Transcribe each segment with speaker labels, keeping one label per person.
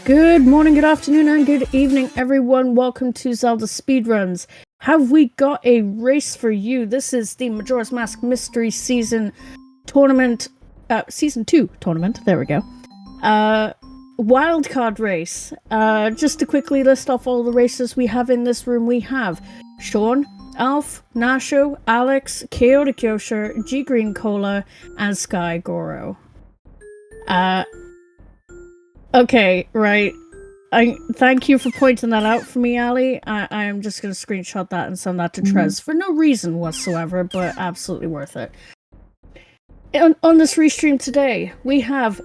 Speaker 1: Good morning, good afternoon, and good evening, everyone. Welcome to ZeldaSpeedRuns. Have we got a race for you? This is the Majora's Mask Mystery Season Tournament, Season 2 Tournament, there we go. Wildcard race. Just to quickly list off all the races we have in this room, we have Sean, Alf, Nasho, Alex, Kyoto Kyosher, G Green Cola, and Sky Goro. Okay, right. I thank you for pointing that out for me, Ali. I am just going to screenshot that and send that to Trez for no reason whatsoever, but absolutely worth it. On this restream today, we have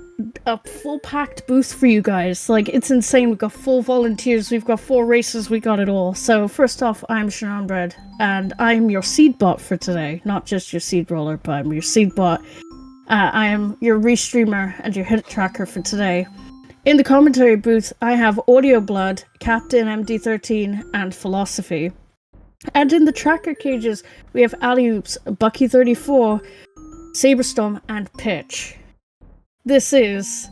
Speaker 1: a full-packed booth for you guys. Like, it's insane. We've got full volunteers, we've got 4 races, we got it all. So, first off, I'm Shannon and I'm your seed bot for today. Not just your seed roller, but I'm your seed bot. I am your restreamer and your hit tracker for today. In the commentary booth, I have Audio Blood, Captain MD13, and Philosophy. And in the tracker cages, we have Alley-Oops, Bucky34, Saberstorm, and Pitch. This is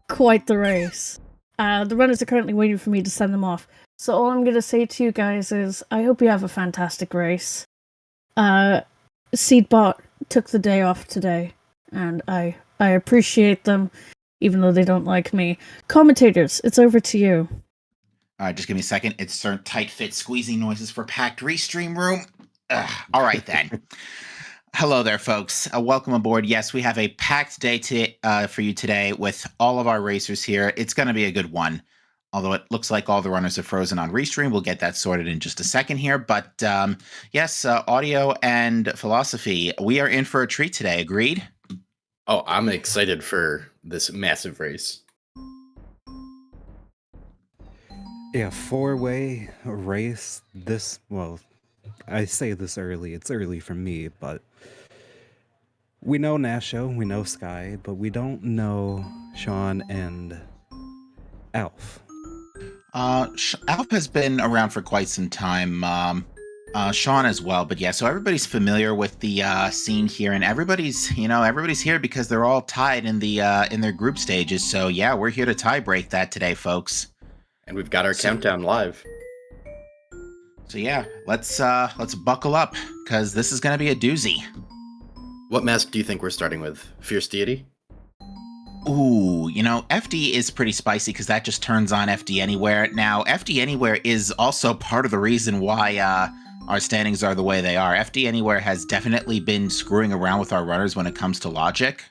Speaker 1: quite the race. The runners are currently waiting for me to send them off. So all I'm going to say to you guys is, I hope you have a fantastic race. Seedbot took the day off today, and I appreciate them. Even though they don't like me. Commentators, it's over to you.
Speaker 2: All right, just give me a second. It's certain tight fit squeezing noises for packed restream room. All right, then. Hello there, folks. Welcome aboard. Yes, we have a packed day for you today with all of our racers here. It's going to be a good one. Although it looks like all the runners are frozen on restream. We'll get that sorted in just a second here. But yes, Audio and Philosophy, we are in for a treat today. Agreed?
Speaker 3: Oh, I'm excited for this massive race.
Speaker 4: Yeah, 4-way race. Well, I say this early. It's early for me, but we know Nasho, we know Sky, but we don't know Sean and Alf.
Speaker 2: Alf has been around for quite some time. Sean as well, but yeah, so everybody's familiar with the scene here, and everybody's here because they're all tied in the in their group stages. So yeah, we're here to tie break that today, folks.
Speaker 3: And we've got our countdown live.
Speaker 2: So yeah, let's buckle up because this is gonna be a doozy.
Speaker 3: What mask do you think we're starting with? Fierce Deity?
Speaker 2: Ooh, FD is pretty spicy because that just turns on FD Anywhere. Now, FD Anywhere is also part of the reason why our standings are the way they are. FD Anywhere has definitely been screwing around with our runners when it comes to logic.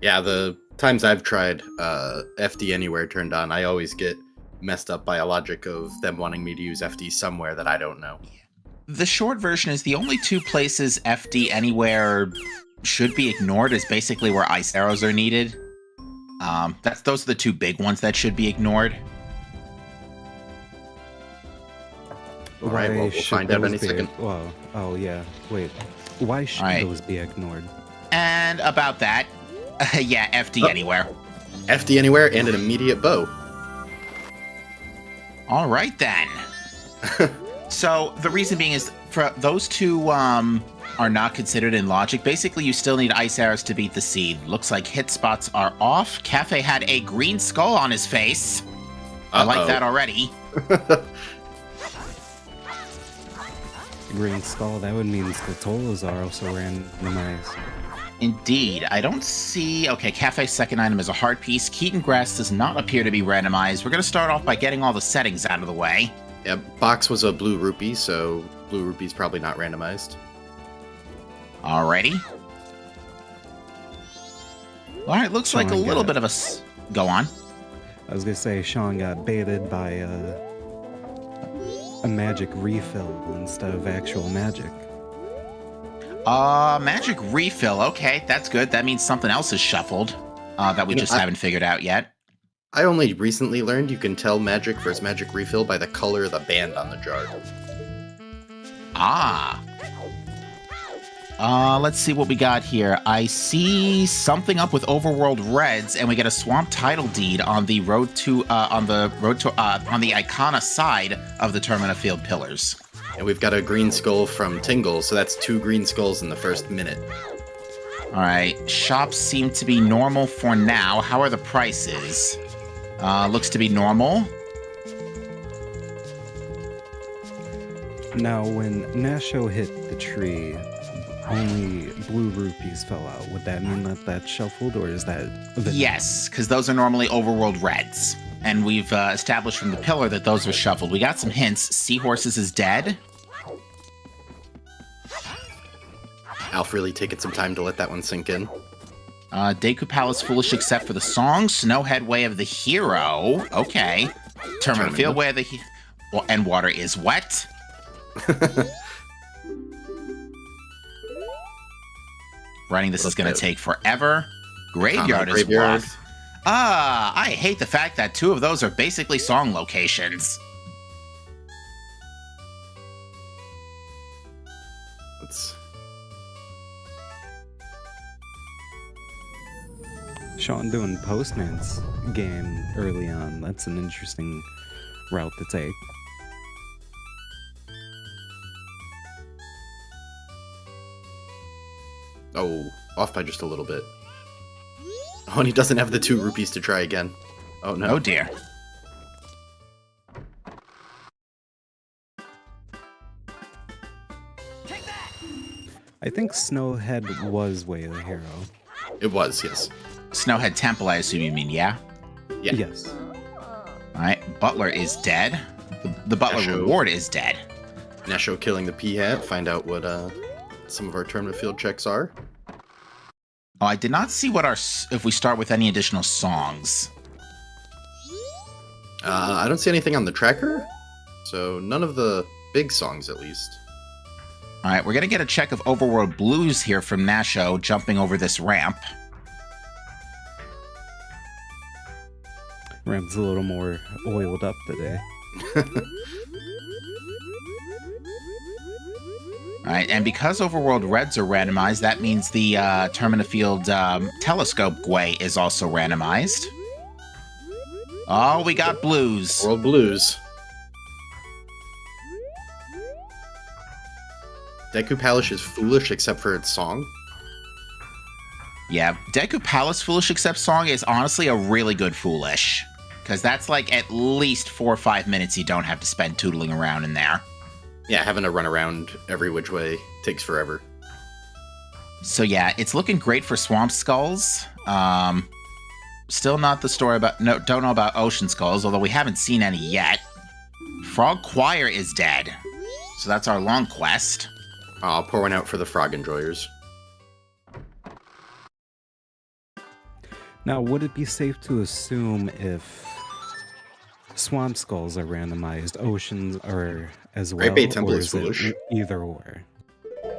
Speaker 3: Yeah, the times I've tried FD Anywhere turned on, I always get messed up by a logic of them wanting me to use FD somewhere that I don't know.
Speaker 2: The short version is the only 2 places FD Anywhere should be ignored is basically where ice arrows are needed. Those are the 2 big ones that should be ignored.
Speaker 3: All right, well, we'll find out any second.
Speaker 4: Oh yeah, wait. Why should those be ignored?
Speaker 2: And about that, yeah, FD Anywhere.
Speaker 3: FD Anywhere and an immediate bow.
Speaker 2: All right, then. So the reason being is for those 2 are not considered in logic. Basically, you still need ice arrows to beat the seed. Looks like hit spots are off. Cafe had a green skull on his face. I like that already.
Speaker 4: Green skull, that would mean Scatolas are also randomized.
Speaker 2: Indeed. I don't see... Okay, Cafe's second item is a heart piece. Keaton Grass does not appear to be randomized. We're going to start off by getting all the settings out of the way.
Speaker 3: Yeah, box was a blue rupee, so blue rupee's probably not randomized.
Speaker 2: Alrighty. Alright, looks like a little bit of a... Go on.
Speaker 4: I was going to say, Sean got baited by a magic refill instead of actual magic.
Speaker 2: Magic refill. Okay, that's good. That means something else is shuffled that we haven't figured out yet.
Speaker 3: I only recently learned you can tell magic versus magic refill by the color of the band on the jar.
Speaker 2: Ah. Let's see what we got here. I see something up with Overworld Reds, and we get a Swamp Title Deed on the on the Icona side of the Termina Field Pillars.
Speaker 3: And we've got a green skull from Tingle, so that's 2 green skulls in the first minute.
Speaker 2: All right, shops seem to be normal for now. How are the prices? Looks to be normal.
Speaker 4: Now, when Nasho hit the tree, only blue rupees fell out. Would that mean that that's shuffled, or is that...
Speaker 2: Yes, because those are normally overworld reds. And we've established from the pillar that those are shuffled. We got some hints. Seahorses is dead.
Speaker 3: Alf really taking some time to let that one sink in.
Speaker 2: Deku Palace Foolish except for the song. Snowhead Way of the Hero. Okay. Terminal Field Way of the... and water is wet. Running this is going to take forever. Graveyard is worth. I hate the fact that 2 of those are basically song locations.
Speaker 3: Let's...
Speaker 4: Sean doing Postman's game early on. That's an interesting route to take.
Speaker 3: Oh, off by just a little bit. Oh, and he doesn't have the 2 rupees to try again. Oh, no.
Speaker 2: Oh, dear.
Speaker 4: I think Snowhead was Way of the Hero.
Speaker 3: It was, yes.
Speaker 2: Snowhead Temple, I assume you mean, yeah?
Speaker 3: Yeah.
Speaker 4: Yes.
Speaker 2: All right, Butler is dead. The Butler
Speaker 3: Nasho.
Speaker 2: reward is dead.
Speaker 3: Nasho killing the P-Hat. Find out what some of our tournament field checks are.
Speaker 2: Oh, I did not see what our... if we start with any additional songs.
Speaker 3: I don't see anything on the tracker, so none of the big songs, at least.
Speaker 2: All right, we're going to get a check of Overworld Blues here from Nasho jumping over this ramp.
Speaker 4: Ramp's a little more oiled up today.
Speaker 2: All right, and because Overworld Reds are randomized, that means the Termina Field Telescope Way is also randomized. Oh, we got blues.
Speaker 3: World Blues. Deku Palace is foolish except for its song.
Speaker 2: Yeah, Deku Palace Foolish Except Song is honestly a really good Foolish. Because that's like at least 4 or 5 minutes you don't have to spend tootling around in there.
Speaker 3: Yeah, having to run around every which way takes forever.
Speaker 2: So yeah, it's looking great for Swamp Skulls. Still not the story about... no, don't know about Ocean Skulls, although we haven't seen any yet. Frog Choir is dead. So that's our long quest.
Speaker 3: I'll pour one out for the frog enjoyers.
Speaker 4: Now, would it be safe to assume if Swamp Skulls are randomized, Oceans are as well?
Speaker 3: Great Bay Temple
Speaker 4: or
Speaker 3: is foolish.
Speaker 4: Either or?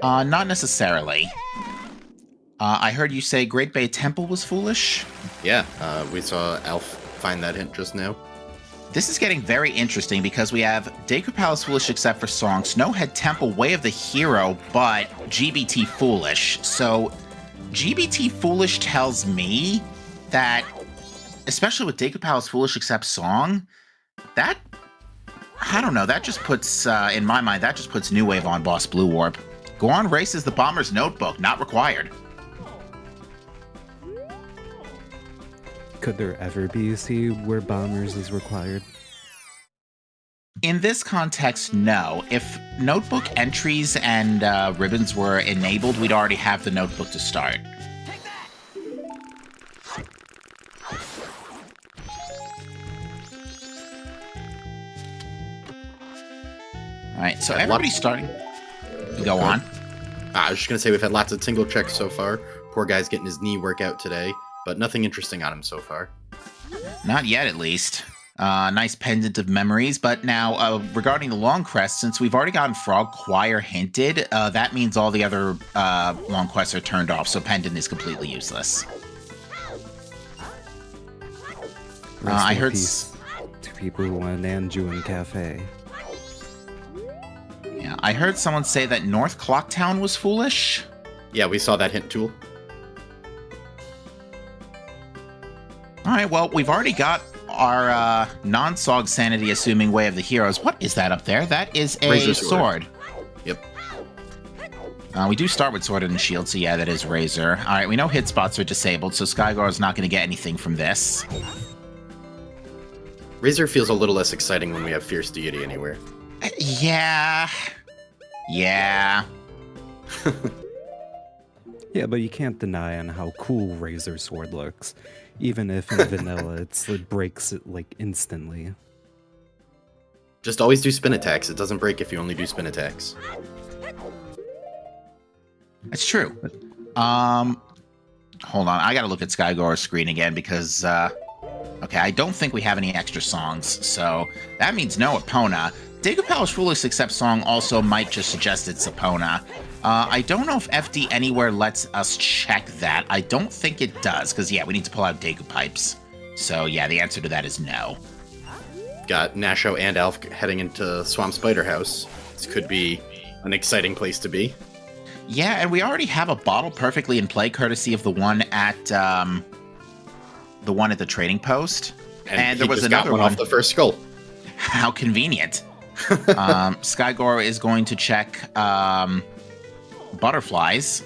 Speaker 2: Not necessarily. I heard you say Great Bay Temple was foolish?
Speaker 3: Yeah, we saw Alf find that hint just now.
Speaker 2: This is getting very interesting because we have Deku Palace Foolish except for song, Snowhead Temple Way of the Hero, but GBT Foolish. So GBT Foolish tells me that, especially with Deku Palace Foolish except song, that, I don't know, that just puts, in my mind, that just puts New Wave on Boss Blue Warp. Go on races the Bomber's Notebook, not required.
Speaker 4: Could there ever be a sea where Bombers is required?
Speaker 2: In this context, no. If notebook entries and ribbons were enabled, we'd already have the notebook to start. Alright, so everybody's starting. Go on.
Speaker 3: I was just going to say we've had lots of tingle checks so far. Poor guy's getting his knee workout today, but nothing interesting on him so far.
Speaker 2: Not yet, at least. Nice pendant of memories, but now regarding the long quest, since we've already gotten Frog Choir hinted, that means all the other long quests are turned off, so pendant is completely useless. I heard
Speaker 4: to people who want an Anjuin Cafe.
Speaker 2: Yeah, I heard someone say that North Clocktown was foolish.
Speaker 3: Yeah, we saw that hint tool.
Speaker 2: All right, well, we've already got our non-Sog Sanity assuming Way of the Heroes. What is that up there? That is a
Speaker 3: Razor
Speaker 2: sword.
Speaker 3: Yep.
Speaker 2: We do start with Sword and Shield, so yeah, that is Razor. All right, we know hit spots are disabled, so Skygor is not going to get anything from this.
Speaker 3: Razor feels a little less exciting when we have Fierce Deity anywhere.
Speaker 2: Yeah. Yeah.
Speaker 4: Yeah, but you can't deny on how cool Razor Sword looks. Even if in vanilla it breaks it like instantly.
Speaker 3: Just always do spin attacks. It doesn't break if you only do spin attacks.
Speaker 2: It's true. Hold on. I gotta look at Skygor's screen again because, okay, I don't think we have any extra songs, so that means no Epona. Deku Palace Foolish Accept song also might just suggest it's Epona. I don't know if FD Anywhere lets us check that. I don't think it does, because, yeah, we need to pull out Deku Pipes. So, yeah, the answer to that is no.
Speaker 3: Got Nasho and Elf heading into Swamp Spider House. This could be an exciting place to be.
Speaker 2: Yeah, and we already have a bottle perfectly in play, courtesy of the one at the trading post.
Speaker 3: And
Speaker 2: there was
Speaker 3: just
Speaker 2: another
Speaker 3: got one off the first skull.
Speaker 2: How convenient. Skygor is going to check butterflies.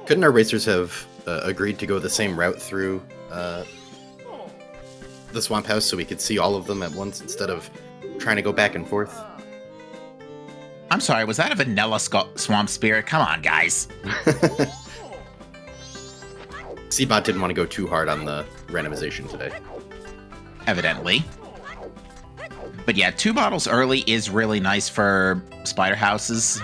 Speaker 3: Couldn't our racers have agreed to go the same route through the swamp house so we could see all of them at once instead of trying to go back and forth?
Speaker 2: I'm sorry, was that a vanilla swamp spirit? Come on, guys.
Speaker 3: Seabot didn't want to go too hard on the randomization today.
Speaker 2: Evidently. But yeah, 2 bottles early is really nice for spider houses.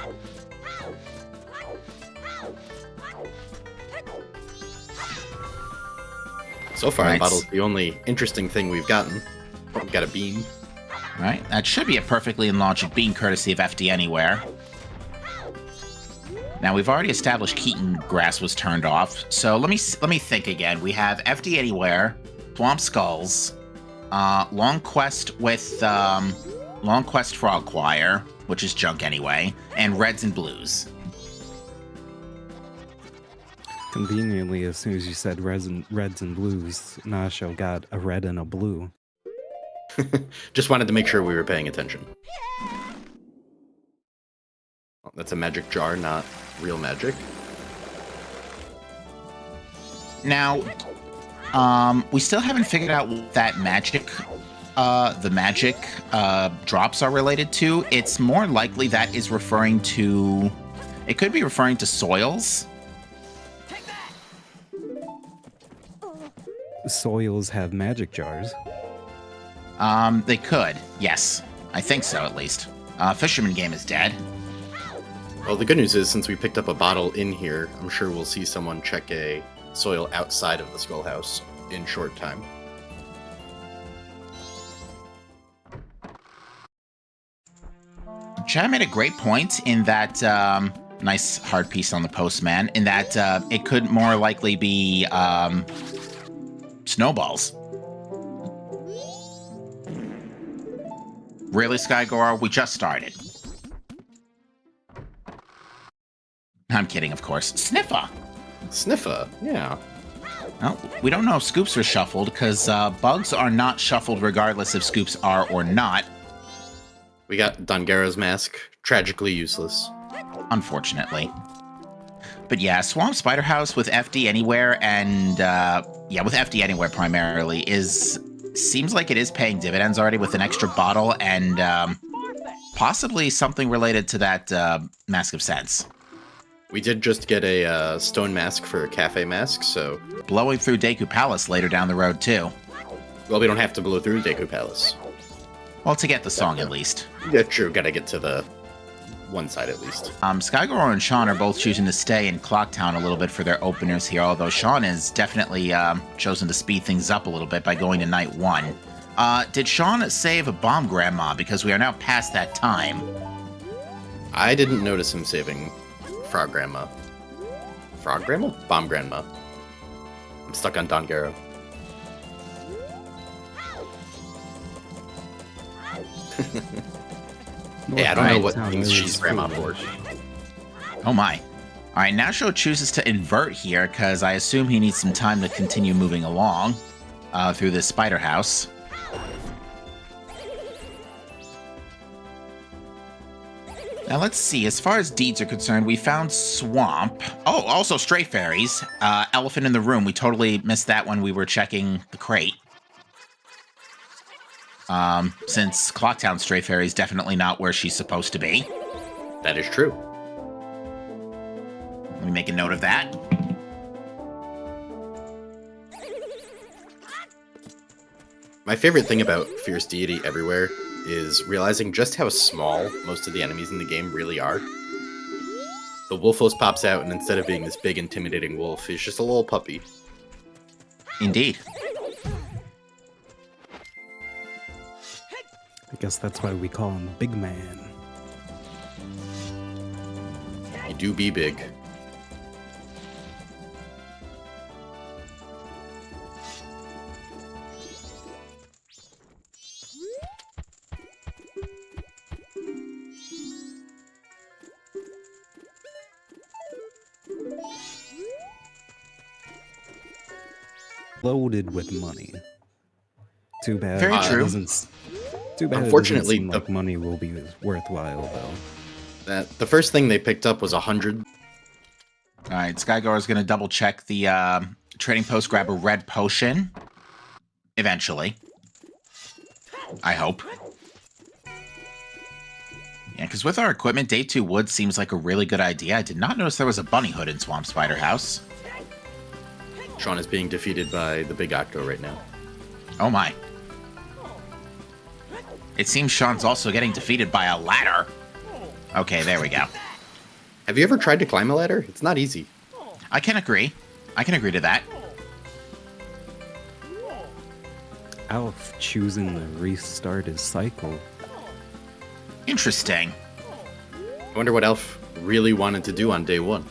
Speaker 3: So far,
Speaker 2: Right.
Speaker 3: the bottle's the only interesting thing we've gotten. Oh, we've got a beam.
Speaker 2: Right, that should be a perfectly in logic bean courtesy of FD Anywhere. Now we've already established Keaton Grass was turned off, so let me think again. We have FD Anywhere, Swamp Skulls, Long Quest with Long Quest Frog Choir, which is junk anyway, and Reds and Blues.
Speaker 4: Conveniently, as soon as you said reds and blues, Nasho got a red and a blue.
Speaker 3: Just wanted to make sure we were paying attention. Oh, that's a magic jar, not real magic.
Speaker 2: Now, we still haven't figured out what that magic, the magic drops are related to. It's more likely that is referring to, it could be referring to soils.
Speaker 4: Soils have magic jars.
Speaker 2: They could, yes. I think so, at least. Fisherman game is dead.
Speaker 3: Well, the good news is, since we picked up a bottle in here, I'm sure we'll see someone check a soil outside of the skull house in short time.
Speaker 2: Chad made a great point in that, nice hard piece on the postman, in that it could more likely be snowballs. Really, Skygor? We just started. I'm kidding, of course. Sniffa!
Speaker 3: Sniffa, yeah.
Speaker 2: Well, we don't know if scoops are shuffled, because bugs are not shuffled regardless if scoops are or not.
Speaker 3: We got Dongaro's mask, tragically useless.
Speaker 2: Unfortunately. But yeah, Swamp Spider House with FD Anywhere and, yeah, with FD Anywhere primarily seems like it is paying dividends already with an extra bottle and possibly something related to that Mask of Sense.
Speaker 3: We did just get a stone mask for a cafe mask, so...
Speaker 2: Blowing through Deku Palace later down the road, too.
Speaker 3: Well, we don't have to blow through Deku Palace.
Speaker 2: Well, to get the song, at least.
Speaker 3: Yeah, true. Gotta get to the one side, at least.
Speaker 2: Skygor and Sean are both choosing to stay in Clocktown a little bit for their openers here, although Sean has definitely chosen to speed things up a little bit by going to night 1. Did Sean save a Bomb Grandma? Because we are now past that time.
Speaker 3: I didn't notice him saving Frog Grandma. Frog Grandma? Bomb Grandma. I'm stuck on Dongaro. Hey, I don't know what things she's grandma for.
Speaker 2: Oh my. Alright, Nasho chooses to invert here, because I assume he needs some time to continue moving along through this spider house. Now let's see, as far as deeds are concerned, we found Swamp. Oh, also Stray Fairies. Elephant in the Room. We totally missed that when we were checking the crate. Since Clocktown Stray Fairy is definitely not where she's supposed to be.
Speaker 3: That is true.
Speaker 2: Let me make a note of that.
Speaker 3: My favorite thing about Fierce Deity Everywhere is realizing just how small most of the enemies in the game really are. The Wolfos pops out, and instead of being this big, intimidating wolf, he's just a little puppy.
Speaker 2: Indeed.
Speaker 4: I guess that's why we call him Big Man.
Speaker 3: You do be big.
Speaker 4: Loaded with money. Too bad.
Speaker 2: Very true.
Speaker 4: Too bad.
Speaker 3: Unfortunately,
Speaker 4: it doesn't seem like money will be worthwhile though.
Speaker 3: The first thing they picked up was 100.
Speaker 2: All right, Skygar is going to double check the trading post, grab a red potion. Eventually. I hope. Yeah, because with our equipment, Day 2 wood seems like a really good idea. I did not notice there was a bunny hood in Swamp Spider House.
Speaker 3: Sean is being defeated by the Big Octo right now.
Speaker 2: Oh my. It seems Sean's also getting defeated by a ladder. Okay, there we go.
Speaker 3: Have you ever tried to climb a ladder? It's not easy.
Speaker 2: I can agree. I can agree to that.
Speaker 4: Alf choosing to restart his cycle.
Speaker 2: Interesting.
Speaker 3: I wonder what Elf really wanted to do on day 1.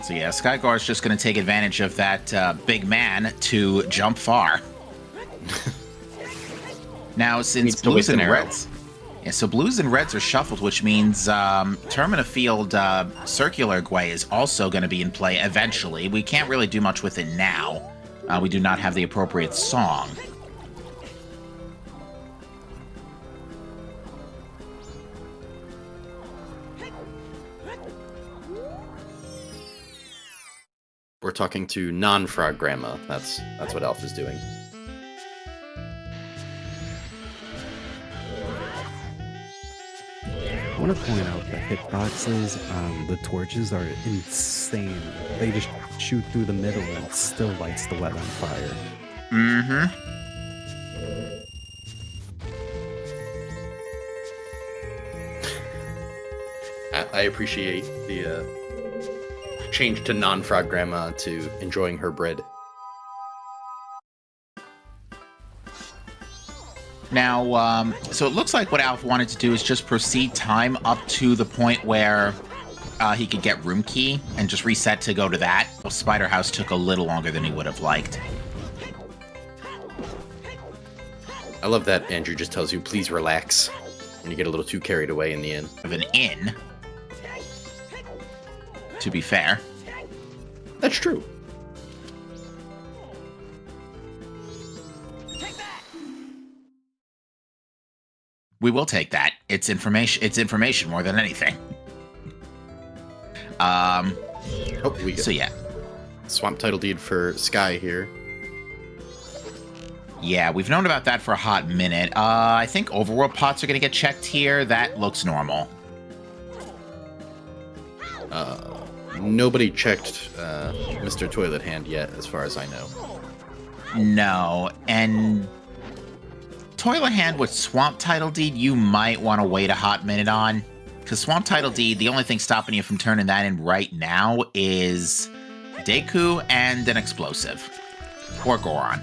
Speaker 2: So yeah, Skygar's just going to take advantage of that big man to jump far. Now, since blues and reds... Yeah, so blues and reds are shuffled, which means Termina Field Circular Gwei is also going to be in play eventually. We can't really do much with it now. We do not have the appropriate song.
Speaker 3: We're talking to non-frog grandma. That's what Elf is doing.
Speaker 4: I want to point out the hitboxes on the torches are insane. They just shoot through the middle and it still lights the web on fire.
Speaker 2: Mm-hmm.
Speaker 3: I appreciate the change to non-frog grandma to enjoying her bread.
Speaker 2: Now, so it looks like what Alf wanted to do is just proceed time up to the point where he could get room key and just reset to go to that. Well, Spider House took a little longer than he would have liked.
Speaker 3: I love that Andrew just tells you, please relax, when you get a little too carried away in the end.
Speaker 2: Of an inn, to be fair.
Speaker 3: That's true.
Speaker 2: We will take that. It's information. It's information more than anything.
Speaker 3: Oh, we go.
Speaker 2: So yeah.
Speaker 3: Swamp title deed for Sky here.
Speaker 2: Yeah, we've known about that for a hot minute. I think overworld pots are going to get checked here. That looks normal.
Speaker 3: Nobody checked Mr. Toilet Hand yet, as far as I know.
Speaker 2: No, and Toilet Hand with Swamp Title Deed, you might want to wait a hot minute on. Because Swamp Title Deed, the only thing stopping you from turning that in right now is Deku and an explosive. Or Goron.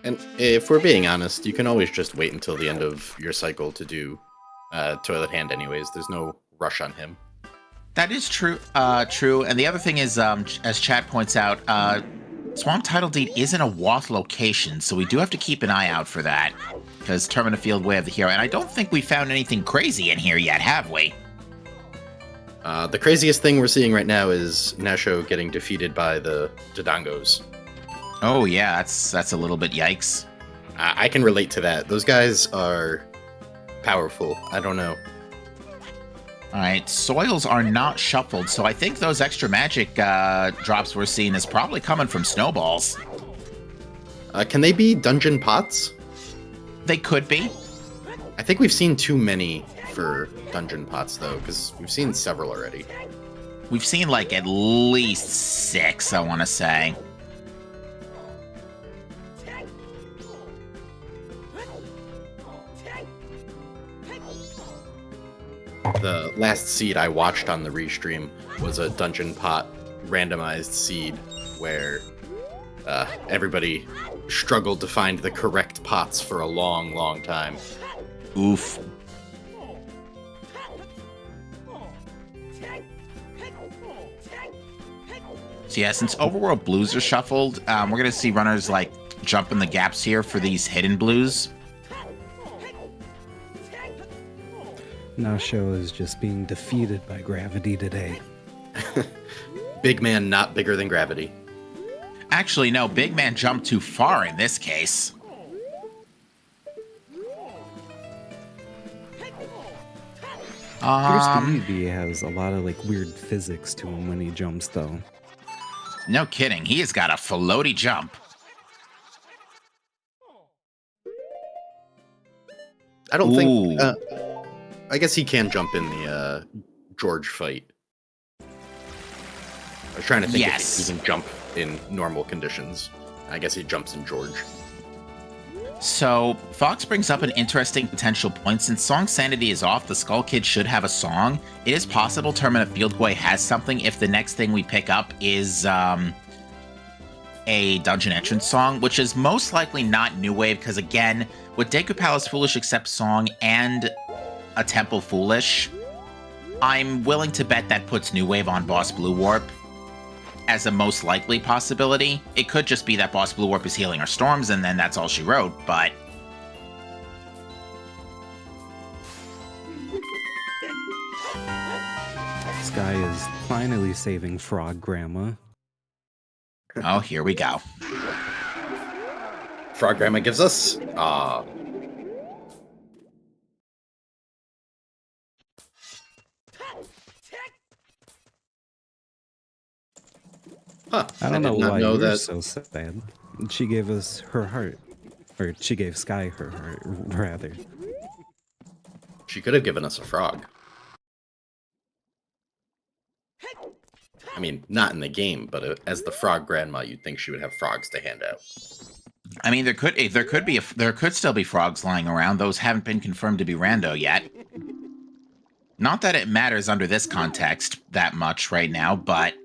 Speaker 3: And if we're being honest, you can always just wait until the end of your cycle to do Toilet Hand anyways. There's no rush on him.
Speaker 2: That is true. True. And the other thing is, as Chad points out, Swamp Title Deed isn't a Wath location, so we do have to keep an eye out for that. Because Termina Field Way of the Hero. And I don't think we found anything crazy in here yet, have we?
Speaker 3: The craziest thing we're seeing right now is Nasho getting defeated by the Dodongos.
Speaker 2: Oh yeah, that's a little bit yikes.
Speaker 3: I can relate to that. Those guys are powerful. I don't know.
Speaker 2: All right, soils are not shuffled, so I think those extra magic drops we're seeing is probably coming from snowballs.
Speaker 3: Can they be dungeon pots?
Speaker 2: They could be.
Speaker 3: I think we've seen too many for dungeon pots, though, because we've seen several already.
Speaker 2: We've seen like at least 6, I want to say.
Speaker 3: The last seed I watched on the restream was a dungeon pot randomized seed where everybody struggled to find the correct pots for a long, long time.
Speaker 2: Oof. So yeah, since Overworld Blues are shuffled, we're going to see runners like jump in the gaps here for these hidden blues.
Speaker 4: Nasho is just being defeated by gravity today.
Speaker 3: Big man not bigger than gravity.
Speaker 2: Actually, no, Big Man jumped too far in this case.
Speaker 4: Fierce Deity has a lot of like weird physics to him when he jumps, though.
Speaker 2: No kidding, he has got a floaty jump.
Speaker 3: I don't think... I guess he can jump in the George fight. I was trying to think if he can jump in normal conditions. I guess he jumps in George.
Speaker 2: So, Fox brings up an interesting potential point. Since Song Sanity is off, the Skull Kid should have a song. It is possible Termina Fieldboy has something if the next thing we pick up is a dungeon entrance song, which is most likely not New Wave, because again, with Deku Palace Foolish Accept song and a Temple Foolish, I'm willing to bet that puts New Wave on Boss Blue Warp as a most likely possibility. It could just be that Boss Blue Warp is healing our storms and then that's all she wrote, but...
Speaker 4: Sky is finally saving Frog Grandma.
Speaker 2: Oh, here we go.
Speaker 3: Frog Grandma gives us... Huh,
Speaker 4: I don't know why
Speaker 3: know
Speaker 4: you're
Speaker 3: that.
Speaker 4: so sad. She gave us her heart. Or she gave Sky her heart, rather.
Speaker 3: She could have given us a frog. I mean, not in the game, but as the Frog Grandma, you'd think she would have frogs to hand out.
Speaker 2: I mean, there could still be frogs lying around. Those haven't been confirmed to be rando yet. Not that it matters under this context that much right now, but...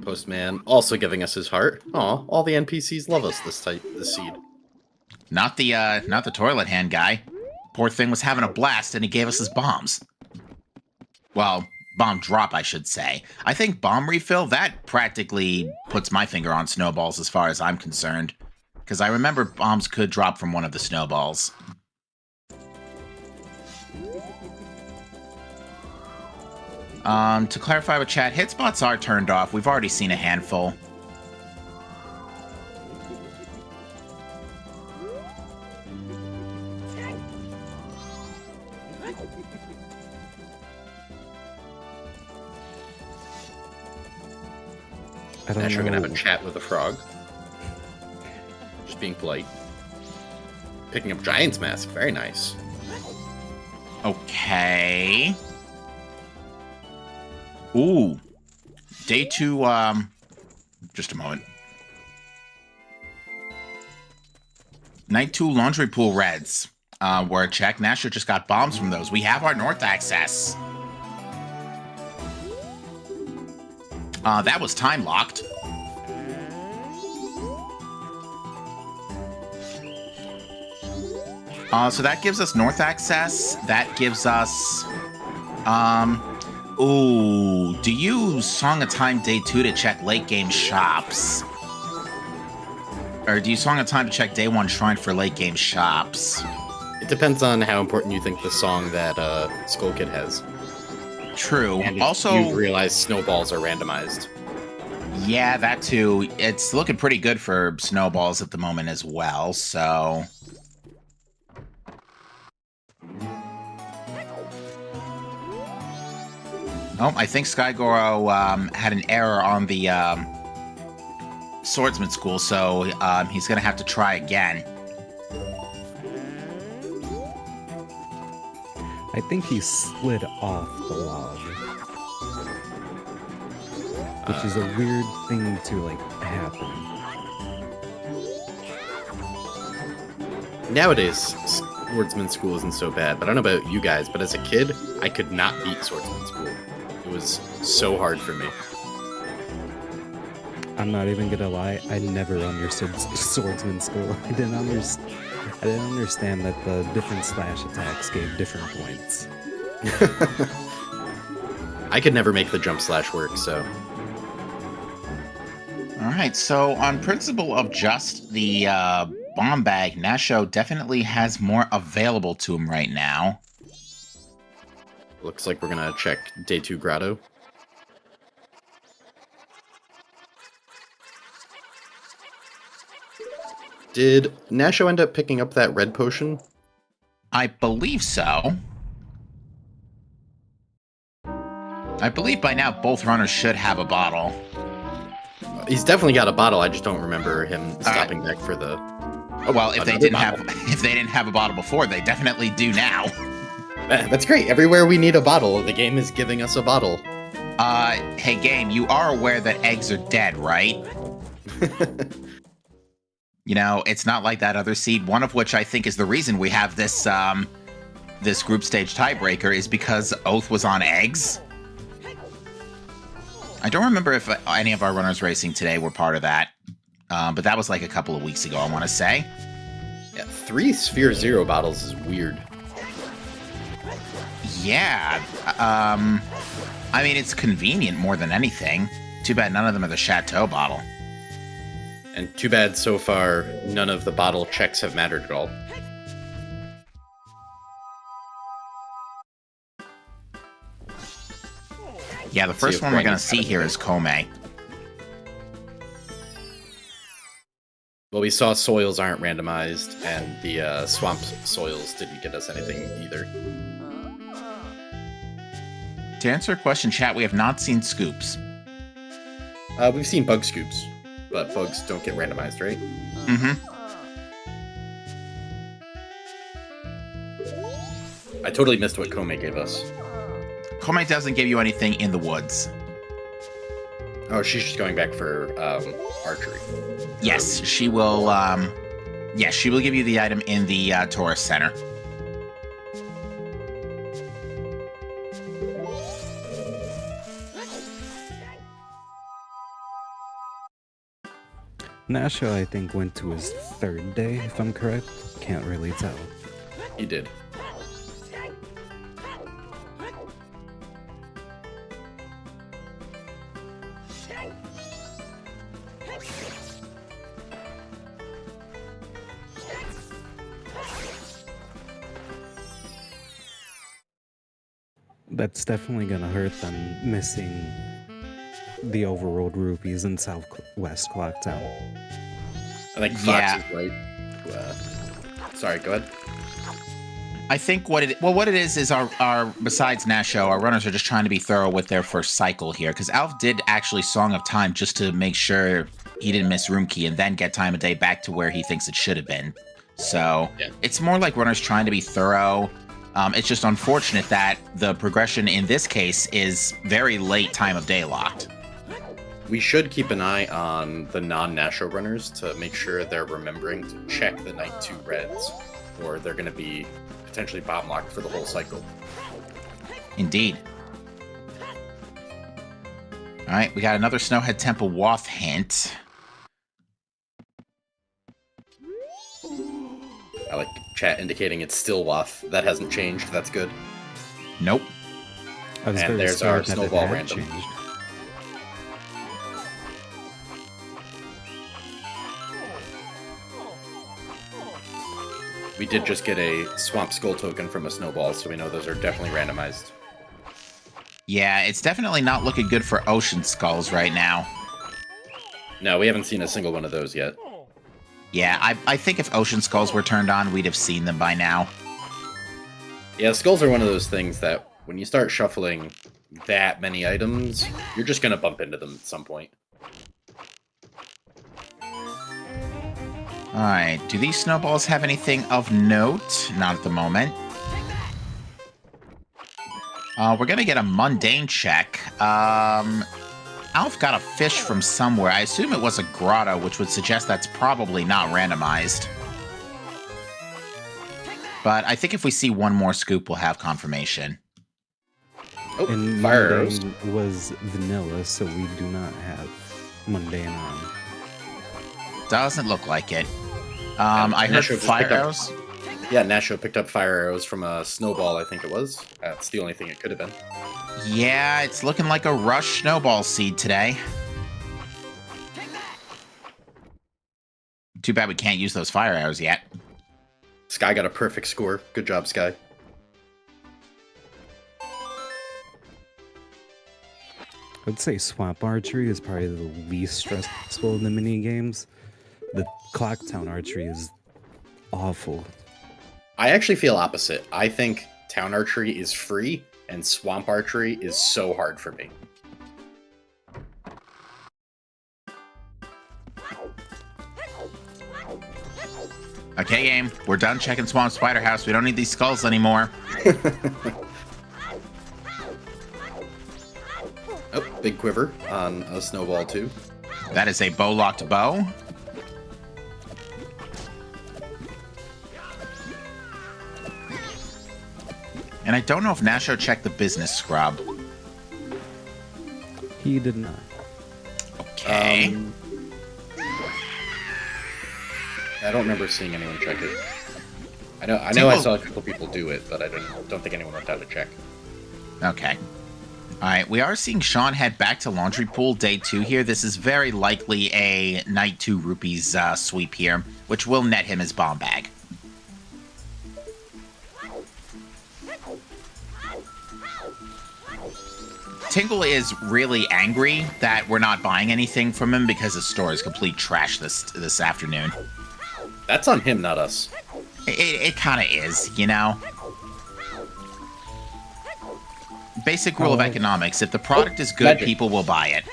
Speaker 3: Postman also giving us his heart. Aw, all the NPCs love us this seed.
Speaker 2: Not the toilet hand guy. Poor thing was having a blast and he gave us his bombs. Well, bomb drop, I should say. I think bomb refill, that practically puts my finger on snowballs as far as I'm concerned. Because I remember bombs could drop from one of the snowballs. To clarify with chat, hit spots are turned off. We've already seen a handful.
Speaker 4: I don't
Speaker 3: Ash,
Speaker 4: know.
Speaker 3: we're gonna have a chat with a frog. Just being polite. Picking up Giant's Mask, very nice.
Speaker 2: Okay. Ooh. Day 2, just a moment. Night 2 Laundry Pool Reds. Were a check. Nasher just got bombs from those. We have our north access. That was time locked. So that gives us north access. That gives us, ooh, do you Song of Time Day 2 to check late game shops? Or do you Song of Time to check Day 1 Shrine for late game shops?
Speaker 3: It depends on how important you think the song that Skull Kid has.
Speaker 2: True.
Speaker 3: And
Speaker 2: Also,
Speaker 3: you realize snowballs are randomized.
Speaker 2: yeah, that too. It's looking pretty good for snowballs at the moment as well, so... Oh, I think Skygoro had an error on the swordsman school, so he's going to have to try again.
Speaker 4: I think he slid off the log. Which is a weird thing to, like, happen.
Speaker 3: Nowadays, swordsman school isn't so bad, but I don't know about you guys, but as a kid, I could not beat swordsman school. It was so hard for me.
Speaker 4: I'm not even gonna lie, I never understood swordsman school. I didn't understand that the different slash attacks gave different points.
Speaker 3: I could never make the jump slash work, so...
Speaker 2: Alright, so on principle of just the bomb bag, Nasho definitely has more available to him right now.
Speaker 3: Looks like we're gonna check Day 2 Grotto. Did Nasho end up picking up that red potion?
Speaker 2: I believe so. I believe by now both runners should have a bottle.
Speaker 3: He's definitely got a bottle. I just don't remember him stopping back for the.
Speaker 2: Well, if they didn't have a bottle before, they definitely do now.
Speaker 3: That's great. Everywhere we need a bottle, the game is giving us a bottle.
Speaker 2: Hey game, you are aware that eggs are dead, right? You know, it's not like that other seed, one of which I think is the reason we have this this group stage tiebreaker is because Oath was on eggs. I don't remember if any of our runners racing today were part of that, but that was like a couple of weeks ago, I want to say.
Speaker 3: Yeah, 3 Sphere Zero bottles is weird.
Speaker 2: Yeah, I mean, it's convenient more than anything. Too bad none of them are the Chateau bottle.
Speaker 3: And too bad so far none of the bottle checks have mattered at all.
Speaker 2: Yeah, the first one we're going to see here is Kome.
Speaker 3: Well, we saw soils aren't randomized, and the swamp soils didn't get us anything either.
Speaker 2: To answer a question, chat, we have not seen scoops.
Speaker 3: We've seen bug scoops, but bugs don't get randomized, right?
Speaker 2: Mm-hmm.
Speaker 3: I totally missed what Kome gave us.
Speaker 2: Kome doesn't give you anything in the woods.
Speaker 3: Oh, she's just going back for archery.
Speaker 2: Yes, she will. Yes, she will give you the item in the tourist center.
Speaker 4: Nasho, I think, went to his 3rd day, if I'm correct. Can't really tell.
Speaker 3: He did.
Speaker 4: That's definitely gonna hurt them missing the overworld rupees in Southwest Clocktown.
Speaker 3: I think Fox is right. Sorry, go ahead.
Speaker 2: I think what it is our besides Nasho, our runners are just trying to be thorough with their first cycle here, because Alf did actually Song of Time just to make sure he didn't miss Room Key and then get Time of Day back to where he thinks it should have been. So It's more like runners trying to be thorough. It's just unfortunate that the progression in this case is very late Time of Day locked.
Speaker 3: We should keep an eye on the non-Nasho runners to make sure they're remembering to check the Night 2 reds, or they're going to be potentially bomb locked for the whole cycle.
Speaker 2: Indeed. All right, we got another Snowhead Temple Waff hint.
Speaker 3: I like chat indicating it's still Waff. That hasn't changed. That's good.
Speaker 2: Nope.
Speaker 4: And
Speaker 3: there's our Snowball random.
Speaker 4: Changed.
Speaker 3: We did just get a Swamp Skull token from a Snowball, so we know those are definitely randomized.
Speaker 2: Yeah, it's definitely not looking good for Ocean Skulls right now.
Speaker 3: No, we haven't seen a single one of those yet.
Speaker 2: Yeah, I think if Ocean Skulls were turned on, we'd have seen them by now.
Speaker 3: Yeah, skulls are one of those things that when you start shuffling that many items, you're just going to bump into them at some point.
Speaker 2: Alright, do these snowballs have anything of note? Not at the moment. We're gonna get a mundane check. Alf got a fish from somewhere. I assume it was a grotto, which would suggest that's probably not randomized. But I think if we see one more scoop, we'll have confirmation.
Speaker 3: Oh,
Speaker 4: And
Speaker 3: fire arrows.
Speaker 4: mundane was vanilla, so we do not have mundane on.
Speaker 2: Doesn't look like it. I heard
Speaker 3: Nasho just
Speaker 2: fire
Speaker 3: picked up-
Speaker 2: arrows.
Speaker 3: Yeah, Nasho picked up fire arrows from a snowball, I think it was. That's the only thing it could have been.
Speaker 2: Yeah, it's looking like a rush snowball seed today. Too bad we can't use those fire arrows yet.
Speaker 3: Sky got a perfect score. Good job, Sky.
Speaker 4: I'd say swamp archery is probably the least stressful in the mini games. The Clocktown archery is awful.
Speaker 3: I actually feel opposite. I think town archery is free, and swamp archery is so hard for me.
Speaker 2: Okay, game. We're done checking Swamp Spider House. We don't need these skulls anymore.
Speaker 3: Oh, big quiver on a snowball too.
Speaker 2: That is a bow-locked bow. And I don't know if Nasho checked the business scrub.
Speaker 4: He did not.
Speaker 2: Okay.
Speaker 3: I don't remember seeing anyone check it. I know I
Speaker 2: Tingle.
Speaker 3: saw a couple people do it, but I don't think anyone went down to check.
Speaker 2: Okay. All right, we are seeing Sean head back to Laundry Pool day 2 here. This is very likely a night 2 rupees sweep here, which will net him his bomb bag. Tingle is really angry that we're not buying anything from him because his store is complete trash this afternoon.
Speaker 3: That's on him, not us.
Speaker 2: It kind of is, you know? Basic rule of economics. If the product is good,
Speaker 3: Magic.
Speaker 2: people will buy it.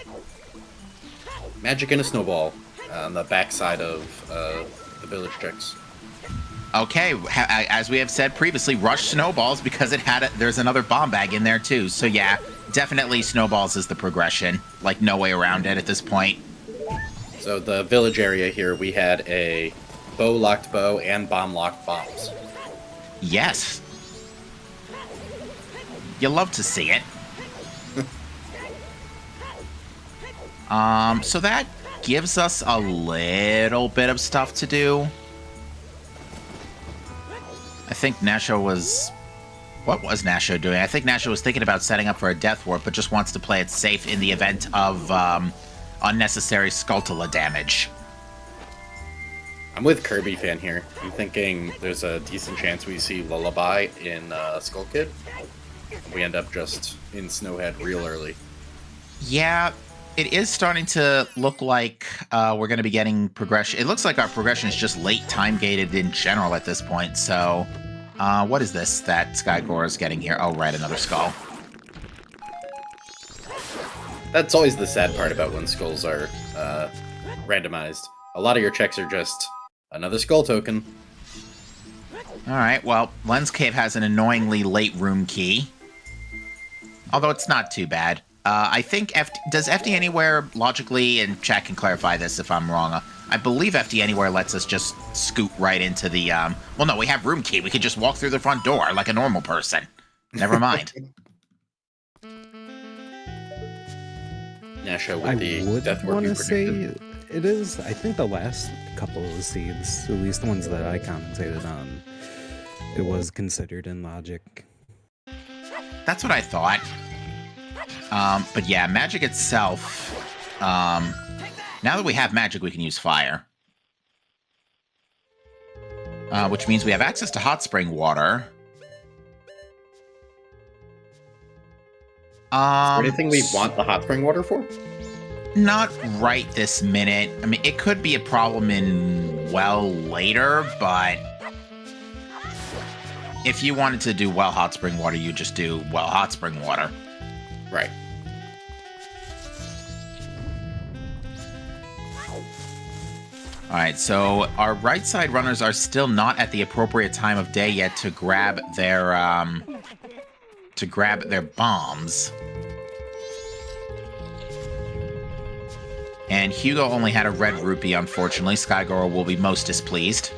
Speaker 3: Magic and a snowball on the backside of the village checks.
Speaker 2: Okay, as we have said previously, rush snowballs because there's another bomb bag in there too. So yeah, definitely snowballs is the progression. Like no way around it at this point.
Speaker 3: So the village area here, we had a bow-locked bow and bomb-locked bombs.
Speaker 2: Yes. You love to see it. So that gives us a little bit of stuff to do. I think Nasho was... What was Nasho doing? I think Nasho was thinking about setting up for a death warp, but just wants to play it safe in the event of unnecessary Skulltula damage.
Speaker 3: I'm with Kirby fan here. I'm thinking there's a decent chance we see Lullaby in Skull Kid. We end up just in Snowhead real early.
Speaker 2: Yeah, it is starting to look like we're going to be getting progression. It looks like our progression is just late time gated in general at this point. So, what is this that Skygore is getting here? Oh, right, another skull.
Speaker 3: That's always the sad part about when skulls are randomized. A lot of your checks are just another skull token.
Speaker 2: All right, well, Lens Cave has an annoyingly late room key. Although it's not too bad. I think does FD Anywhere logically, and chat can clarify this if I'm wrong, I believe FD Anywhere lets us just scoot right into the, well, no, we have room key. We could just walk through the front door like a normal person. Never mind.
Speaker 3: Nasho with
Speaker 4: I
Speaker 3: the
Speaker 4: would
Speaker 3: death warp
Speaker 4: want
Speaker 3: you
Speaker 4: to say
Speaker 3: predicted.
Speaker 4: it is. I think the last couple of seeds, at least the ones that I commentated on, it was considered in logic.
Speaker 2: That's what I thought. But yeah, magic itself, now that we have magic, we can use fire. Which means we have access to hot spring water.
Speaker 3: Is there anything we want the hot spring water for?
Speaker 2: Not right this minute. I mean, it could be a problem in well later, but if you wanted to do well hot spring water, you just do well hot spring water.
Speaker 3: Right.
Speaker 2: All right, so our right side runners are still not at the appropriate time of day yet to grab their bombs. And Hugo only had a red rupee, unfortunately. Skygirl will be most displeased.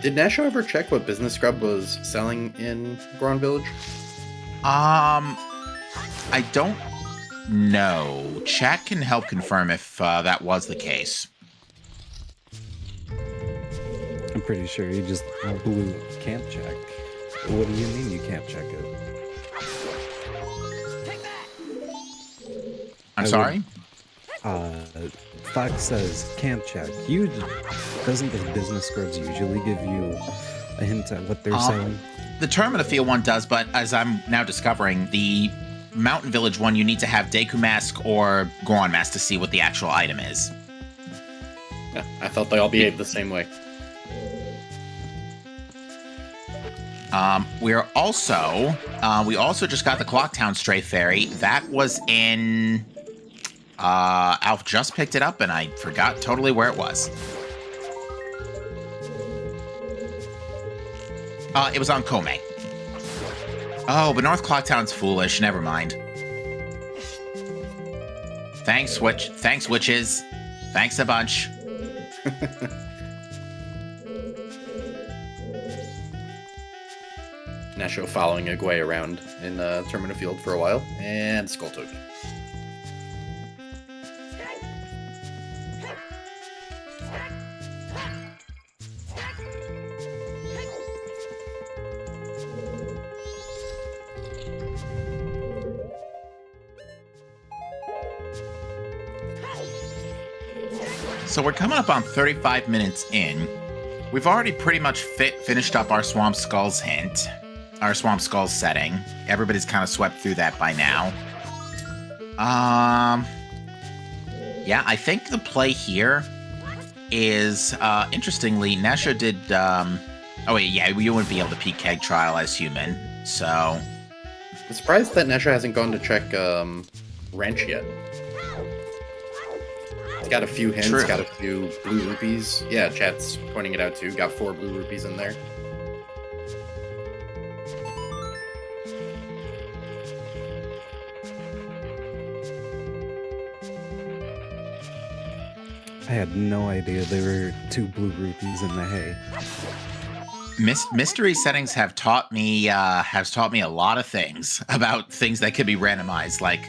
Speaker 3: Did Nasho ever check what Business Scrub was selling in Goron Village?
Speaker 2: I don't know. Chat can help confirm if that was the case.
Speaker 4: I'm pretty sure you just blew camp check. What do you mean you can't check it?
Speaker 2: I'm sorry?
Speaker 4: Fox says camp check. Doesn't the Business Scrubs usually give you a hint at what they're selling?
Speaker 2: The Terminafield one does, but as I'm now discovering, the Mountain Village one, you need to have Deku Mask or Goron Mask to see what the actual item is.
Speaker 3: Yeah, I thought they all behaved the same way.
Speaker 2: We also just got the Clocktown Stray Fairy. That was in... Alf just picked it up, and I forgot totally where it was. It was on Kome. Oh, but North Clocktown's foolish. Never mind. Thanks, witches. Thanks a bunch.
Speaker 3: Nasho following Agwe around in Termina Field for a while, and Skulltug.
Speaker 2: So we're coming up on 35 minutes in. We've already pretty much finished up our Swamp Skulls hint. Our Swamp Skulls setting. Everybody's kind of swept through that by now. Yeah, I think the play here is, interestingly, Nasha did, oh wait, yeah, you wouldn't be able to peek Keg Trial as human, so...
Speaker 3: I'm surprised that Nasha hasn't gone to check, Ranch yet. It's got a few hints,
Speaker 2: True.
Speaker 3: Got a few blue rupees. Yeah, chat's pointing it out too. Got 4 blue rupees in there.
Speaker 4: I had no idea there were 2 blue rupees in the hay.
Speaker 2: Mystery settings have taught me a lot of things about things that could be randomized, like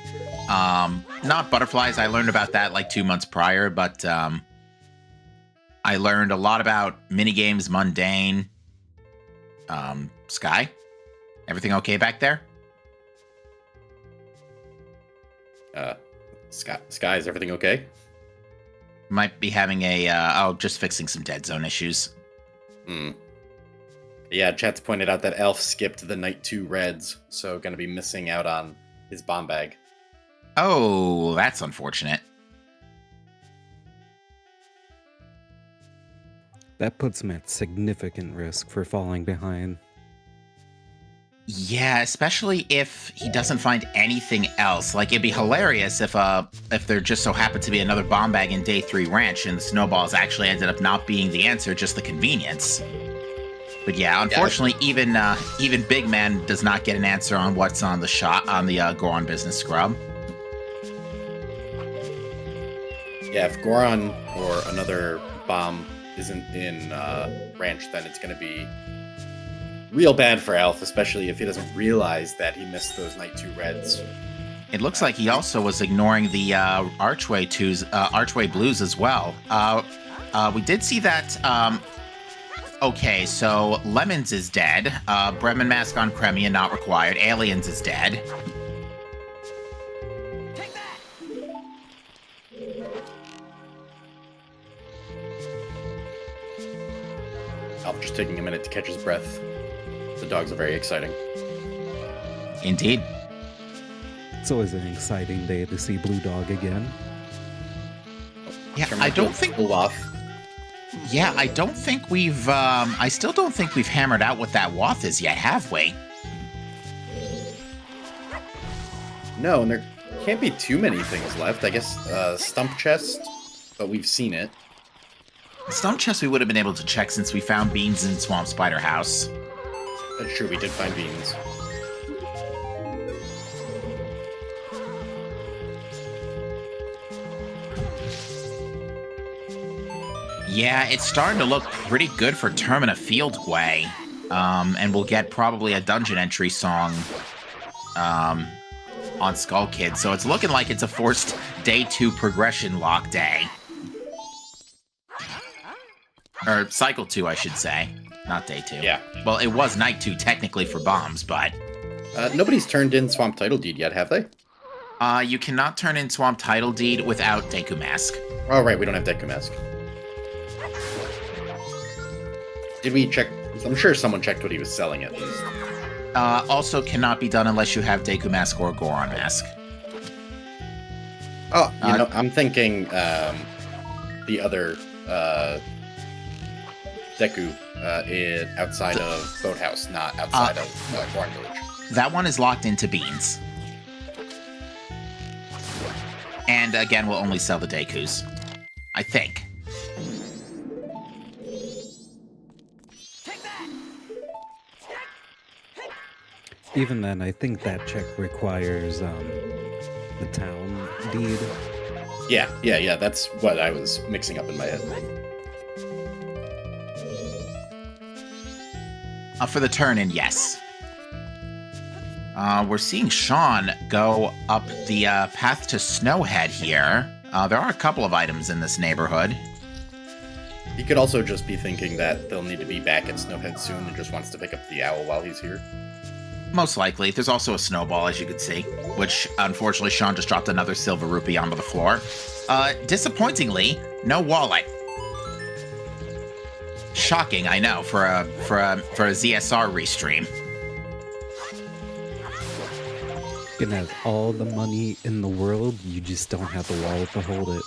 Speaker 2: not butterflies. I learned about that like 2 months prior, but I learned a lot about minigames, mundane. Sky, everything okay back there?
Speaker 3: Sky, is everything okay?
Speaker 2: Might be having just fixing some dead zone issues.
Speaker 3: Yeah, chat's pointed out that Elf skipped the night 2 reds, so gonna be missing out on his bomb bag.
Speaker 2: Oh, that's unfortunate.
Speaker 4: That puts him at significant risk for falling behind.
Speaker 2: Yeah, especially if he doesn't find anything else. Like, it'd be hilarious if there just so happened to be another bomb bag in Day 3 Ranch and the Snowballs actually ended up not being the answer, just the convenience. But yeah, unfortunately, even Big Man does not get an answer on what's on the Goron Business Scrub.
Speaker 3: Yeah, if Goron or another bomb isn't in Ranch, then it's going to be real bad for Elf, especially if he doesn't realize that he missed those night 2 reds.
Speaker 2: It looks like he also was ignoring the Archway Blues as well. We did see that... Okay, so Lemons is dead. Bremen Mask on Cremia not required. Aliens is dead.
Speaker 3: Elf just taking a minute to catch his breath. The dogs are very exciting.
Speaker 2: Indeed.
Speaker 4: It's always an exciting day to see Blue Dog again.
Speaker 2: Yeah,
Speaker 3: Sure,
Speaker 2: I don't think.
Speaker 3: pull off.
Speaker 2: Yeah, I don't think we've. I still don't think we've hammered out what that wath is yet, have we?
Speaker 3: No, and there can't be too many things left. I guess stump chest, but we've seen it.
Speaker 2: Stump chest we would have been able to check since we found beans in Swamp Spider House.
Speaker 3: That's true, we did find beans.
Speaker 2: Yeah, it's starting to look pretty good for Termina Field Gway. And we'll get probably a dungeon entry song on Skull Kid. So it's looking like it's a forced day 2 progression lock day. Or cycle 2, I should say. Not day 2.
Speaker 3: Yeah.
Speaker 2: Well, it was night 2 technically for bombs, but...
Speaker 3: Nobody's turned in Swamp Title Deed yet, have they?
Speaker 2: You cannot turn in Swamp Title Deed without Deku Mask.
Speaker 3: Oh, right, we don't have Deku Mask. Did we check? I'm sure someone checked what he was selling at least.
Speaker 2: Also cannot be done unless you have Deku Mask or Goron Mask.
Speaker 3: Oh, you know, I'm thinking the other Deku outside of Boathouse, not outside of Goron Village.
Speaker 2: That one is locked into beans. And again, we'll only sell the Dekus. I think.
Speaker 4: Even then, I think that check requires the town deed.
Speaker 3: Yeah, that's what I was mixing up in my head.
Speaker 2: For the turn-in, yes. We're seeing Sean go up the path to Snowhead here. There are a couple of items in this neighborhood.
Speaker 3: He could also just be thinking that they'll need to be back at Snowhead soon and just wants to pick up the owl while he's here.
Speaker 2: Most likely. There's also a snowball, as you can see, which, unfortunately, Sean just dropped another silver rupee onto the floor. Disappointingly, no wallet. Shocking, I know, for a ZSR restream.
Speaker 4: You can have all the money in the world, you just don't have the wallet to hold it.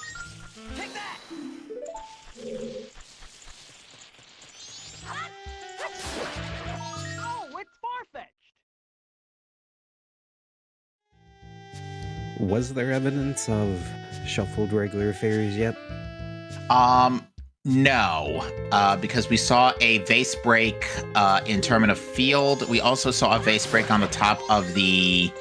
Speaker 4: Was there evidence of shuffled regular fairies yet?
Speaker 2: No, because we saw a vase break in Termina Field. We also saw a vase break on the top of the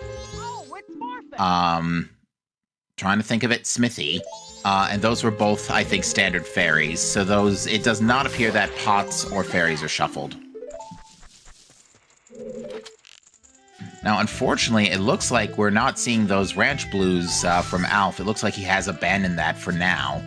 Speaker 2: trying to think of it, Smithy. And those were both, I think, standard fairies. So those, it does not appear that pots or fairies are shuffled. Now, unfortunately, it looks like we're not seeing those ranch blues from Alf. It looks like he has abandoned that for now.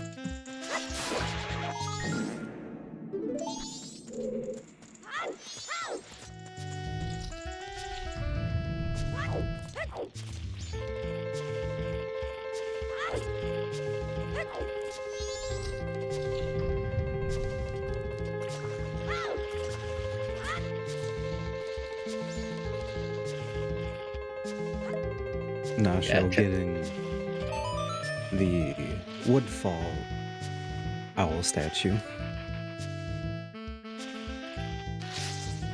Speaker 4: Nasho getting the Woodfall owl statue.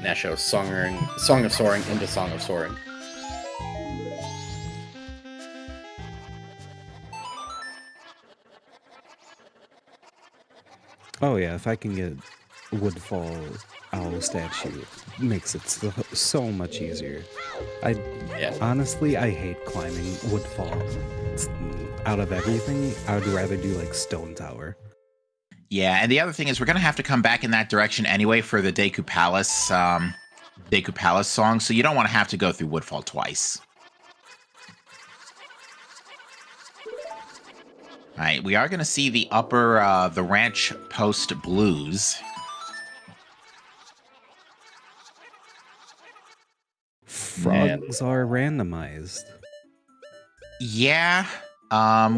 Speaker 3: Nasho Song of Soaring into Song of Soaring.
Speaker 4: Oh yeah, if I can get Woodfall owl statue, it makes it so much easier. Honestly, I hate climbing Woodfall. Out of everything, I would rather do like Stone Tower.
Speaker 2: Yeah, and the other thing is we're going to have to come back in that direction anyway for the Deku Palace song, so you don't want to have to go through Woodfall twice. All right, we are going to see the upper, the Ranch Post Blues.
Speaker 4: Frogs are randomized.
Speaker 2: Yeah,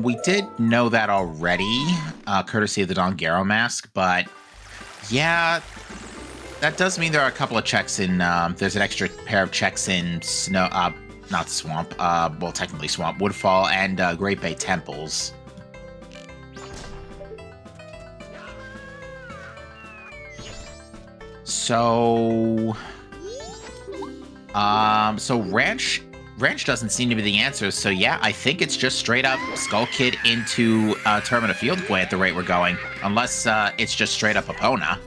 Speaker 2: we did know that already, courtesy of the Dongero mask, but yeah, that does mean there are a couple of checks in, there's an extra pair of checks in not swamp, well, technically swamp, Woodfall, and Great Bay Temples. So, Ranch doesn't seem to be the answer, so yeah, I think it's just straight up Skull Kid into Termina Field Quay at the rate we're going, unless it's just straight up Epona.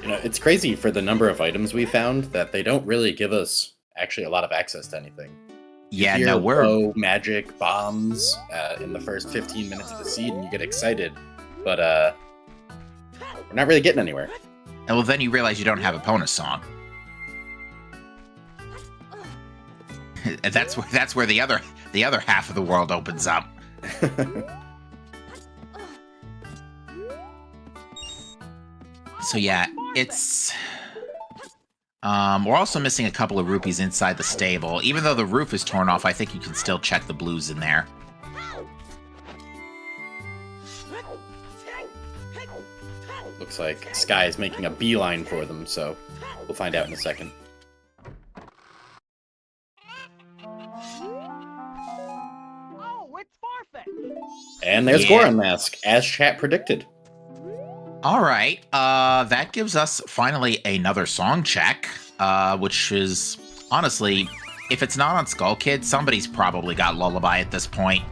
Speaker 3: You know, it's crazy for the number of items we found that they don't really give us actually a lot of access to anything.
Speaker 2: Yeah,
Speaker 3: you
Speaker 2: no, we're
Speaker 3: magic bombs in the first 15 minutes of the seed, and you get excited, but we're not really getting anywhere.
Speaker 2: And well, then you realize you don't have Epona's song. And that's where the other half of the world opens up. So yeah, it's we're also missing a couple of rupees inside the stable. Even though the roof is torn off, I think you can still check the blues in there.
Speaker 3: Looks like Sky is making a beeline for them, so we'll find out in a second. And there's Goron Mask, as chat predicted.
Speaker 2: All right, that gives us finally another song check, which is, honestly, if it's not on Skull Kid, somebody's probably got Lullaby at this point.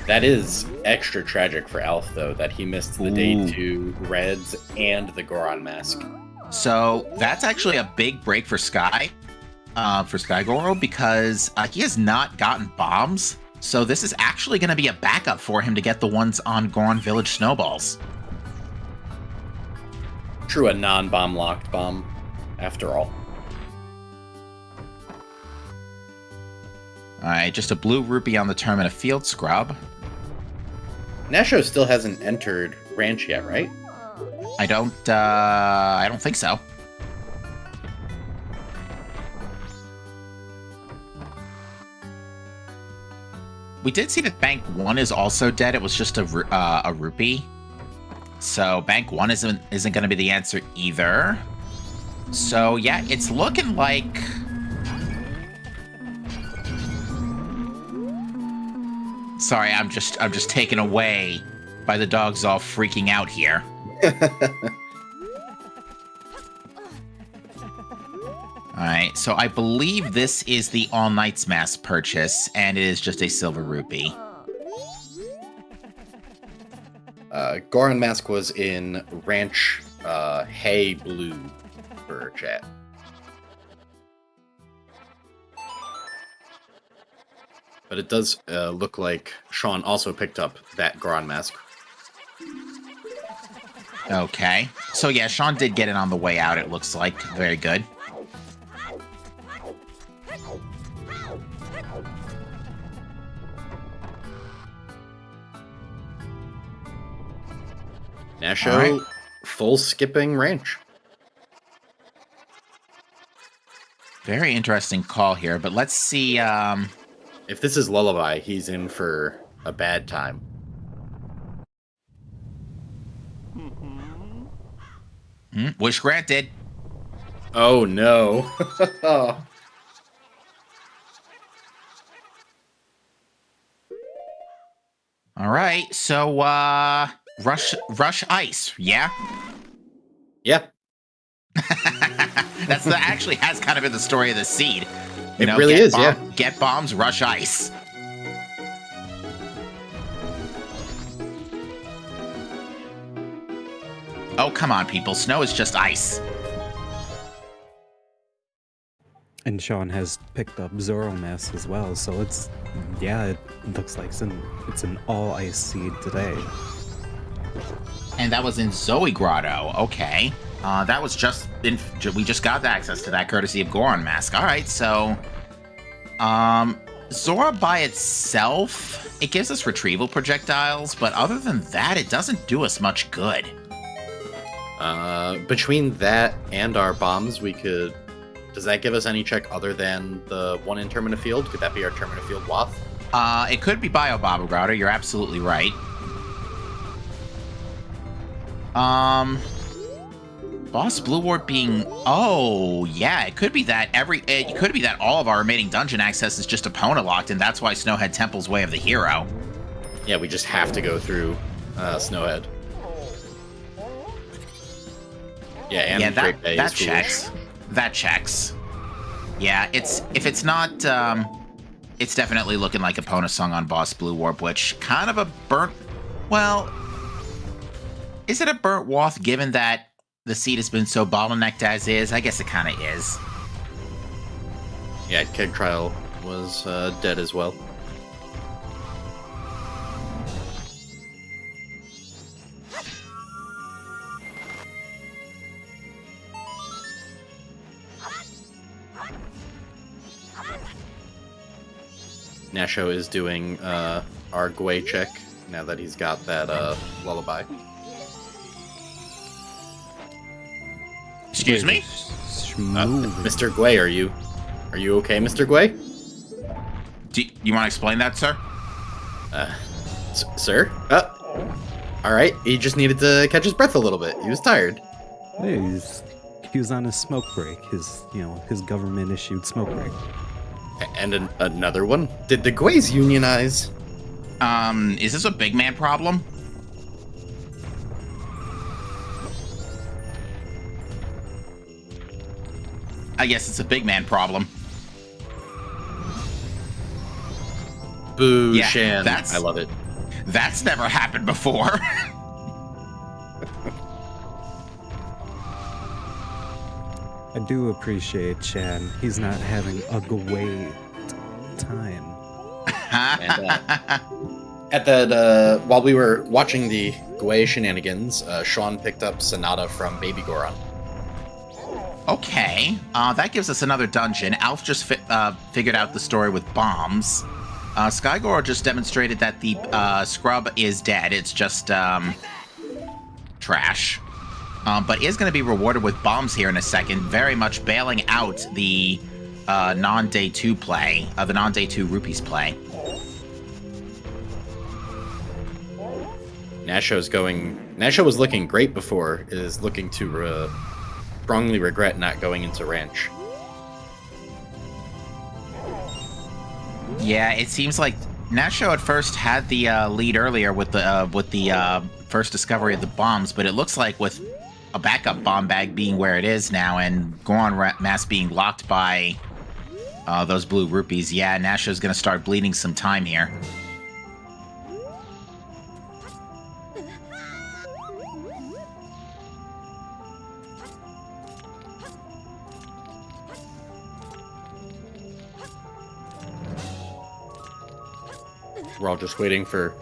Speaker 3: That is extra tragic for Alf, though, that he missed the day 2 Reds and the Goron Mask.
Speaker 2: So that's actually a big break for Sky Goro, because he has not gotten bombs. So this is actually going to be a backup for him to get the ones on Goron Village Snowballs.
Speaker 3: True, a non-bomb locked bomb, after all.
Speaker 2: Alright, just a blue rupee on the Termina Field Scrub.
Speaker 3: Nasho still hasn't entered Ranch yet, right?
Speaker 2: I don't think so. We did see that Bank 1 is also dead. It was just a rupee. So Bank 1 isn't going to be the answer either. So yeah, it's looking like... Sorry, I'm just taken away by the dogs all freaking out here. Alright, so I believe this is the All Knights Mask purchase, and it is just a silver rupee.
Speaker 3: Goron Mask was in Ranch Hay Blue for chat. But it does look like Sean also picked up that Goron Mask.
Speaker 2: Okay. So yeah, Sean did get it on the way out, it looks like. Very good.
Speaker 3: Nasho,
Speaker 2: right.
Speaker 3: Full skipping Ranch.
Speaker 2: Very interesting call here, but let's see.
Speaker 3: If this is Lullaby, he's in for a bad time.
Speaker 2: Wish granted.
Speaker 3: Oh no.
Speaker 2: All right, so Rush Ice, yeah?
Speaker 3: Yeah.
Speaker 2: That's actually has kind of been the story of the seed. You know,
Speaker 3: really is, yeah.
Speaker 2: Get bombs, rush ice. Oh, come on, people. Snow is just ice.
Speaker 4: And Sean has picked up Zoro Mask as well, so it's, yeah, it looks like it's an all ice seed today.
Speaker 2: And that was in Zoe Grotto. Okay. That was just we just got access to that courtesy of Goron Mask. All right, so Zora by itself, it gives us retrieval projectiles, but other than that, it doesn't do us much good.
Speaker 3: Between that and our bombs, we could... Does that give us any check other than the one in Termina Field? Could that be our Termina Field Waff?
Speaker 2: It could be Bio Baba Router. You're absolutely right. Boss Blue Warp being... Oh, yeah, it could be that it could be that all of our remaining dungeon access is just opponent locked, and that's why Snowhead Temple's Way of the Hero.
Speaker 3: Yeah, we just have to go through Snowhead. Yeah, and
Speaker 2: yeah,
Speaker 3: Great Bay
Speaker 2: that
Speaker 3: is
Speaker 2: checks.
Speaker 3: foolish.
Speaker 2: That checks. Yeah, if it's not, it's definitely looking like opponent song on Boss Blue Warp, which kind of a burnt... Well, is it a burnt wath given that the seed has been so bottlenecked as is? I guess it kind of is.
Speaker 3: Yeah, Keg Trial was dead as well. Nasho is doing our Gwei check now that he's got that lullaby.
Speaker 2: Excuse me?
Speaker 3: Mr. Gwei, are you okay, Mr. Gwei?
Speaker 2: Do you want to explain that, sir?
Speaker 3: Sir? All right. He just needed to catch his breath a little bit. He was tired.
Speaker 4: Hey, he was on his smoke break. His government issued smoke break.
Speaker 3: And another one? Did the Gweis unionize?
Speaker 2: Is this a big man problem? I guess it's a big man problem.
Speaker 3: Boo,
Speaker 2: Yeah,
Speaker 3: Shan.
Speaker 2: that's-
Speaker 3: I love it.
Speaker 2: That's never happened before.
Speaker 4: I do appreciate Chan. He's not having a great time.
Speaker 3: At that, while we were watching the Gwei shenanigans, Sean picked up Sonata from Baby Goron.
Speaker 2: Okay, that gives us another dungeon. Alf just figured out the story with bombs. Skygore just demonstrated that the scrub is dead. It's just trash. But is going to be rewarded with bombs here in a second, very much bailing out the non-day 2 play, the non-day 2 rupees play.
Speaker 3: Nasho was looking great before, is looking to strongly regret not going into Ranch.
Speaker 2: Yeah, it seems like Nasho at first had the lead earlier with the first discovery of the bombs, but it looks like with a backup bomb bag being where it is now and Goron Mass being locked by those blue rupees, yeah, Nasho's gonna start bleeding some time here.
Speaker 3: We're all just waiting for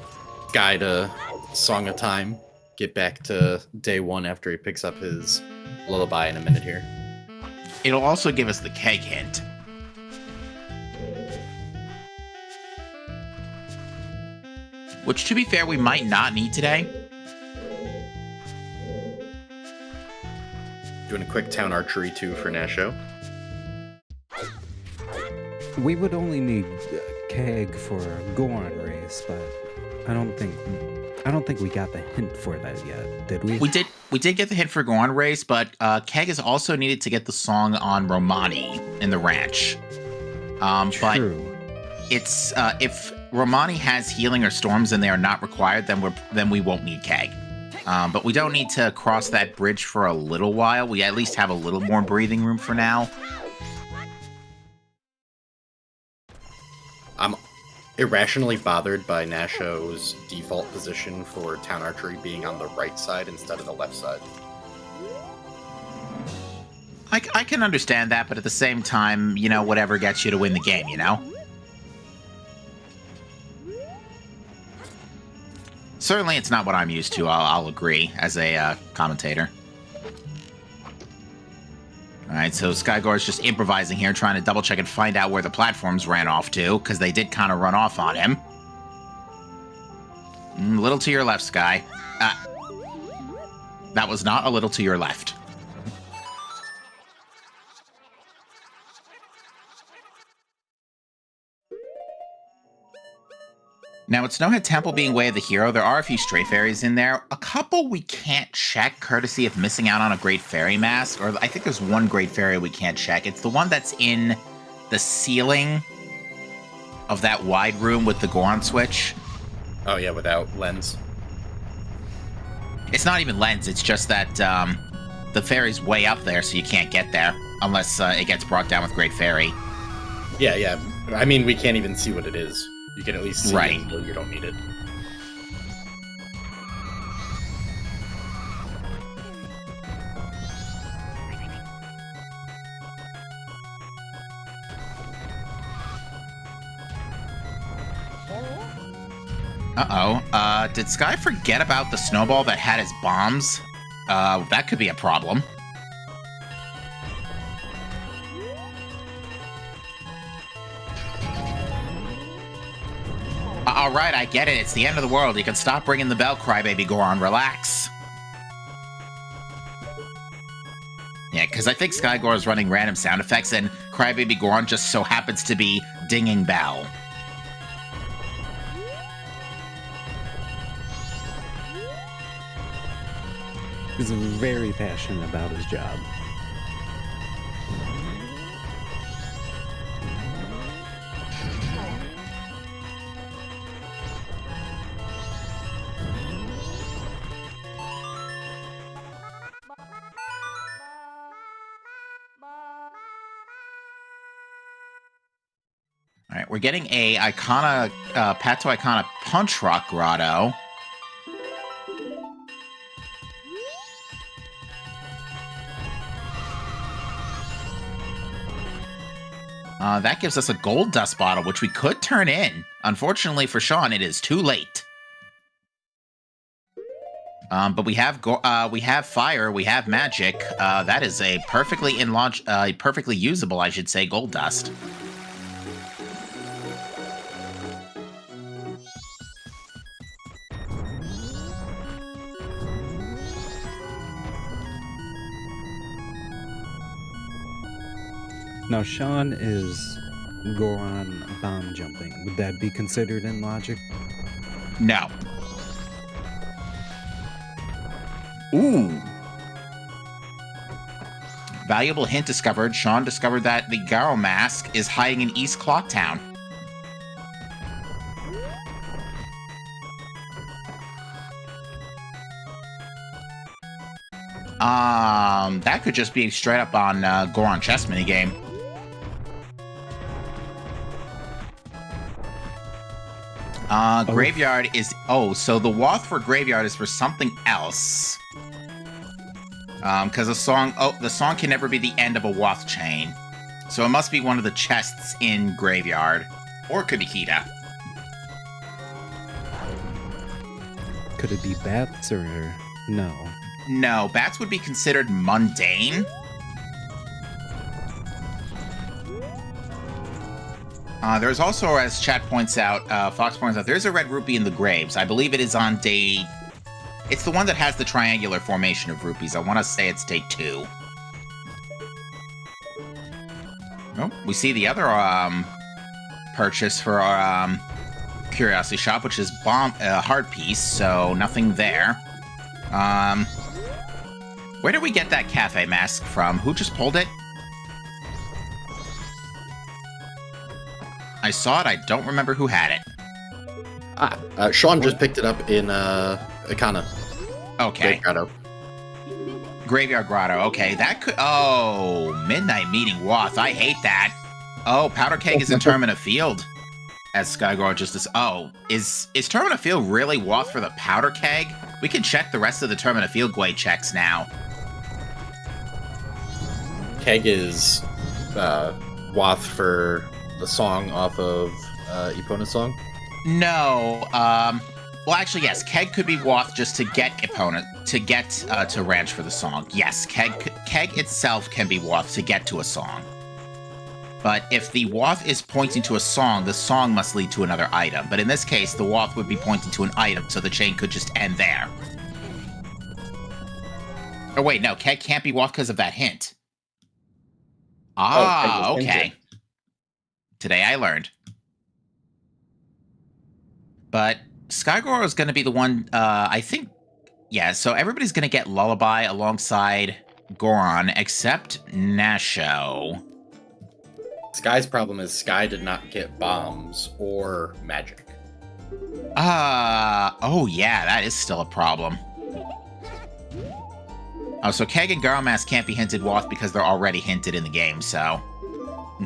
Speaker 3: Guy to Song of Time, get back to day 1 after he picks up his lullaby in a minute here.
Speaker 2: It'll also give us the keg hint. Which, to be fair, we might not need today.
Speaker 3: Doing a quick town archery too for Nasho.
Speaker 4: We would only need Keg for a Goron race, but I don't think we got the hint for that yet, did we?
Speaker 2: We did get the hint for Goron race, but Keg is also needed to get the song on Romani in the ranch. But
Speaker 4: True.
Speaker 2: it's if Romani has healing or storms and they are not required, then we won't need Keg. But we don't need to cross that bridge for a little while. We at least have a little more breathing room for now.
Speaker 3: I'm irrationally bothered by Nasho's default position for town archery being on the right side instead of the left side.
Speaker 2: I can understand that, but at the same time, whatever gets you to win the game, Certainly, it's not what I'm used to. I'll agree as a commentator. All right, so Skygore's just improvising here, trying to double check and find out where the platforms ran off to, because they did kind of run off on him. A little to your left, Sky. That was not a little to your left. Now, with Snowhead Temple being Way of the Hero, there are a few stray fairies in there. A couple we can't check, courtesy of missing out on a Great Fairy Mask. Or I think there's one Great Fairy we can't check. It's the one that's in the ceiling of that wide room with the Goron switch.
Speaker 3: Oh, yeah, without lens.
Speaker 2: It's not even lens, it's just that the fairy's way up there, so you can't get there. Unless it gets brought down with Great Fairy.
Speaker 3: Yeah. I mean, we can't even see what it is. You can at least see
Speaker 2: Right.
Speaker 3: it until you don't need it.
Speaker 2: Uh-oh. Did Sky forget about the Snowball that had his bombs? That could be a problem. All right, I get it. It's the end of the world. You can stop ringing the bell, Crybaby Goron. Relax. Yeah, because I think Skygore is running random sound effects, and Crybaby Goron just so happens to be dinging bell.
Speaker 4: He's very passionate about his job.
Speaker 2: All right, we're getting a Icona, Pato Icona Punch Rock Grotto. That gives us a gold dust bottle, which we could turn in. Unfortunately for Sean, it is too late. But we have fire, we have magic. That is a perfectly perfectly usable, I should say, gold dust.
Speaker 4: Now, Sean is Goron bomb jumping. Would that be considered in logic?
Speaker 2: No. Ooh. Valuable hint discovered. Sean discovered that the Garo mask is hiding in East Clocktown. That could just be straight up on Goron chess minigame. Graveyard is... Oh, so the Wath for Graveyard is for something else. Because the song can never be the end of a Wath chain. So it must be one of the chests in Graveyard. Or it could be Kita.
Speaker 4: Could it be bats or no?
Speaker 2: No, bats would be considered mundane. There's also, as chat points out, Fox points out, there's a red rupee in the graves. I believe it is on day... It's the one that has the triangular formation of rupees. I want to say it's day 2. Oh, we see the other purchase for our Curiosity Shop, which is Heart Piece, so nothing there. Where did we get that cafe mask from? Who just pulled it? I saw it, I don't remember who had it.
Speaker 3: Sean just picked it up in Icona.
Speaker 2: Okay. Graveyard Grotto. Okay, that could... Oh, Midnight Meeting Wath. I hate that. Oh, Powder Keg is in Termina Field. As Skygore just... Oh, is Termina Field really Wath for the Powder Keg? We can check the rest of the Termina Field Gwei checks now.
Speaker 3: Keg is Wath for the song off of Epona's song?
Speaker 2: No, well, actually, yes. Keg could be Wath just to get Epona, to Ranch for the song. Yes, Keg itself can be Wath to get to a song. But if the Wath is pointing to a song, the song must lead to another item. But in this case, the Wath would be pointing to an item, so the chain could just end there. Oh, wait, no, Keg can't be Wath because of that hint. Ah, okay. Today I learned. But Skygoro is going to be the one, I think, yeah, so everybody's going to get Lullaby alongside Goron, except Nasho.
Speaker 3: Sky's problem is Sky did not get bombs or magic.
Speaker 2: Oh yeah, that is still a problem. Oh, so Keg and Garomask can't be hinted Wath because they're already hinted in the game, so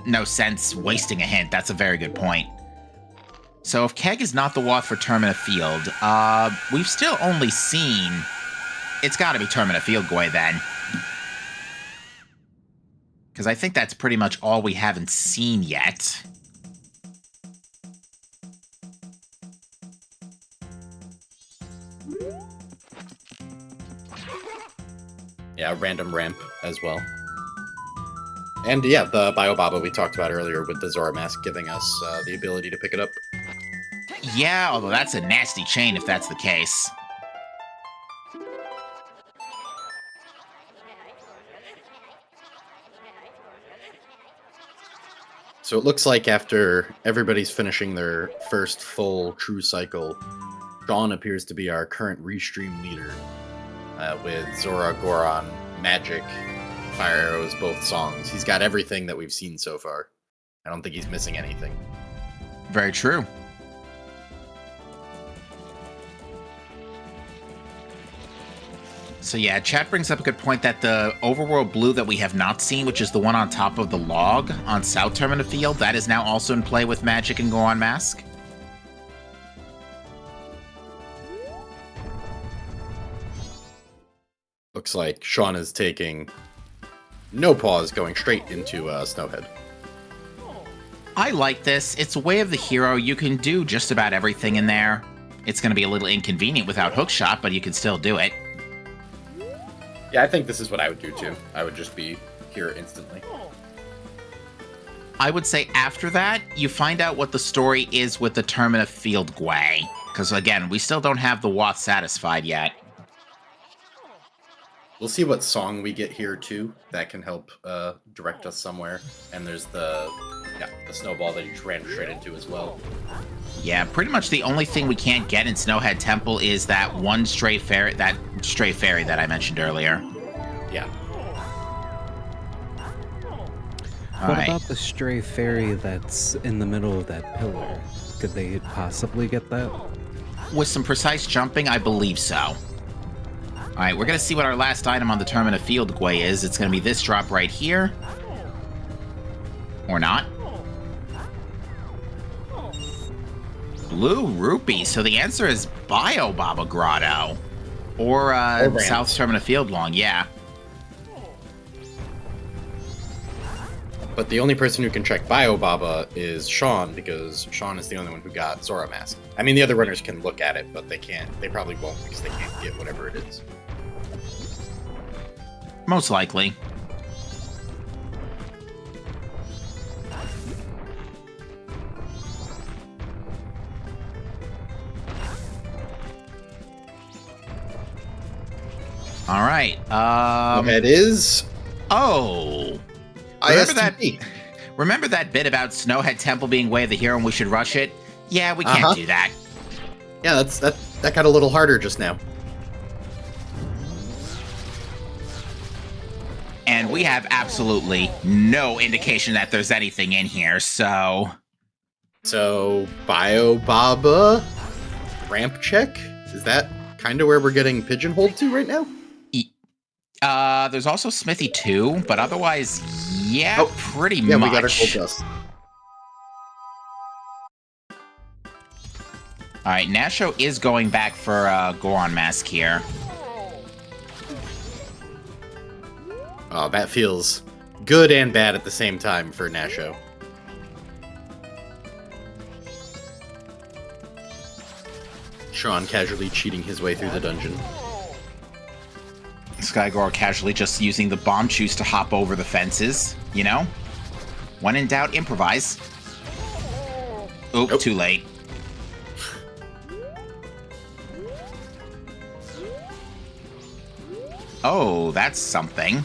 Speaker 2: no sense wasting a hint. That's a very good point. So if Keg is not the Wath for Termina Field, we've still only seen... It's gotta be Termina Field Gwei then. Because I think that's pretty much all we haven't seen yet.
Speaker 3: Yeah, random ramp as well. And yeah, the Biobaba we talked about earlier with the Zora Mask giving us the ability to pick it up.
Speaker 2: Yeah, although that's a nasty chain if that's the case.
Speaker 3: So it looks like after everybody's finishing their first full true cycle, Sean appears to be our current restream leader. With Zora, Goron, Magic, Fire Arrows, both songs. He's got everything that we've seen so far. I don't think he's missing anything.
Speaker 2: Very true. So yeah, chat brings up a good point that the overworld blue that we have not seen, which is the one on top of the log on South Termina Field, that is now also in play with Magic and Goron Mask.
Speaker 3: Looks like Sean is taking no pause, going straight into Snowhead.
Speaker 2: I like this. It's a way of the hero. You can do just about everything in there. It's going to be a little inconvenient without hookshot, but you can still do it.
Speaker 3: Yeah, I think this is what I would do too. I would just be here instantly.
Speaker 2: I would say after that, you find out what the story is with the Termina Field Gwei. Because again, we still don't have the Wath satisfied yet.
Speaker 3: We'll see what song we get here too. That can help direct us somewhere. And there's the Snowball that you just ran straight into as well.
Speaker 2: Yeah, pretty much the only thing we can't get in Snowhead Temple is that one stray fairy that I mentioned earlier.
Speaker 3: Yeah.
Speaker 4: What about the stray fairy that's in the middle of that pillar? Could they possibly get that?
Speaker 2: With some precise jumping, I believe so. Alright, we're going to see what our last item on the Termina Field Gwei is. It's going to be this drop right here. Or not. Blue Rupee. So the answer is Biobaba Grotto. Or South Termina Field Long, yeah.
Speaker 3: But the only person who can check Biobaba is Sean, because Sean is the only one who got Zora Mask. I mean, the other runners can look at it, but they can't. They probably won't because they can't get whatever it is.
Speaker 2: Most likely. All right.
Speaker 3: It is.
Speaker 2: Oh. Remember that bit about Snowhead Temple being way of the hero and we should rush it? Yeah, we can't do that.
Speaker 3: Yeah, that got a little harder just now.
Speaker 2: And we have absolutely no indication that there's anything in here, so...
Speaker 3: So, Biobaba ramp check? Is that kind of where we're getting pigeonholed to right now?
Speaker 2: There's also Smithy 2, but otherwise, yeah, pretty much.
Speaker 3: Yeah, we got our gold dust.
Speaker 2: Alright, Nasho is going back for Goron Mask here.
Speaker 3: Oh, that feels good and bad at the same time for Nasho. Sean casually cheating his way through the dungeon.
Speaker 2: Skygor casually just using the bomb juice to hop over the fences, you know? When in doubt, improvise. Oop, nope. Too late. Oh, that's something.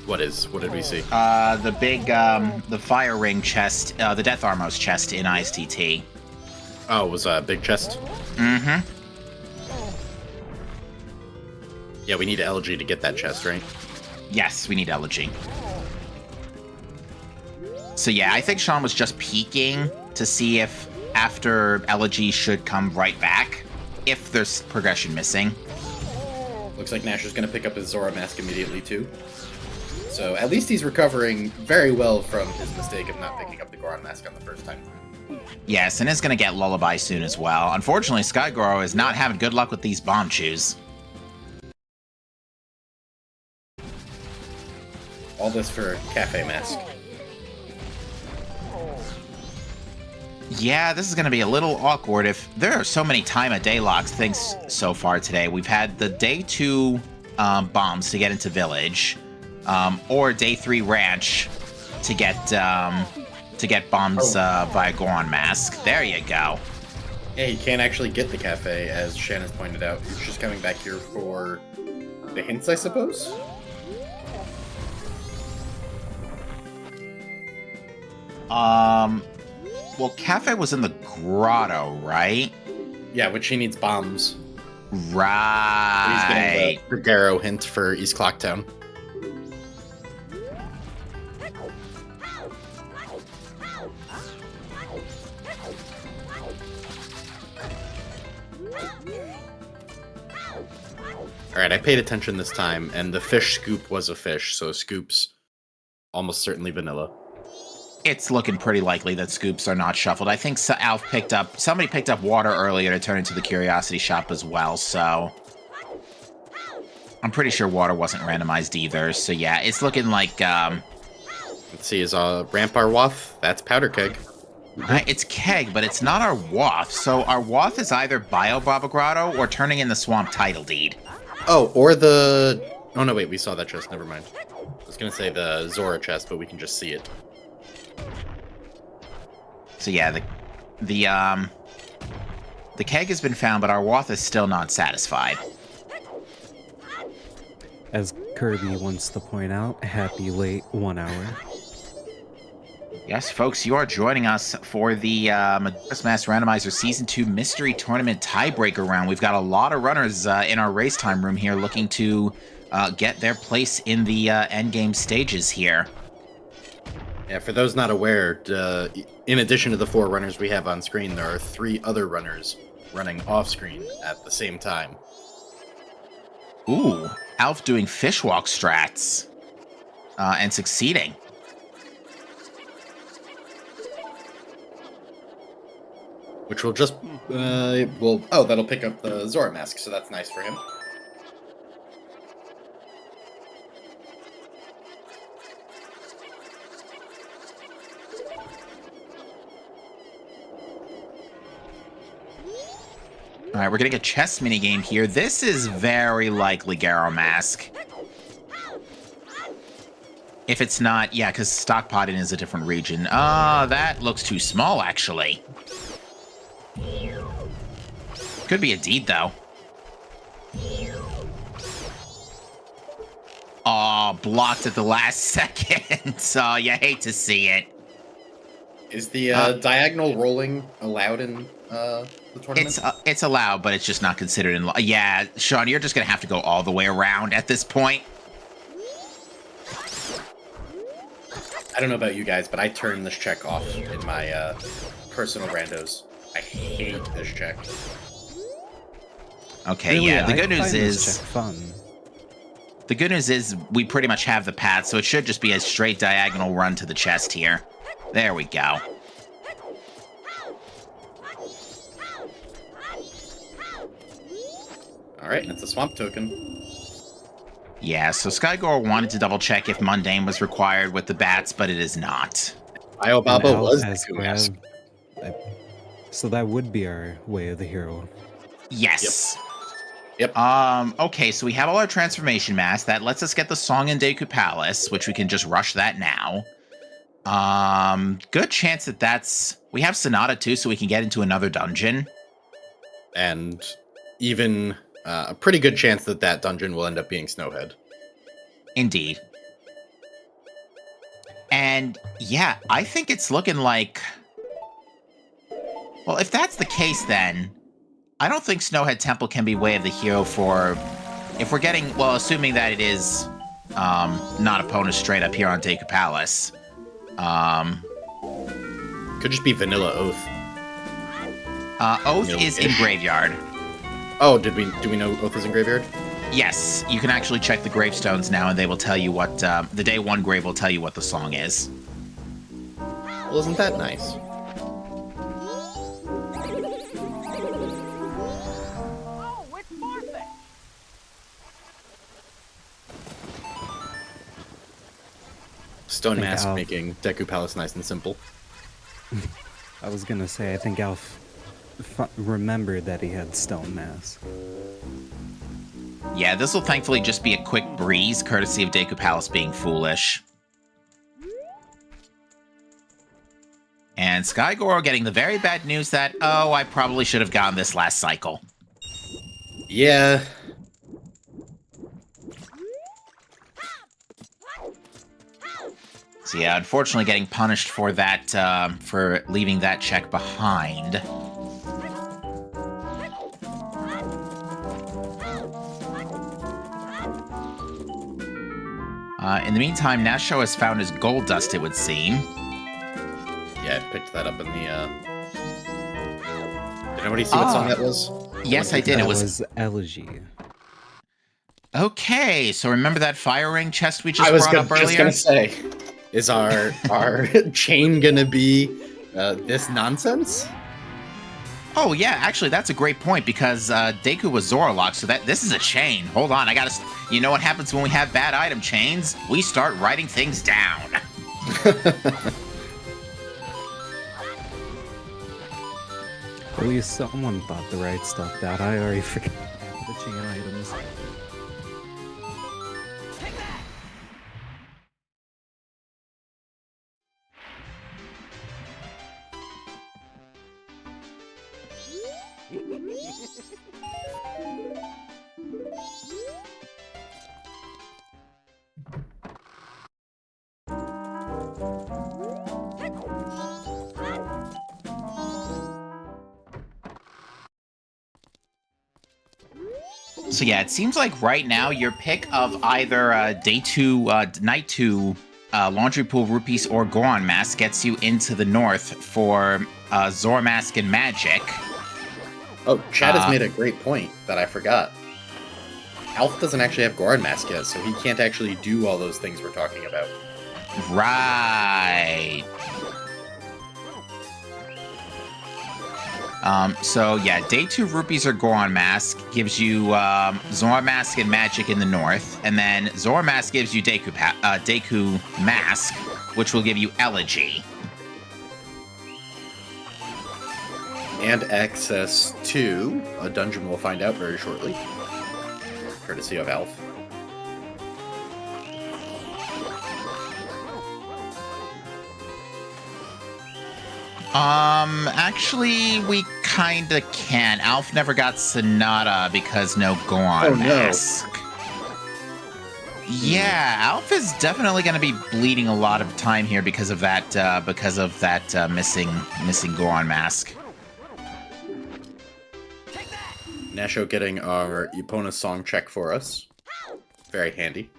Speaker 3: What did we see?
Speaker 2: The big, the fire ring chest, the Death Armos chest in ISTT.
Speaker 3: Oh, it was a big chest?
Speaker 2: Mm-hmm.
Speaker 3: Yeah, we need LG to get that chest, right?
Speaker 2: Yes, we need Elegy. So yeah, I think Sean was just peeking to see if after Elegy should come right back, if there's progression missing.
Speaker 3: Looks like Nash is going to pick up his Zora mask immediately, too. So at least he's recovering very well from his mistake of not picking up the Goron mask on the first time.
Speaker 2: Yes, and is going to get Lullaby soon as well. Unfortunately, Skygoro is not having good luck with these bomb chews.
Speaker 3: All this for Cafe Mask.
Speaker 2: Yeah, this is going to be a little awkward if there are so many time of day locks things so far today. We've had the day 2 bombs to get into Village, or day 3 Ranch to get bombs via Goron Mask. There you go.
Speaker 3: Yeah, you can't actually get the cafe, as Shanna's pointed out. He's just coming back here for the hints, I suppose?
Speaker 2: Well, Cafe was in the grotto, right?
Speaker 3: Yeah, which he needs bombs.
Speaker 2: Right.
Speaker 3: He's getting the Garrow hint for East Clocktown. Alright, I paid attention this time, and the fish scoop was a fish, so Scoop's almost certainly vanilla.
Speaker 2: It's looking pretty likely that scoops are not shuffled. I think somebody picked up water earlier to turn into the Curiosity Shop as well, so I'm pretty sure water wasn't randomized either. So yeah, it's looking like
Speaker 3: Let's see, is Rampar Wath? That's Powder Keg.
Speaker 2: it's Keg, but it's not our Wath. So our Wath is either Bio Baba Grotto or turning in the Swamp Title Deed.
Speaker 3: Oh, or the... Oh no, wait, we saw that chest, never mind. I was gonna say the Zora chest, but we can just see it.
Speaker 2: So yeah, the Keg has been found, but our Wath is still not satisfied.
Speaker 4: As Kirby wants to point out, happy late 1 hour.
Speaker 2: Yes, folks, you are joining us for the Majora's Mask Randomizer Season 2 Mystery Tournament Tiebreaker round. We've got a lot of runners in our race time room here looking to get their place in the endgame stages here.
Speaker 3: Yeah, for those not aware, in addition to the 4 runners we have on screen, there are 3 other runners running off screen at the same time.
Speaker 2: Ooh, Alf doing fishwalk strats and succeeding.
Speaker 3: Which will just, that'll pick up the Zora mask, so that's nice for him.
Speaker 2: All right, we're getting a chess minigame here. This is very likely Garrow Mask. If it's not, yeah, because Stockpotting is a different region. That looks too small, actually. Could be a deed, though. Oh, blocked at the last second. So you hate to see it.
Speaker 3: Is the diagonal rolling allowed in the tournament?
Speaker 2: It's allowed, but it's just not considered in. Yeah, Sean, you're just gonna have to go all the way around at this point.
Speaker 3: I don't know about you guys, but I turned this check off in my personal randos. I hate this check.
Speaker 2: Okay,
Speaker 4: Really,
Speaker 2: yeah. The
Speaker 4: I
Speaker 2: good news
Speaker 4: find this
Speaker 2: is
Speaker 4: check fun.
Speaker 2: the good news is we pretty much have the path, so it should just be a straight diagonal run to the chest here. There we go.
Speaker 3: Alright, that's a swamp token.
Speaker 2: Yeah, so Skygore wanted to double check if Mundane was required with the bats, but it is not.
Speaker 3: Iobaba
Speaker 4: And
Speaker 3: was
Speaker 4: Alf has
Speaker 3: the mask.
Speaker 4: grabbed- So that would be our way of the hero.
Speaker 2: Yes.
Speaker 3: Yep.
Speaker 2: Okay, so we have all our transformation masks. That lets us get the Song in Deku Palace, which we can just rush that now. Good chance that that's... We have Sonata too, so we can get into another dungeon.
Speaker 3: And even a pretty good chance that that dungeon will end up being Snowhead.
Speaker 2: Indeed. And yeah, I think it's looking like... Well, if that's the case, then I don't think Snowhead Temple can be Way of the Hero for... If we're getting... Well, assuming that it is not opponents straight up here on Deku Palace.
Speaker 3: Could just be Vanilla Oath.
Speaker 2: Oath is in Graveyard.
Speaker 3: Oh, do we know Oath is in Graveyard?
Speaker 2: Yes, you can actually check the gravestones now, and they will tell you what... the Day 1 grave will tell you what the song is.
Speaker 3: Well, isn't that nice? Stone Mask making Deku Palace nice and simple.
Speaker 4: I was gonna say, I think Alf remembered that he had Stone Mask.
Speaker 2: Yeah, this will thankfully just be a quick breeze, courtesy of Deku Palace being foolish. And Skygoro getting the very bad news that, oh, I probably should have gotten this last cycle.
Speaker 3: Yeah.
Speaker 2: So yeah, unfortunately getting punished for that, for leaving that check behind. In the meantime, Nasho has found his gold dust, it would seem.
Speaker 3: Yeah, I picked that up in the, Did anybody see what song that was?
Speaker 2: Yes, I did.
Speaker 4: That
Speaker 2: It was
Speaker 4: Elegy.
Speaker 2: Okay, so remember that fire ring chest we just brought up earlier?
Speaker 3: I was just gonna say, is our chain gonna be this nonsense?
Speaker 2: Oh yeah, actually that's a great point because Deku was Zorlock, so this is a chain. Hold on, I gotta... You know what happens when we have bad item chains? We start writing things down.
Speaker 4: At least someone thought the right stuff down. I already forgot the chain items.
Speaker 2: So yeah, it seems like right now your pick of either Night 2 Laundry Pool Rupees or Goron Mask gets you into the north for Zora Mask and Magic.
Speaker 3: Oh, Chad has made a great point that I forgot. Alf doesn't actually have Goron Mask yet, so he can't actually do all those things we're talking about.
Speaker 2: Right. So yeah, Day 2 Rupees or Goron Mask gives you Zora Mask and Magic in the north, and then Zora Mask gives you Deku Mask, which will give you Elegy.
Speaker 3: And access to a dungeon we'll find out very shortly, courtesy of Alf.
Speaker 2: Actually, we kinda can. Alf never got Sonata because no Goron Mask. Yeah, Alf is definitely going to be bleeding a lot of time here because of that missing Goron Mask.
Speaker 3: Nasho getting our Epona song check for us. Very handy.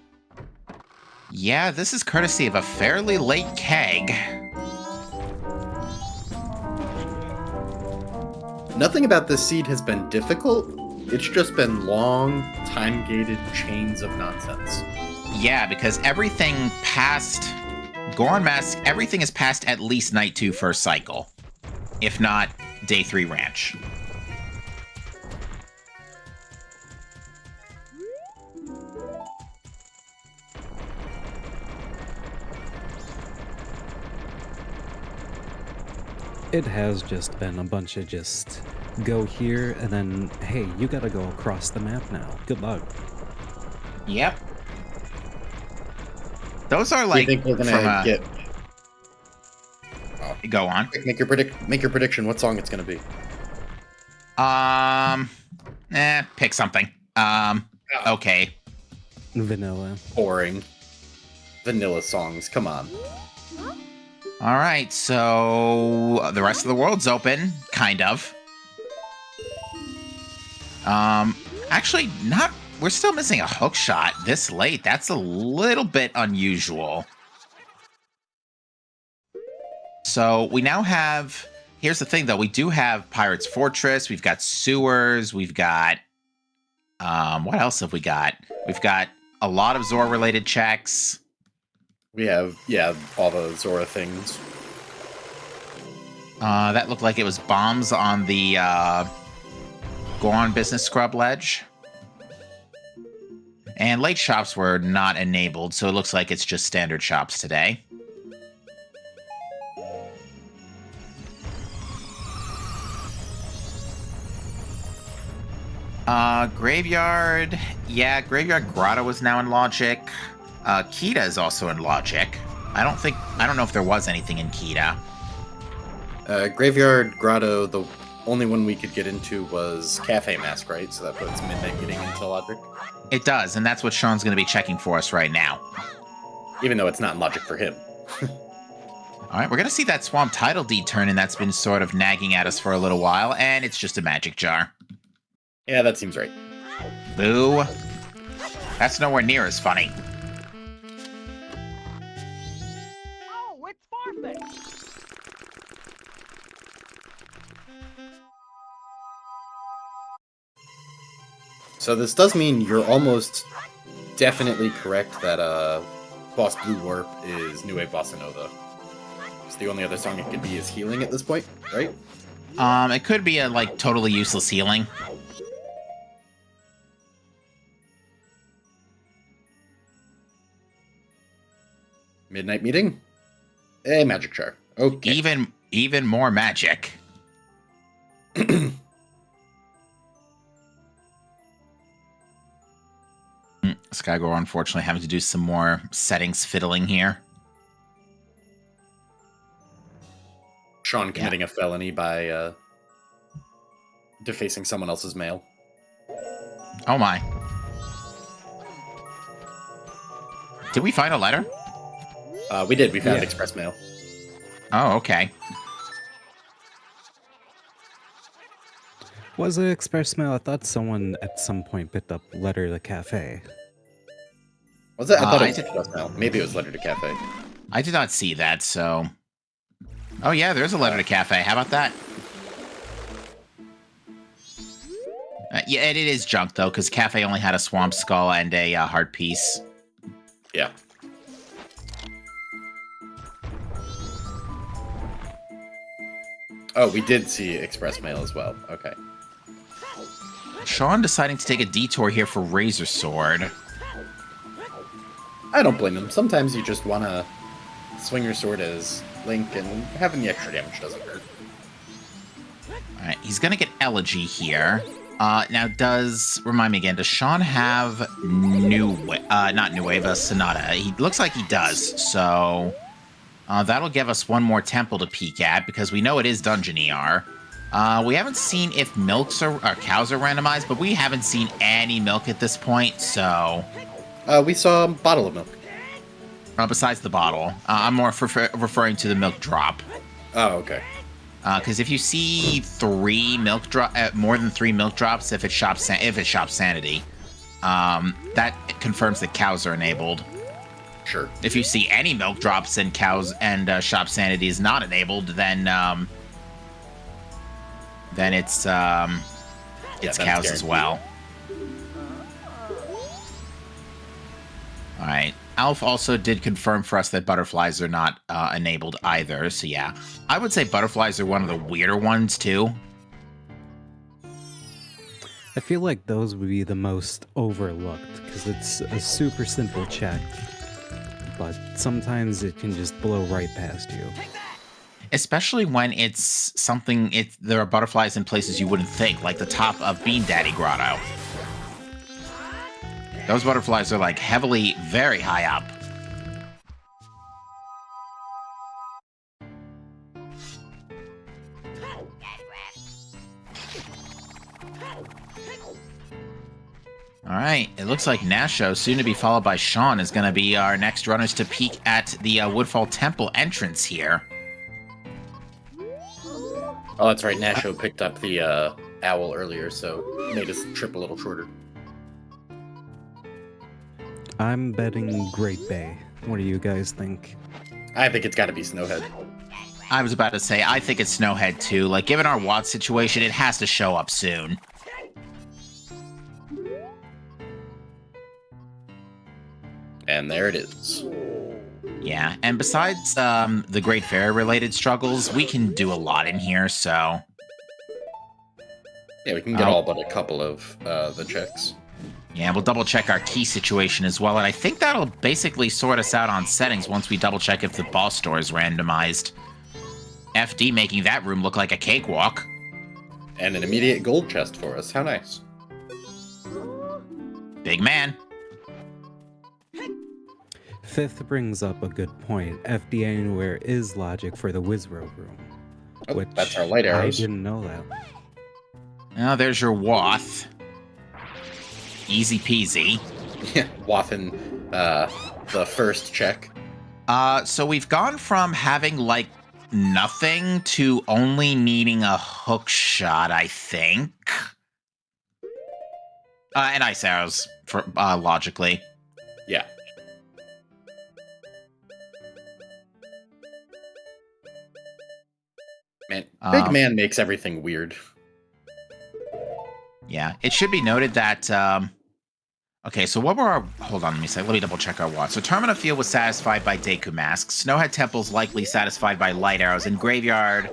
Speaker 2: Yeah, this is courtesy of a fairly late keg.
Speaker 3: Nothing about this seed has been difficult. It's just been long, time-gated chains of nonsense.
Speaker 2: Yeah, because everything past Goron Mask, everything is past at least Night 2 first cycle. If not, Day 3 Ranch.
Speaker 4: It has just been a bunch of just go here and then, hey, you gotta go across the map now. Good luck.
Speaker 2: Yep. Those are like...
Speaker 3: You think we're gonna get...
Speaker 2: Oh. Go on.
Speaker 3: Make your prediction what song it's gonna be.
Speaker 2: Pick something. Okay.
Speaker 4: Vanilla.
Speaker 3: Boring. Vanilla songs, come on.
Speaker 2: All right, so the rest of the world's open, kind of. Actually, not. We're still missing a hook shot this late. That's a little bit unusual. So we now have. Here's the thing, though. We do have Pirate's Fortress. We've got sewers. We've got. What else have we got? We've got a lot of Zora-related checks.
Speaker 3: We have, all the Zora things.
Speaker 2: That looked like it was bombs on the Goron Business Scrub ledge. And late shops were not enabled, so it looks like it's just standard shops today. Graveyard. Yeah, Graveyard Grotto is now in Logic. Kita is also in Logic. I don't know if there was anything in Kita.
Speaker 3: Graveyard Grotto, the only one we could get into was Cafe Mask, right? So that puts Midnight getting into Logic.
Speaker 2: It does, and that's what Sean's going to be checking for us right now.
Speaker 3: Even though it's not in Logic for him.
Speaker 2: All right, we're going to see that Swamp Title Deed turn, and that's been sort of nagging at us for a little while, and it's just a magic jar.
Speaker 3: Yeah, that seems right.
Speaker 2: Boo. That's nowhere near as funny.
Speaker 5: Oh, it's Farfetch!
Speaker 3: So this does mean you're almost definitely correct that Boss Blue Warp is New Wave Bossa Nova. So the only other song it could be is Healing at this point, right?
Speaker 2: It could be a, like, totally useless healing.
Speaker 3: Midnight Meeting? A magic jar. Okay.
Speaker 2: Even more magic. Skygore, unfortunately, having to do some more settings fiddling here.
Speaker 3: Sean committing a felony by defacing someone else's mail.
Speaker 2: Oh my. Did we find a letter?
Speaker 3: We did. We found express mail.
Speaker 2: Oh, okay.
Speaker 4: Was it express mail? I thought someone at some point picked up Letter to the Cafe.
Speaker 3: Was it? I thought it was express mail. Maybe it was Letter to Cafe.
Speaker 2: I did not see that, so... Oh yeah, there's a letter to Cafe. How about that? Yeah, it is junk, though, because Cafe only had a Swamp Skull and a heart piece.
Speaker 3: Yeah. Oh, we did see express mail as well. Okay.
Speaker 2: Sean deciding to take a detour here for Razor Sword.
Speaker 3: I don't blame him. Sometimes you just want to swing your sword as Link, and having the extra damage doesn't hurt.
Speaker 2: Alright, he's gonna get Elegy here. Now remind me again, does Sean have not Nueva, Sonata? He looks like he does, so that'll give us one more temple to peek at, because we know it is Dungeon ER. We haven't seen if cows are randomized, but we haven't seen any milk at this point, so...
Speaker 3: We saw a bottle of milk.
Speaker 2: Besides the bottle. I'm more referring to the milk drop.
Speaker 3: Oh, okay.
Speaker 2: Because if you see more than 3 milk drops, if it shops sanity, that confirms that cows are enabled.
Speaker 3: Sure.
Speaker 2: If you see any milk drops and cows and shop sanity is not enabled, then it's cows as well. All right. Alf also did confirm for us that butterflies are not enabled either, so yeah. I would say butterflies are one of the weirder ones, too.
Speaker 4: I feel like those would be the most overlooked, because it's a super simple check, but sometimes it can just blow right past you.
Speaker 2: Especially when it's something, there are butterflies in places you wouldn't think, like the top of Bean Daddy Grotto. Those butterflies are, like, very high up. All right, it looks like Nasho, soon to be followed by Sean, is going to be our next runners to peek at the Woodfall Temple entrance here.
Speaker 3: Oh, that's right. Nasho picked up the owl earlier, so made his trip a little shorter.
Speaker 4: I'm betting Great Bay. What do you guys think?
Speaker 3: I think it's got to be Snowhead.
Speaker 2: I was about to say, I think it's Snowhead too. Like, given our Watt situation, it has to show up soon.
Speaker 3: And there it is.
Speaker 2: Yeah, and besides the Great Fairy-related struggles, we can do a lot in here, so...
Speaker 3: Yeah, we can get all but a couple of the checks.
Speaker 2: Yeah, we'll double-check our key situation as well, and I think that'll basically sort us out on settings once we double-check if the boss store is randomized. FD making that room look like a cakewalk.
Speaker 3: And an immediate gold chest for us. How nice.
Speaker 2: Big man.
Speaker 4: Fifth brings up a good point. FD Anywhere is logic for the Wizrobe room.
Speaker 3: Oh,
Speaker 4: which
Speaker 3: that's our light arrows.
Speaker 4: I didn't know that.
Speaker 2: Now there's your Wath. Easy peasy.
Speaker 3: Yeah, waffing the first check.
Speaker 2: So we've gone from having, like, nothing to only needing a hook shot, I think. And ice arrows, for logically.
Speaker 3: Yeah. Man, Big Man makes everything weird.
Speaker 2: Yeah, it should be noted that, okay, so what were our, hold on, let me double check our watts. So Termina Field was satisfied by Deku Masks, Snowhead Temple's likely satisfied by light arrows, and Graveyard,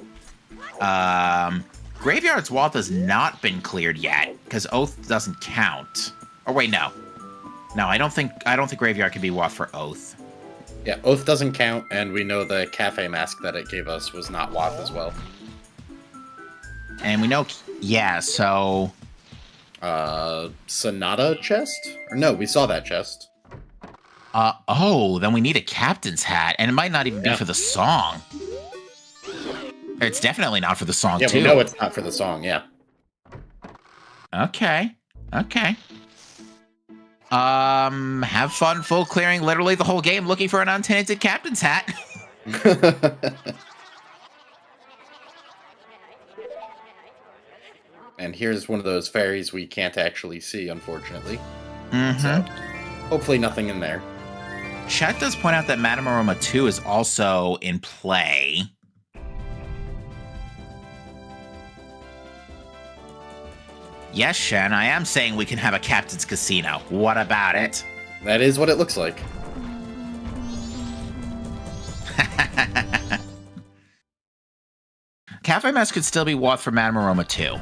Speaker 2: Graveyard's Wath has not been cleared yet, because Oath doesn't count. Or wait, no. No, I don't think Graveyard can be Wath for Oath.
Speaker 3: Yeah, Oath doesn't count, and we know the cafe mask that it gave us was not Wath as well.
Speaker 2: And we know, yeah, so...
Speaker 3: Sonata chest? Or no, we saw that chest.
Speaker 2: Oh, then we need a captain's hat, and it might not even be for the song. It's definitely not for the song,
Speaker 3: too. Yeah, we know it's not for the song, yeah.
Speaker 2: Okay, okay. Have fun full clearing literally the whole game looking for an untinted captain's hat.
Speaker 3: And here's one of those fairies we can't actually see, unfortunately.
Speaker 2: Mm-hmm.
Speaker 3: So, hopefully nothing in there.
Speaker 2: Chat does point out that Madame Aroma 2 is also in play. Yes, Shen, I am saying we can have a captain's casino. What about it?
Speaker 3: That is what it looks like.
Speaker 2: Cafe Mess could still be Wath for Madame Aroma 2.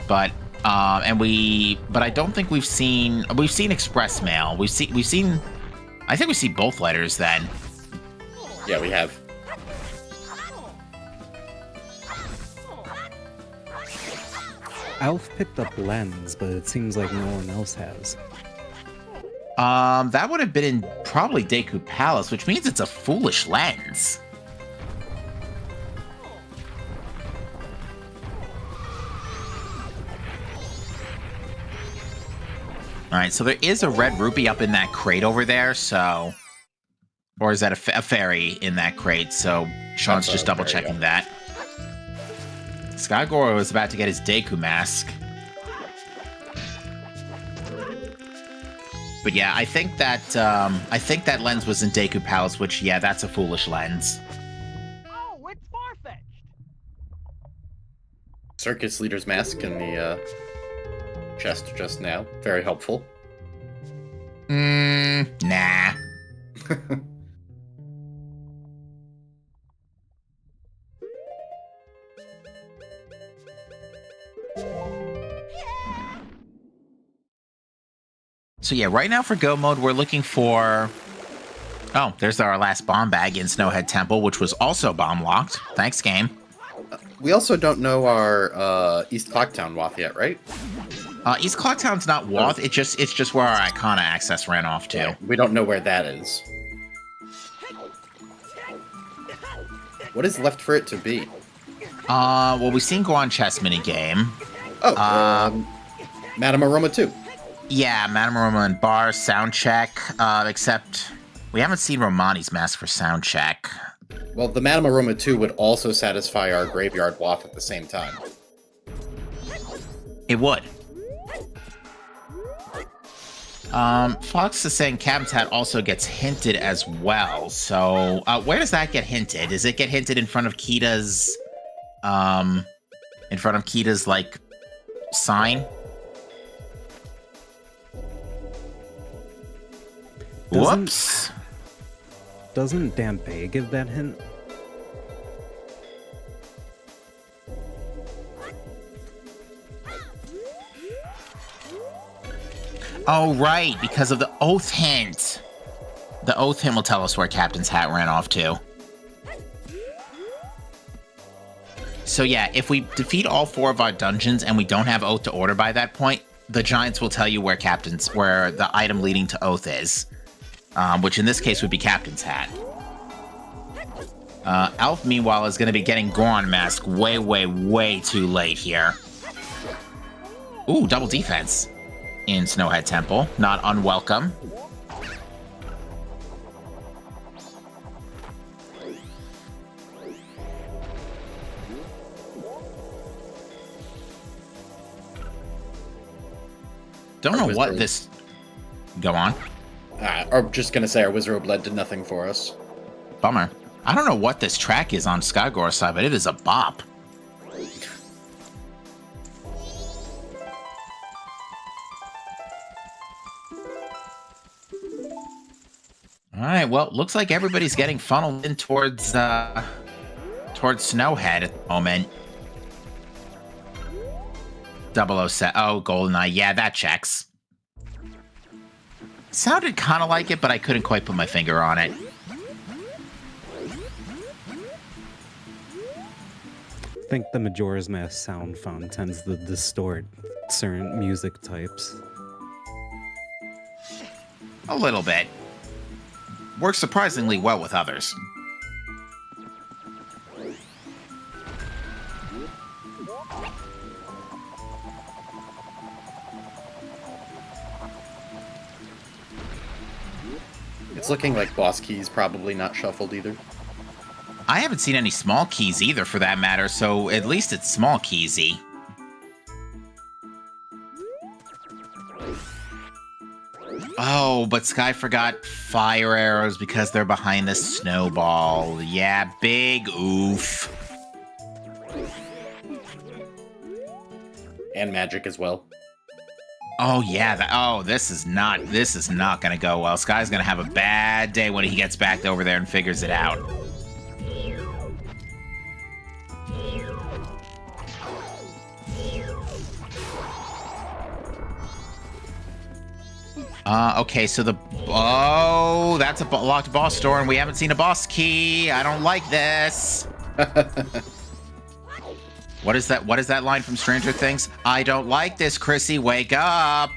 Speaker 2: But I don't think we've seen Express Mail. I think we see both letters then.
Speaker 3: Yeah, we have.
Speaker 4: Alf picked up Lens, but it seems like no one else has.
Speaker 2: That would have been in probably Deku Palace, which means it's a foolish lens. Alright, so there is a red rupee up in that crate over there, so... Or is that a fairy in that crate? So Sean's just double-checking that. Skygoro was about to get his Deku mask. But yeah, I think that lens was in Deku Palace, which, yeah, that's a foolish lens.
Speaker 5: Oh, it's far-fetched.
Speaker 3: Circus leader's mask in the chest just now. Very helpful.
Speaker 2: Nah. So yeah, right now for go mode, we're looking for... Oh, there's our last bomb bag in Snowhead Temple, which was also bomb locked. Thanks, game.
Speaker 3: We also don't know our East Clocktown Wath yet, right?
Speaker 2: East Clocktown's not Wath. It's just where our Icona access ran off to.
Speaker 3: Yeah, we don't know where that is. What is left for it to be?
Speaker 2: Well, we've seen Guan Chess minigame.
Speaker 3: Oh, Madame Aroma 2.
Speaker 2: Yeah, Madame Roma and bar, sound check, except we haven't seen Romani's mask for sound check.
Speaker 3: Well, the Madame Aroma 2 would also satisfy our graveyard waft at the same time.
Speaker 2: It would. Fox is saying Captain's Hat also gets hinted as well. So, where does that get hinted? Does it get hinted in front of Kita's, like, sign? Whoops.
Speaker 4: Doesn't Dampé give that hint?
Speaker 2: Oh, right, because of the oath hint. The oath hint will tell us where Captain's Hat ran off to. So yeah, if we defeat all 4 of our dungeons and we don't have Oath to order by that point, the Giants will tell you where the item leading to Oath is. Which in this case would be Captain's Hat. Elf, meanwhile, is going to be getting Goron Mask way, way, way too late here. Ooh, double defense in Snowhead Temple. Not unwelcome. Don't know what this... Go on.
Speaker 3: I'm just gonna say our Wizard of Blood did nothing for us.
Speaker 2: Bummer. I don't know what this track is on Skygor's side, but it is a bop. Alright, well, looks like everybody's getting funneled in towards Snowhead at the moment. 007. Oh, GoldenEye. Yeah, that checks. Sounded kind of like it, but I couldn't quite put my finger on it.
Speaker 4: I think the Majora's Mask sound font tends to distort certain music types.
Speaker 2: A little bit. Works surprisingly well with others.
Speaker 3: It's looking like boss keys probably not shuffled either.
Speaker 2: I haven't seen any small keys either, for that matter, so at least it's small keysy. Oh, but Sky forgot fire arrows because they're behind the snowball. Yeah, big oof.
Speaker 3: And magic as well.
Speaker 2: Oh yeah, this is not gonna go well. Sky's gonna have a bad day when he gets back over there and figures it out. Okay, so that's a locked boss door, and we haven't seen a boss key. I don't like this. What is that? What is that line from Stranger Things? I don't like this, Chrissy. Wake up.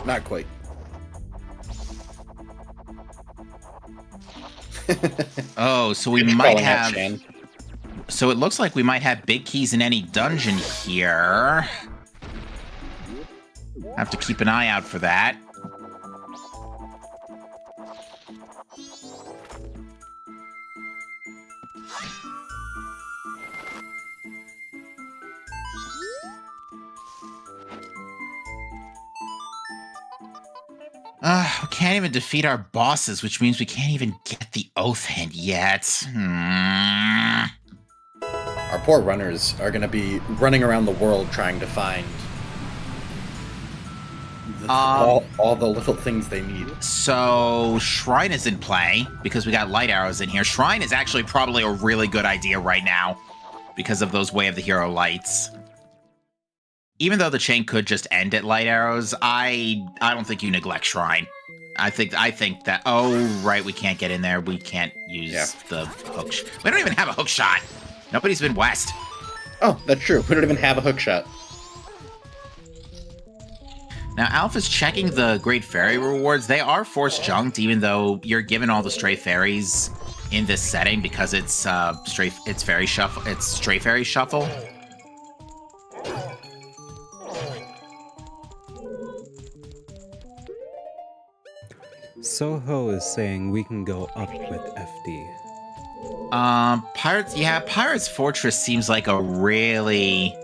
Speaker 3: Not quite.
Speaker 2: Oh, so we might have... So it looks like we might have big keys in any dungeon here. Have to keep an eye out for that. We can't even defeat our bosses, which means we can't even get the oath hint yet.
Speaker 3: Our poor runners are going to be running around the world trying to find all the little things they need.
Speaker 2: So, Shrine is in play, because we got light arrows in here. Shrine is actually probably a really good idea right now, because of those Way of the Hero lights. Even though the chain could just end at light arrows, I don't think you neglect Shrine. I think that... Oh, right, we can't get in there. We can't use the hook... We don't even have a hook shot. Nobody's been west.
Speaker 3: Oh, that's true. We don't even have a hook shot.
Speaker 2: Now, Alpha's checking the Great Fairy rewards. They are force junked, even though you're given all the stray fairies in this setting because it's stray fairy shuffle.
Speaker 4: Soho is saying we can go up with FD.
Speaker 2: Pirate's Fortress seems like a really...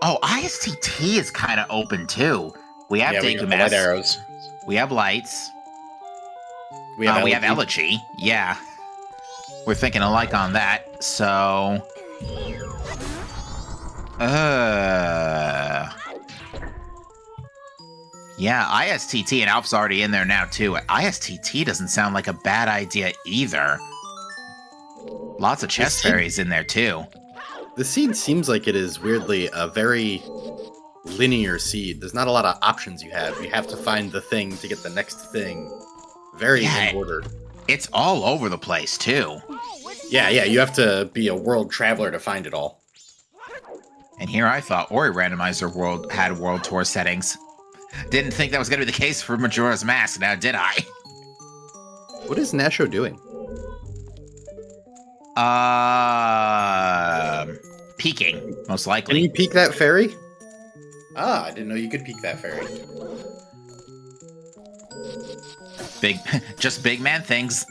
Speaker 2: Oh, ISTT is kind of open too. We have
Speaker 3: we got the
Speaker 2: Deku
Speaker 3: light arrows.
Speaker 2: We have lights.
Speaker 3: We have
Speaker 2: We have Elegy. Yeah. We're thinking alike on that, so... Yeah, ISTT and Alp's already in there now, too. ISTT doesn't sound like a bad idea either. Lots of chest fairies in there, too.
Speaker 3: The seed seems like it is weirdly a very linear seed. There's not a lot of options you have. You have to find the thing to get the next thing. Very in order.
Speaker 2: It's all over the place, too.
Speaker 3: Yeah, you have to be a world traveler to find it all.
Speaker 2: And here I thought Ori Randomizer had world tour settings. Didn't think that was going to be the case for Majora's Mask, now did I?
Speaker 3: What is Nasho doing?
Speaker 2: Peeking, most likely.
Speaker 3: Can you peek that fairy? Ah, I didn't know you could peek that fairy.
Speaker 2: Just big man things.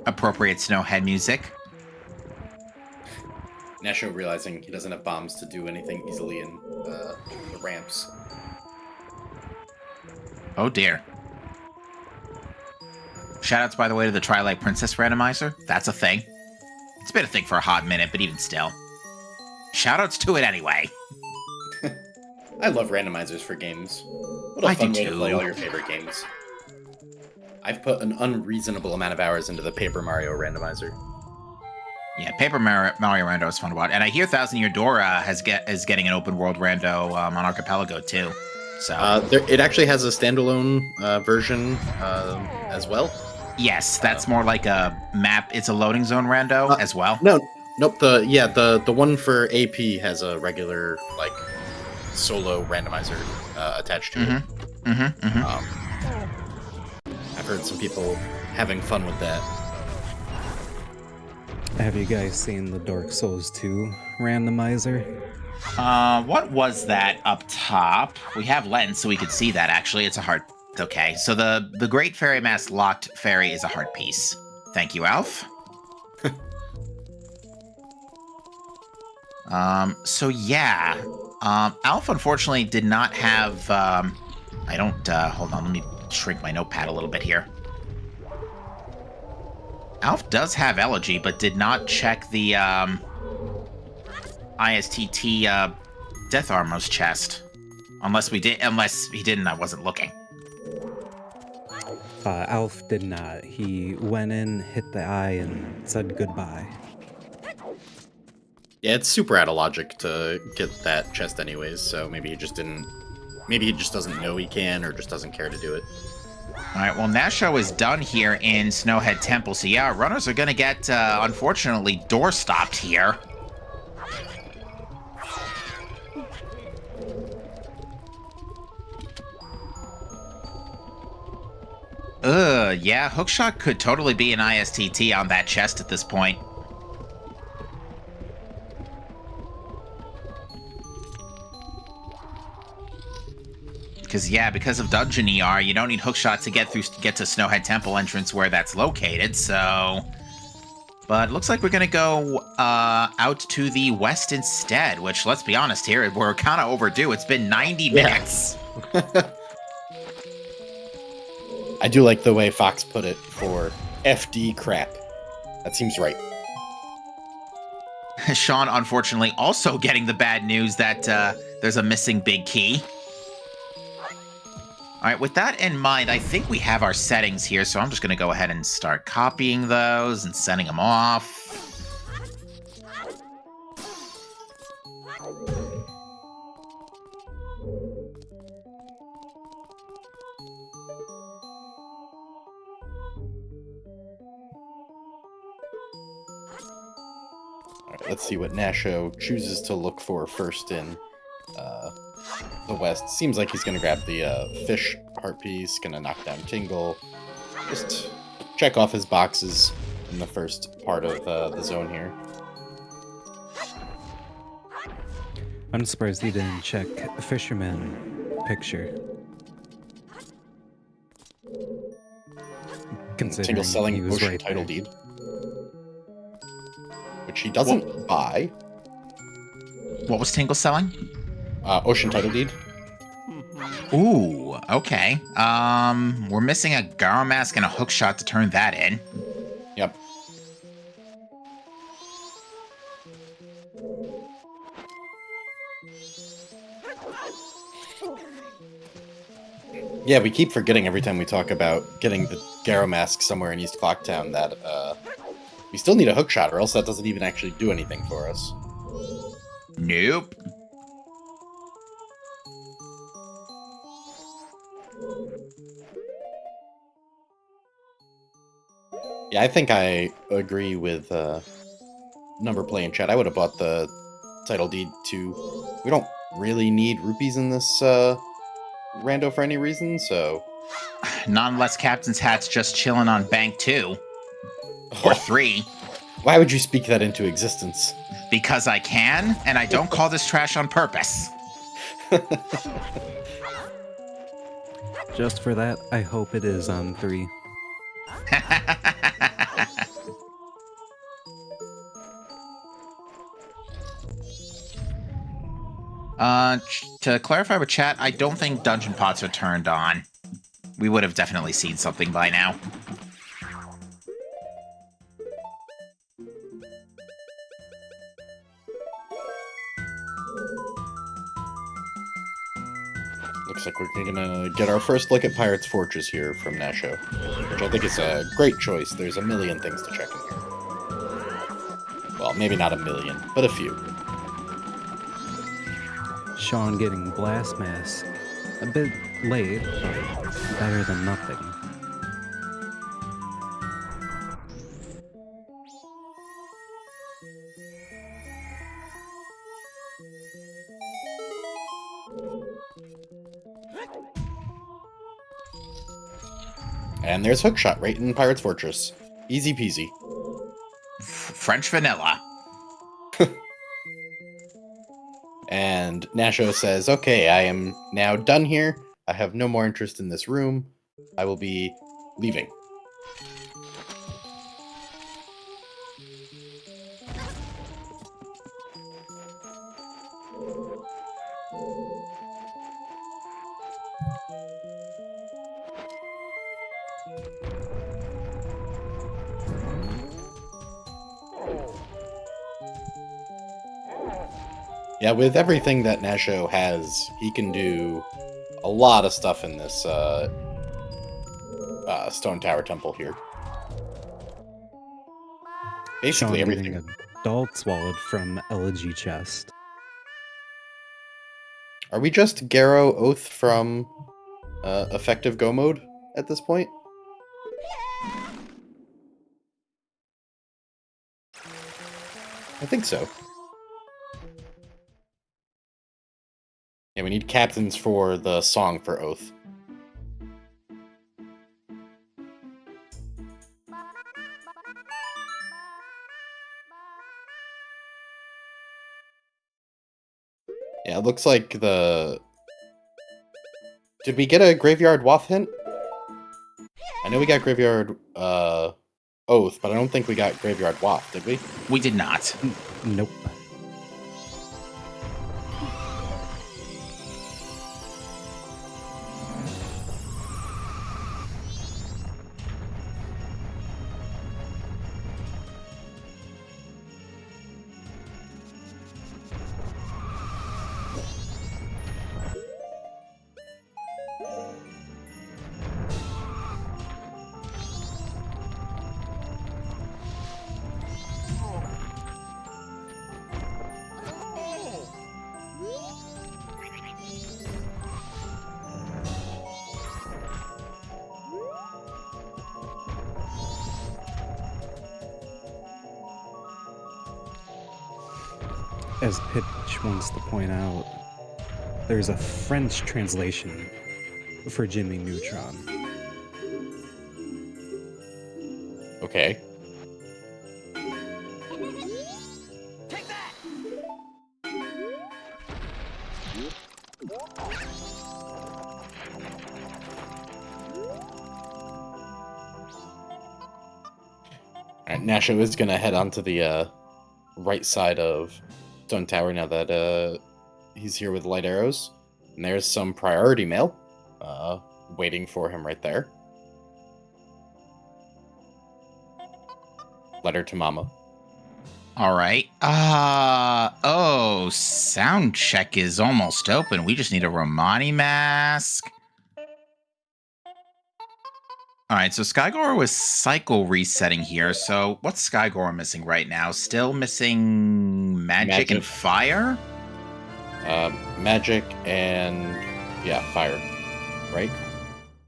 Speaker 2: Appropriate Snowhead music.
Speaker 3: Nasho realizing he doesn't have bombs to do anything easily in the ramps.
Speaker 2: Oh dear. Shoutouts, by the way, to the Twilight Princess Randomizer. That's a thing. It's been a thing for a hot minute, but even still. Shoutouts to it anyway.
Speaker 3: I love randomizers for games. What a fun way to play all your favorite games. I've put an unreasonable amount of hours into the Paper Mario randomizer.
Speaker 2: Yeah, Paper Mario Rando is fun to watch. And I hear Thousand Year Door is getting an open world rando on Archipelago, too. So
Speaker 3: it actually has a standalone version as well.
Speaker 2: Yes, that's more like a map. It's a loading zone rando as well.
Speaker 3: Nope. The one for AP has a regular like solo randomizer attached to it. I've heard some people having fun with that.
Speaker 4: Have you guys seen the Dark Souls 2 randomizer?
Speaker 2: What was that up top? We have lens, so we could see that, actually. It's a heart. Okay, so the Great Fairy Mask locked fairy is a heart piece. Thank you, Alf. So yeah. Alf, unfortunately, did not have, hold on, let me shrink my notepad a little bit here. Alf does have Elegy, but did not check the, ISTT, Death Armor's chest. Unless he didn't, I wasn't looking.
Speaker 4: Alf did not. He went in, hit the eye, and said goodbye.
Speaker 3: Yeah, it's super out of logic to get that chest anyways, so maybe he just didn't... Maybe he just doesn't know he can, or just doesn't care to do it.
Speaker 2: Alright, well, Nasho is done here in Snowhead Temple, so yeah, runners are gonna get, unfortunately, door stopped here. Yeah, Hookshot could totally be an ISTT on that chest at this point. Because of Dungeon ER, you don't need Hookshot to get to Snowhead Temple entrance where that's located, so... But it looks like we're gonna go out to the west instead, which, let's be honest here, we're kind of overdue. It's been 90 minutes.
Speaker 3: I do like the way Fox put it for FD crap. That seems right.
Speaker 2: Sean, unfortunately, also getting the bad news that there's a missing big key. All right, with that in mind, I think we have our settings here, so I'm just going to go ahead and start copying those and sending them off.
Speaker 3: All right, let's see what Nasho chooses to look for first in the west. Seems like he's going to grab the fish heart piece, going to knock down Tingle. Just check off his boxes in the first part of the zone here.
Speaker 4: I'm surprised he didn't check fisherman picture. Considering
Speaker 3: Tingle selling
Speaker 4: he was
Speaker 3: ocean
Speaker 4: right
Speaker 3: title
Speaker 4: there.
Speaker 3: deed, which he doesn't buy.
Speaker 2: What was Tingle selling?
Speaker 3: Ocean title deed.
Speaker 2: Ooh, okay. We're missing a Garo mask and a hook shot to turn that in.
Speaker 3: Yep. Yeah, we keep forgetting every time we talk about getting the Garo mask somewhere in East Clocktown that we still need a hook shot, or else that doesn't even actually do anything for us.
Speaker 2: Nope.
Speaker 3: Yeah, I think I agree with Number Play in chat. I would have bought the title deed too. We don't really need rupees in this rando for any reason, so...
Speaker 2: Not unless Captain's Hat's just chilling on Bank 2. Or 3.
Speaker 3: Why would you speak that into existence?
Speaker 2: Because I can, and I don't call this trash on purpose.
Speaker 4: Just for that, I hope it is on 3.
Speaker 2: To clarify with chat, I don't think dungeon pots are turned on. We would have definitely seen something by now.
Speaker 3: Looks like we're gonna get our first look at Pirate's Fortress here from Nasho, which I think is a great choice. There's a million things to check in here. Well, maybe not a million, but a few.
Speaker 4: Sean getting Blast Mask. A bit late, but better than nothing.
Speaker 3: And there's Hookshot right in Pirate's Fortress. Easy peasy.
Speaker 2: French vanilla.
Speaker 3: And Nasho says, okay, I am now done here. I have no more interest in this room. I will be leaving. Yeah, with everything that Nasho has, he can do a lot of stuff in this Stone Tower Temple here. Basically
Speaker 4: Sean
Speaker 3: everything.
Speaker 4: getting a dog swallowed from Elegy Chest.
Speaker 3: Are we just Garo Oath from effective Go mode at this point? I think so. Yeah, we need captains for the song for Oath. Yeah, it looks like the... Did we get a Graveyard Waff hint? I know we got Graveyard Oath, but I don't think we got Graveyard Waff, did we?
Speaker 2: We did not.
Speaker 4: Nope. As Pitch wants to point out, there's a French translation for Jimmy Neutron.
Speaker 3: Okay.
Speaker 5: Take that!
Speaker 3: Alright, Nasho is gonna head onto the right side of Stone Tower now that he's here with light arrows. And there's some priority mail waiting for him right there. Letter to Mama.
Speaker 2: All right. Oh, sound check is almost open. We just need a Romani mask. All right, so Skygore was cycle resetting here. So what's Skygore missing right now? Still missing magic and fire?
Speaker 3: Magic and, yeah, fire. Right?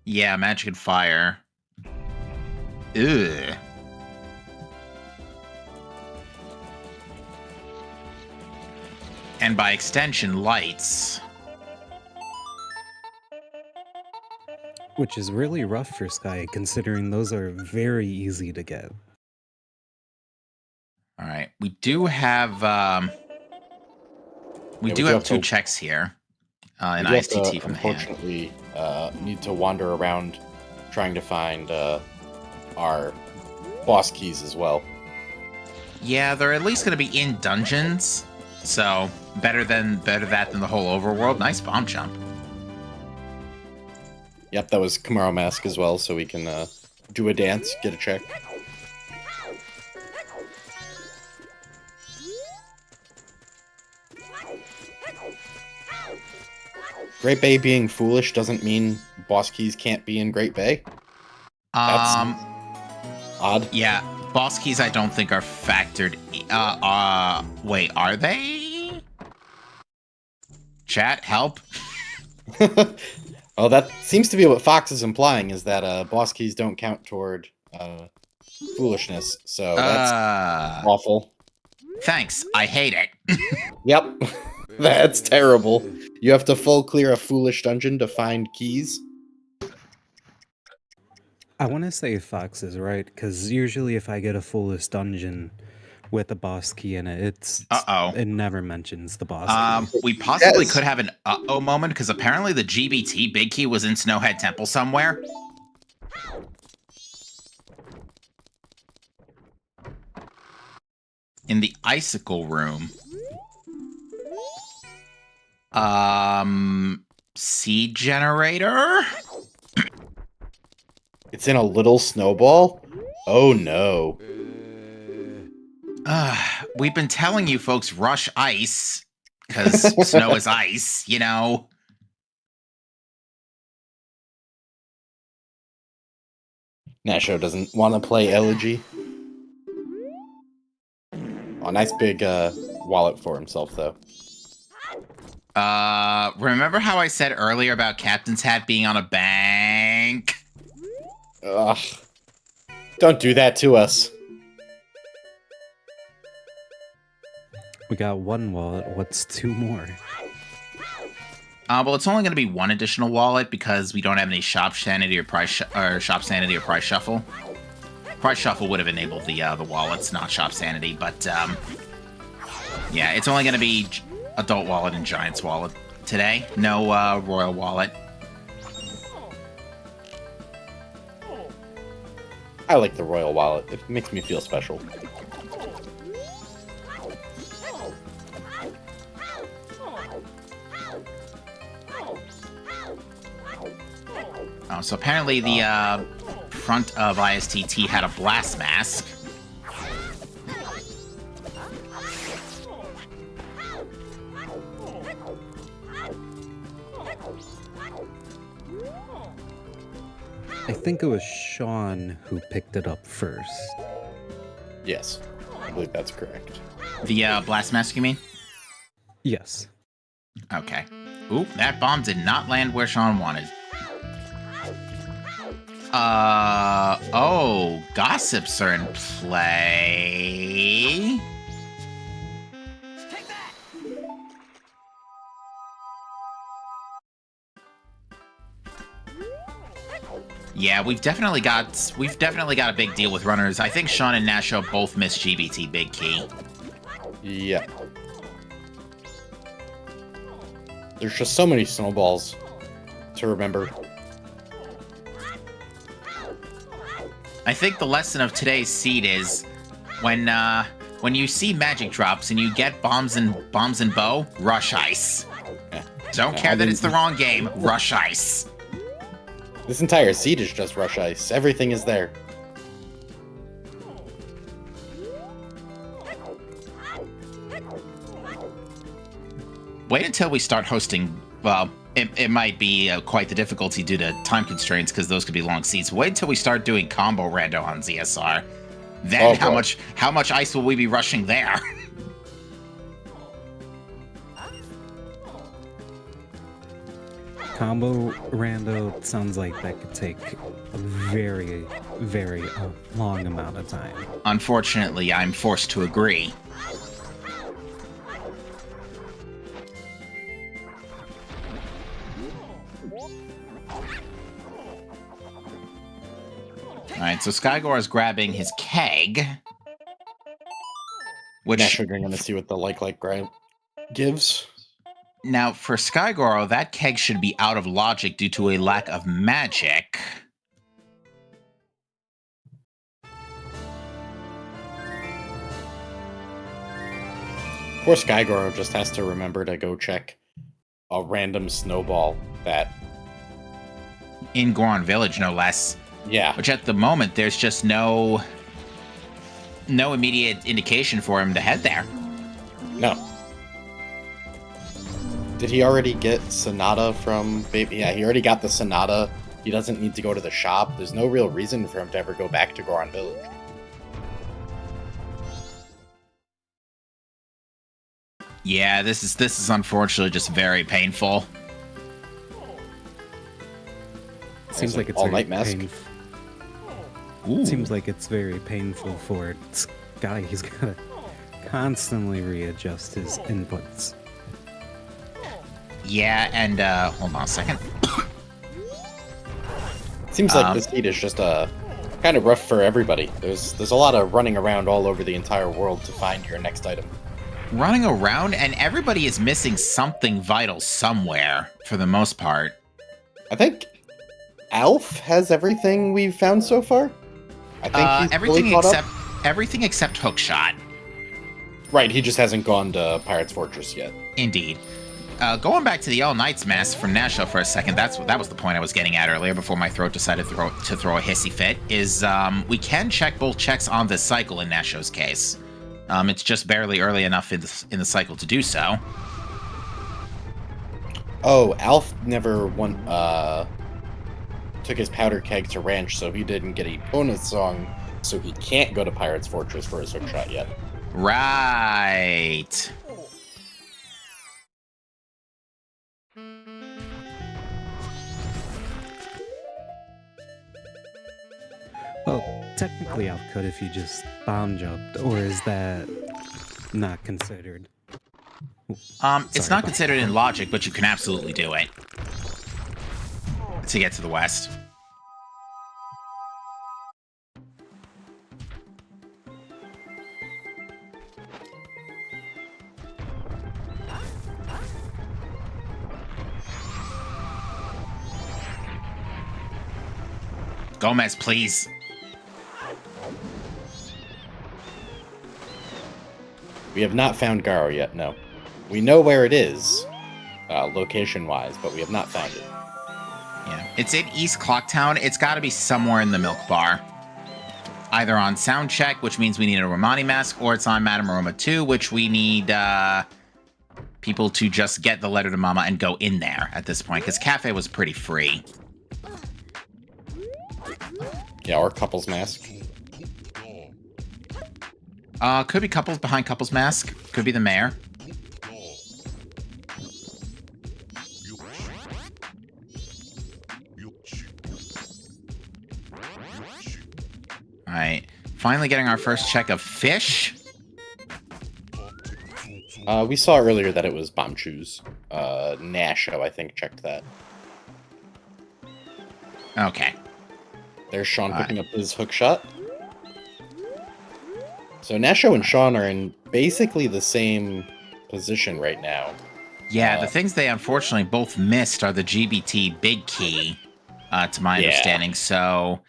Speaker 2: Yeah, magic and fire. Ugh. And by extension, lights.
Speaker 4: Which is really rough for Sky, considering those are very easy to get.
Speaker 2: All right, we do have we do have two checks here. An ISTT from the hand.
Speaker 3: Unfortunately, need to wander around trying to find our boss keys as well.
Speaker 2: Yeah, they're at least going to be in dungeons, so better that than the whole overworld. Nice bomb jump.
Speaker 3: Yep, that was Kamaro Mask as well, so we can do a dance, get a check. Great Bay being foolish doesn't mean boss keys can't be in Great Bay. That's odd.
Speaker 2: Yeah, boss keys I don't think are factored. Wait, are they? Chat, help.
Speaker 3: Well, that seems to be what Fox is implying, is that boss keys don't count toward foolishness, so that's awful.
Speaker 2: Thanks, I hate it.
Speaker 3: Yep, that's terrible. You have to full clear a foolish dungeon to find keys.
Speaker 4: I want to say Fox is right, because usually if I get a foolish dungeon with a boss key in it, it never mentions the boss key.
Speaker 2: We possibly could have an uh-oh moment, because apparently the GBT big key was in Snowhead Temple somewhere. In the icicle room. Seed generator?
Speaker 3: It's in a little snowball? Oh no.
Speaker 2: We've been telling you folks, rush ice, because snow is ice, you know.
Speaker 3: Nasho doesn't want to play Elegy. Oh, nice big wallet for himself, though.
Speaker 2: Remember how I said earlier about Captain's Hat being on a bank?
Speaker 3: Ugh. Don't do that to us.
Speaker 4: We got one wallet. What's two more?
Speaker 2: Well, it's only going to be one additional wallet because we don't have any shop sanity or price shop sanity or price shuffle. Price shuffle would have enabled the wallets, not shop sanity, but yeah, it's only going to be adult wallet and giant's wallet today. No royal wallet.
Speaker 3: I like the royal wallet. It makes me feel special.
Speaker 2: Oh, so apparently the front of ISTT had a blast mask.
Speaker 4: I think it was Sean who picked it up first.
Speaker 3: Yes, I believe that's correct.
Speaker 2: The blast mask, you mean?
Speaker 4: Yes.
Speaker 2: Okay. Oop, that bomb did not land where Sean wanted. Oh, gossips are in play. Yeah, we've definitely got a big deal with runners. I think Sean and Nasho both missed GBT Big Key.
Speaker 3: Yeah. There's just so many snowballs to remember.
Speaker 2: I think the lesson of today's seed is when you see magic drops and you get bombs and bow, rush ice.
Speaker 3: Yeah.
Speaker 2: Don't care that it's the wrong game, rush ice.
Speaker 3: This entire seed is just rush ice. Everything is there.
Speaker 2: Wait until we start hosting. Well, it might be quite the difficulty due to time constraints because those could be long seeds. Wait until we start doing combo rando on ZSR. Then how much ice will we be rushing there?
Speaker 4: Combo rando sounds like that could take a very, very long amount of time.
Speaker 2: Unfortunately, I'm forced to agree. Alright, so Skygore is grabbing his keg. Which...
Speaker 3: Naturally, we're going to see what the like grind gives.
Speaker 2: Now, for Skygoro, that keg should be out of logic due to a lack of magic.
Speaker 3: Poor Skygoro just has to remember to go check a random snowball that...
Speaker 2: In Goron Village, no less.
Speaker 3: Yeah.
Speaker 2: Which at the moment, there's just no immediate indication for him to head there.
Speaker 3: No. Did he already get Sonata from Baby? Yeah, he already got the Sonata. He doesn't need to go to the shop. There's no real reason for him to ever go back to Goron Village.
Speaker 2: Yeah, this is unfortunately just very painful.
Speaker 4: Seems like it's
Speaker 3: all-night mask.
Speaker 4: Seems like it's very painful for Sky. He's got to constantly readjust his inputs.
Speaker 2: Yeah, and hold on a second.
Speaker 3: Seems like this heat is just kind of rough for everybody. There's a lot of running around all over the entire world to find your next item.
Speaker 2: Running around, and everybody is missing something vital somewhere, for the most part.
Speaker 3: I think Alf has everything we've found so far. I think he's fully caught up.
Speaker 2: Everything except Hookshot.
Speaker 3: Right, he just hasn't gone to Pirate's Fortress yet.
Speaker 2: Indeed. Going back to the All Knights mask from Nashville for a second, that was the point I was getting at earlier before my throat decided to throw a hissy fit, is we can check both checks on this cycle in Nashville's case. It's just barely early enough in the cycle to do so.
Speaker 3: Oh, Alf never took his powder keg to Ranch, so he didn't get a bonus song, so he can't go to Pirate's Fortress for his hookshot yet.
Speaker 2: Right.
Speaker 4: Well, technically Alf could if he just bomb jumped, or is that not considered?
Speaker 2: It's not considered in logic, but you can absolutely do it to get to the west. Gomez, please.
Speaker 3: We have not found Garo yet, no. We know where it is, location-wise, but we have not found it.
Speaker 2: Yeah, it's in East Clocktown. It's got to be somewhere in the Milk Bar. Either on Sound Check, which means we need a Romani mask, or it's on Madame Aroma 2, which we need people to just get the letter to Mama and go in there at this point, because Cafe was pretty free.
Speaker 3: Yeah, or Couple's Mask.
Speaker 2: Could be Couples behind Couple's Mask. Could be the mayor. Alright. Finally getting our first check of fish.
Speaker 3: We saw earlier that it was Bomb Chews. Nasho, I think, checked that.
Speaker 2: Okay.
Speaker 3: There's Sean picking up his hook shot. So Nasho and Sean are in basically the same position right now.
Speaker 2: Yeah, the things they unfortunately both missed are the GBT big key, to my understanding. So,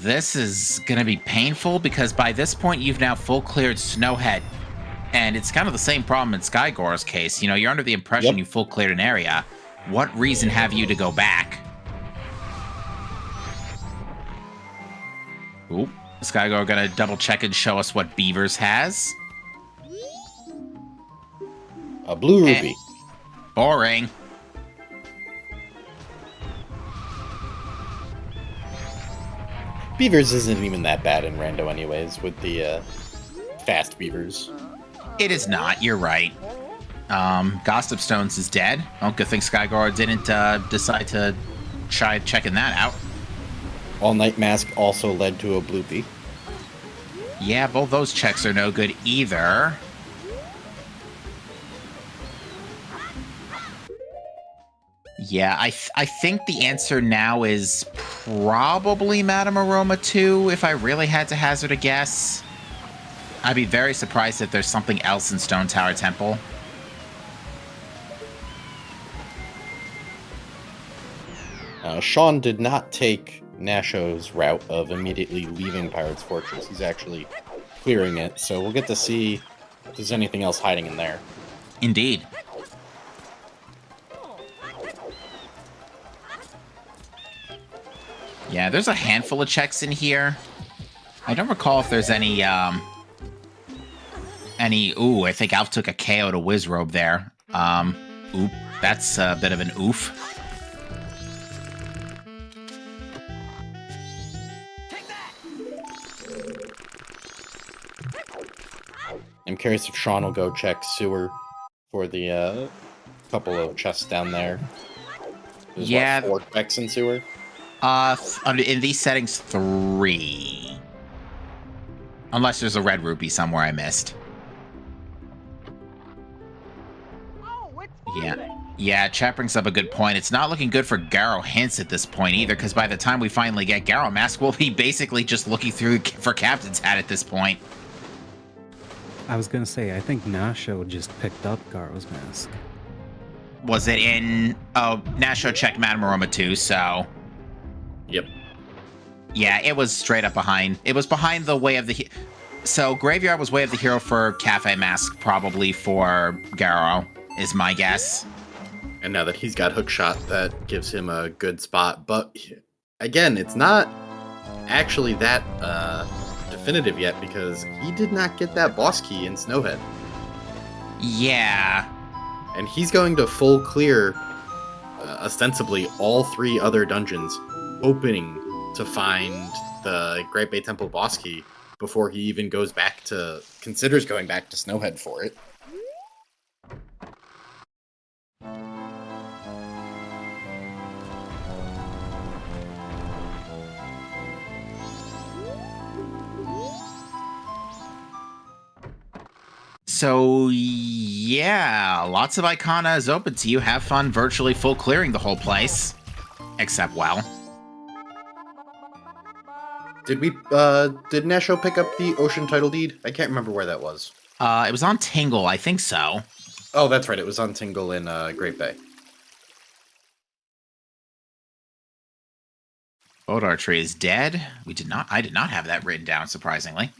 Speaker 2: this is going to be painful because by this point you've now full cleared Snowhead. And it's kind of the same problem in Skygore's case. You know, you're under the impression you full cleared an area. What reason have you to go back? Oop. Skygore gonna double check and show us what Beavers has.
Speaker 3: A blue ruby.
Speaker 2: Boring.
Speaker 3: Beavers isn't even that bad in Rando anyways, with the fast beavers.
Speaker 2: It is not, you're right. Gossip Stones is dead. Oh, good thing Skygore didn't decide to try checking that out.
Speaker 3: All Night Mask also led to a bloopy.
Speaker 2: Yeah, both those checks are no good either. Yeah, I think the answer now is probably Madame Aroma 2, if I really had to hazard a guess. I'd be very surprised if there's something else in Stone Tower Temple.
Speaker 3: Sean did not take Nasho's route of immediately leaving Pirate's Fortress. He's actually clearing it, so we'll get to see if there's anything else hiding in there.
Speaker 2: Indeed. Yeah, there's a handful of checks in here. I don't recall if there's any, ooh, I think Alf took a KO to Wizrobe there. Oop, that's a bit of an oof.
Speaker 3: I'm curious if Sean will go check sewer for the couple of chests down there. There's,
Speaker 2: yeah.
Speaker 3: 4 checks in sewer?
Speaker 2: In these settings, 3. Unless there's a red rupee somewhere I missed. Yeah, chat brings up a good point. It's not looking good for Garo hints at this point either, because by the time we finally get Garo Mask, we'll be basically just looking through for Captain's Hat at this point.
Speaker 4: I was gonna say, I think Nasho just picked up Garo's mask.
Speaker 2: Was it in... Oh, Nasho checked Madame Aroma 2, so...
Speaker 3: Yep.
Speaker 2: Yeah, it was straight up behind. It was behind the Way of the... So, Graveyard was Way of the Hero for Cafe Mask, probably for Garo, is my guess.
Speaker 3: And now that he's got Hookshot, that gives him a good spot. But, again, it's not actually that definitive yet, because he did not get that boss key in Snowhead.
Speaker 2: Yeah.
Speaker 3: And he's going to full clear, ostensibly, all 3 other dungeons, hoping to find the Great Bay Temple boss key before he even considers going back to Snowhead for it.
Speaker 2: So, yeah, lots of Icona is open to you. Have fun virtually full clearing the whole place. Except, well...
Speaker 3: Did Nasho pick up the Ocean Title Deed? I can't remember where that was.
Speaker 2: It was on Tingle, I think so.
Speaker 3: Oh, that's right, it was on Tingle in Great Bay.
Speaker 2: Boat Archery is dead. I did not have that written down, surprisingly.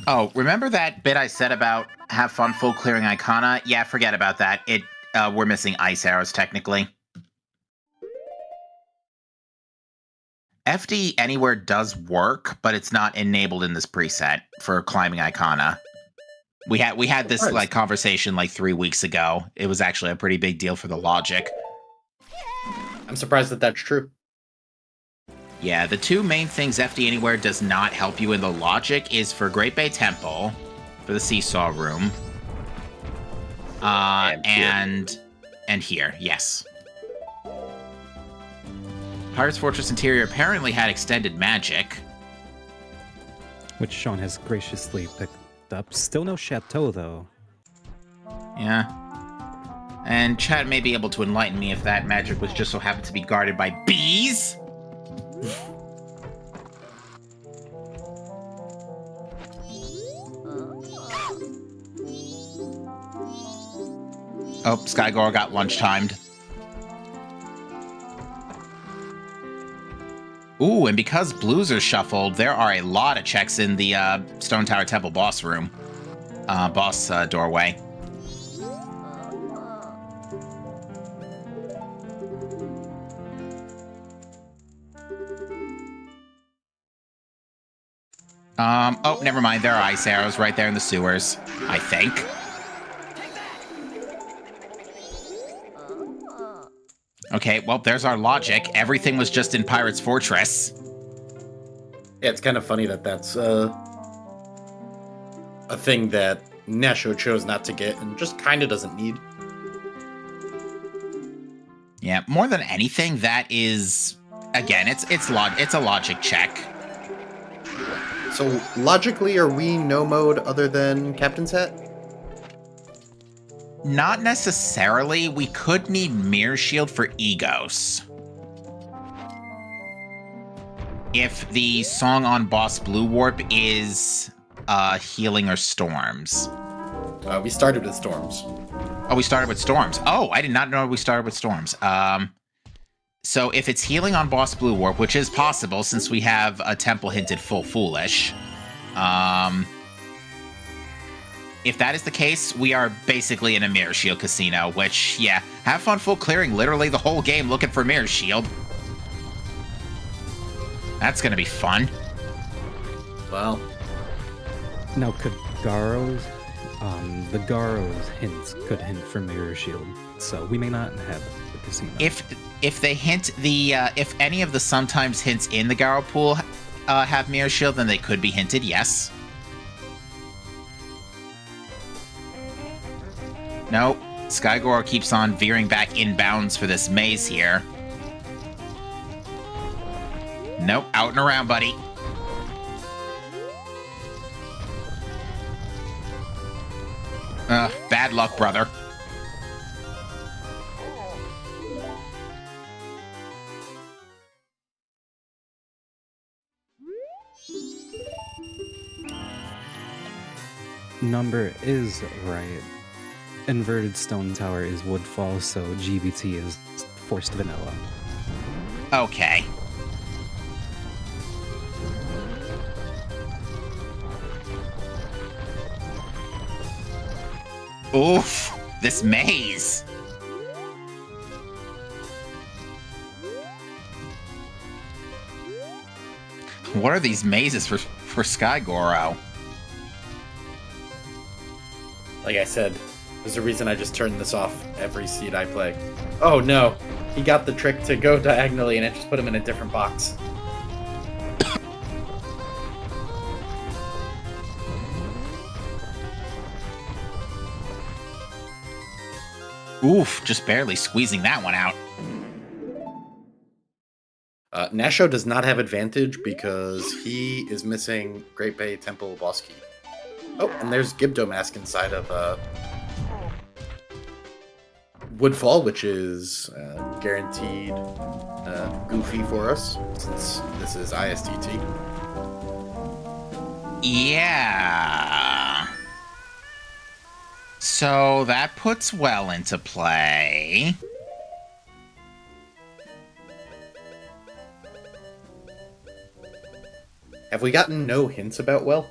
Speaker 2: Oh, remember that bit I said about have fun full clearing Icona? Yeah, forget about that. We're missing ice arrows, technically. FD Anywhere does work, but it's not enabled in this preset for climbing Icona. We had this conversation 3 weeks ago. It was actually a pretty big deal for the logic.
Speaker 3: I'm surprised that that's true.
Speaker 2: Yeah, the 2 main things FD Anywhere does not help you in the logic is for Great Bay Temple, for the Seesaw Room, and here, yes. Pirate's Fortress Interior apparently had extended magic.
Speaker 4: Which Sean has graciously picked up. Still no Chateau, though.
Speaker 2: Yeah. And Chad may be able to enlighten me if that magic was just so happened to be guarded by bees. Oh, Skygore got lunch timed. Ooh, and because blues are shuffled, there are a lot of checks in the Stone Tower Temple boss room. Boss doorway. Oh, never mind. There are ice arrows right there in the sewers, I think. Okay, well, there's our logic. Everything was just in Pirate's Fortress.
Speaker 3: Yeah, it's kind of funny that that's a thing that Nasho chose not to get and just kind of doesn't need.
Speaker 2: Yeah, more than anything, that is, again, it's a logic check.
Speaker 3: So logically, are we no mode other than Captain's Hat?
Speaker 2: Not necessarily. We could need Mirror Shield for Egos. If the song on Boss Blue Warp is Healing or Storms.
Speaker 3: We started with Storms.
Speaker 2: Oh, we started with Storms. Oh, I did not know we started with Storms. So if it's Healing on Boss Blue Warp, which is possible since we have a Temple hinted Full Foolish, if that is the case, we are basically in a Mirror Shield casino, which, yeah, have fun full clearing literally the whole game looking for Mirror Shield. That's gonna be fun.
Speaker 3: Well.
Speaker 4: Now, could Garo's, the Garo's hints could hint for Mirror Shield, so we may not have the casino.
Speaker 2: If they hint if any of the sometimes hints in the Garo pool have Mirror Shield, then they could be hinted, yes. No, Skygore keeps on veering back inbounds for this maze here. Nope, out and around, buddy. Bad luck, brother.
Speaker 4: Number is right. Inverted Stone Tower is Woodfall, so GBT is Forced Vanilla.
Speaker 2: Okay. Oof, this maze. What are these mazes for Skygoro?
Speaker 3: Like I said, there's a reason I just turn this off every seed I play. Oh no, he got the trick to go diagonally and it just put him in a different box.
Speaker 2: Oof, just barely squeezing that one out.
Speaker 3: Nasho does not have advantage because he is missing Great Bay Temple boss key. Oh, and there's Gibdo Mask inside of Woodfall, which is guaranteed goofy for us since this is ISTT.
Speaker 2: Yeah. So that puts Well into play.
Speaker 3: Have we gotten no hints about Well?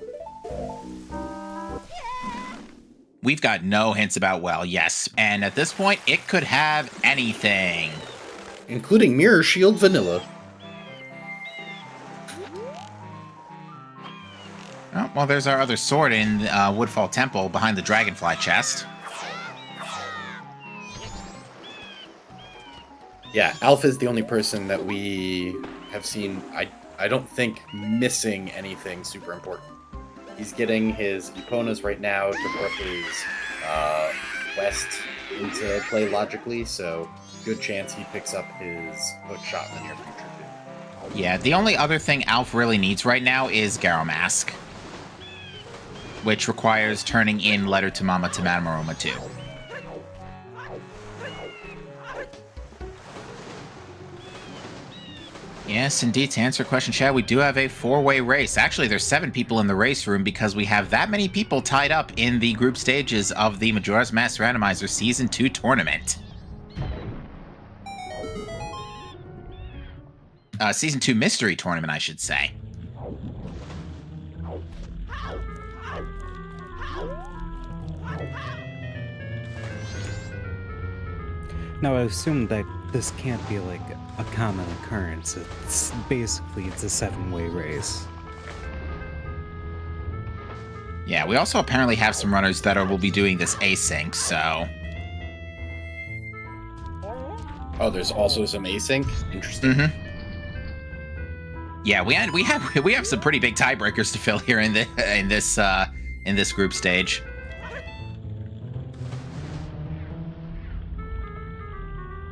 Speaker 2: We've got no hints about Well, yes. And at this point, it could have anything.
Speaker 3: Including Mirror Shield Vanilla.
Speaker 2: Oh, well, there's our other sword in Woodfall Temple behind the Dragonfly chest.
Speaker 3: Yeah, Alpha is the only person that we have seen, I don't think, missing anything super important. He's getting his Eponas right now to put his West into play logically, so good chance he picks up his hook shot in the near future, too.
Speaker 2: Yeah, the only other thing Alf really needs right now is Garo Mask, which requires turning in Letter to Mama to Madamaroma too. Yes, indeed. To answer your question, Chad, we do have a 4-way race. Actually, there's 7 people in the race room because we have that many people tied up in the group stages of the Majora's Mask Randomizer Season 2 tournament. Season 2 Mystery Tournament, I should say.
Speaker 4: Now, I assume that this can't be like a common occurrence. It's basically, it's a 7-way race.
Speaker 2: Yeah, we also apparently have some runners that will be doing this async, so...
Speaker 3: Oh, there's also some async? Interesting.
Speaker 2: Mm-hmm. Yeah, we have some pretty big tiebreakers to fill here in this group stage.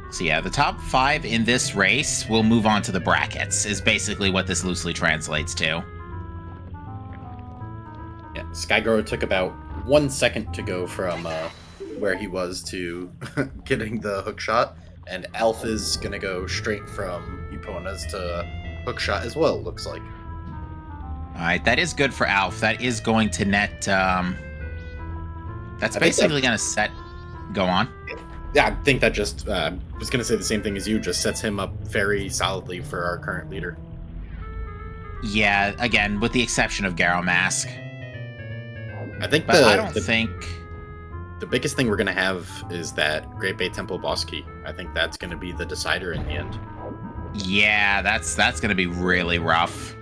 Speaker 2: So yeah, the top 5 in this race will move on to the brackets, is basically what this loosely translates to.
Speaker 3: Yeah, Skygrower took about 1 second to go from where he was to getting the hook shot, and Alf is gonna go straight from Epona's to hook shot as well, looks like.
Speaker 2: Alright, that is good for Alf. That is going to net, that's basically going to set... Go on.
Speaker 3: Yeah, I think that just, was going to say the same thing as you, just sets him up very solidly for our current leader.
Speaker 2: Yeah, again, with the exception of Garo Mask.
Speaker 3: I think
Speaker 2: But I don't think...
Speaker 3: The biggest thing we're going to have is that Great Bay Temple boss key. I think that's going to be the decider in the end.
Speaker 2: Yeah, that's going to be really rough.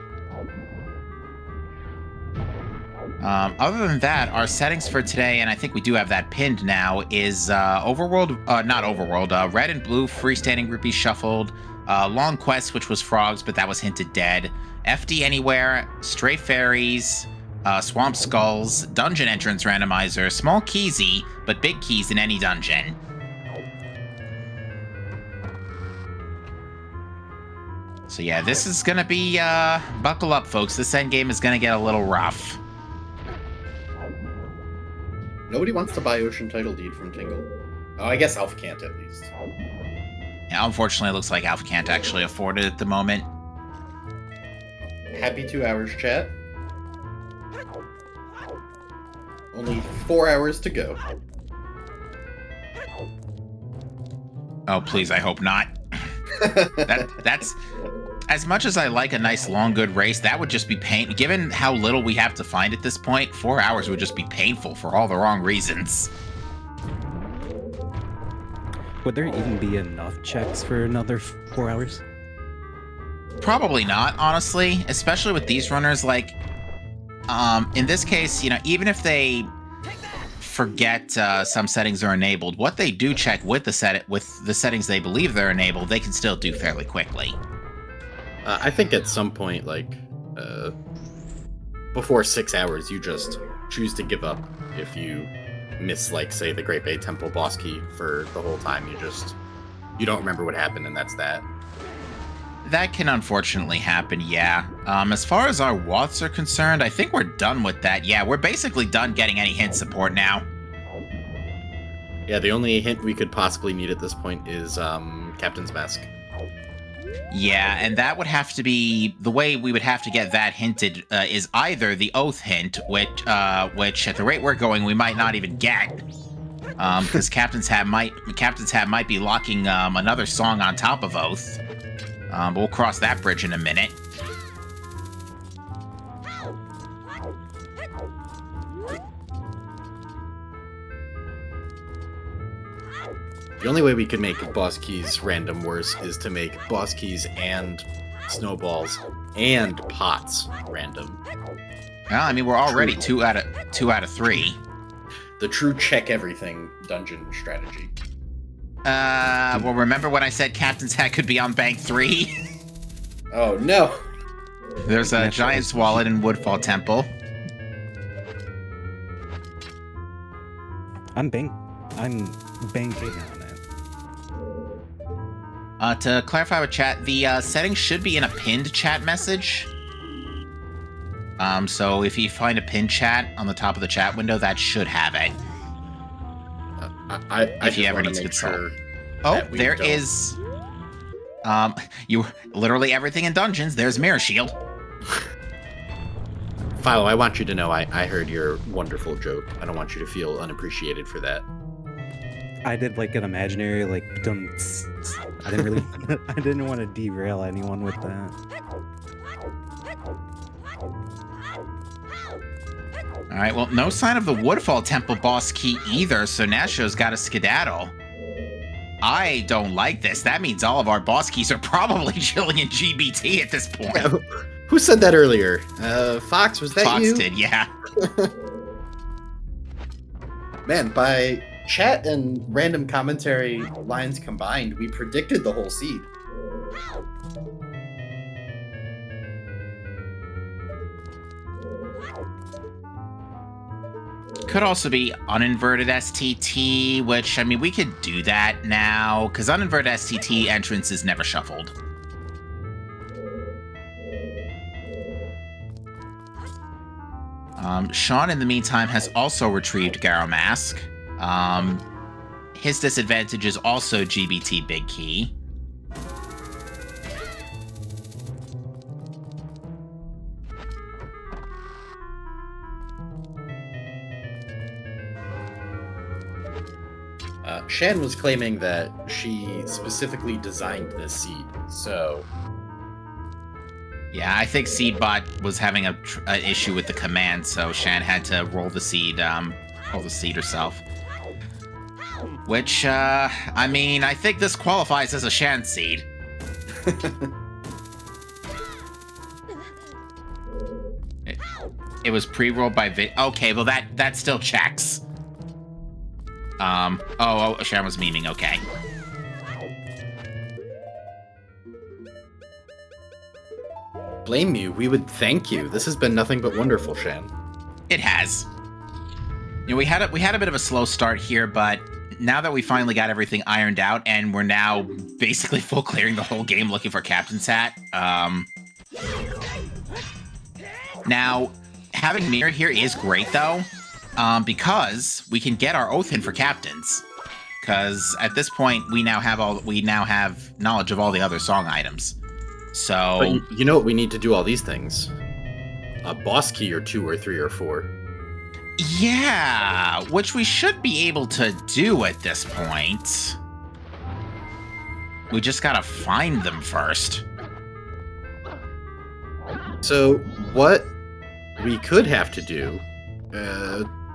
Speaker 2: Other than that, our settings for today, and I think we do have that pinned now, is not Overworld, Red and Blue Freestanding Rupees Shuffled, Long Quest, which was Frogs, but that was hinted dead, FD Anywhere, Stray Fairies, Swamp Skulls, Dungeon Entrance Randomizer, Small Keysy, but big keys in any dungeon. So yeah, this is gonna be, buckle up, folks. This endgame is gonna get a little rough.
Speaker 3: Nobody wants to buy Ocean Title Deed from Tingle. Oh, I guess Alf can't at least.
Speaker 2: Yeah, unfortunately, it looks like Alf can't actually afford it at the moment.
Speaker 3: Happy 2 hours, chat. Only 4 hours to go.
Speaker 2: Oh, please, I hope not. That's... As much as I like a nice, long, good race, that would just be pain. Given how little we have to find at this point, 4 hours would just be painful for all the wrong reasons.
Speaker 4: Would there even be enough checks for another 4 hours?
Speaker 2: Probably not, honestly. Especially with these runners, like... in this case, you know, even if they forget some settings are enabled, what they do check with the settings they believe they're enabled, they can still do fairly quickly.
Speaker 3: I think at some point, like, before 6 hours, you just choose to give up if you miss, like, say, the Great Bay Temple boss key for the whole time. You don't remember what happened, and that's that.
Speaker 2: That can unfortunately happen, yeah. As far as our Woths are concerned, I think we're done with that. Yeah, we're basically done getting any hint support now.
Speaker 3: Yeah, the only hint we could possibly need at this point is Captain's Mask.
Speaker 2: Yeah, and that would have to be... The way we would have to get that hinted is either the Oath hint, which at the rate we're going, we might not even get. Because Captain's Hat might be locking another song on top of Oath. But we'll cross that bridge in a minute.
Speaker 3: The only way we could make boss keys random worse is to make boss keys and snowballs and pots random.
Speaker 2: Well, I mean, we're already two out of 3.
Speaker 3: The true check everything dungeon strategy.
Speaker 2: Well, remember when I said Captain's Hat could be on Bank 3?
Speaker 3: Oh, no.
Speaker 2: There's a Giant's Wallet in Woodfall Temple.
Speaker 4: I'm banking on it.
Speaker 2: To clarify with chat, the settings should be in a pinned chat message. So if you find a pinned chat on the top of the chat window, that should have it.
Speaker 3: I
Speaker 2: if you ever need to consult. Oh, there is... You literally everything in dungeons. There's Mirror Shield.
Speaker 3: Philo, I want you to know I heard your wonderful joke. I don't want you to feel unappreciated for that.
Speaker 4: I did like an imaginary like I didn't really I didn't want to derail anyone with that.
Speaker 2: All right, well, no sign of the Woodfall Temple boss key either, so Nasho's got a skedaddle. I don't like this. That means all of our boss keys are probably chilling in GBT at this point.
Speaker 3: Yeah, who said that earlier? Fox, was that
Speaker 2: Fox
Speaker 3: you?
Speaker 2: did, yeah.
Speaker 3: Man, by chat and random commentary lines combined, we predicted the whole seed.
Speaker 2: Could also be uninverted STT, which, I mean, we could do that now, because uninverted STT entrance is never shuffled. Sean, in the meantime, has also retrieved Garo Mask. His disadvantage is also GBT Big Key.
Speaker 3: Shan was claiming that she specifically designed this seed, so...
Speaker 2: Yeah, I think Seedbot was having a issue with the command, so Shan had to roll the seed herself. Which, I mean, I think this qualifies as a Shan seed. It was pre-rolled by Okay, well that still checks. Shan was memeing, okay.
Speaker 3: Blame you, we would thank you. This has been nothing but wonderful, Shan.
Speaker 2: It has. You know, we had a bit of a slow start here, but now that we finally got everything ironed out, and we're now basically full clearing the whole game looking for Captain's Hat. Now, having Mirror here is great, though, because we can get our oath in for captains. Because at this point, we now have knowledge of all the other song items. So,
Speaker 3: but you know what we need to do all these things? A boss key or 2 or 3 or 4.
Speaker 2: Yeah, which we should be able to do at this point. We just gotta find them first.
Speaker 3: So, what we could have to do...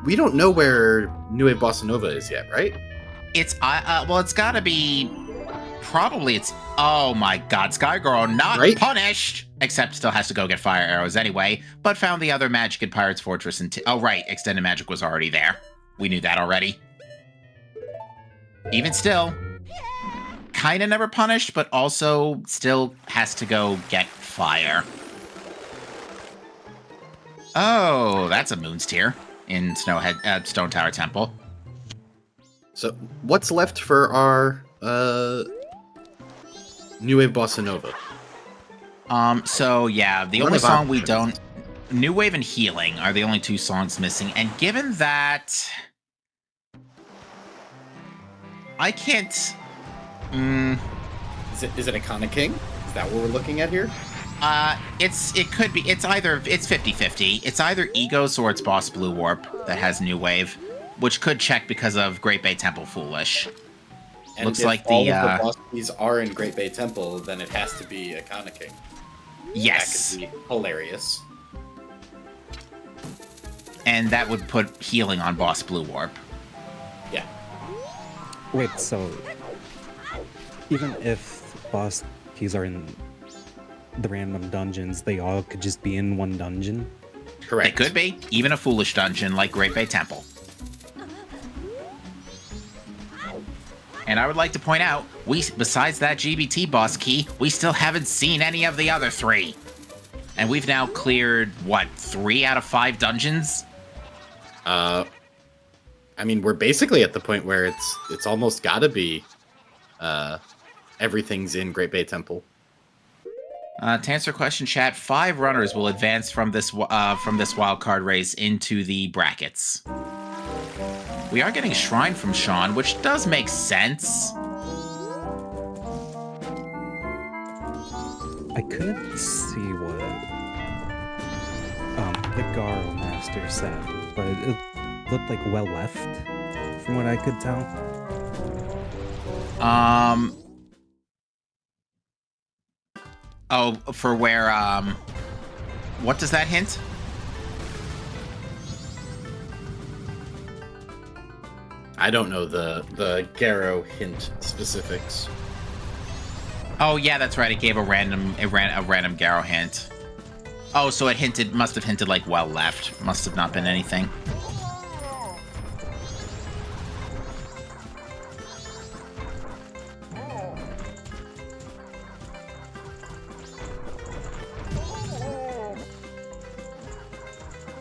Speaker 3: we don't know where New Wave Bossa Nova is yet, right?
Speaker 2: It's, well, it's gotta be... Probably it's... Oh my god, Skygirl not
Speaker 3: right?
Speaker 2: punished! Except still has to go get fire arrows anyway, but found the other magic in Pirate's Fortress and... Oh right, Extended Magic was already there. We knew that already. Even still, kinda never punished, but also still has to go get fire. Oh, that's a Moon's Tear in Stone Tower Temple.
Speaker 3: So, what's left for our, New Wave Bossa Nova?
Speaker 2: So yeah, the only song we don't... New Wave and Healing are the only 2 songs missing, and given that... I can't...
Speaker 3: Is it Iconic King? Is that what we're looking at here?
Speaker 2: It could be, it's 50-50. It's either Egos or it's Boss Blue Warp that has New Wave, which could check because of Great Bay Temple Foolish.
Speaker 3: And
Speaker 2: looks
Speaker 3: if
Speaker 2: like
Speaker 3: all of the boss keys are in Great Bay Temple, then it has to be Iconic King.
Speaker 2: Yes.
Speaker 3: That could be hilarious.
Speaker 2: And that would put Healing on Boss Blue Warp.
Speaker 3: Yeah.
Speaker 4: Wait, so even if boss keys are in the random dungeons, they all could just be in one dungeon?
Speaker 3: Correct.
Speaker 2: It could be, even a Foolish dungeon like Great Bay Temple. And I would like to point out, besides that GBT boss key, we still haven't seen any of the other 3. And we've now cleared, what, 3 out of 5 dungeons?
Speaker 3: I mean, we're basically at the point where it's almost gotta be, everything's in Great Bay Temple.
Speaker 2: To answer your question, chat, 5 runners will advance from this wildcard race into the brackets. We are getting Shrine from Sean, which does make sense.
Speaker 4: I couldn't see what the Garo Master said, but it looked like well left, from what I could tell.
Speaker 2: Oh, for where, what does that hint?
Speaker 3: I don't know the Garo hint specifics.
Speaker 2: Oh, yeah, that's right. It gave a random Garo hint. Oh, so it must have hinted like well left. Must have not been anything.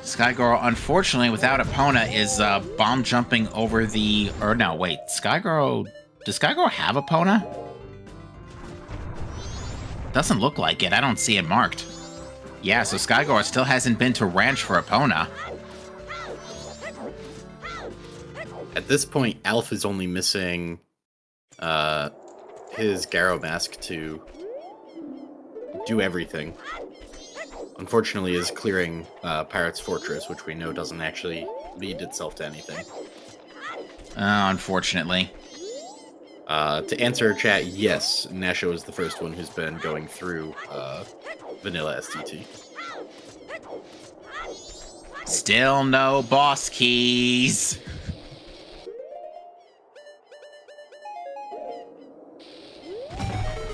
Speaker 2: Skygirl, unfortunately, without Epona, is bomb jumping over the... Or no, wait. Skygirl... Does Skygirl have Epona? Doesn't look like it. I don't see it marked. Yeah, so Skygirl still hasn't been to Ranch for Epona.
Speaker 3: At this point, Alf is only missing his Garo mask to do everything. Unfortunately, is clearing Pirate's Fortress, which we know doesn't actually lead itself to anything.
Speaker 2: Unfortunately.
Speaker 3: To answer chat, yes, Nasho is the first one who's been going through Vanilla STT.
Speaker 2: Still no boss keys.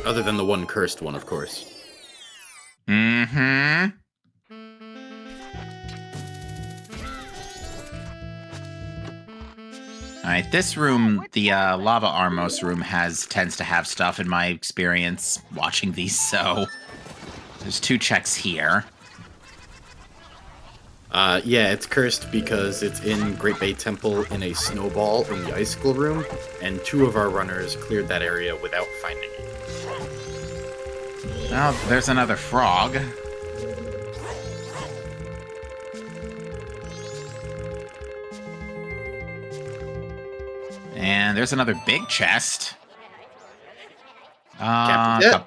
Speaker 3: Other than the one cursed one, of course.
Speaker 2: Mm-hmm. Alright, this room, the Lava Armos room, tends to have stuff in my experience watching these, so... There's 2 checks here.
Speaker 3: Yeah, it's cursed because it's in Great Bay Temple in a Snowball in the Icicle room, and 2 of our runners cleared that area without finding it.
Speaker 2: Oh, there's another frog. And there's another big chest.
Speaker 3: Captain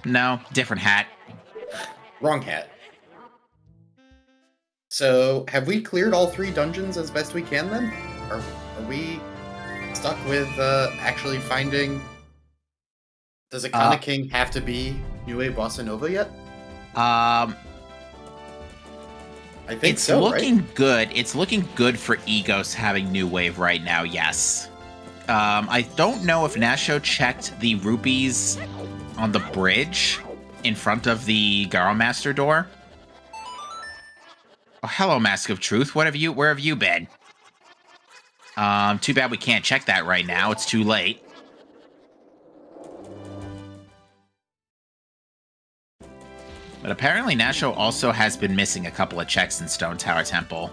Speaker 2: No, different hat.
Speaker 3: Wrong hat. So, have we cleared all 3 dungeons as best we can then? Or are we stuck with actually finding... Does Akana King have to be Niue Bossa Nova yet? I think
Speaker 2: it's
Speaker 3: so,
Speaker 2: looking
Speaker 3: right?
Speaker 2: good. It's looking good for Egos having New Wave right now, yes. I don't know if Nasho checked the rupees on the bridge in front of the Garo Master door. Oh, hello, Mask of Truth. Where have you been? Too bad we can't check that right now. It's too late. But apparently Nasho also has been missing a couple of checks in Stone Tower Temple.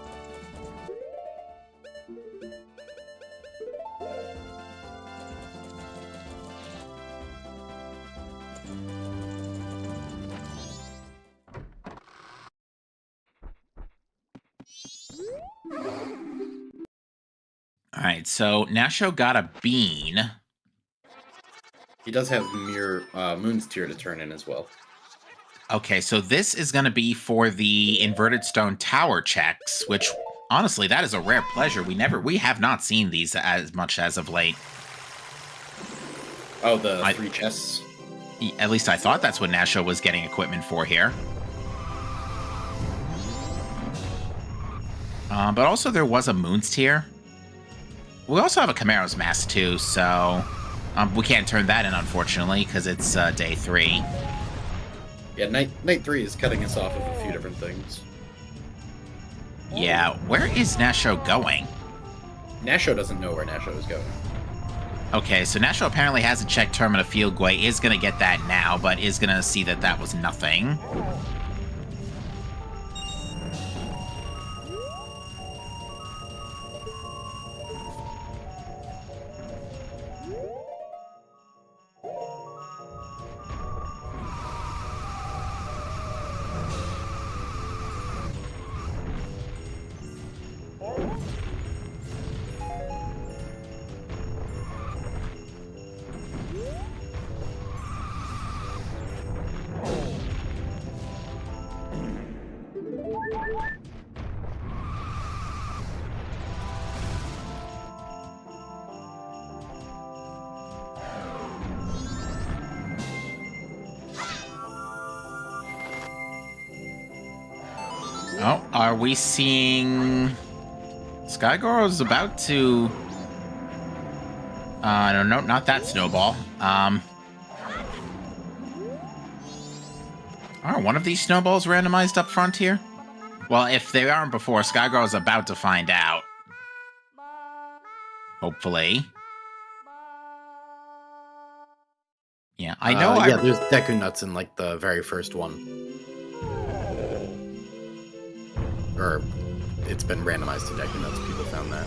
Speaker 2: Alright, so Nasho got a bean.
Speaker 3: He does have Moon's Tear to turn in as well.
Speaker 2: Okay, so this is going to be for the Inverted Stone Tower checks, which, honestly, that is a rare pleasure. We have not seen these as much as of late.
Speaker 3: Oh, the 3 chests?
Speaker 2: At least I thought that's what Nasho was getting equipment for here. But also there was a Moon's Tear. We also have a Camaro's Mask, too, so... we can't turn that in, unfortunately, because it's day 3.
Speaker 3: Yeah, night 3 is cutting us off of a few different things.
Speaker 2: Yeah, where is Nasho going?
Speaker 3: Nasho doesn't know where Nasho is going.
Speaker 2: Okay, so Nasho apparently hasn't checked Termina Field Gway, is going to get that now, but is going to see that that was nothing. Oh, are we seeing... Skygoro's about to... no, not that Snowball. Are one of these Snowballs randomized up front here? Well, if they aren't before, Skygoro's about to find out. Hopefully. Yeah, I know.
Speaker 3: Yeah, there's Deku Nuts in like the very first one. Or it's been randomized to Deku Nuts. People found that.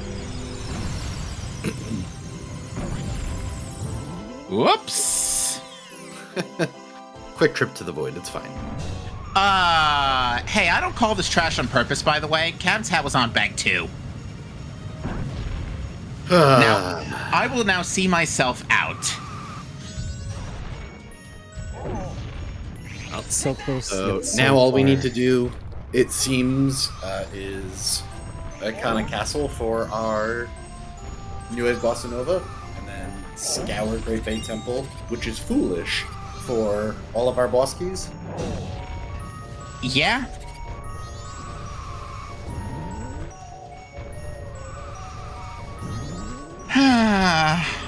Speaker 2: Whoops.
Speaker 3: Quick trip to the void. It's fine.
Speaker 2: Hey, I don't call this trash on purpose, by the way. Cam's hat was on bank 2. Now, I will now see myself out.
Speaker 4: So close.
Speaker 3: So
Speaker 4: yet so
Speaker 3: now all we
Speaker 4: far.
Speaker 3: need to do, it seems, is Iconic Castle for our New Age Bossa Nova, and then scour Great Bay Temple, which is foolish for all of our boss keys.
Speaker 2: Yeah?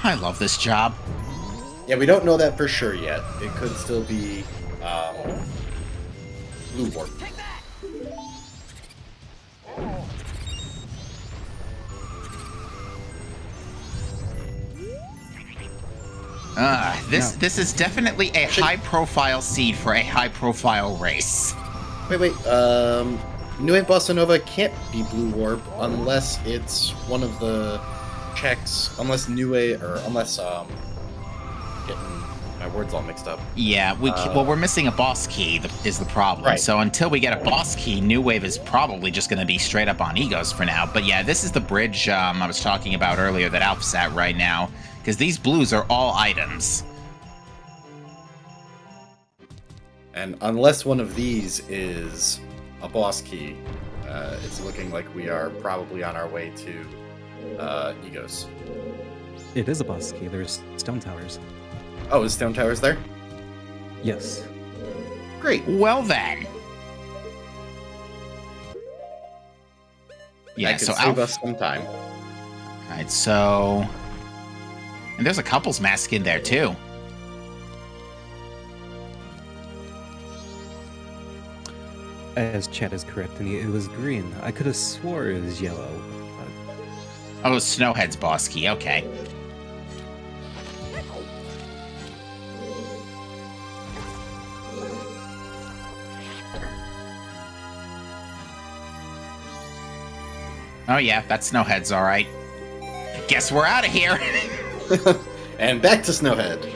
Speaker 2: I love this job.
Speaker 3: Yeah, we don't know that for sure yet. It could still be Blue Warp.
Speaker 5: Take that!
Speaker 2: This is definitely a high-profile seed for a high-profile race.
Speaker 3: Wait. New Age Bossa Nova can't be Blue Warp unless it's one of the checks. Unless getting my words all mixed up.
Speaker 2: Yeah, we're missing a boss key is the problem.
Speaker 3: Right.
Speaker 2: So until we get a boss key, New Wave is probably just going to be straight up on egos for now. But yeah, this is the bridge I was talking about earlier that Alpha's at right now, because these blues are all items.
Speaker 3: And unless one of these is a boss key, it's looking like we are probably on our way to egos.
Speaker 4: It is a boss key. There's stone towers.
Speaker 3: Oh, is Stone Towers there?
Speaker 4: Yes.
Speaker 3: Great.
Speaker 2: Well then. Yeah,
Speaker 3: That could
Speaker 2: so
Speaker 3: save us some time.
Speaker 2: Alright, so... And there's a couple's mask in there, too.
Speaker 4: As Chad is correct, and it was green. I could have swore it was yellow.
Speaker 2: Oh, Snowhead's boss key, okay. Oh yeah, that Snowhead's alright. Guess we're out of here!
Speaker 3: And back to Snowhead.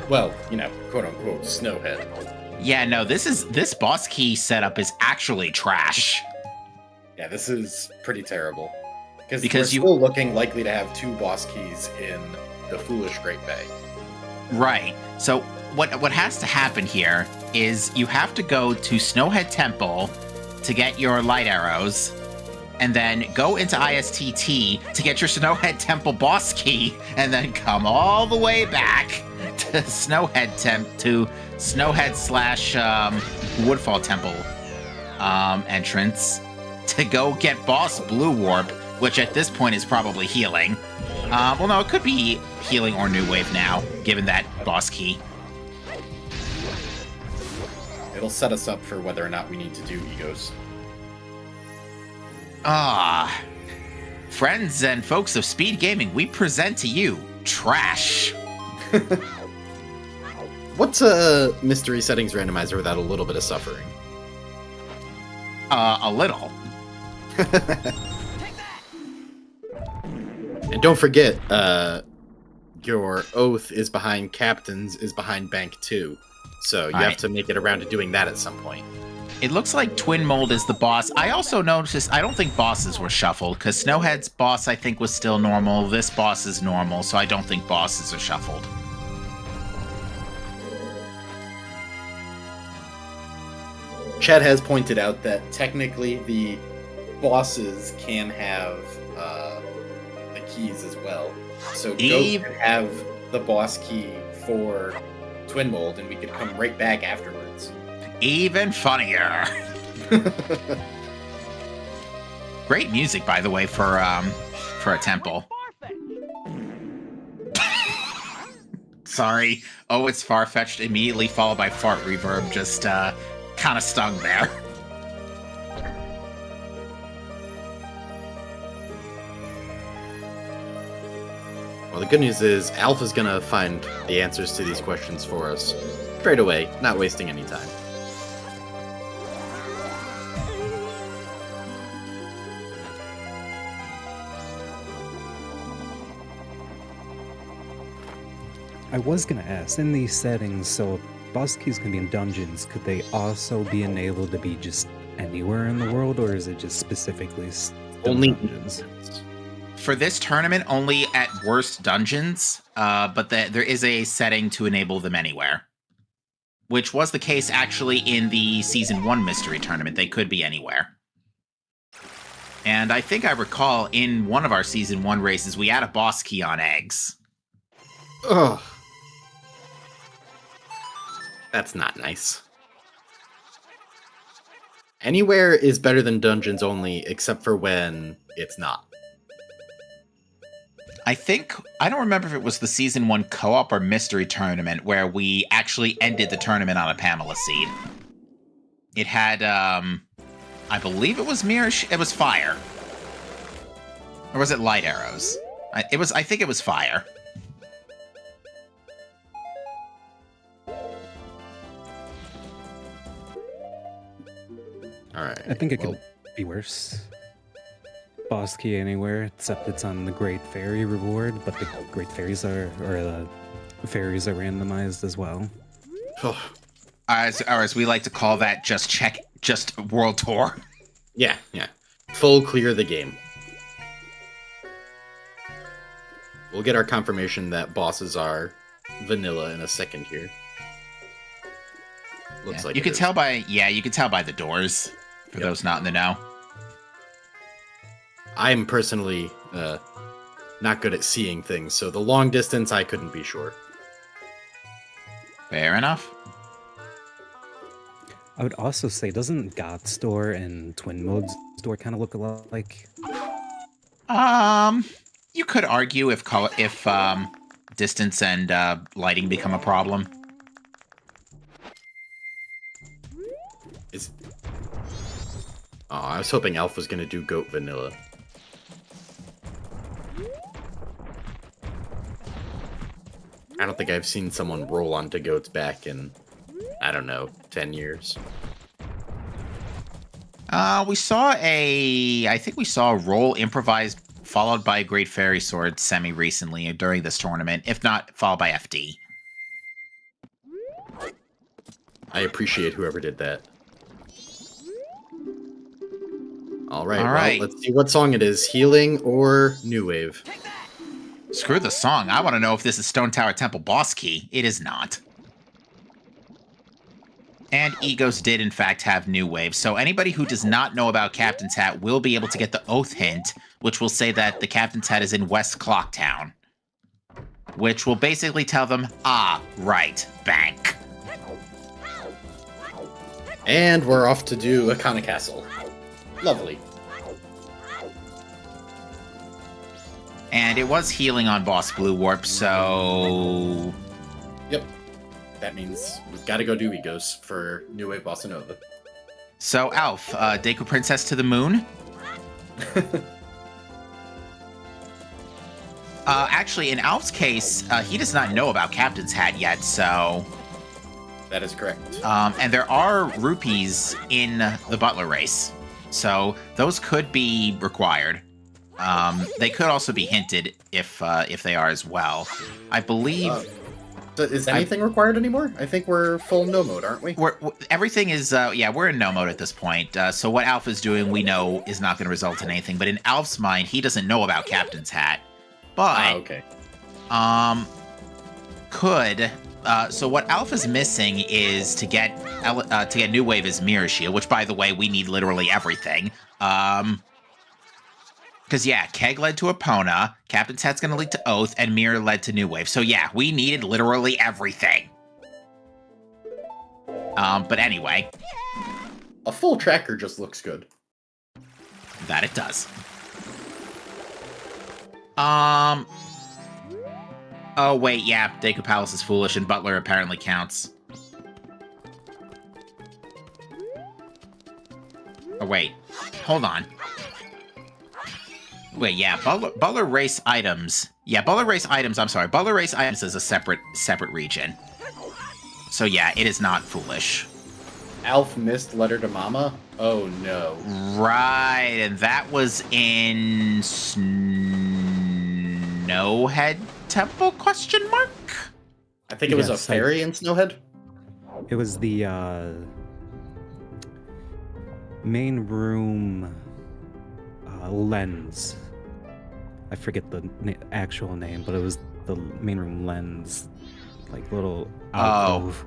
Speaker 3: Well, quote-unquote, Snowhead.
Speaker 2: Yeah, no, this boss key setup is actually trash.
Speaker 3: Yeah, this is pretty terrible. Because we're
Speaker 2: you-
Speaker 3: still looking likely to have 2 boss keys in the Foolish Great Bay.
Speaker 2: Right. So what has to happen here is you have to go to Snowhead Temple to get your light arrows, and then go into ISTT to get your Snowhead Temple boss key, and then come all the way back to Snowhead / Woodfall Temple entrance to go get boss Blue Warp, which at this point is probably healing. Well, no, it could be healing or New Wave now, given that boss key.
Speaker 3: It'll set us up for whether or not we need to do egos.
Speaker 2: Friends and folks of Speed Gaming, we present to you Trash.
Speaker 3: What's a mystery settings randomizer without a little bit of suffering?
Speaker 2: A little.
Speaker 5: Take that!
Speaker 3: And don't forget, your oath is behind captains, is behind bank 2. So you have to make it around to doing that at some point.
Speaker 2: It looks like Twin Mold is the boss. I also noticed, I don't think bosses were shuffled, because Snowhead's boss, I think, was still normal. This boss is normal, so I don't think bosses are shuffled.
Speaker 3: Chad has pointed out that technically the bosses can have the keys as well. So Goat could have the boss key for Twin Mold, and we could come right back afterwards.
Speaker 2: Even funnier. Great music, by the way, for a temple. Sorry. Oh, it's far-fetched, immediately followed by fart reverb. Just kind of stung there.
Speaker 3: Well, the good news is Alpha's gonna find the answers to these questions for us straight away, not wasting any time.
Speaker 4: I was gonna ask, in these settings, so boss keys can be in dungeons, could they also be enabled to be just anywhere in the world, or is it just specifically
Speaker 3: Only
Speaker 4: dungeons?
Speaker 2: For this tournament, only at worst dungeons, but there is a setting to enable them anywhere. Which was the case, actually, in the Season 1 Mystery Tournament. They could be anywhere. And I think I recall, in one of our Season 1 races, we had a boss key on eggs.
Speaker 3: Ugh. That's not nice. Anywhere is better than dungeons only, except for when it's not.
Speaker 2: I don't remember if it was the Season 1 co-op or Mystery Tournament where we actually ended the tournament on a Pamela seed. It had, I believe it was it was fire. Or was it light arrows? I think it was fire.
Speaker 3: Alright.
Speaker 4: I think it could be worse. Boss key anywhere, except it's on the Great Fairy reward, but the Great Fairies are randomized as well.
Speaker 2: As we like to call that, just World Tour.
Speaker 3: Yeah. Full clear the game. We'll get our confirmation that bosses are vanilla in a second here. Looks like
Speaker 2: you can tell by the doors. For those not in the know.
Speaker 3: I'm personally not good at seeing things, so the long distance I couldn't be sure.
Speaker 2: Fair enough.
Speaker 4: I would also say, doesn't God Store and Twin Mode's Store kind of look a lot like?
Speaker 2: You could argue if distance and lighting become a problem.
Speaker 3: Oh, I was hoping Alpha was going to do Goat Vanilla. I don't think I've seen someone roll onto Goat's back in, I don't know, 10 years.
Speaker 2: I think we saw a roll improvised followed by a Great Fairy Sword semi-recently during this tournament, if not followed by FD.
Speaker 3: I appreciate whoever did that. All right, well, let's see what song it is, Healing or New Wave.
Speaker 2: Screw the song. I want to know if this is Stone Tower Temple boss key. It is not. And Egos did, in fact, have New Wave, so anybody who does not know about Captain's Hat will be able to get the Oath hint, which will say that the Captain's Hat is in West Clocktown. Which will basically tell them, right, bank.
Speaker 3: And we're off to do Akana Castle. Lovely.
Speaker 2: And it was healing on Boss Blue Warp, so...
Speaker 3: Yep. That means we've got to go do Egos for New Wave Bossa Nova.
Speaker 2: So, Alf, Deku Princess to the moon? Actually, in Alf's case, he does not know about Captain's Hat yet, so...
Speaker 3: That is correct.
Speaker 2: And there are rupees in the Butler race. So those could be required. They could also be hinted if they are as well. I believe.
Speaker 3: So is anything required anymore? I think we're full no mode, aren't we?
Speaker 2: Everything is. We're in no mode at this point. So what Alf is doing, we know, is not going to result in anything. But in Alf's mind, he doesn't know about Captain's Hat. But
Speaker 3: okay.
Speaker 2: Could. So what Alpha's missing is to get New Wave is Mirror Shield, which, by the way, we need literally everything. Because, Keg led to Epona, Captain's Hat's going to lead to Oath, and Mirror led to New Wave. So, we needed literally everything. But anyway.
Speaker 3: A full tracker just looks good.
Speaker 2: That it does. Oh, wait, yeah. Deku Palace is foolish, and Butler apparently counts. Oh, wait. Hold on. Wait, yeah, Butler Race Items. Yeah, Butler Race Items, I'm sorry. Butler Race Items is a separate region. So yeah, it is not foolish.
Speaker 3: Alf missed Letter to Mama? Oh, no.
Speaker 2: Right, and that was in Snowhead Temple, question mark?
Speaker 3: I think it was a
Speaker 4: Yes,
Speaker 3: fairy in Snowhead?
Speaker 4: It was the main room lens. I forget the actual name, but it was the main room lens, like little alcove.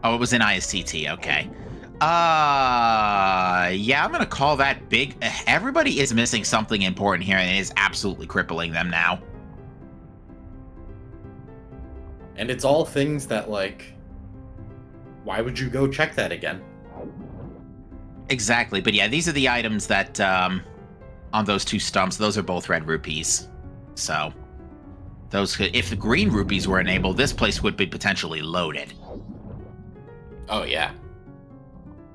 Speaker 2: Oh, it was in ISTT, okay. Yeah, I'm gonna call that big. Everybody is missing something important here, and it is absolutely crippling them now.
Speaker 3: And it's all things that, like, why would you go check that again?
Speaker 2: Exactly, but yeah, these are the items that, on those two stumps, those are both red rupees. So, those could, if the green rupees were enabled, this place would be potentially loaded.
Speaker 3: Oh, yeah.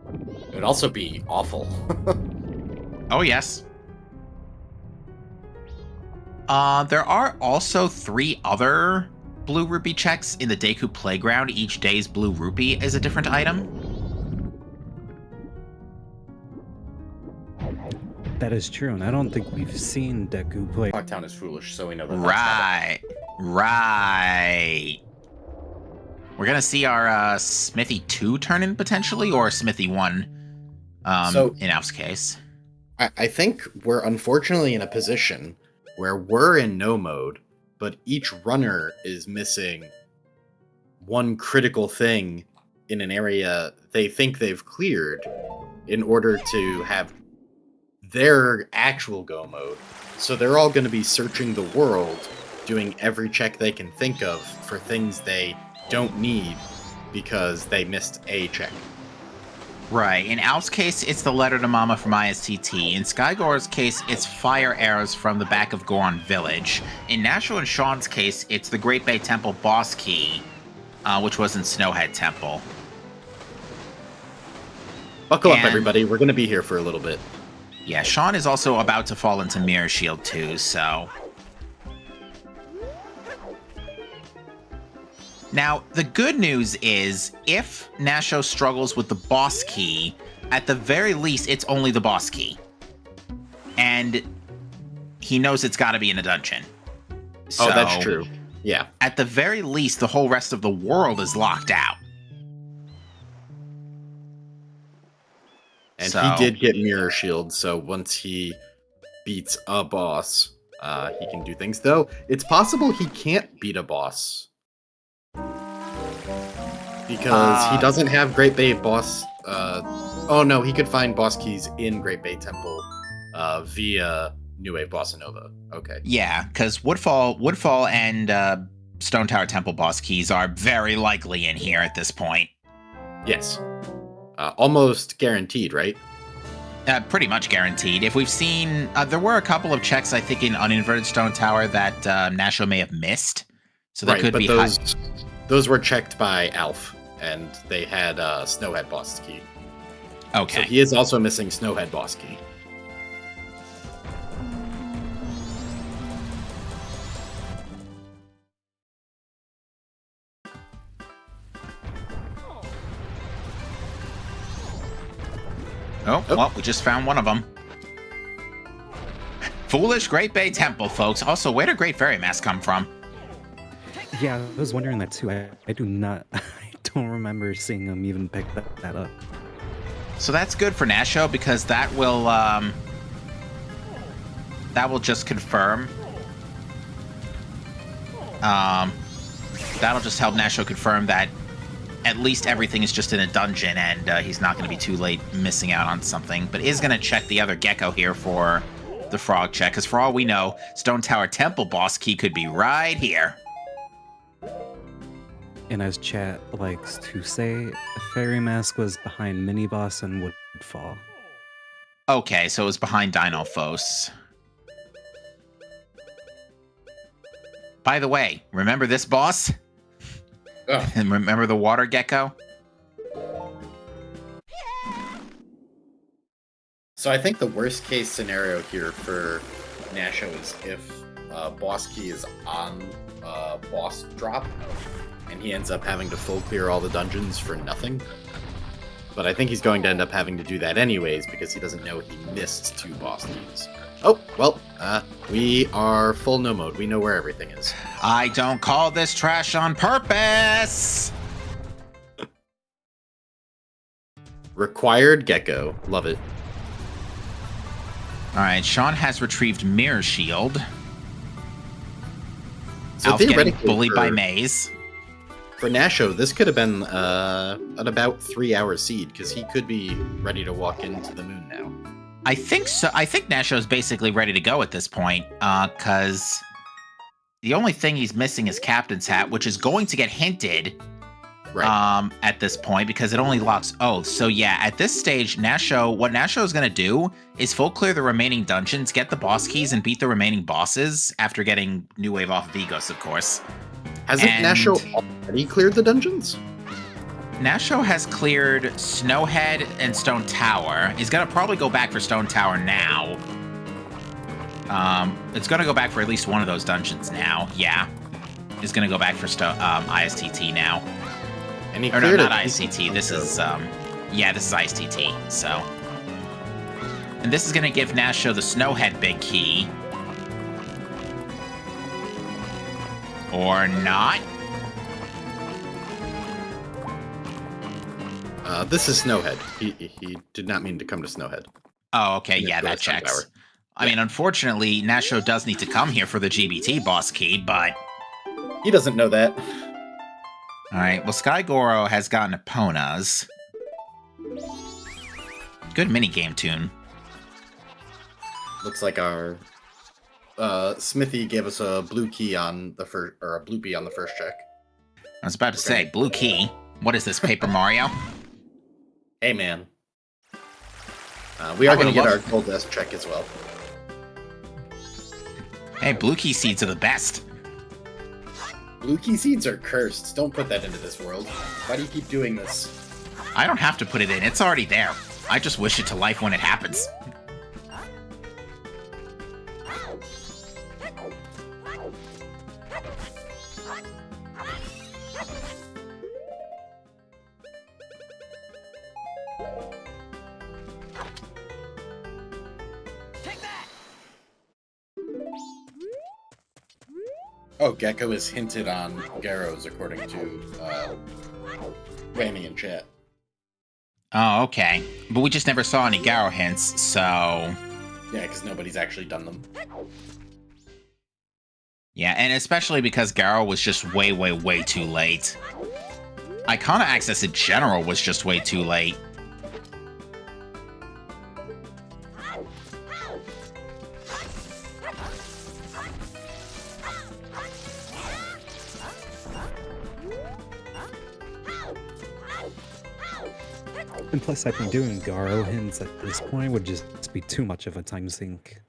Speaker 3: It would also be awful.
Speaker 2: Oh, yes. There are also 3 other blue rupee checks in the Deku Playground. Each day's blue rupee is a different item.
Speaker 4: That is true, and I don't think we've seen Deku play.
Speaker 3: Clocktown is foolish, so we know that.
Speaker 2: Right. Right. We're gonna see our Smithy 2 turn in potentially, or Smithy 1 in Alf's case.
Speaker 3: I think we're unfortunately in a position where we're in no mode, but each runner is missing one critical thing in an area they think they've cleared in order to have their actual go mode. So they're all going to be searching the world, doing every check they can think of for things they don't need because they missed a check.
Speaker 2: Right. In Alf's case, it's the letter to Mama from ISTT. In Skygore's case, it's fire arrows from the back of Goron Village. In Nashua and Sean's case, it's the Great Bay Temple boss key, which was in Snowhead Temple.
Speaker 3: Buckle up, everybody. We're going to be here for a little bit.
Speaker 2: Yeah, Sean is also about to fall into Mirror Shield too, so... Now, the good news is, if Nasho struggles with the boss key, at the very least, it's only the boss key. And he knows it's got to be in a dungeon. So,
Speaker 3: oh, that's true. Yeah.
Speaker 2: At the very least, the whole rest of the world is locked out.
Speaker 3: And he did get Mirror Shield, so once he beats a boss, he can do things. Though, it's possible he can't beat a boss. Because he doesn't have Great Bay boss... oh no, he could find boss keys in Great Bay Temple via New Wave Bossa Nova. Okay.
Speaker 2: Yeah, because Woodfall and Stone Tower Temple boss keys are very likely in here at this point.
Speaker 3: Yes. Almost guaranteed, right?
Speaker 2: Pretty much guaranteed. If we've seen... there were a couple of checks, I think, in Uninverted Stone Tower that Nasho may have missed. So that could be...
Speaker 3: Those were checked by Alf, and they had Snowhead boss key.
Speaker 2: Okay.
Speaker 3: So he is also missing Snowhead boss key.
Speaker 2: Oh, well, we just found one of them. Foolish Great Bay Temple, folks. Also, where did Great Fairy Mask come from?
Speaker 4: Yeah, I was wondering that too. I do not... I don't remember seeing him even pick that up.
Speaker 2: So that's good for Nasho, because that will just confirm. That'll just help Nasho confirm that at least everything is just in a dungeon, and he's not going to be too late missing out on something. But is going to check the other Gecko here for the frog check, because for all we know, Stone Tower Temple boss key could be right here.
Speaker 4: And as chat likes to say, Fairy Mask was behind Mini Boss and Woodfall.
Speaker 2: Okay, so it was behind Dino Phos. By the way, remember this boss?
Speaker 3: Ugh.
Speaker 2: And remember the water gecko?
Speaker 3: So I think the worst case scenario here for Nasho is if boss key is on boss drop, and he ends up having to full clear all the dungeons for nothing. But I think he's going to end up having to do that anyways because he doesn't know he missed 2 boss keys. Oh, well, we are full no mode. We know where everything is.
Speaker 2: I don't call this trash on purpose!
Speaker 3: Required Gecko. Love it.
Speaker 2: Alright, Sean has retrieved Mirror Shield.
Speaker 3: So
Speaker 2: Alf getting
Speaker 3: theoretically,
Speaker 2: bullied by Maze.
Speaker 3: For Nasho, this could have been an about 3-hour seed, because he could be ready to walk into the moon now.
Speaker 2: I think so. I think Nasho's basically ready to go at this point, because the only thing he's missing is Captain's Hat, which is going to get hinted at this point, because it only locks oath. So yeah, at this stage, what Nasho is going to do is full clear the remaining dungeons, get the boss keys, and beat the remaining bosses after getting New Wave off of Vigos, of course.
Speaker 3: Hasn't Nasho already cleared the dungeons?
Speaker 2: Nasho has cleared Snowhead and Stone Tower. He's going to probably go back for Stone Tower now. It's going to go back for at least one of those dungeons now. Yeah. He's going to go back for ISTT now.
Speaker 3: And he
Speaker 2: or no,
Speaker 3: cleared
Speaker 2: not ISTT. This is, yeah, this is ISTT, so. And this is going to give Nasho the Snowhead big key. Or not.
Speaker 3: This is Snowhead. He did not mean to come to Snowhead.
Speaker 2: Oh, okay, yeah, that checks. I mean, unfortunately, Nasho does need to come here for the GBT boss key, but...
Speaker 3: He doesn't know that.
Speaker 2: Alright, well, Skygoro has gotten Eponas. Good minigame tune.
Speaker 3: Looks like our Smithy gave us a blue key on the first, or a blue key on the first check.
Speaker 2: I was about to say, blue key? What is this, Paper Mario?
Speaker 3: Hey, man. We are going to get our gold desk check as well.
Speaker 2: Hey, blue key seeds are the best.
Speaker 3: Blue key seeds are cursed. Don't put that into this world. Why do you keep doing this?
Speaker 2: I don't have to put it in. It's already there. I just wish it to life when it happens.
Speaker 3: Oh, Gecko is hinted on Garrows, according to Randy in chat.
Speaker 2: Oh, okay. But we just never saw any Garo hints, so...
Speaker 3: Yeah, because nobody's actually done them.
Speaker 2: Yeah, and especially because Garo was just way, way, way too late. Icona Access in general was just way too late.
Speaker 4: And plus, I think doing Garo hints at this point would just be too much of a time sink.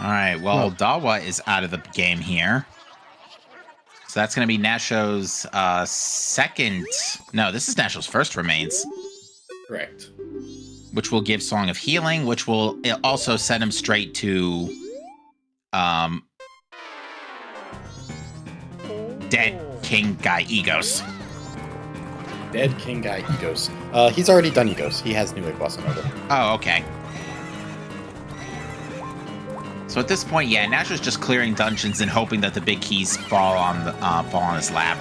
Speaker 2: Alright, well, Dawa is out of the game here. So that's going to be Nasho's second... No, this is Nasho's first remains.
Speaker 3: Correct.
Speaker 2: Which will give Song of Healing, which will also send him straight to... Dead King Guy Egos.
Speaker 3: Dead King Guy Egos. He's already done Egos. He has New Wave Boss on order.
Speaker 2: Oh, okay. So at this point, yeah, Nasho's just clearing dungeons and hoping that the big keys fall on his lap.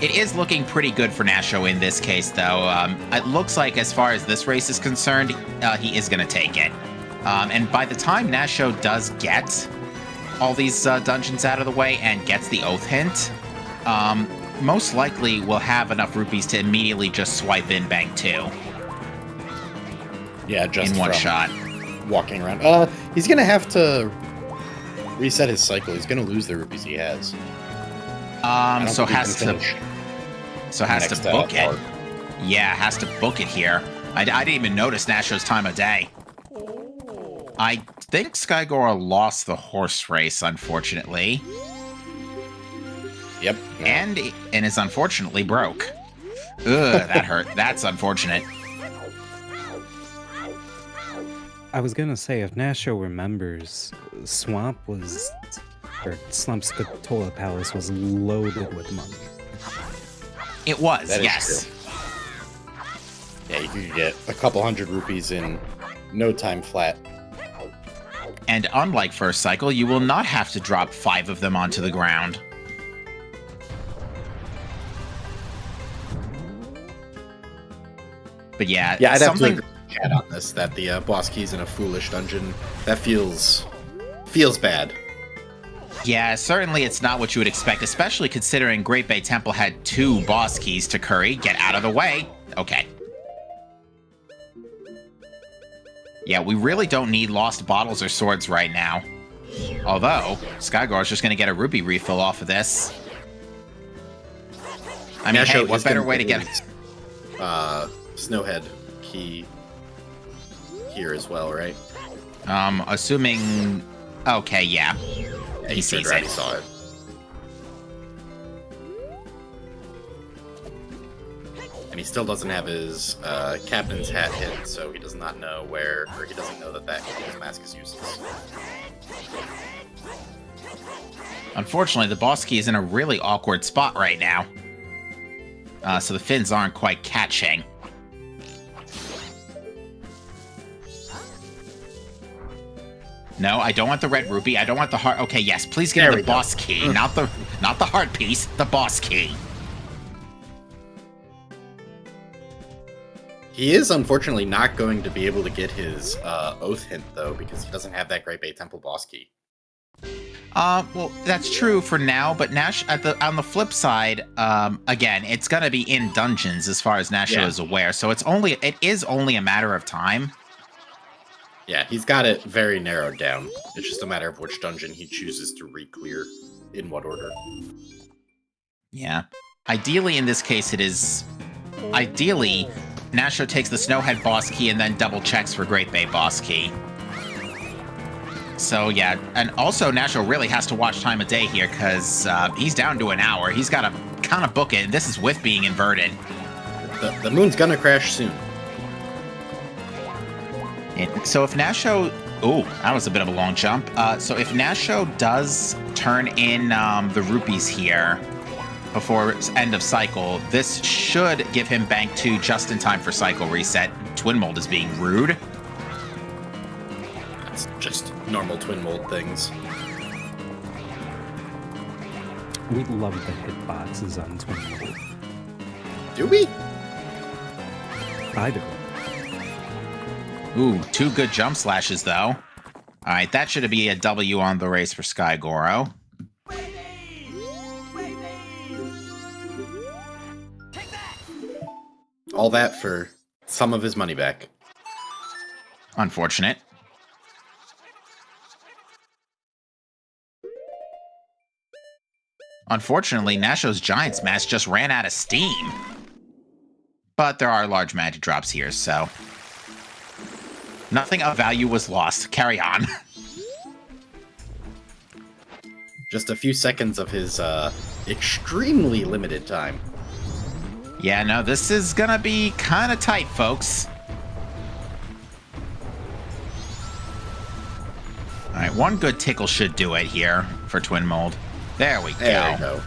Speaker 2: It is looking pretty good for Nasho in this case, though. It looks like, as far as this race is concerned, he is going to take it. And by the time Nasho does get all these dungeons out of the way and gets the Oath hint, most likely we'll have enough rupees to immediately just swipe in Bank 2.
Speaker 3: Yeah, just
Speaker 2: in one shot.
Speaker 3: Walking around. He's gonna have to reset his cycle, he's going to lose the rupees he has.
Speaker 2: So has to book it.
Speaker 3: part.
Speaker 2: Yeah, has to book it here. I didn't even notice Nasho's time of day. I think Skygora lost the horse race, unfortunately.
Speaker 3: Yep. No.
Speaker 2: And is unfortunately broke. Ugh, that hurt. That's unfortunate.
Speaker 4: I was gonna say, if Nasho remembers, Swamp was, or Slump's Katola Palace was loaded with money.
Speaker 2: It was,
Speaker 3: That is
Speaker 2: yes.
Speaker 3: true. Yeah, you could get a couple hundred rupees in no time flat.
Speaker 2: And unlike first cycle, you will not have to drop 5 of them onto the ground. But yeah,
Speaker 3: Yeah, I'd have to
Speaker 2: something.
Speaker 3: agree with Chad on this, that the boss key's in a foolish dungeon. That feels bad.
Speaker 2: Yeah, certainly it's not what you would expect, especially considering Great Bay Temple had 2 boss keys to curry. Get out of the way. Okay. Yeah, we really don't need lost bottles or swords right now. Although, Skygore's just going to get a rupee refill off of this. I mean, hey, what better way to get...
Speaker 3: Snowhead key here as well, right?
Speaker 2: Assuming... Okay, yeah. He sees
Speaker 3: already
Speaker 2: it.
Speaker 3: saw it. And he still doesn't have his captain's hat hit, so he does not know where, or he doesn't know that his mask is useless.
Speaker 2: Unfortunately, the boss key is in a really awkward spot right now. So the fins aren't quite catching. No, I don't want the red rupee. I don't want the heart. Okay, yes, please give me the boss key, not the heart piece, the boss key.
Speaker 3: He is unfortunately not going to be able to get his oath hint though, because he doesn't have that Great Bay Temple boss key.
Speaker 2: Well, that's true for now, but Nash on the flip side, again, it's gonna be in dungeons as far as Nasho is aware, so it is only a matter of time.
Speaker 3: Yeah, he's got it very narrowed down. It's just a matter of which dungeon he chooses to re-clear, in what order.
Speaker 2: Yeah. Ideally, in this case, Ideally, Nasho takes the Snowhead boss key and then double checks for Great Bay boss key. So, yeah. And also, Nasho really has to watch time of day here, because he's down to an hour. He's got to kind of book it, and this is with being inverted.
Speaker 3: The moon's gonna crash soon.
Speaker 2: So if Nasho... Oh, that was a bit of a long jump. So if Nasho does turn in the rupees here before end of cycle, this should give him bank 2 just in time for cycle reset. Twin Mold is being rude.
Speaker 3: It's just normal twin mold things.
Speaker 4: We love the hitboxes on Twin Mold.
Speaker 3: Do we?
Speaker 4: I do.
Speaker 2: Ooh, 2 good jump slashes, though. Alright, that should be a W on the race for Skygoro.
Speaker 3: All that for some of his money back.
Speaker 2: Unfortunate. Unfortunately, Nasho's Giant Smash just ran out of steam. But there are large magic drops here, so... Nothing of value was lost. Carry on.
Speaker 3: Just a few seconds of his extremely limited time.
Speaker 2: Yeah, no, this is gonna be kind of tight, folks. Alright, 1 good tickle should do it here for Twin Mold. There we go.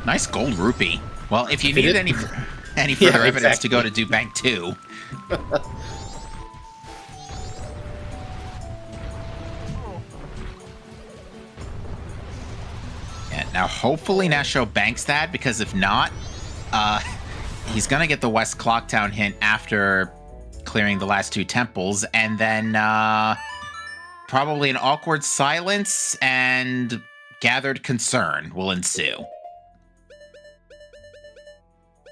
Speaker 2: Nice gold rupee. Well, if you need any further evidence to go to do bank 2. Yeah, now hopefully Nasho banks that, because if not, he's gonna get the West Clocktown hint after clearing the last 2 temples, and then probably an awkward silence and gathered concern will ensue.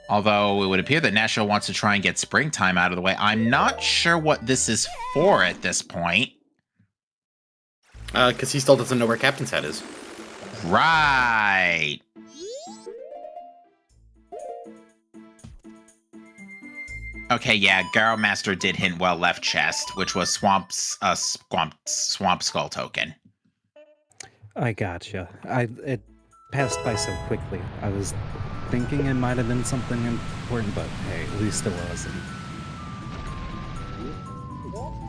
Speaker 2: Although it would appear that Nasho wants to try and get springtime out of the way. I'm not sure what this is for at this point.
Speaker 3: Because he still doesn't know where Captain's Hat is.
Speaker 2: Right. Okay, yeah, Garo Master did hint well left chest, which was Swamp Skull token.
Speaker 4: I gotcha. It passed by so quickly. I was thinking it might have been something important, but hey, at least it wasn't.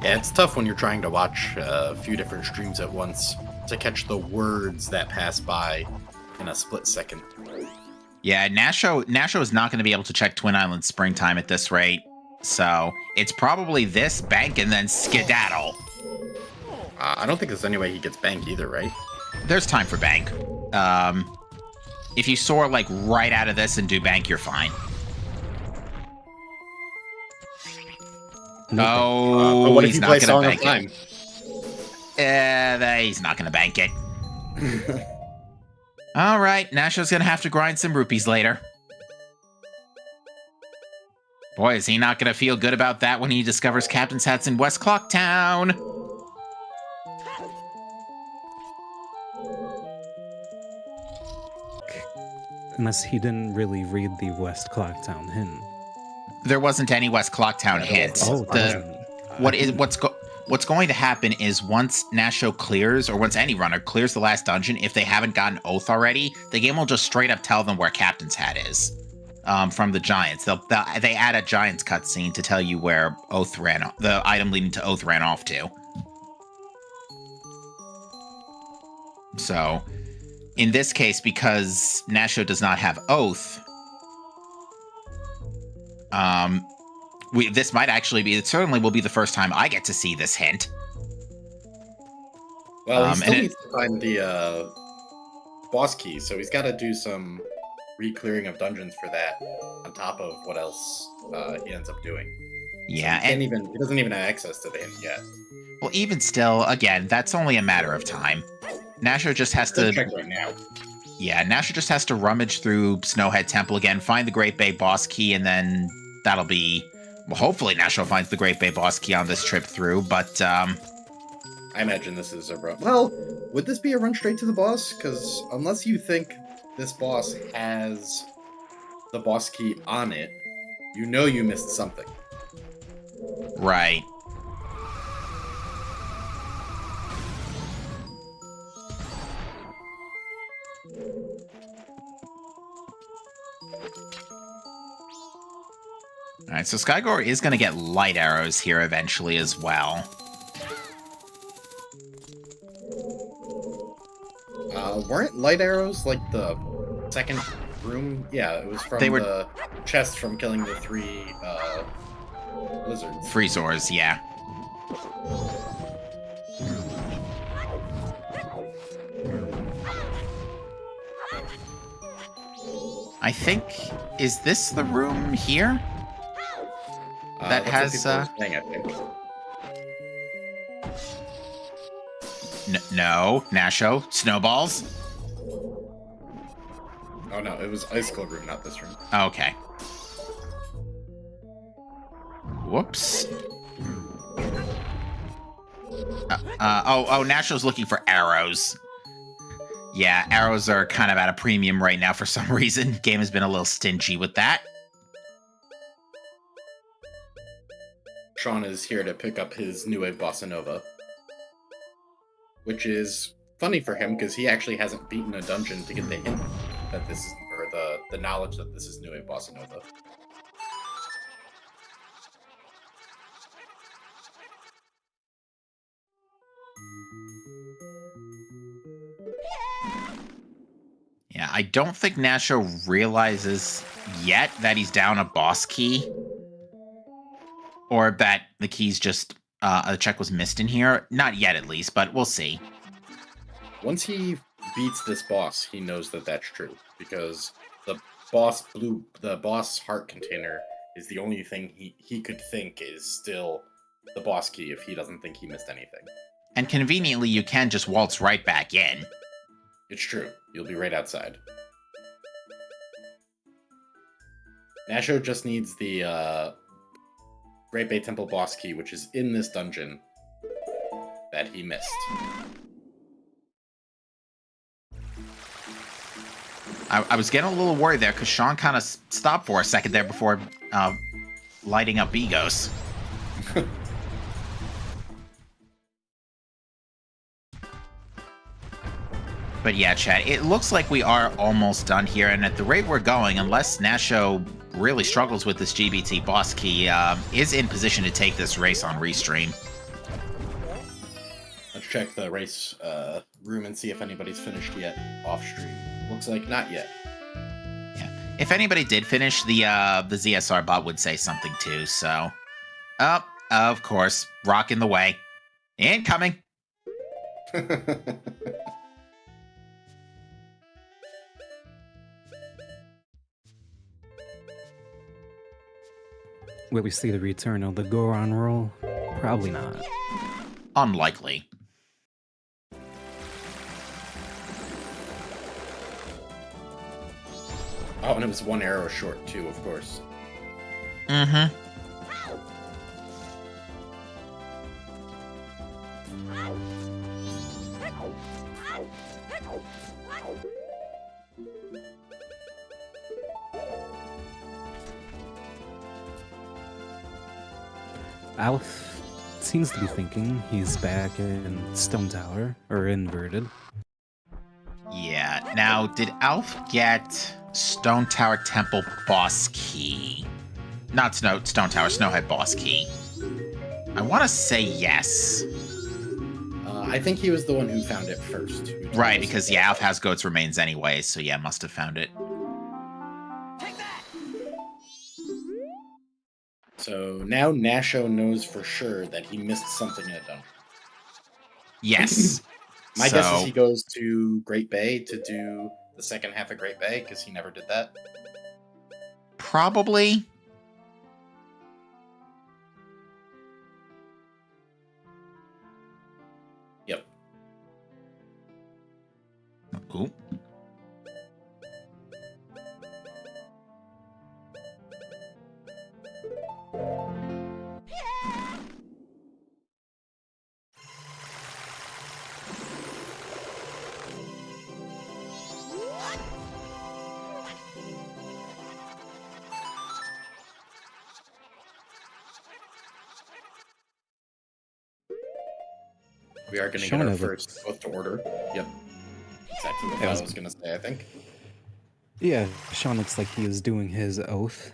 Speaker 3: Yeah, it's tough when you're trying to watch a few different streams at once to catch the words that pass by in a split second.
Speaker 2: Yeah, Nasho is not going to be able to check Twin Island Springtime at this rate, so it's probably this, bank, and then skedaddle.
Speaker 3: I don't think there's any way he gets bank either, right?
Speaker 2: There's time for bank. If you soar like right out of this and do bank, you're fine. No,
Speaker 3: but what if
Speaker 2: he's
Speaker 3: you
Speaker 2: not
Speaker 3: play
Speaker 2: going
Speaker 3: Song
Speaker 2: to
Speaker 3: of
Speaker 2: bank
Speaker 3: Time?
Speaker 2: it. He's not going to bank it. All right, Nasho's going to have to grind some rupees later. Boy, is he not going to feel good about that when he discovers Captain's Hat's in West Clocktown.
Speaker 4: Unless he didn't really read the West Clocktown hint.
Speaker 2: There wasn't any West Clocktown hint.
Speaker 4: Oh,
Speaker 2: What's going to happen is once Nasho clears, or once any runner clears the last dungeon, if they haven't gotten Oath already, the game will just straight up tell them where Captain's Hat is. From the Giants. They add a Giants cutscene to tell you where Oath the item leading to Oath ran off to. So, in this case, because Nasho does not have Oath, this might actually be, it certainly will be the first time I get to see this hint.
Speaker 3: Well, he still needs to find the boss key, so he's got to do some re-clearing of dungeons for that, on top of what else he ends up doing.
Speaker 2: Yeah,
Speaker 3: so he doesn't even have access to the hint yet.
Speaker 2: Well, even still, again, that's only a matter of time. Nasho just has to
Speaker 3: check right now.
Speaker 2: Yeah, Nasho just has to rummage through Snowhead Temple again, find the Great Bay boss key, and then that'll be... Well, hopefully Nasho finds the Great Bay boss key on this trip through, but,
Speaker 3: I imagine this is a run... Well, would this be a run straight to the boss? Because unless you think this boss has the boss key on it, you know you missed something.
Speaker 2: Right. Alright, so Skygore is going to get light arrows here eventually as well.
Speaker 3: Weren't light arrows like the second room? Yeah, it was from the chest from killing the 3 lizards.
Speaker 2: Freezors, yeah. I think, is this the room here? That has,
Speaker 3: thing, I think.
Speaker 2: No, Nasho, snowballs.
Speaker 3: Oh no, it was Icicle room, not this room.
Speaker 2: Okay. Whoops. Nasho's looking for arrows. Yeah, arrows are kind of at a premium right now for some reason. Game has been a little stingy with that.
Speaker 3: Sean is here to pick up his New Wave Bossa Nova. Which is funny for him, because he actually hasn't beaten a dungeon to get the hint that this is, or the knowledge that this is New Wave Bossa Nova.
Speaker 2: Yeah, I don't think Nasho realizes yet that he's down a boss key. Or that the key's just, a check was missed in here. Not yet, at least, but we'll see.
Speaker 3: Once he beats this boss, he knows that that's true. Because the boss heart container is the only thing he could think is still the boss key if he doesn't think he missed anything.
Speaker 2: And conveniently, you can just waltz right back in.
Speaker 3: It's true. You'll be right outside. Nasho just needs the Great Bay Temple boss key, which is in this dungeon that he missed.
Speaker 2: I was getting a little worried there because Sean kind of stopped for a second there before lighting up Bigos. But yeah, chat, it looks like we are almost done here, and at the rate we're going, unless Nasho really struggles with this GBT boss key, is in position to take this race on Restream.
Speaker 3: Let's check the race room and see if anybody's finished yet off stream. Looks like not yet.
Speaker 2: Yeah. If anybody did finish, the ZSR bot would say something too, so... Oh, of course. Rock in the way. Incoming!
Speaker 4: Will we see the return of the Goron roll? Probably not.
Speaker 2: Unlikely.
Speaker 3: Oh, and it was one arrow short, too, of course.
Speaker 2: Mm-hmm.
Speaker 4: Alf seems to be thinking he's back in Stone Tower, or inverted.
Speaker 2: Yeah. Now, did Alf get Stone Tower Temple boss key? Not Stone Tower, Snowhead boss key. I want to say yes.
Speaker 3: I think he was the one who found it first.
Speaker 2: Right, because yeah, Alf has Goat's Remains anyway, so yeah, must have found it.
Speaker 5: Take that!
Speaker 3: So now Nasho knows for sure that he missed something in a dome.
Speaker 2: Yes.
Speaker 3: My guess is he goes to Great Bay to do the second half of Great Bay, because he never did that.
Speaker 2: Probably.
Speaker 3: Yep.
Speaker 2: Ooh.
Speaker 3: We are going to get our first oath to order. Yep. Exactly what I was going to say, I think.
Speaker 4: Yeah, Sean looks like he is doing his oath.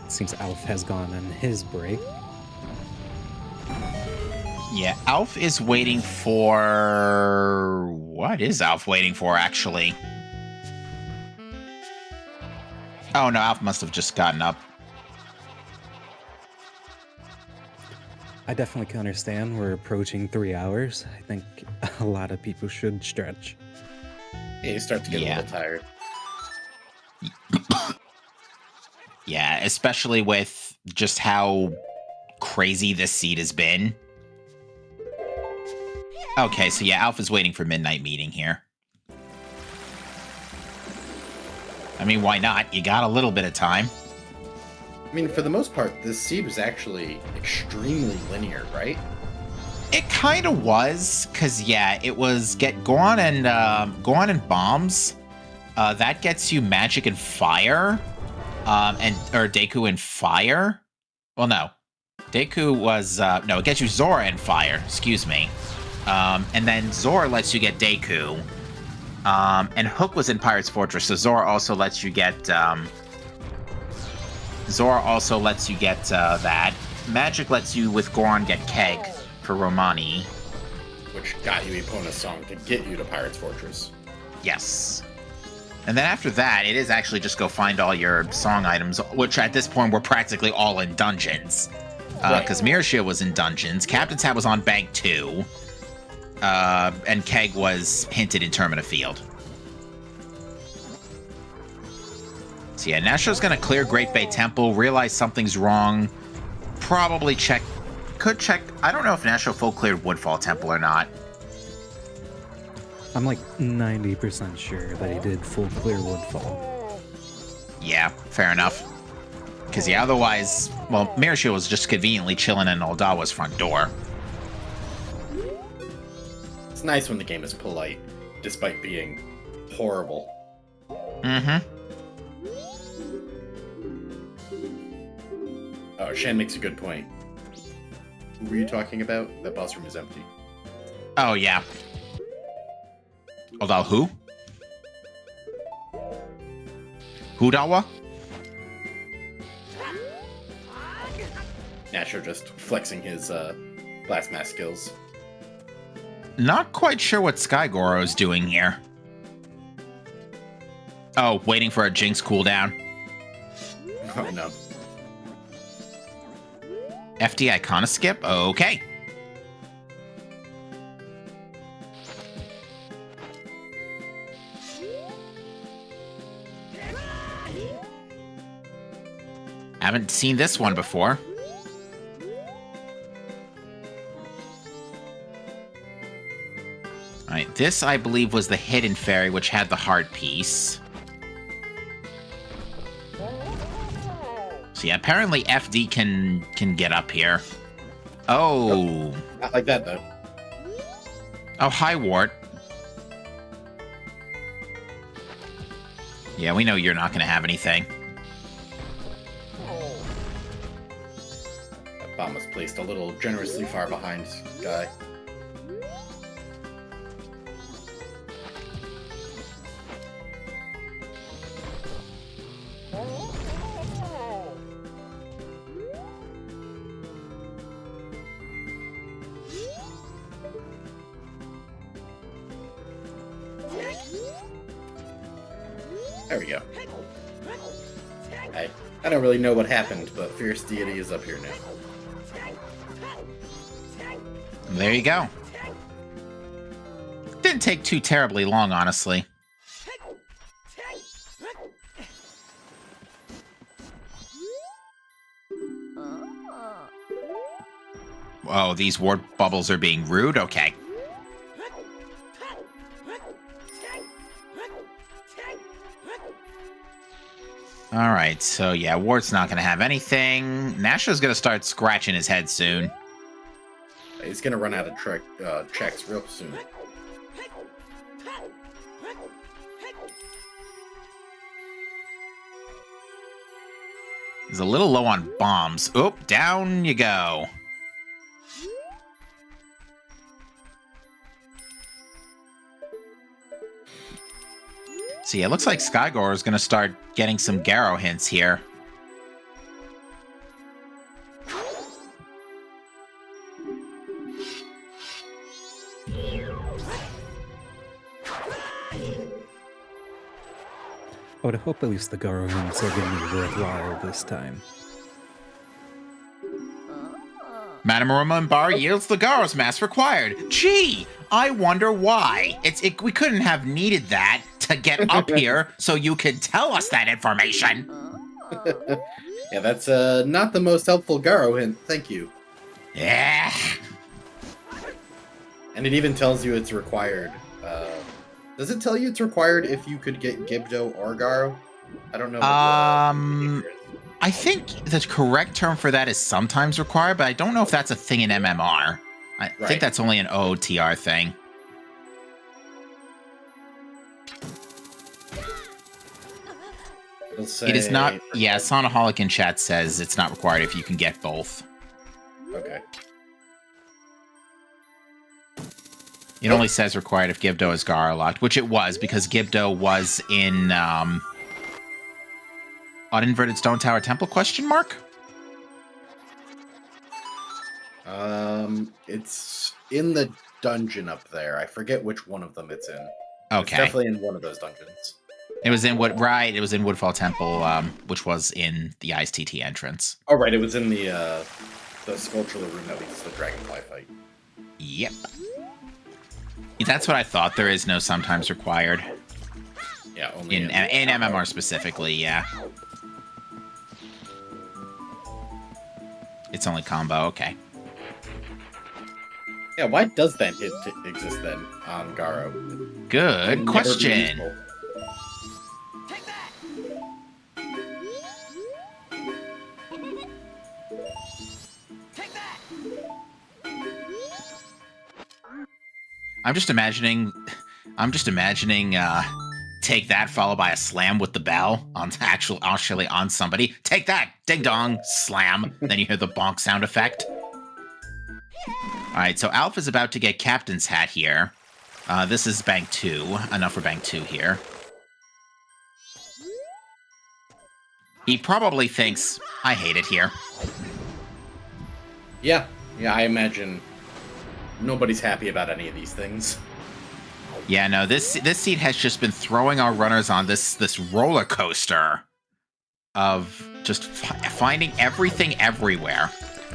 Speaker 4: Seems Alf has gone on his break.
Speaker 2: Yeah, Alf is waiting for... What is Alf waiting for, actually? Oh, no, Alf must have just gotten up.
Speaker 4: I definitely can understand we're approaching 3 hours. I think a lot of people should stretch.
Speaker 3: Yeah, you start to get a little tired.
Speaker 2: Yeah, especially with just how crazy this seed has been. Okay, so yeah, Alpha's waiting for midnight meeting here. I mean, why not? You got a little bit of time.
Speaker 3: I mean, for the most part, this seed was actually extremely linear, right?
Speaker 2: It kind of was, because yeah, it was Gohan and Bombs. That gets you Magic and Fire. Or Deku and Fire. Well, no. Deku was, no, it gets you Zora and Fire, excuse me. And then Zora lets you get Deku. And Hook was in Pirate's Fortress, so Zora also lets you get, Zora also lets you get that. Magic lets you, with Goron, get Keg for Romani.
Speaker 3: Which got you Epona's song to get you to Pirate's Fortress.
Speaker 2: Yes. And then after that, it is actually just go find all your song items, which at this point were practically all in dungeons. Because Mirashia was in dungeons, Captain's Hat was on Bank 2, and Keg was hinted in Termina Field. So yeah, Nasho's gonna clear Great Bay Temple, realize something's wrong, probably check, I don't know if Nasho full cleared Woodfall Temple or not.
Speaker 4: I'm like 90% sure that he did full clear Woodfall.
Speaker 2: Yeah, fair enough. Because yeah, otherwise, well, Mirashia was just conveniently chilling in Aldawa's front door.
Speaker 3: It's nice when the game is polite, despite being horrible.
Speaker 2: Mm-hmm.
Speaker 3: Oh, Shan makes a good point. Who were you talking about? That boss room is empty.
Speaker 2: Oh, yeah. Aldawa who? Hudawa?
Speaker 3: Nasho just flexing his blast mask skills.
Speaker 2: Not quite sure what Skygoro's doing here. Oh, waiting for a Jinx cooldown.
Speaker 3: Oh no.
Speaker 2: FD Icona skip? Okay. Haven't seen this one before. Alright, this I believe was the Hidden Fairy, which had the heart piece. So yeah, apparently FD can get up here. Oh.
Speaker 3: Not like that, though.
Speaker 2: Oh, hi, Wart. Yeah, we know you're not going to have anything.
Speaker 3: That bomb was placed a little generously far behind Guy. There we go. I don't really know what happened, but Fierce Deity is up here now.
Speaker 2: There you go. Didn't take too terribly long, honestly. Whoa, these ward bubbles are being rude? Okay. Alright, so yeah, Wart's not gonna have anything. Nasho's gonna start scratching his head soon.
Speaker 3: He's gonna run out of checks real soon.
Speaker 2: He's a little low on bombs. Oop, down you go. So yeah, it looks like Skygore is going to start getting some Garrow hints here.
Speaker 4: I would hope at least the Garo hints are going to be worthwhile this time.
Speaker 2: Madame Bar yields the Garo's mask required. Gee, I wonder why. We couldn't have needed that to get up here so you could tell us that information.
Speaker 3: Yeah, that's not the most helpful Garo hint. Thank you.
Speaker 2: Yeah.
Speaker 3: And it even tells you it's required. Does it tell you it's required if you could get Gibdo or Garo? I don't know.
Speaker 2: I think the correct term for that is sometimes required, but I don't know if that's a thing in MMR. I think that's only an OOTR thing. It is not. Yeah, Sonaholic in chat says it's not required if you can get both.
Speaker 3: Okay.
Speaker 2: It only says required if Gibdo is Garo locked, which it was because Gibdo was in uninverted stone tower temple, question mark?
Speaker 3: It's in the dungeon up there. I forget which one of them it's in.
Speaker 2: Okay.
Speaker 3: It's definitely in one of those dungeons.
Speaker 2: It was in it was in Woodfall Temple, which was in the Ice TT entrance.
Speaker 3: Oh, right, it was in the sculptural room that leads to the dragonfly fight.
Speaker 2: Yep. That's what I thought. There is no sometimes required.
Speaker 3: Yeah, only
Speaker 2: in MMR specifically, yeah. It's only combo, okay.
Speaker 3: Yeah, why does that hit exist then on Garo?
Speaker 2: Good question.
Speaker 5: Take that! Take that!
Speaker 2: I'm just imagining take that followed by a slam with the bell on actually on somebody. Take that, ding dong, slam. Then you hear the bonk sound effect. All right, so Alf is about to get Captain's Hat here. This is bank 2. Enough for bank 2 here. He probably thinks, I hate it here.
Speaker 3: Yeah, I imagine nobody's happy about any of these things.
Speaker 2: Yeah, no, this seat has just been throwing our runners on this roller coaster of just finding everything everywhere.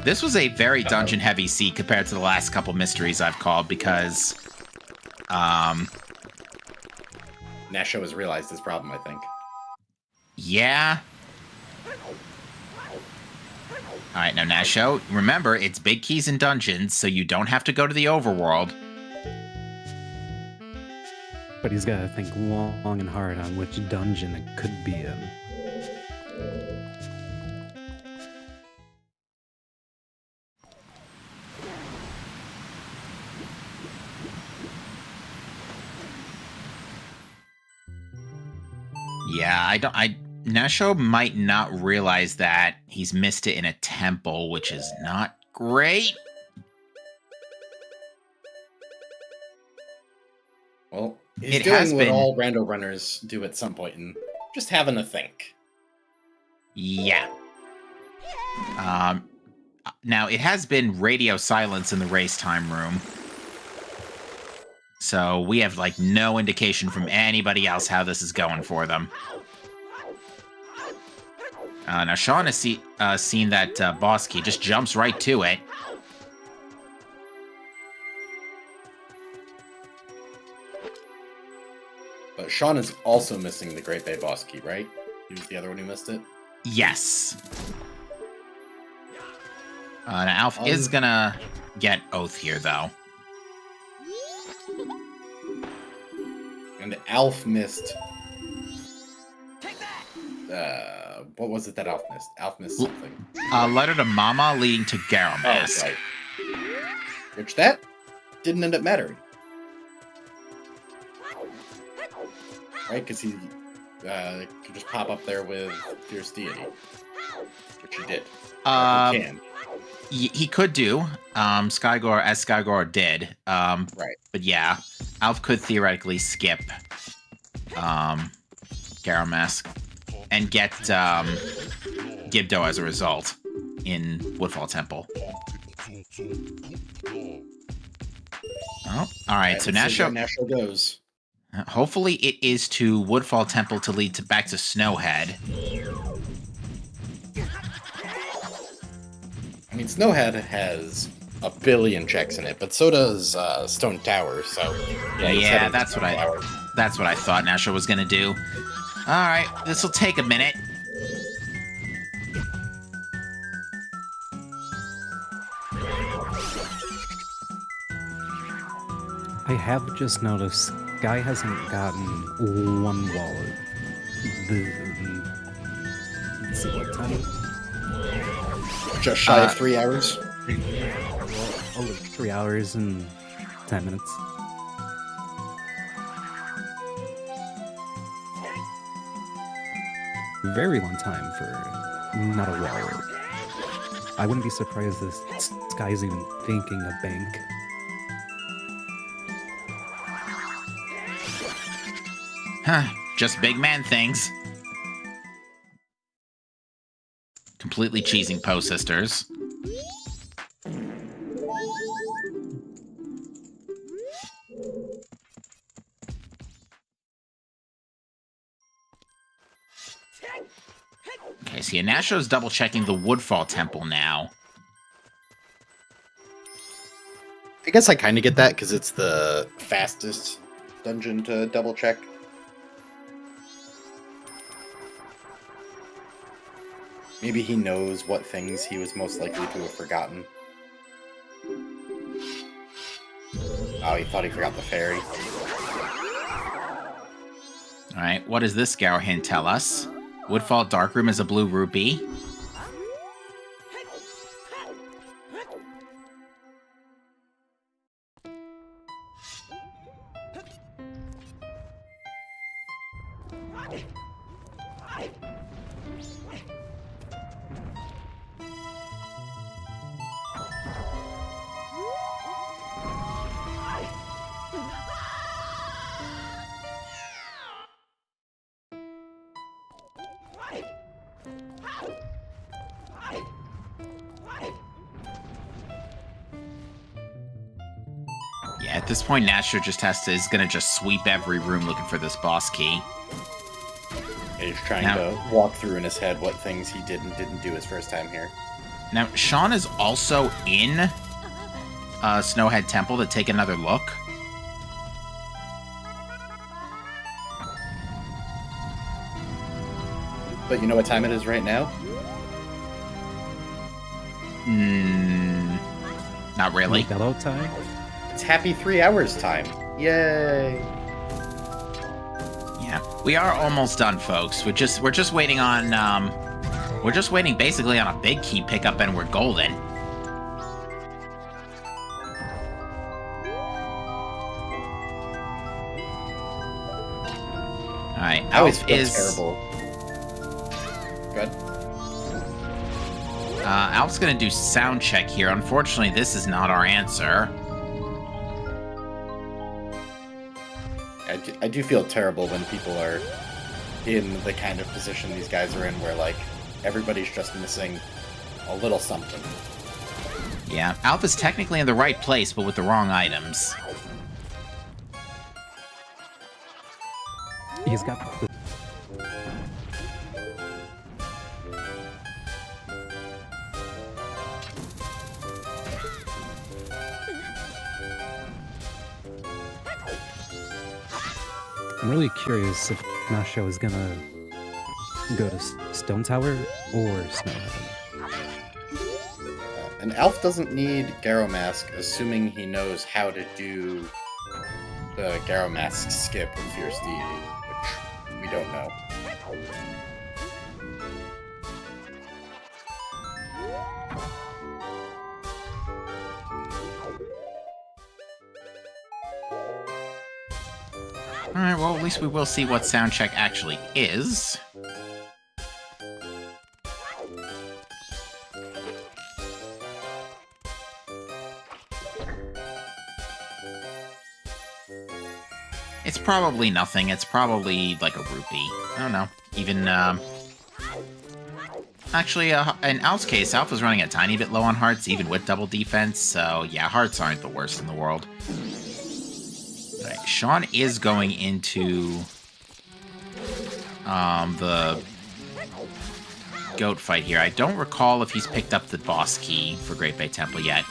Speaker 2: This was a very dungeon-heavy seat compared to the last couple mysteries I've called because,
Speaker 3: Nasho has realized his problem, I think.
Speaker 2: Yeah. All right, now Nasho, remember, it's big keys in dungeons, so you don't have to go to the overworld.
Speaker 4: But he's got to think long and hard on which dungeon it could be in.
Speaker 2: Yeah, Nasho might not realize that he's missed it in a temple, which is not great.
Speaker 3: Well, he's doing what all rando runners do at some point and just having a think.
Speaker 2: Yeah. Now, it has been radio silence in the race time room. So we have, like, no indication from anybody else how this is going for them. Now, Sean has seen that boss key, just jumps right to it.
Speaker 3: But Sean is also missing the Great Bay boss key, right? He was the other one who missed it?
Speaker 2: Yes. Now, Alf is gonna get Oath here, though.
Speaker 3: And Alf missed...
Speaker 5: Take that!
Speaker 3: what was it that Alf missed? Alf missed something.
Speaker 2: Letter to Mama leading to Garo Mask.
Speaker 3: Oh, right. Which that didn't end up mattering. Right? Because he could just pop up there with Fierce Deity. Which he did. He can.
Speaker 2: He could do. Skygore did.
Speaker 3: Right.
Speaker 2: But yeah, Alf could theoretically skip Garo Mask and get Gibdo as a result in Woodfall Temple. Oh, all right. So
Speaker 3: Nasho goes.
Speaker 2: Hopefully, it is to Woodfall Temple to lead back to Snowhead.
Speaker 3: I mean, Snowhead has a billion checks in it, but so does Stone Tower. So
Speaker 2: yeah, that's what I thought Nasho was gonna do. All right, this will take a minute.
Speaker 4: I have just noticed Guy hasn't gotten one wallet. Let's see what time.
Speaker 3: Just shy of 3 hours.
Speaker 4: Only 3 hours and 10 minutes. Very long time for not a wallet. I wouldn't be surprised if this guy's even thinking a bank.
Speaker 2: Huh, just big man things. Completely cheesing Poe Sisters. Okay, so yeah, Nasho's double-checking the Woodfall Temple now.
Speaker 3: I guess I kind of get that, because it's the fastest dungeon to double check. Maybe he knows what things he was most likely to have forgotten. Oh, he thought he forgot the fairy.
Speaker 2: Alright, what does this Scour hint tell us? Woodfall Darkroom is a blue rupee. Yeah, at this point, Nasher just is gonna just sweep every room looking for this boss key.
Speaker 3: He's trying to walk through in his head what things he did and didn't do his first time here.
Speaker 2: Now, Sean is also in Snowhead Temple to take another look.
Speaker 3: But you know what time it is right now?
Speaker 2: Not really.
Speaker 4: Hello time?
Speaker 3: It's happy 3 hours time. Yay!
Speaker 2: Yeah, we are almost done, folks. We're just waiting on we're just waiting basically on a big key pickup, and we're golden. All right,
Speaker 3: I always
Speaker 2: Alf
Speaker 3: feel
Speaker 2: is
Speaker 3: terrible. Good.
Speaker 2: Alf's gonna do sound check here. Unfortunately, this is not our answer.
Speaker 3: I do feel terrible when people are in the kind of position these guys are in, where like everybody's just missing a little something.
Speaker 2: Yeah, Alf is technically in the right place, but with the wrong items.
Speaker 4: He's got the I'm really curious if Nasho is gonna go to Stone Tower or Snowhead.
Speaker 3: And Alf doesn't need Garrow Mask, assuming he knows how to do the Garrow Mask skip in Fierce Deity, which we don't know.
Speaker 2: Alright, well, at least we will see what sound check actually is. It's probably nothing. It's probably like a rupee. I don't know. Even, actually, in Alf's case, Alf was running a tiny bit low on hearts, even with double defense, so yeah, hearts aren't the worst in the world. Right, Sean is going into the goat fight here. I don't recall if he's picked up the boss key for Great Bay Temple yet.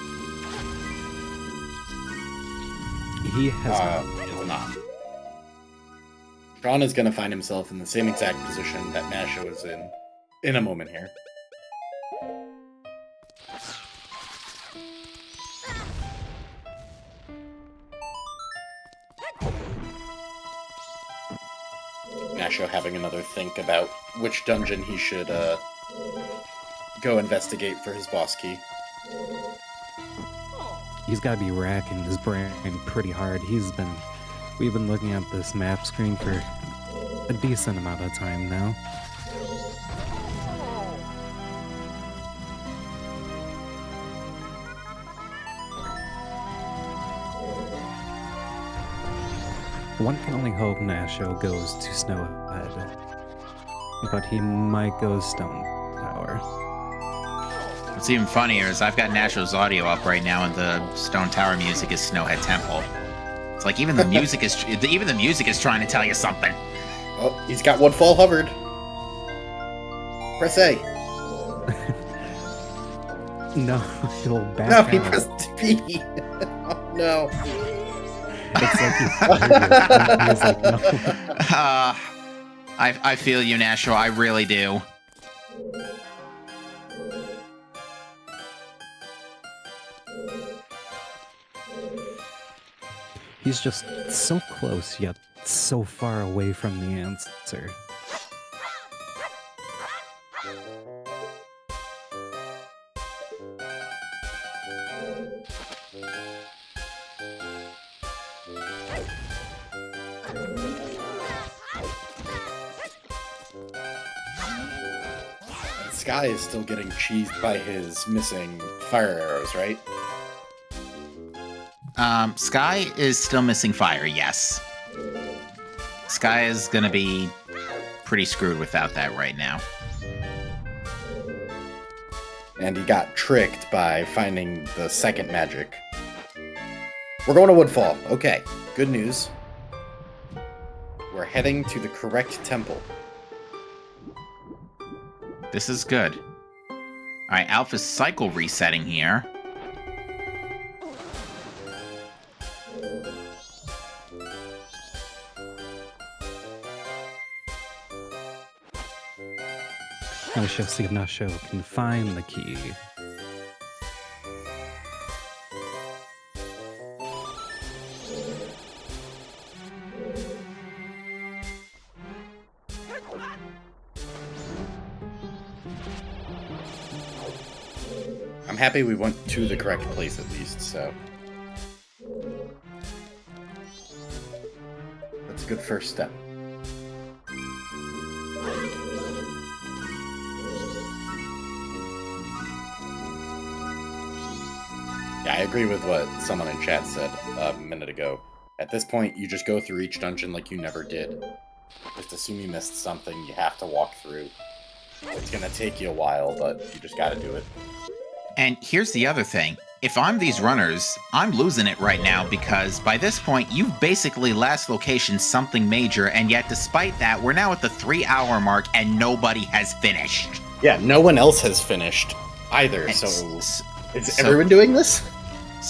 Speaker 4: He has
Speaker 3: Not. Sean is going to find himself in the same exact position that Nasho is in a moment here. Nasho having another think about which dungeon he should go investigate for his boss key.
Speaker 4: He's got to be racking his brain pretty hard. We've been looking at this map screen for a decent amount of time now. One can only hope Nasho goes to Snowhead, but he might go Stone Tower.
Speaker 2: What's even funnier is I've got Nasho's audio up right now, and the Stone Tower music is Snowhead Temple. It's like even the music is trying to tell you something.
Speaker 3: Oh, he's got Woodfall hovered. Press A.
Speaker 4: No, he'll back
Speaker 3: No,
Speaker 4: out.
Speaker 3: he pressed B. Oh, no.
Speaker 4: It's like he was like, no.
Speaker 2: I feel you, Nasho. I really do.
Speaker 4: He's just so close, yet so far away from the answer.
Speaker 3: Sky is still getting cheesed by his missing fire arrows, right?
Speaker 2: Sky is still missing fire, yes. Sky is gonna be pretty screwed without that right now.
Speaker 3: And he got tricked by finding the second magic. We're going to Woodfall. Okay, good news. We're heading to the correct temple.
Speaker 2: This is good. Alright, Alpha's cycle resetting here.
Speaker 4: I shall see if Nasho can find the key.
Speaker 3: I'm happy we went to the correct place at least, so. That's a good first step. Yeah, I agree with what someone in chat said a minute ago. At this point, you just go through each dungeon like you never did. Just assume you missed something you have to walk through. It's gonna take you a while, but you just gotta do it.
Speaker 2: And here's the other thing. If I'm these runners, I'm losing it right now because by this point, you've basically last location something major, and yet despite that, we're now at the 3-hour mark and nobody has finished.
Speaker 3: Yeah, no one else has finished either,
Speaker 2: And
Speaker 3: so...
Speaker 2: s-
Speaker 3: Is
Speaker 2: so-
Speaker 3: everyone doing this?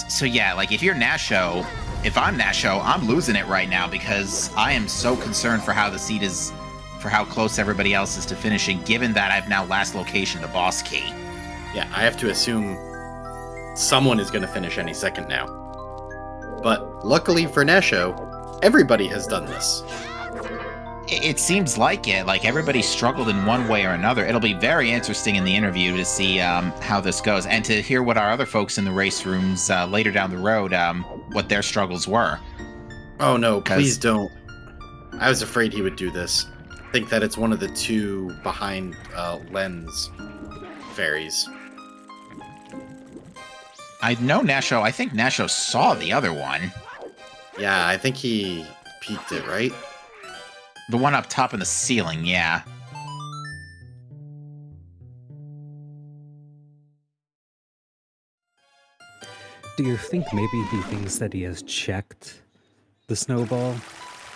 Speaker 2: So yeah, like if you're Nasho, if I'm Nasho, I'm losing it right now because I am so concerned for how the seed is, for how close everybody else is to finishing, given that I've now last location the boss key.
Speaker 3: Yeah, I have to assume someone is going to finish any second now. But luckily for Nasho, everybody has done this.
Speaker 2: It seems like it. Like everybody struggled in one way or another. It'll be very interesting in the interview to see how this goes and to hear what our other folks in the race rooms later down the road, what their struggles were.
Speaker 3: Oh no, please don't. I was afraid he would do this. I think that it's one of the two behind Lens fairies.
Speaker 2: I know Nasho. I think Nasho saw the other one.
Speaker 3: Yeah, I think he peeked it, right?
Speaker 2: The one up top in the ceiling, yeah.
Speaker 4: Do you think maybe he thinks that he has checked the snowball,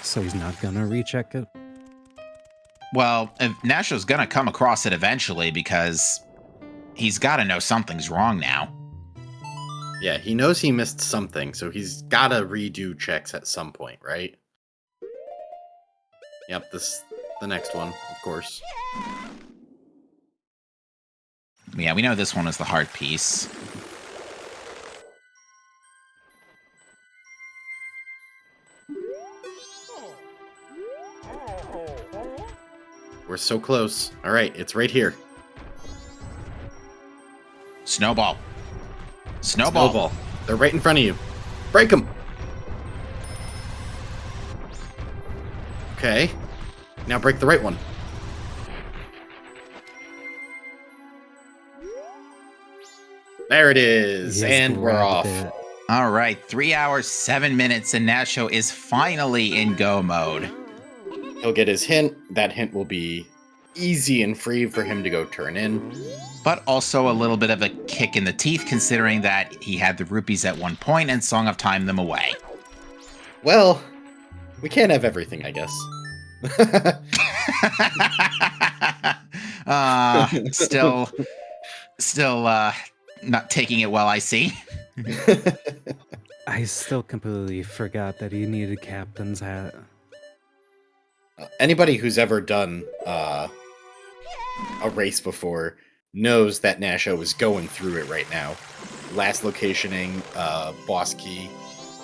Speaker 4: so he's not gonna recheck it?
Speaker 2: Well, Nasho's gonna come across it eventually because he's got to know something's wrong now.
Speaker 3: Yeah, he knows he missed something, so he's got to redo checks at some point, right? Yep, the next one, of course.
Speaker 2: Yeah, we know this one is the hard piece.
Speaker 3: We're so close. All right, it's right here.
Speaker 2: Snowball. Snowball.
Speaker 3: Snowball. They're right in front of you. Break them. Okay. Now break the right one. There it is.
Speaker 4: He has
Speaker 3: And we're
Speaker 4: grabbed
Speaker 3: off.
Speaker 4: it.
Speaker 2: All right, 3 hours, 7 minutes, and Nasho is finally in go mode.
Speaker 3: He'll get his hint. That hint will be easy and free for him to go turn in.
Speaker 2: But also a little bit of a kick in the teeth, considering that he had the rupees at one point and Song of Time them away.
Speaker 3: Well, we can't have everything, I guess.
Speaker 2: Still not taking it well, I see.
Speaker 4: I still completely forgot that he needed captain's hat.
Speaker 3: Anybody who's ever done a race before knows that Nasho is going through it right now. Last locationing, boss key,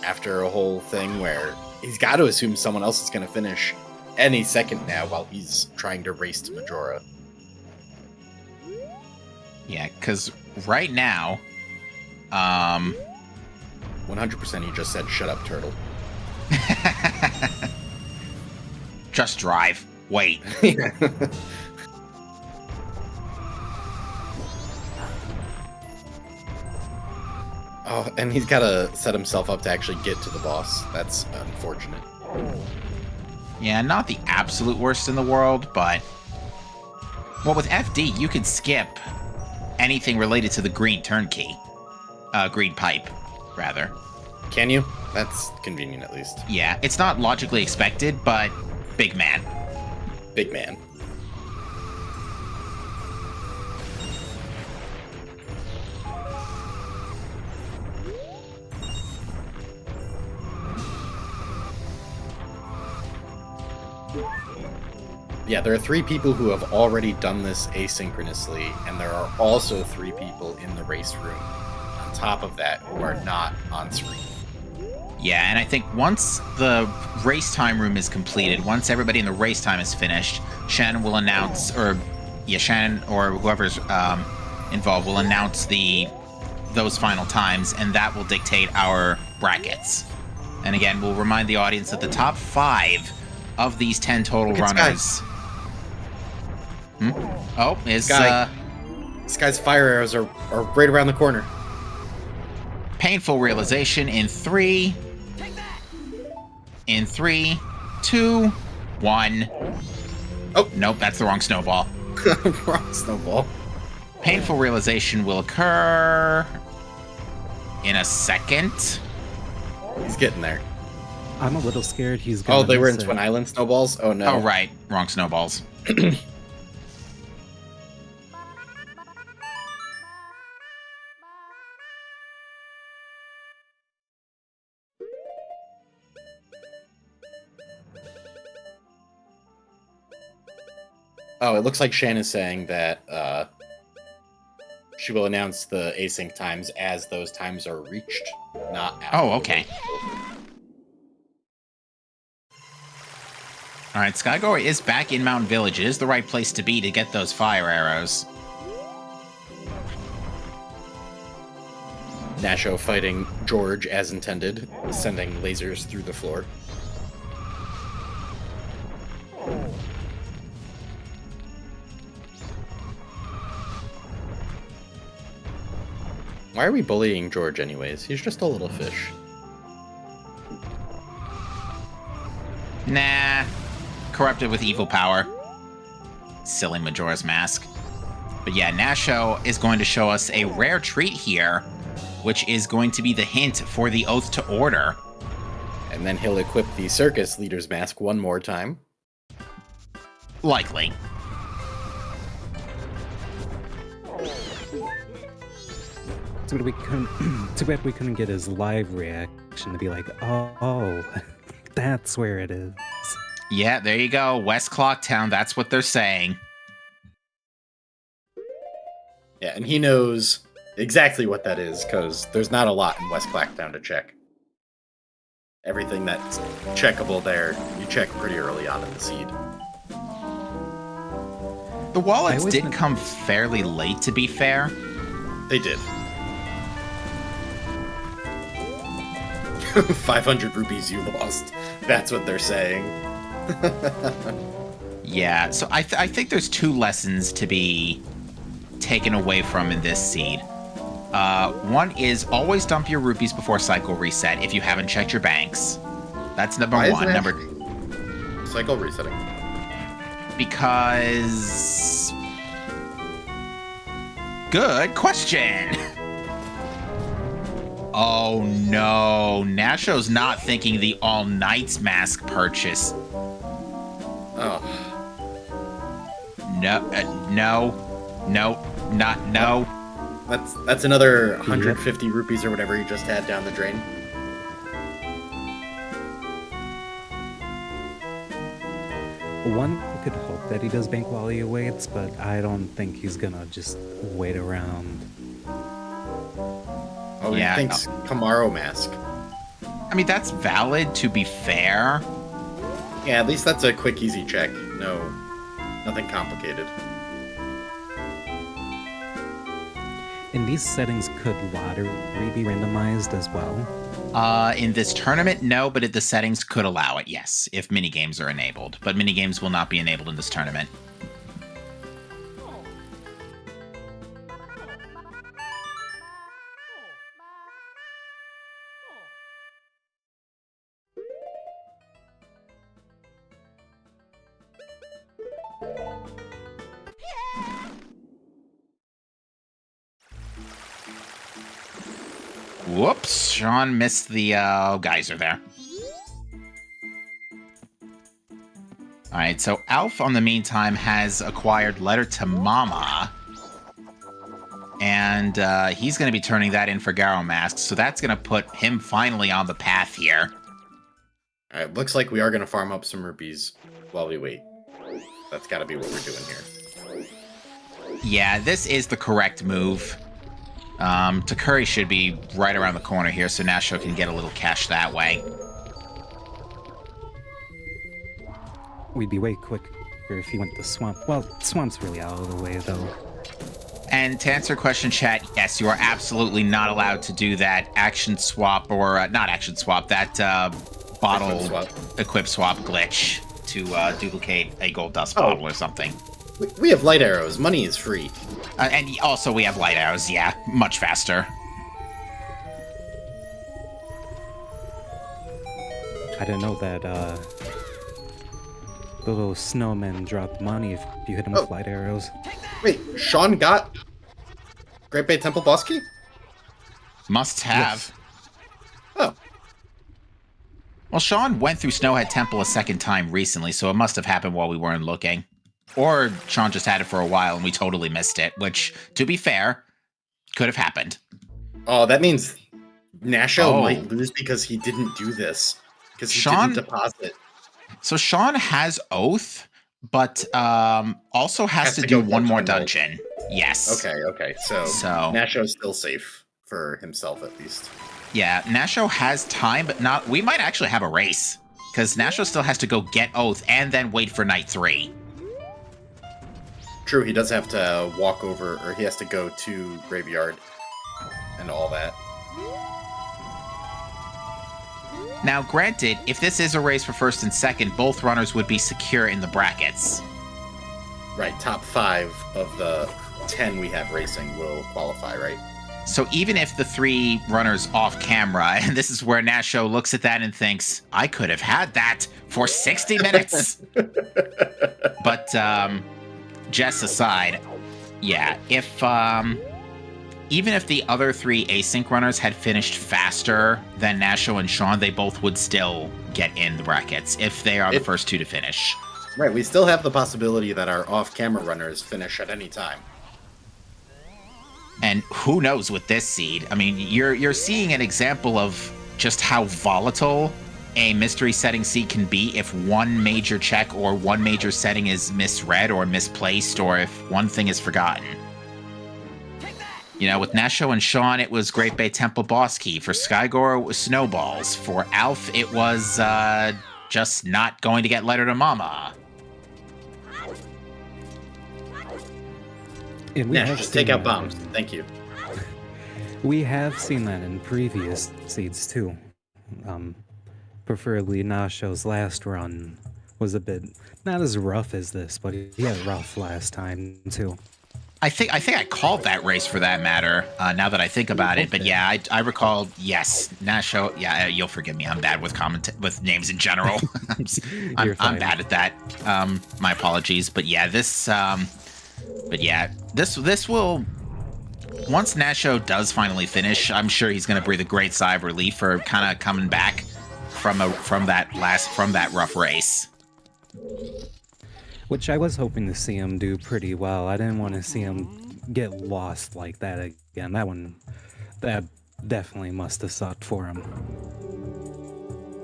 Speaker 3: after a whole thing where he's got to assume someone else is going to finish any second now while he's trying to race to Majora.
Speaker 2: Yeah, because right now,
Speaker 3: 100% he just said, "Shut up, turtle."
Speaker 2: Just drive. Wait.
Speaker 3: Oh, and he's got to set himself up to actually get to the boss. That's unfortunate.
Speaker 2: Yeah, not the absolute worst in the world, but... Well, with FD, you could skip anything related to the green turnkey. Green pipe, rather.
Speaker 3: Can you? That's convenient, at least.
Speaker 2: Yeah, it's not logically expected, but big man.
Speaker 3: Big man. Yeah, there are 3 people who have already done this asynchronously, and there are also 3 people in the race room on top of that who are not on screen.
Speaker 2: Yeah, and I think once the race time room is completed, once everybody in the race time is finished, Shannon will announce, Shannon or whoever's involved will announce those final times, and that will dictate our brackets. And again, we'll remind the audience that the top 5 of these 10 total runners... Oh, is...
Speaker 3: This guy's fire arrows are right around the corner.
Speaker 2: Painful realization in 3... In 3, 2, 1... Oh, nope, that's the wrong snowball.
Speaker 3: Wrong snowball.
Speaker 2: Painful realization will occur... in a second.
Speaker 3: He's getting there.
Speaker 4: I'm a little scared he's gonna
Speaker 3: Oh, they were in
Speaker 4: miss it.
Speaker 3: Twin Island snowballs? Oh, no.
Speaker 2: Oh, right. Wrong snowballs.
Speaker 3: Oh, it looks like Shan is saying that she will announce the async times as those times are reached, not after.
Speaker 2: Oh, okay. Alright, Skygory is back in Mountain Village. It is the right place to be to get those fire arrows.
Speaker 3: Nasho fighting George as intended, sending lasers through the floor. Why are we bullying George anyways? He's just a little fish.
Speaker 2: Nah. Corrupted with evil power. Silly Majora's Mask. But yeah, Nasho is going to show us a rare treat here, which is going to be the hint for the Oath to Order.
Speaker 3: And then he'll equip the circus leader's mask one more time.
Speaker 2: Likely.
Speaker 4: Too bad we couldn't get his live reaction to be like, oh, that's where it is.
Speaker 2: Yeah, there you go. West Clocktown, that's what they're saying.
Speaker 3: Yeah, and he knows exactly what that is, because there's not a lot in West Clocktown to check. Everything that's checkable there, you check pretty early on in the seed.
Speaker 2: The wallets did come fairly late, to be fair.
Speaker 3: They did. 500 rupees you lost. That's what they're saying.
Speaker 2: Yeah, so I think there's 2 lessons to be taken away from in this seed. One is always dump your rupees before cycle reset if you haven't checked your banks. That's number 1.
Speaker 3: Cycle resetting.
Speaker 2: because... Good question. Oh no, Nasho's not thinking the All Knights mask purchase.
Speaker 3: Oh.
Speaker 2: No, no.
Speaker 3: That's another 150 rupees or whatever you just had down the drain.
Speaker 4: One could hope that he does bank while he waits, but I don't think he's gonna just wait around.
Speaker 3: Oh,
Speaker 2: Yeah,
Speaker 3: he thinks Camaro mask.
Speaker 2: I mean, that's valid, to be fair.
Speaker 3: Yeah, at least that's a quick, easy check. No, nothing complicated.
Speaker 4: And these settings could lottery be randomized as well.
Speaker 2: In this tournament, no, but the settings could allow it, yes, if minigames are enabled. But minigames will not be enabled in this tournament. Whoops, Sean missed the geyser there. Alright, so Alf, on the meantime, has acquired Letter to Mama. And he's going to be turning that in for Garo Mask, so that's going to put him finally on the path here.
Speaker 3: Alright, looks like we are going to farm up some rupees while we wait. That's got to be what we're doing here.
Speaker 2: Yeah, this is the correct move. Takuri should be right around the corner here, so Nasho can get a little cash that way.
Speaker 4: We'd be way quicker if he went to Swamp. Well, Swamp's really out of the way, though.
Speaker 2: And to answer your question, chat, yes, you are absolutely not allowed to do that action swap, or not action swap, that bottle equip swap glitch to duplicate a gold dust bottle or something.
Speaker 3: We have light arrows. Money is free.
Speaker 2: And also we have light arrows, yeah, much faster.
Speaker 4: I didn't know that the little snowmen drop money if you hit them with light arrows.
Speaker 3: Wait, Sean got Great Bay Temple boss key?
Speaker 2: Must have.
Speaker 3: Yes. Oh.
Speaker 2: Well, Sean went through Snowhead Temple a second time recently, so it must have happened while we weren't looking. Or Sean just had it for a while and we totally missed it, which, to be fair, could have happened.
Speaker 3: Oh, that means Nasho might lose because he didn't do this. Because he didn't deposit.
Speaker 2: So Sean has Oath, but also has to do one more dungeon. Yes.
Speaker 3: Okay. So Nasho's still safe for himself, at least.
Speaker 2: Yeah, Nasho has time, but not... We might actually have a race. Because Nasho still has to go get Oath and then wait for night 3.
Speaker 3: True, he does have to walk over, or he has to go to Graveyard and all that.
Speaker 2: Now, granted, if this is a race for first and second, both runners would be secure in the brackets.
Speaker 3: Right, top 5 of the 10 we have racing will qualify, right?
Speaker 2: So even if the 3 runners off camera, and this is where Nasho looks at that and thinks, I could have had that for 60 minutes. But, Jess aside, yeah, if, even if the other 3 async runners had finished faster than Nasho and Sean, they both would still get in the brackets if they are the first 2 to finish.
Speaker 3: Right, we still have the possibility that our off-camera runners finish at any time.
Speaker 2: And who knows with this seed? I mean, you're seeing an example of just how volatile a mystery setting seed can be if one major check or one major setting is misread or misplaced, or if one thing is forgotten. You know, with Nasho and Sean, it was Great Bay Temple boss key. For Skygore, it was snowballs. For Alf, it was just not going to get Letter to Mama.
Speaker 4: And we have
Speaker 3: just take out bombs. Thank you.
Speaker 4: We have seen that in previous seeds too. Preferably Nasho's last run was a bit not as rough as this, but he had rough last time too.
Speaker 2: I think I called that race for that matter. Now that I think about it, but yeah, I recall. Yes, Nasho. Yeah, you'll forgive me. I'm bad with with names in general. I'm bad at that. My apologies. But yeah, this will. Once Nasho does finally finish, I'm sure he's going to breathe a great sigh of relief for kind of coming back from that rough race.
Speaker 4: Which I was hoping to see him do pretty well. I didn't want to see him get lost like that again. That definitely must have sucked for him.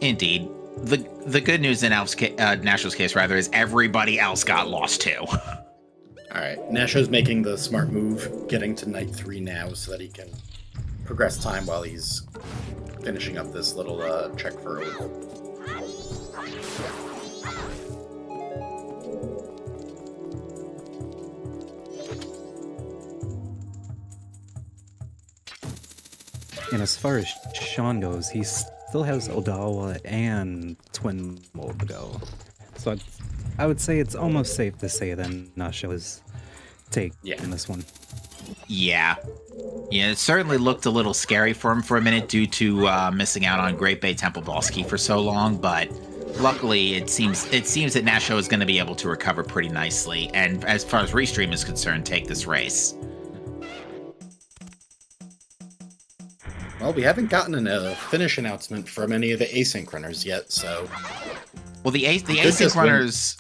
Speaker 2: Indeed. The good news in Nasho's case, rather, is everybody else got lost too.
Speaker 3: All right, Nasho's making the smart move, getting to night 3 now so that he can progress time while he's finishing up this little check for a
Speaker 4: And as far as Sean goes, he still has Odawa and Twin Mold to go. So I would say it's almost safe to say that Nasho is in this one.
Speaker 2: Yeah. Yeah, it certainly looked a little scary for him for a minute due to missing out on Great Bay Temple Boss Key for so long, but luckily it seems that Nasho is going to be able to recover pretty nicely, and as far as Restream is concerned, take this race.
Speaker 3: Well, we haven't gotten a finish announcement from any of the async runners yet, so...
Speaker 2: Well, the async runners...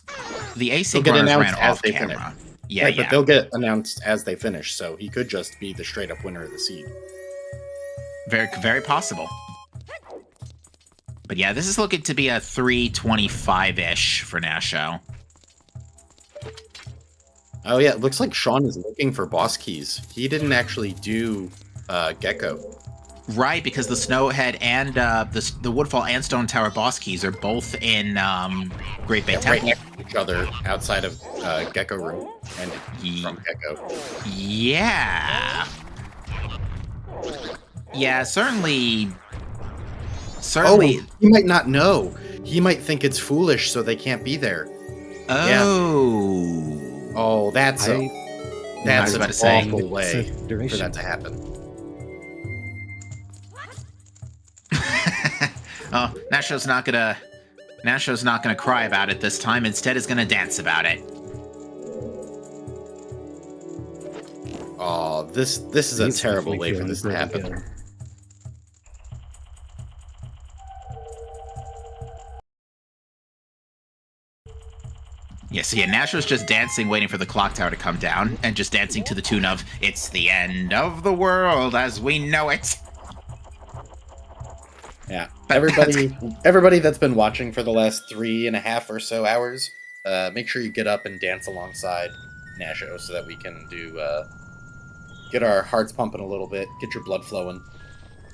Speaker 2: The async runners ran off camera. Yeah,
Speaker 3: right, but they'll get announced as they finish, so he could just be the straight-up winner of the seed.
Speaker 2: Very, very possible. But yeah, this is looking to be a 3:25-ish for Nasho. Oh
Speaker 3: yeah, it looks like Sean is looking for boss keys. He didn't actually do Gecko.
Speaker 2: Right, because the Snowhead and the Woodfall and Stone Tower boss keys are both in Great Bay Temple.
Speaker 3: Right next to each other outside of Gecko Room and from Gecko.
Speaker 2: Yeah. Yeah, certainly.
Speaker 3: Oh, he might not know. He might think it's foolish, so they can't be there.
Speaker 2: Oh.
Speaker 3: Yeah. Oh, that's an awful way for that to happen.
Speaker 2: Oh, Nasho's not gonna cry about it this time. Instead, is gonna dance about it.
Speaker 3: Oh, this is a terrible way for this to happen. Good.
Speaker 2: Yeah, so Nasho's just dancing, waiting for the clock tower to come down, and just dancing to the tune of "It's the end of the world as we know it."
Speaker 3: Yeah, everybody that's been watching for the last 3.5 or so hours, make sure you get up and dance alongside Nasho so that we can get our hearts pumping a little bit, get your blood flowing.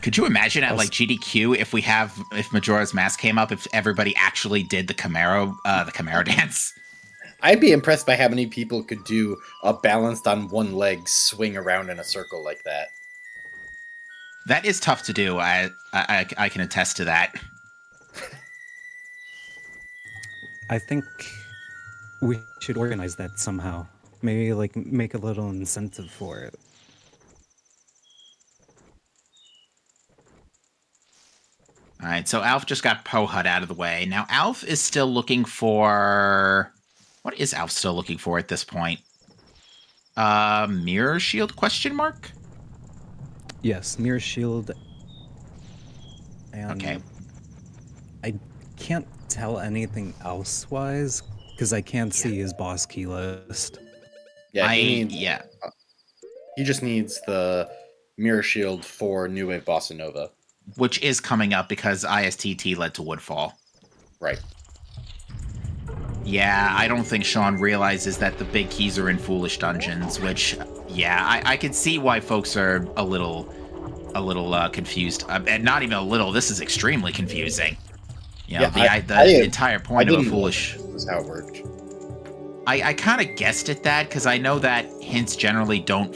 Speaker 2: Could you imagine at like GDQ if Majora's Mask came up, if everybody actually did the Camaro dance?
Speaker 3: I'd be impressed by how many people could do a balanced on one leg swing around in a circle like that.
Speaker 2: That is tough to do. I can attest to that.
Speaker 4: I think we should organize that somehow. Maybe like make a little incentive for it.
Speaker 2: All right, so Alf just got Pohut out of the way. Now Alf is still looking for... What is Alf still looking for at this point? Mirror Shield question mark?
Speaker 4: Yes, Mirror Shield. And
Speaker 2: okay.
Speaker 4: I can't tell anything else-wise, because I can't see his boss key list.
Speaker 3: Yeah, he just needs the Mirror Shield for New Wave Bossa Nova.
Speaker 2: Which is coming up because ISTT led to Woodfall.
Speaker 3: Right.
Speaker 2: Yeah, I don't think Sean realizes that the big keys are in Foolish Dungeons, which, yeah, I could see why folks are a little confused. And not even a little, this is extremely confusing. You know, the entire point of a Foolish...
Speaker 3: That's how it worked.
Speaker 2: I kind of guessed at that, because I know that hints generally don't...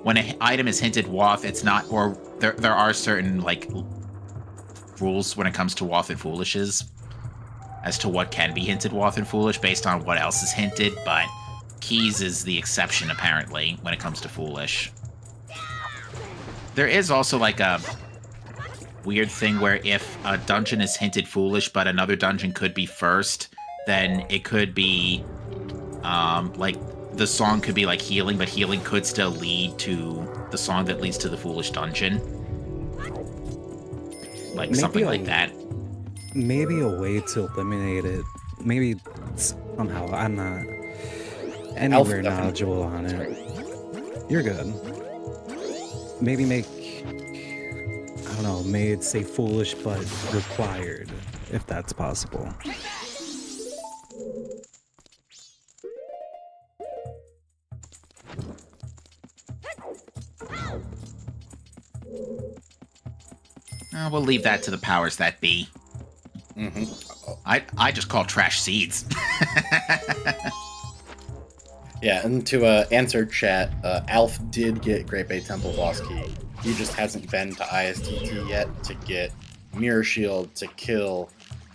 Speaker 2: When an item is hinted Wath, it's not... Or there are certain, like, rules when it comes to Wath and Foolishes as to what can be hinted Wath and Foolish based on what else is hinted, but Keys is the exception, apparently, when it comes to Foolish. There is also, like, a weird thing where if a dungeon is hinted Foolish, but another dungeon could be first, then it could be, like, the song could be, like, healing, but healing could still lead to the song that leads to the Foolish dungeon. Like,
Speaker 4: Maybe
Speaker 2: something like that.
Speaker 4: Maybe a way to eliminate it. Maybe somehow. I'm not anywhere knowledgeable on it. You're good. Maybe make, I don't know, made say Foolish but required, if that's possible.
Speaker 2: We'll leave that to the powers that be.
Speaker 3: Mm-hmm.
Speaker 2: I just call trash seeds.
Speaker 3: Yeah, and to answer chat, Alf did get Great Bay Temple boss key. He just hasn't been to ISTT yet to get Mirror Shield, to kill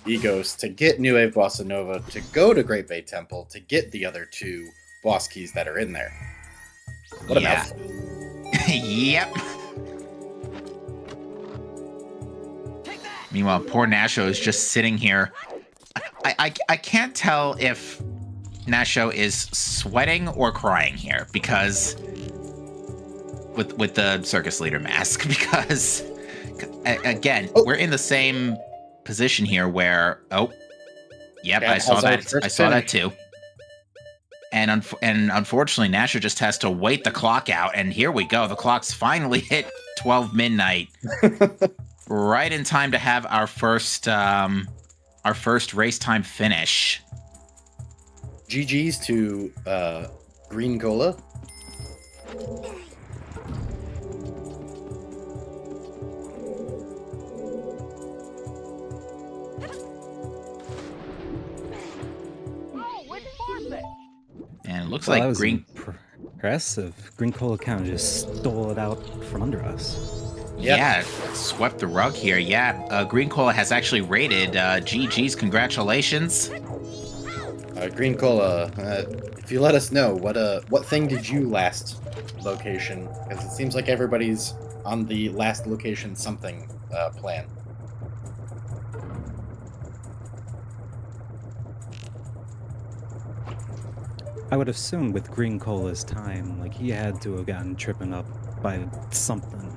Speaker 3: Egos, to get New Wave Bossa Nova, to go to Great Bay Temple, to get the other 2 boss keys that are in there. What a mouthful.
Speaker 2: Yep. Meanwhile, poor Nasho is just sitting here. I can't tell if Nasho is sweating or crying here, because with the circus leader mask, because again, we're in the same position here where yep, I saw that too. And unfortunately, Nasho just has to wait the clock out, and here we go. The clock's finally hit 12 midnight. Right in time to have our first race time finish.
Speaker 3: GG's to Green Cola.
Speaker 2: And it looks like
Speaker 4: that was
Speaker 2: Green...
Speaker 4: impressive. Green Cola kind of just stole it out from under us.
Speaker 3: Yep.
Speaker 2: Yeah, swept the rug here. Yeah, Green Cola has actually rated. GG's, congratulations.
Speaker 3: Green Cola, if you let us know, what thing did you last location? Because it seems like everybody's on the last location something plan.
Speaker 4: I would assume with Green Cola's time, like, he had to have gotten tripping up by something.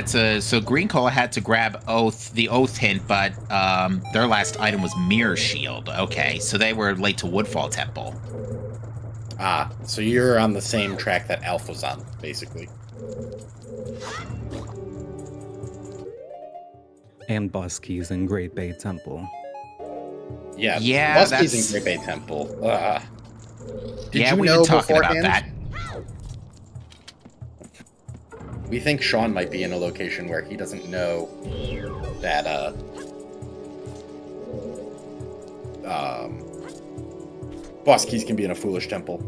Speaker 2: So Green Cola had to grab the Oath hint, but their last item was Mirror Shield. Okay, so they were late to Woodfall Temple.
Speaker 3: Ah, so you're on the same track that Alf was on, basically.
Speaker 4: And bus keys in Great Bay Temple.
Speaker 3: Yeah, bus keys in Great Bay Temple. Did you
Speaker 2: we've
Speaker 3: know
Speaker 2: been talking
Speaker 3: beforehand?
Speaker 2: about that.
Speaker 3: We think Sean might be in a location where he doesn't know that boss keys can be in a Foolish Temple.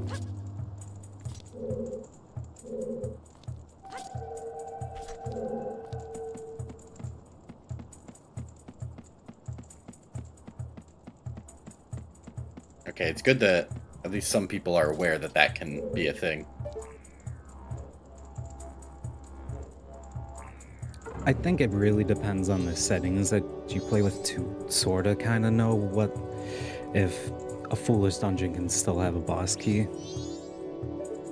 Speaker 3: Okay, it's good that at least some people are aware that that can be a thing.
Speaker 4: I think it really depends on the settings that you play with to sorta kind of know what if a Foolish dungeon can still have a boss key.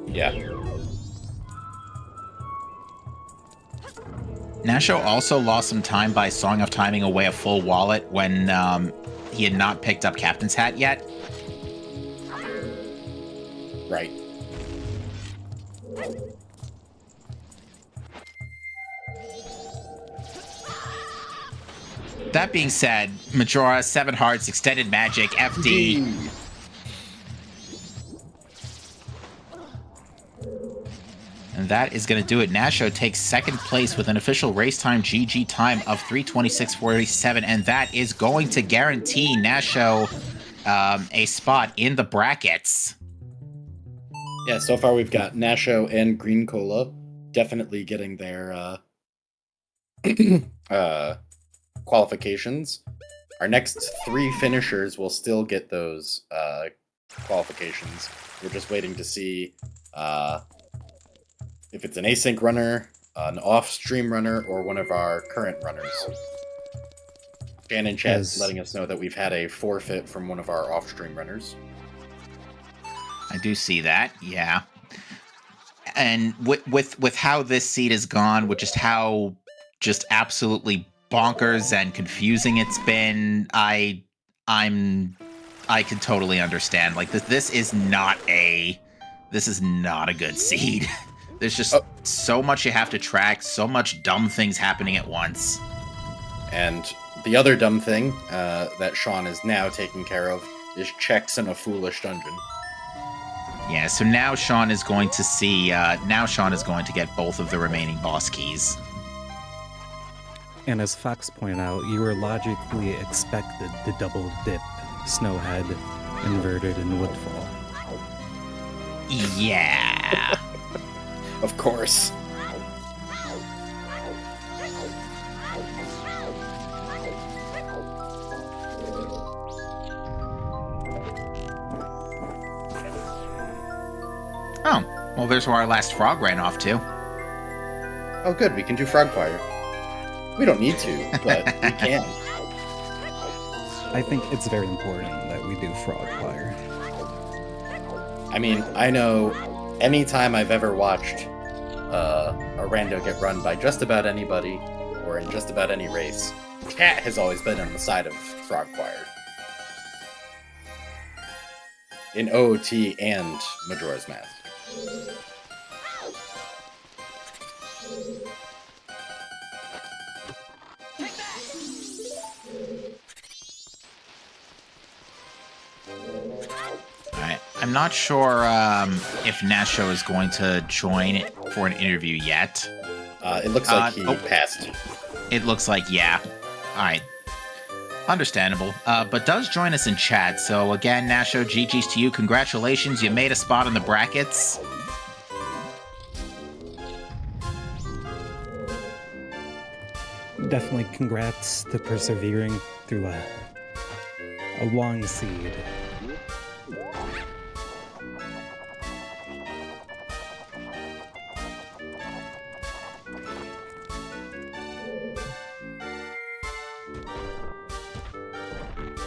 Speaker 3: Yeah.
Speaker 2: Nasho also lost some time by Song of Timing away a full wallet when he had not picked up Captain's Hat yet.
Speaker 3: Right.
Speaker 2: That being said, Majora, 7 Hearts, Extended Magic, FD. And that is going to do it. Nasho takes second place with an official race time GG time of 3:26.47, and that is going to guarantee Nasho a spot in the brackets.
Speaker 3: Yeah, so far we've got Nasho and Green Cola definitely getting their qualifications. Our next 3 finishers will still get those qualifications. We're just waiting to see if it's an async runner, an off-stream runner, or one of our current runners. Shannon Chat's letting us know that we've had a forfeit from one of our off-stream runners.
Speaker 2: I do see that, yeah. And with how this seed has gone, with just how just absolutely bonkers and confusing it's been, I can totally understand. Like this is not a good seed. There's just so much you have to track, so much dumb things happening at once.
Speaker 3: And the other dumb thing that Sean is now taking care of is checks in a foolish dungeon.
Speaker 2: Yeah, so now Sean is going to see. Now Sean is going to get both of the remaining boss keys.
Speaker 4: And as Fox pointed out, you were logically expected to double dip Snowhead, Inverted, and Woodfall.
Speaker 2: Yeah.
Speaker 3: Of course.
Speaker 2: Oh, well, there's where our last frog ran off to.
Speaker 3: Oh, good. We can do Frog Choir. We don't need to, but we can.
Speaker 4: I think it's very important that we do Frog Choir.
Speaker 3: I mean, I know anytime I've ever watched a rando get run by just about anybody, or in just about any race, Cat has always been on the side of Frog Choir. In OOT and Majora's Mask.
Speaker 2: Alright, I'm not sure if Nasho is going to join for an interview yet.
Speaker 3: It looks like he passed.
Speaker 2: It looks like, yeah. Alright. Understandable. But does join us in chat. So again, Nasho, GG's to you. Congratulations, you made a spot in the brackets.
Speaker 4: Definitely congrats to persevering through a long seed.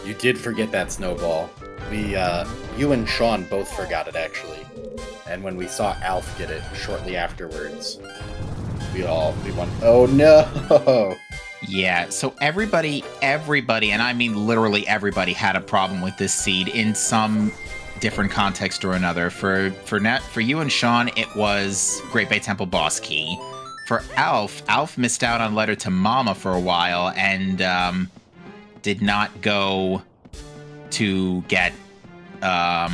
Speaker 3: You did forget that Snowball. You and Sean both forgot it, actually. And when we saw Alf get it shortly afterwards, we went, oh no!
Speaker 2: Yeah, so everybody, and I mean literally everybody, had a problem with this seed in some different context or another. For you and Sean, it was Great Bay Temple boss key. For Alf missed out on Letter to Mama for a while and did not go to get Garrow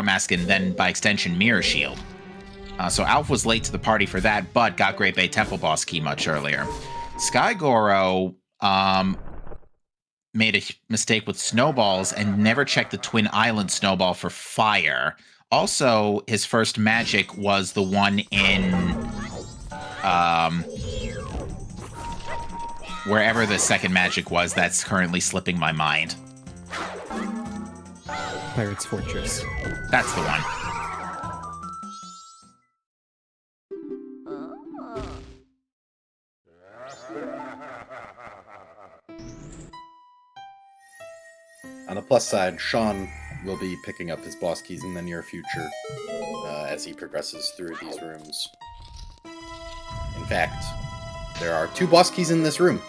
Speaker 2: Mask and then by extension Mirror Shield. So Alf was late to the party for that, but got Great Bay Temple boss key much earlier. Sky Goro made a mistake with snowballs and never checked the Twin Island snowball for fire. Also, his first magic was the one in wherever the second magic was that's currently slipping my mind.
Speaker 4: Pirate's Fortress.
Speaker 2: That's the one.
Speaker 3: On the plus side, Sean will be picking up his boss keys in the near future as he progresses through these rooms. In fact, there are 2 boss keys in this room.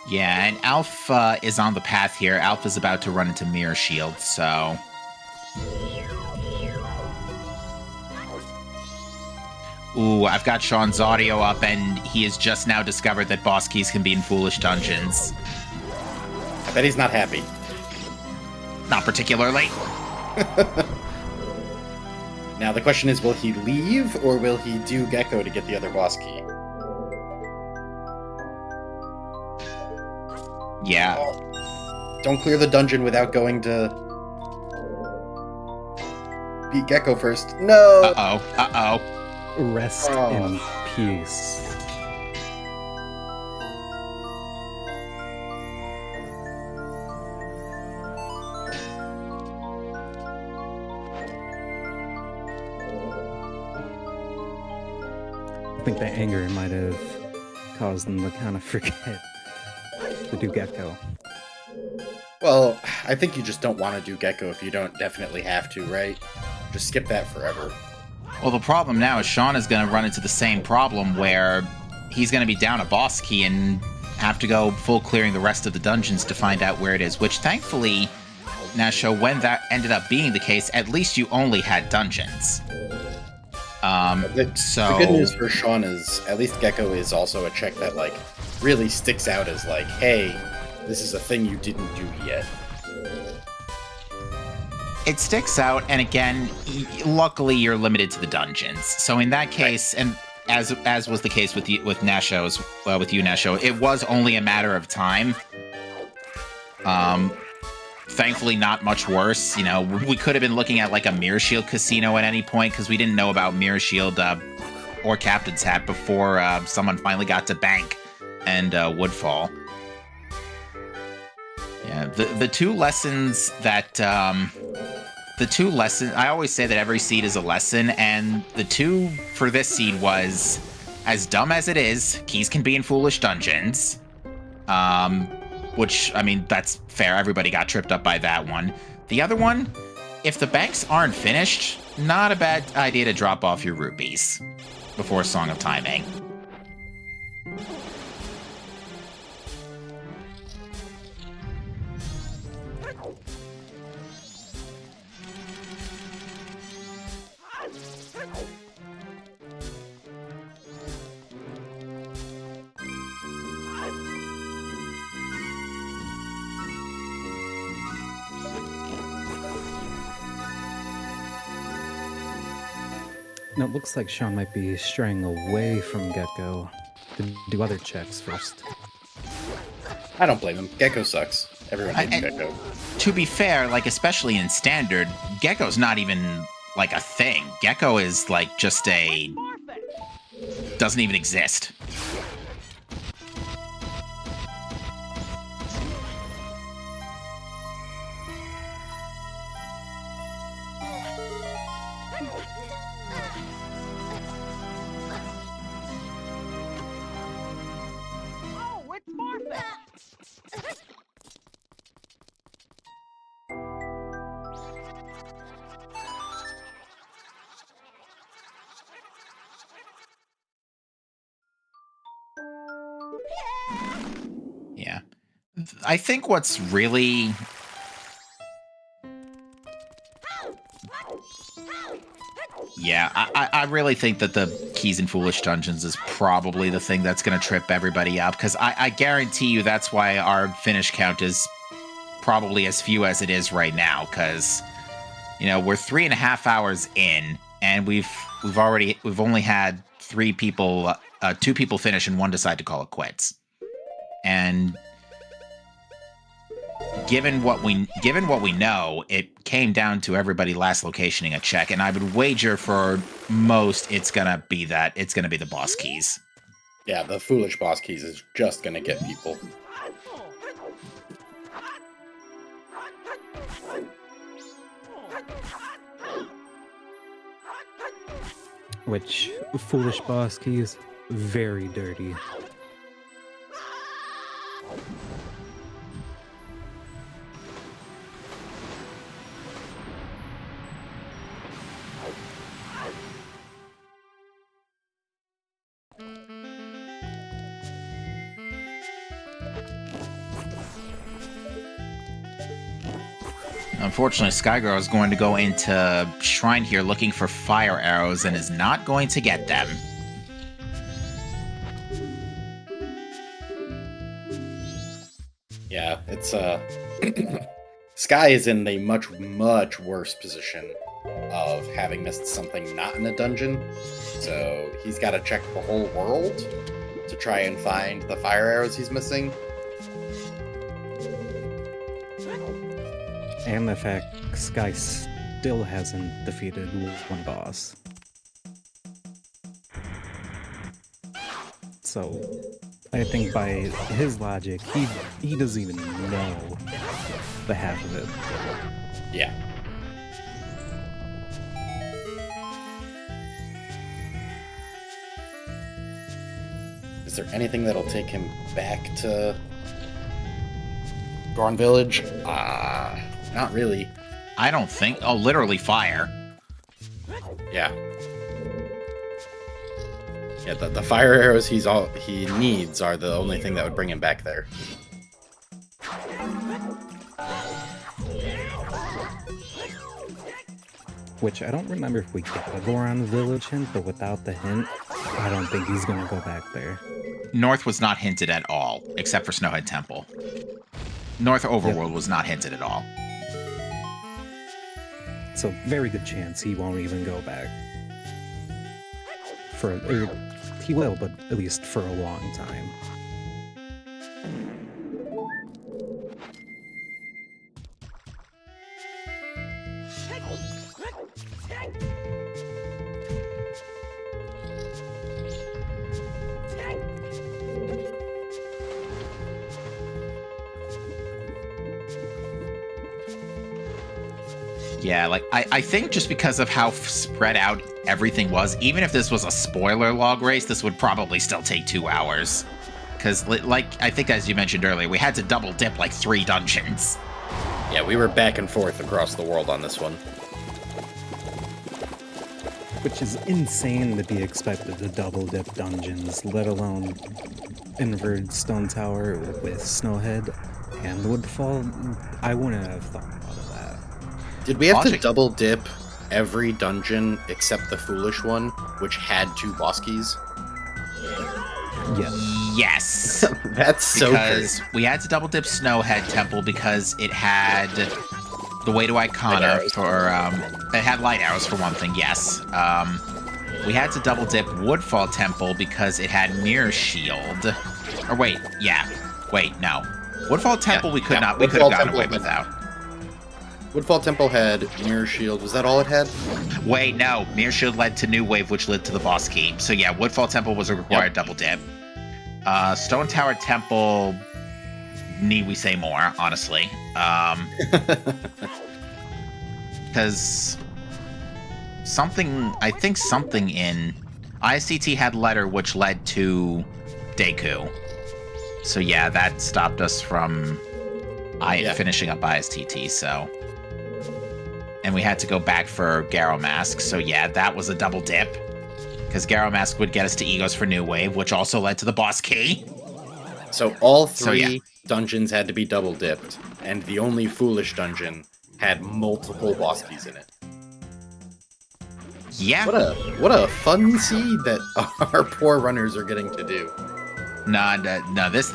Speaker 2: Yeah, and Alf is on the path here. Alf is about to run into Mirror Shield, so... Ooh, I've got Sean's audio up, and he has just now discovered that boss keys can be in foolish dungeons.
Speaker 3: I bet he's not happy.
Speaker 2: Not particularly.
Speaker 3: Now the question is, will he leave, or will he do Gecko to get the other boss key?
Speaker 2: Yeah.
Speaker 3: Don't clear the dungeon without going to beat Gecko first. No!
Speaker 2: Uh-oh.
Speaker 4: Rest in peace. think that anger might have caused them to kind of forget to do Gecko.
Speaker 3: Well, I think you just don't want to do Gecko if you don't definitely have to, right? Just skip that forever.
Speaker 2: Well, the problem now is Sean is going to run into the same problem where he's going to be down a boss key and have to go full clearing the rest of the dungeons to find out where it is, which thankfully, Nasho, when that ended up being the case, at least you only had dungeons.
Speaker 3: The good news for Sean is at least Gecko is also a check that, like, really sticks out as, like, hey, this is a thing you didn't do yet.
Speaker 2: It sticks out, and again, luckily you're limited to the dungeons. So in that case, right. And as was the case with you, Nasho, it was only a matter of time. Thankfully, not much worse. You know, we could have been looking at like a Mirror Shield casino at any point because we didn't know about Mirror Shield or Captain's Hat before someone finally got to Bank and Woodfall. Yeah, the two lessons that I always say that every seed is a lesson, and the two for this seed was, as dumb as it is, keys can be in foolish dungeons. Which, I mean, that's fair. Everybody got tripped up by that one. The other one, if the banks aren't finished, not a bad idea to drop off your rupees before Song of Timing.
Speaker 4: Now, it looks like Sean might be straying away from Gecko to do other checks first.
Speaker 3: I don't blame him. Gecko sucks. Everyone hates Gecko.
Speaker 2: To be fair, like, especially in Standard, Gecko's not even, like, a thing. Gecko is, like, just doesn't even exist. Yeah. I think what's really... Yeah, I really think that the keys in Foolish Dungeons is probably the thing that's going to trip everybody up, because I guarantee you that's why our finish count is probably as few as it is right now, because, you know, we're 3.5 hours in, and we've only had 2 people finish and 1 decide to call it quits. And given what we know, it came down to everybody last locationing a check, and I would wager for most it's gonna be the boss keys.
Speaker 3: Yeah, the foolish boss keys is just gonna get people.
Speaker 4: Which, foolish boss keys, very dirty.
Speaker 2: Unfortunately, Skygirl is going to go into Shrine here looking for fire arrows and is not going to get them.
Speaker 3: Yeah, it's Sky is in a much, much worse position of having missed something not in a dungeon. So he's got to check the whole world to try and find the fire arrows he's missing.
Speaker 4: And the fact Sky still hasn't defeated one boss. So, I think by his logic, he doesn't even know the half of it.
Speaker 3: Yeah. Is there anything that'll take him back to Gorn Village? Not really.
Speaker 2: I don't think. Oh, literally fire.
Speaker 3: Yeah. Yeah, the fire arrows he needs are the only thing that would bring him back there.
Speaker 4: Which I don't remember if we get a Goron Village hint, but without the hint, I don't think he's gonna go back there.
Speaker 2: North was not hinted at all, except for Snowhead Temple. North Overworld was not hinted at all.
Speaker 4: So very good chance he won't even go back. He will, but at least for a long time.
Speaker 2: Yeah, like, I think just because of how spread out everything was, even if this was a spoiler log race, this would probably still take 2 hours. Because, like, I think as you mentioned earlier, we had to double dip like 3 dungeons.
Speaker 3: Yeah, we were back and forth across the world on this one.
Speaker 4: Which is insane to be expected to double dip dungeons, let alone Inverted Stone Tower with Snowhead and Woodfall. I wouldn't have thought about that.
Speaker 3: Did we have to double dip every dungeon except the Foolish one, which had 2 boss keys?
Speaker 4: Yes.
Speaker 2: Yes.
Speaker 3: That's so
Speaker 2: because we had to double dip Snowhead Temple because it had the Way to Icona for it had light arrows for one thing. Yes. We had to double dip Woodfall Temple because it had Mirror Shield. Or wait, yeah. Wait, no. Woodfall Temple we could not. We could have gotten away without.
Speaker 3: Woodfall Temple had Mirror Shield. Was that all it had?
Speaker 2: Wait, no. Mirror Shield led to New Wave, which led to the boss key. So yeah, Woodfall Temple was a required double dip. Stone Tower Temple, need we say more, honestly. Because I think something in ISTT had Letter, which led to Deku. So yeah, that stopped us from finishing up ISTT, so. And we had to go back for Garrow Mask, so yeah, that was a double dip. Because Garrow Mask would get us to Egos for New Wave, which also led to the boss key.
Speaker 3: So all 3 dungeons had to be double dipped, and the only Foolish dungeon had multiple boss keys in it.
Speaker 2: Yeah.
Speaker 3: What a fun seed that our poor runners are getting to do.
Speaker 2: No, this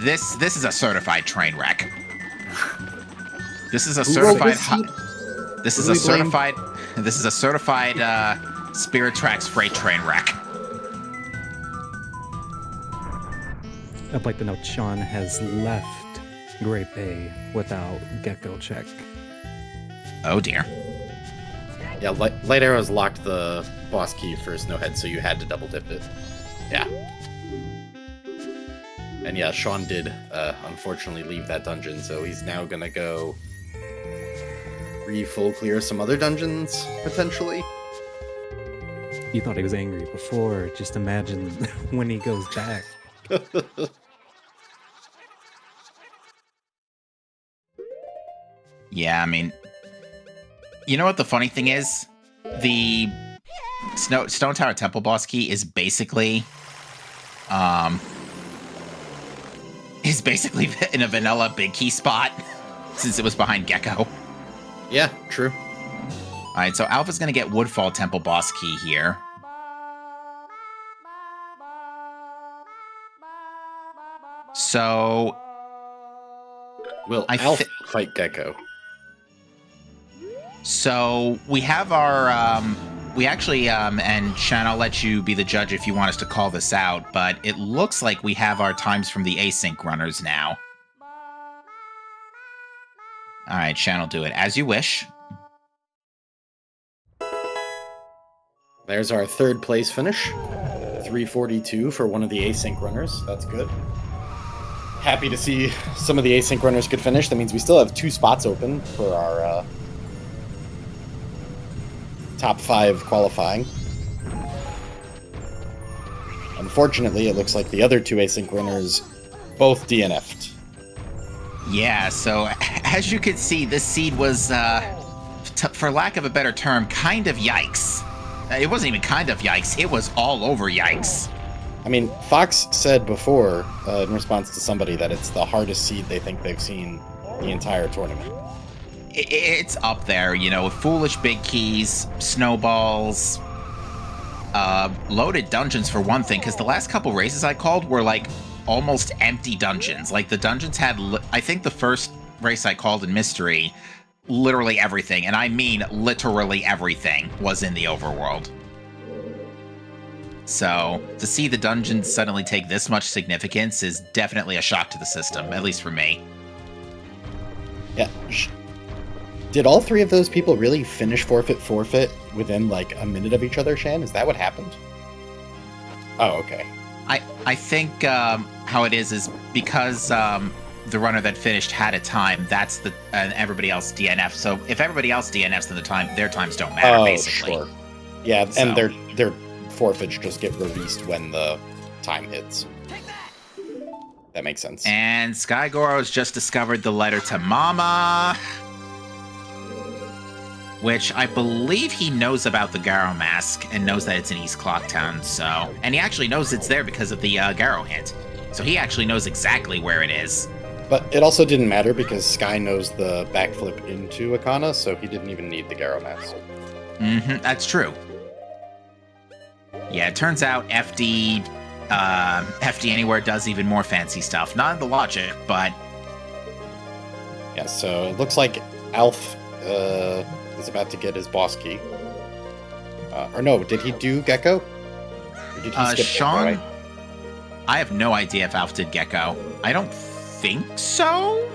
Speaker 2: is a certified train wreck. This is a certified. This is a certified Spirit Tracks freight train wreck.
Speaker 4: I'd like to note Sean has left Great Bay without Gecko check.
Speaker 2: Oh dear.
Speaker 3: Yeah, light arrows locked the boss key for Snowhead, so you had to double dip it. Yeah. And yeah, Sean did unfortunately leave that dungeon, so he's now gonna go full clear some other dungeons, potentially.
Speaker 4: You thought he was angry before, just imagine when he goes back.
Speaker 2: Yeah, I mean, you know what the funny thing is? The Stone Tower Temple boss key is basically in a vanilla big key spot since it was behind Gecko.
Speaker 3: Yeah, true.
Speaker 2: All right, so Alpha's gonna get Woodfall Temple boss key here. So,
Speaker 3: will Alpha fight Gecko?
Speaker 2: So we have our, we actually, and Shan, I'll let you be the judge if you want us to call this out, but it looks like we have our times from the async runners now. All right, Shan will do it as you wish.
Speaker 3: There's our 3rd place finish. 342 for one of the async runners. That's good. Happy to see some of the async runners could finish. That means we still have 2 spots open for our top 5 qualifying. unfortunately, it looks like the other two async runners both DNF'd.
Speaker 2: Yeah, so as you can see, this seed was, for lack of a better term, kind of yikes. It wasn't even kind of yikes, it was all over yikes.
Speaker 3: I mean, Fox said before, in response to somebody, that it's the hardest seed they think they've seen the entire tournament.
Speaker 2: It's up there, you know, with foolish big keys, snowballs, loaded dungeons for one thing, because the last couple races I called were like almost empty dungeons. Like the dungeons had, I think the first race I called in Mystery, literally everything, and I mean literally everything, was in the overworld. So to see the dungeons suddenly take this much significance is definitely a shock to the system, at least for me.
Speaker 3: Yeah. Did all three of those people really finish forfeit within like a minute of each other, Shan? Is that what happened? Oh, okay.
Speaker 2: I think how it is because the runner that finished had a time. That's the and everybody else DNF. So if everybody else DNFs, then their times don't matter. Basically.
Speaker 3: Sure. Yeah,
Speaker 2: So-
Speaker 3: and their forfeits just get released when the time hits. That makes sense.
Speaker 2: And Skygoro has just discovered the letter to Mama, which I believe he knows about the Garo mask and knows that it's in East Clocktown. So, and he actually knows it's there because of the Garo hint. So he actually knows exactly where it is.
Speaker 3: But it also didn't matter because Sky knows the backflip into Akana, so he didn't even need the Garo mask.
Speaker 2: That's true. Yeah, it turns out FD Anywhere does even more fancy stuff. Not in the logic, but
Speaker 3: Yeah, so it looks like Alf is about to get his boss key. Or no, did he do Gecko? Or did he skip
Speaker 2: Sean,
Speaker 3: Gecko, right?
Speaker 2: I have no idea if Alf did Gecko. I don't think so.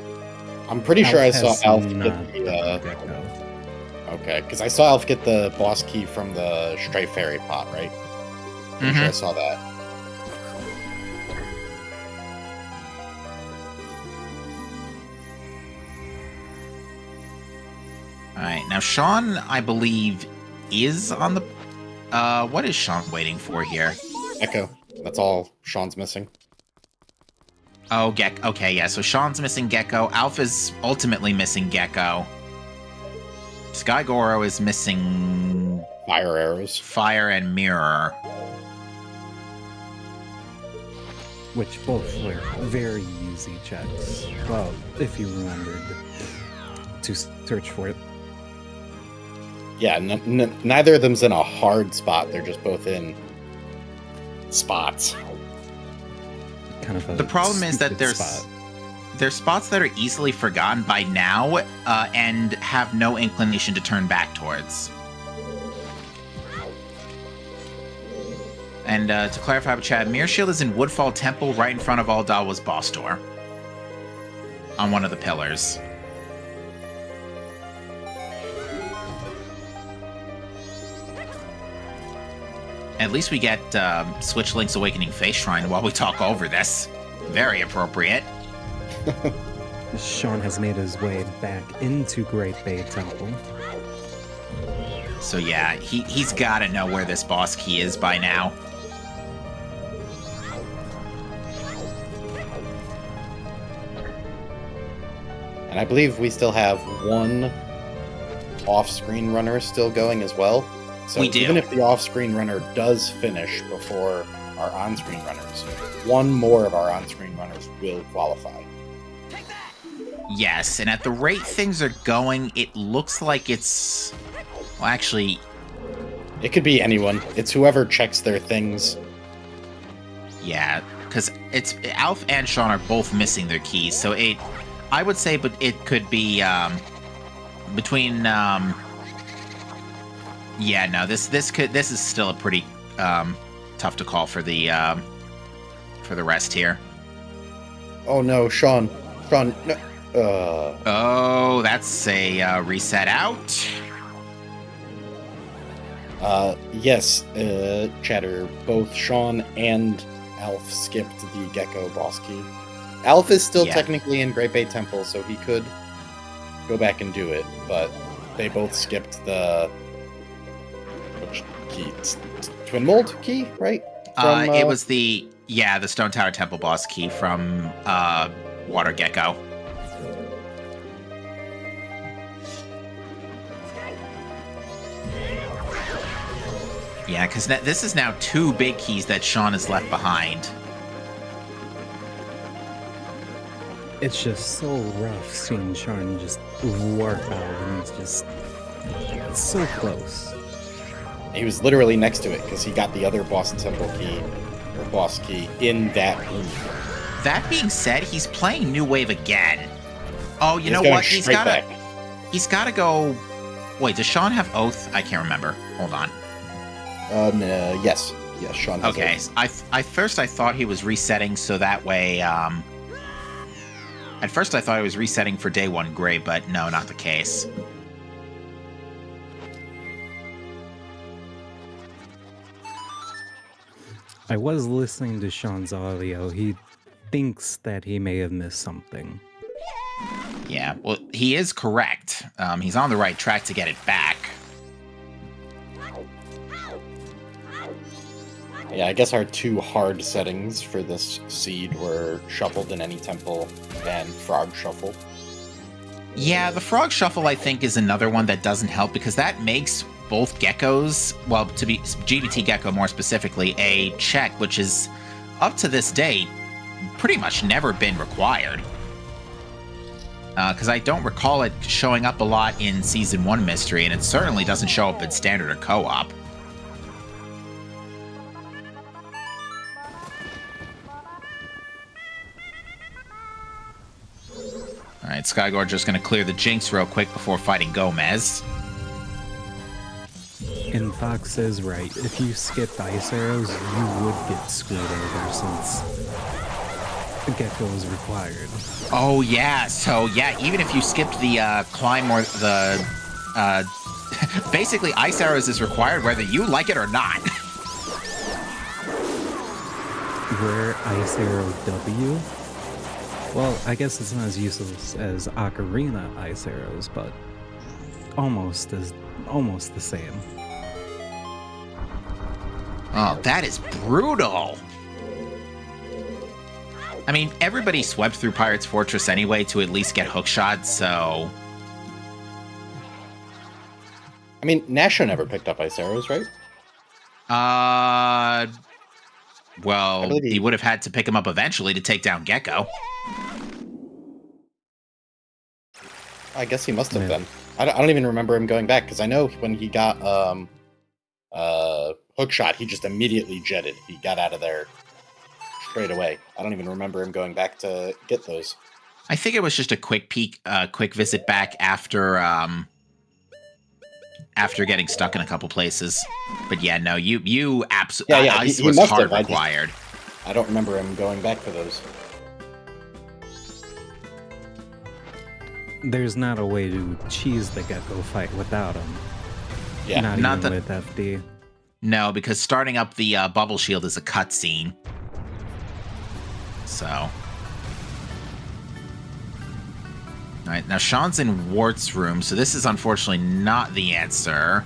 Speaker 3: I'm pretty sure I saw
Speaker 4: has
Speaker 3: Alf
Speaker 4: not
Speaker 3: get
Speaker 4: done
Speaker 3: the...
Speaker 4: Gecko.
Speaker 3: Okay, because I saw Alf get the boss key from the Stray Fairy pot, right? Pretty sure I saw that.
Speaker 2: All right, now Sean, I believe, is on the. What is Sean waiting for here?
Speaker 3: Echo. That's all Sean's missing.
Speaker 2: Oh, Gecko. Okay, yeah. So Sean's missing Gecko. Alpha's ultimately missing Gecko. Skygoro is missing
Speaker 3: Fire arrows.
Speaker 2: Fire and Mirror.
Speaker 4: Which both were very easy checks. Well, if you remembered to search for it.
Speaker 3: Yeah, neither of them's in a hard spot. They're just both in spots.
Speaker 4: Kind of a
Speaker 2: The problem is that
Speaker 4: stupid
Speaker 2: there's spots that are easily forgotten by now and have no inclination to turn back towards. And to clarify with Chad, Mirror Shield is in Woodfall Temple right in front of Aldalwa's boss door. On one of the pillars. At least we get Switch Link's Awakening Face Shrine while we talk over this. Very appropriate.
Speaker 4: Sean has made his way back into Great Bay Temple.
Speaker 2: So yeah, he's got to know where this boss key is by now.
Speaker 3: And I believe we still have one off-screen runner still going as well. So
Speaker 2: We do.
Speaker 3: even if the off-screen runner does finish before our on-screen runners, one more of our on-screen runners will qualify.
Speaker 2: Yes, and at the rate things are going, it looks like it's... Well, actually,
Speaker 3: It could be anyone. It's whoever checks their things.
Speaker 2: yeah, because it's Alf and Sean are both missing their keys, so I would say, but it could be between. Yeah, no, this is still a pretty tough to call for the rest here.
Speaker 3: Oh no, Sean, no.
Speaker 2: Oh, that's a reset out.
Speaker 3: Yes, Chatter. Both Sean and Alf skipped the Gecko boss key. Alf is still
Speaker 2: Yeah.
Speaker 3: technically in Great Bay Temple, so he could go back and do it, but they both skipped the which key? Twin Mold key, right?
Speaker 2: It was the Stone Tower Temple boss key from Water Gecko. Yeah, because this is now 2 big keys that Sean has left behind.
Speaker 4: It's just so rough seeing Sean just warp out, and it's so close.
Speaker 3: He was literally next to it because he got the other boss temple key, or boss key, in that room.
Speaker 2: That being said, he's playing New Wave again. Oh, you know
Speaker 3: going
Speaker 2: what?
Speaker 3: straight back.
Speaker 2: He's gotta go. Wait, does Sean have Oath? I can't remember. Hold on.
Speaker 3: No, yes, Sean has
Speaker 2: Okay,
Speaker 3: Oath.
Speaker 2: I first I thought he was resetting so that way. At first I thought he was resetting for day 1 gray, but no, not the case.
Speaker 4: I was listening to Sean's audio. He thinks that he may have missed something.
Speaker 2: Yeah, well, he is correct. He's on the right track to get it back.
Speaker 3: Yeah, I guess our 2 hard settings for this seed were Shuffled in Any Temple and Frog Shuffle.
Speaker 2: Yeah, the Frog Shuffle, I think, is another one that doesn't help because that makes both geckos, well, to be GBT Gecko more specifically, a check, which is, up to this day, pretty much never been required. Because I don't recall it showing up a lot in Season 1 Mystery, and it certainly doesn't show up in Standard or Co-op. Alright, Skygore just going to clear the Jinx real quick before fighting Gomez.
Speaker 4: And Fox is right. If you skipped Ice Arrows, you would get screwed over since the Gecko is required.
Speaker 2: Oh, yeah. So, yeah, even if you skipped the climb or the... basically, Ice Arrows is required whether you like it or not.
Speaker 4: Where Ice Arrow W? Well, I guess it's not as useless as Ocarina Ice Arrows, but almost the same.
Speaker 2: Oh, that is brutal. I mean, everybody swept through Pirate's Fortress anyway to at least get hookshot, so...
Speaker 3: I mean, Nasha never picked up Ice Arrows, right?
Speaker 2: Well, he would have had to pick him up eventually to take down Gecko.
Speaker 3: I guess he must have been. I don't even remember him going back, because I know when he got hookshot, he just immediately jetted. He got out of there straight away. I don't even remember him going back to get those.
Speaker 2: I think it was just a quick peek, quick visit back after getting stuck in a couple places. But yeah, no, you absolutely Ice was hard required.
Speaker 3: I don't remember him going back for those.
Speaker 4: There's not a way to cheese the Gecko fight without him.
Speaker 3: Yeah,
Speaker 4: not even with FD.
Speaker 2: No, because starting up the bubble shield is a cutscene. So. Alright, now Sean's in Wart's room, so this is unfortunately not the answer.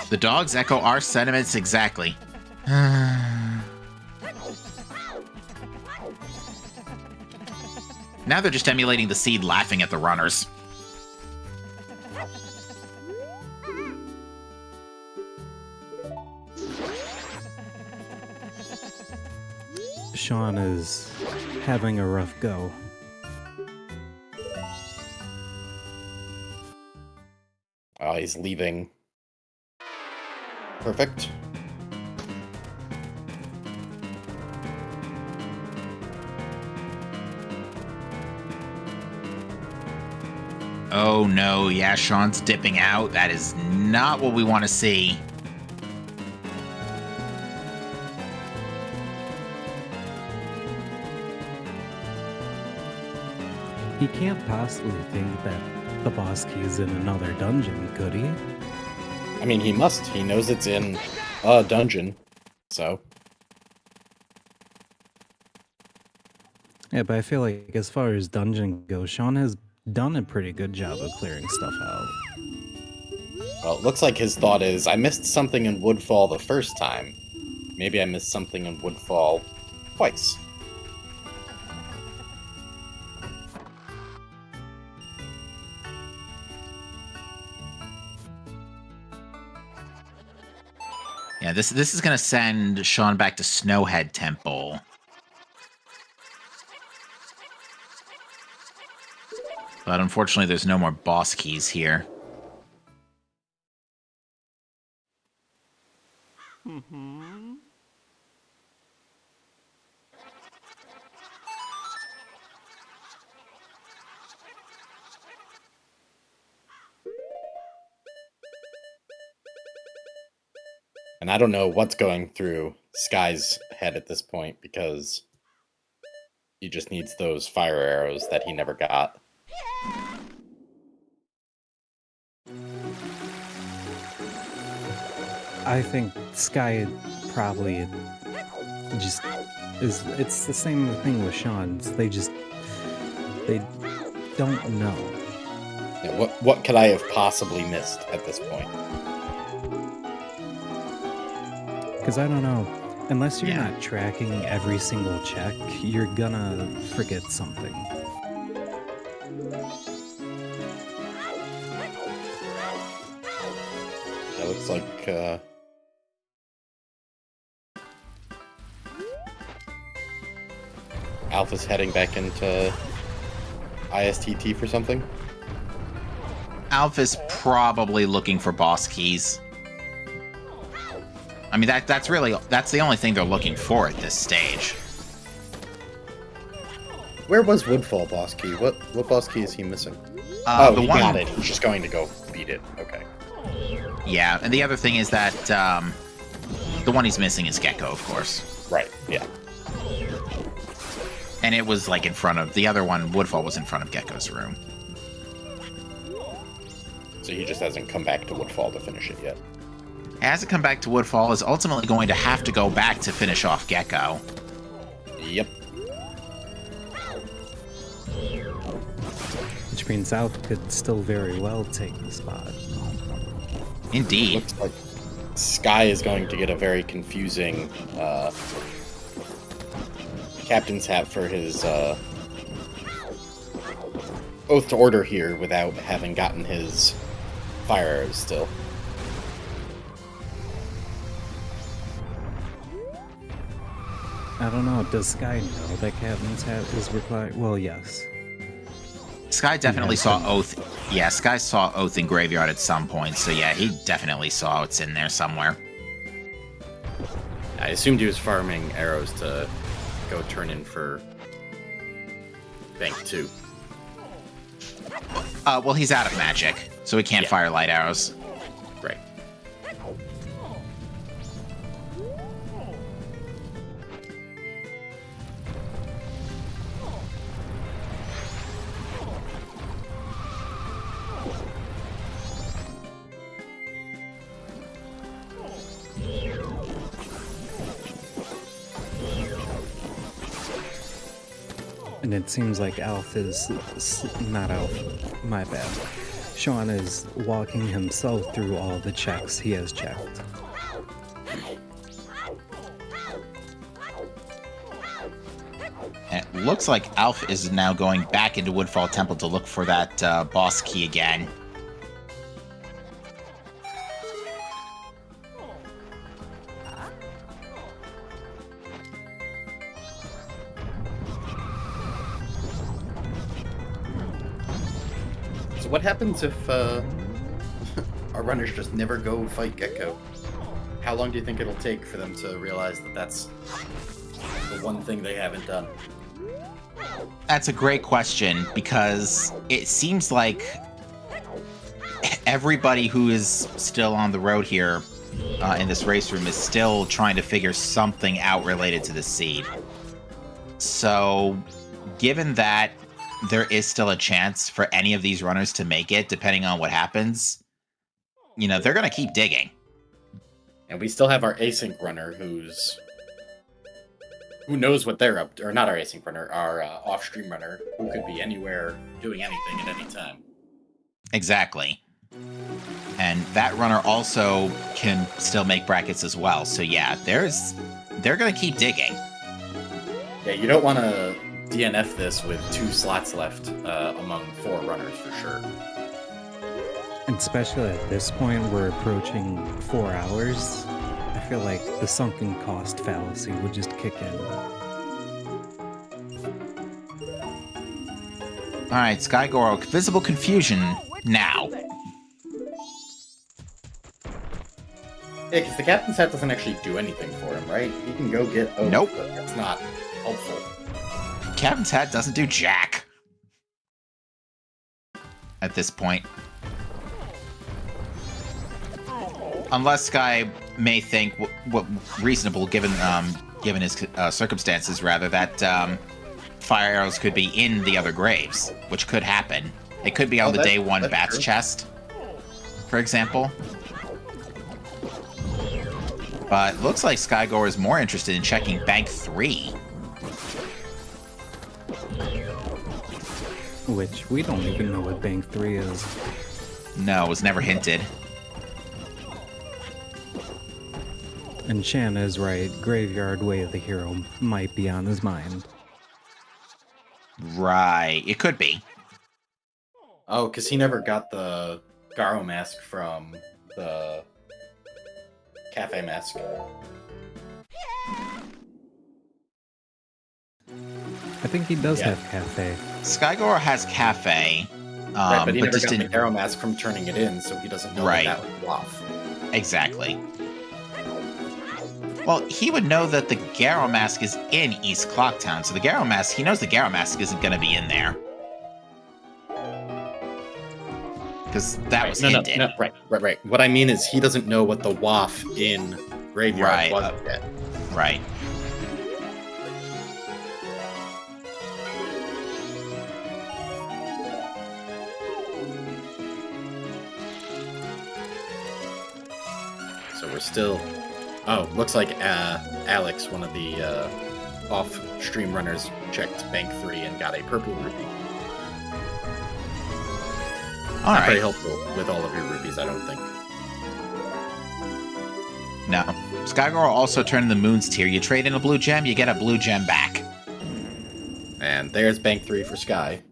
Speaker 2: The dogs echo our sentiments exactly. Now they're just emulating the seed laughing at the runners.
Speaker 4: Sean is having a rough go.
Speaker 3: Oh, he's leaving. Perfect.
Speaker 2: Oh no, yeah, Sean's dipping out. That is not what we want to see.
Speaker 4: He can't possibly think that the boss key is in another dungeon, could he?
Speaker 3: I mean, he must. He knows it's in a dungeon, so...
Speaker 4: Yeah, but I feel like as far as dungeon goes, Sean has done a pretty good job of clearing stuff out.
Speaker 3: Well, it looks like his thought is, I missed something in Woodfall the first time. Maybe I missed something in Woodfall twice.
Speaker 2: Yeah, this is gonna send Sean back to Snowhead Temple. But unfortunately, there's no more boss keys here.
Speaker 3: And I don't know what's going through Sky's head at this point, because he just needs those fire arrows that he never got.
Speaker 4: I think Sky probably just is. It's the same thing with Sean. They don't know.
Speaker 3: Yeah, what could I have possibly missed at this point?
Speaker 4: Because I don't know. Unless you're
Speaker 2: Yeah.
Speaker 4: not tracking every single check, you're gonna forget something.
Speaker 3: It looks like Alpha's heading back into ISTT for something.
Speaker 2: Alpha's probably looking for boss keys. I mean, that's the only thing they're looking for at this stage.
Speaker 3: Where was Woodfall boss key? What boss key is he missing?
Speaker 2: The
Speaker 3: he
Speaker 2: one,
Speaker 3: got it. He's just going to go beat it. Okay.
Speaker 2: Yeah, and the other thing is that the one he's missing is Gecko, of course.
Speaker 3: Right. Yeah.
Speaker 2: And it was like in front of the other one. Woodfall was in front of Gecko's room.
Speaker 3: So he just hasn't come back to Woodfall to finish it yet.
Speaker 2: Hasn't come back to Woodfall, is ultimately going to have to go back to finish off Gecko.
Speaker 3: Yep.
Speaker 4: Which means Alpha could still very well take the spot.
Speaker 2: Indeed.
Speaker 3: Looks like Sky is going to get a very confusing captain's hat for his oath to order here without having gotten his fire arrows still.
Speaker 4: I don't know. Does Sky know that Captain's Hat is required? Well, yes.
Speaker 2: Sky definitely
Speaker 4: Yeah,
Speaker 2: saw
Speaker 4: so-
Speaker 2: Oath. Yeah, Sky saw Oath in Graveyard at some point, so yeah, he definitely saw it's in there somewhere.
Speaker 3: I assumed he was farming arrows to go turn in for Bank 2.
Speaker 2: Well, he's out of magic, so he can't
Speaker 3: Yeah.
Speaker 2: fire light arrows.
Speaker 3: Right.
Speaker 4: And it seems like Alpha is... not Alpha. My bad. Sean is walking himself through all the checks he has checked.
Speaker 2: And it looks like Alf is now going back into Woodfall Temple to look for that boss key again.
Speaker 3: So what happens if our runners just never go fight Gecko? How long do you think it'll take for them to realize that that's the one thing they haven't done?
Speaker 2: That's a great question, because it seems like everybody who is still on the road here in this race room is still trying to figure something out related to the seed. So, given that there is still a chance for any of these runners to make it, depending on what happens, you know, they're going to keep digging.
Speaker 3: And we still have our async runner who's who knows what they're up to, or not our async runner, our off-stream runner, who could be anywhere doing anything at any time.
Speaker 2: Exactly. And that runner also can still make brackets as well. So yeah, they're going to keep digging.
Speaker 3: Yeah, you don't want to DNF this with 2 slots left among 4 runners for sure.
Speaker 4: And especially at this point, we're approaching 4 hours. I feel like the sunken cost fallacy would just kick in.
Speaker 2: Alright, Skygoro, visible confusion now.
Speaker 3: Yeah, because the captain's hat doesn't actually do anything for him, right? He can go get Oak,
Speaker 2: Nope.
Speaker 3: but that's not helpful.
Speaker 2: Captain's hat doesn't do jack. At this point. Unless Sky may think what reasonable given his circumstances, rather, that fire arrows could be in the other graves, which could happen. It could be on the day 1 Bats
Speaker 3: true.
Speaker 2: chest, for example. But looks like Skygore is more interested in checking Bank 3.
Speaker 4: Which we don't even know what Bank 3 is.
Speaker 2: No, it was never hinted.
Speaker 4: And Shanna is right, Graveyard Way of the Hero might be on his mind.
Speaker 2: Right, it could be.
Speaker 3: Oh, because he never got the Garo mask from the Cafe mask.
Speaker 4: I think he does
Speaker 3: Yeah.
Speaker 4: have Cafe.
Speaker 2: Skygore has Cafe,
Speaker 3: Right, but he never
Speaker 2: just
Speaker 3: got the
Speaker 2: didn't...
Speaker 3: Garo mask from turning it in, so he doesn't know
Speaker 2: Right.
Speaker 3: that was off.
Speaker 2: Exactly. Well, he would know that the Garo mask is in East Clocktown, so the Garo mask, he knows the Garo mask isn't going to be in there. Because that was hinted.
Speaker 3: No, right. What I mean is he doesn't know what the waff in Graveyard
Speaker 2: Right,
Speaker 3: was yet.
Speaker 2: Right.
Speaker 3: So we're still... Oh, looks like Alex, one of the off-stream runners, checked Bank 3 and got a purple rupee.
Speaker 2: All
Speaker 3: Not very
Speaker 2: right.
Speaker 3: helpful with all of your rupees, I don't think.
Speaker 2: No. Skygore also turned the Moon's tier. You trade in a blue gem, you get a blue gem back.
Speaker 3: And there's Bank 3 for Sky.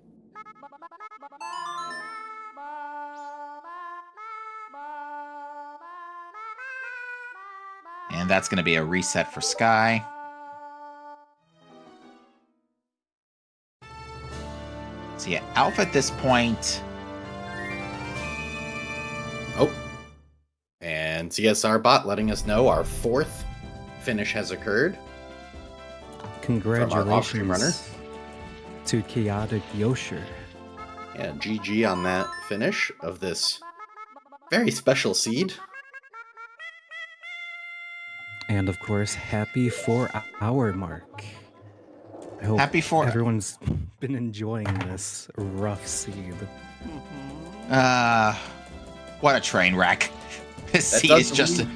Speaker 2: And that's going to be a reset for Sky. So yeah, Alpha at this point...
Speaker 3: Oh. And CSR bot letting us know our 4th finish has occurred. off-stream runner.
Speaker 4: Congratulations to Chaotic Yosher.
Speaker 3: Yeah, GG on that finish of this very special seed.
Speaker 4: And of course, happy 4-hour mark. I hope
Speaker 2: Happy 4
Speaker 4: everyone's been enjoying this rough seed.
Speaker 2: What a train wreck. This
Speaker 3: That
Speaker 2: seed
Speaker 3: does
Speaker 2: is just...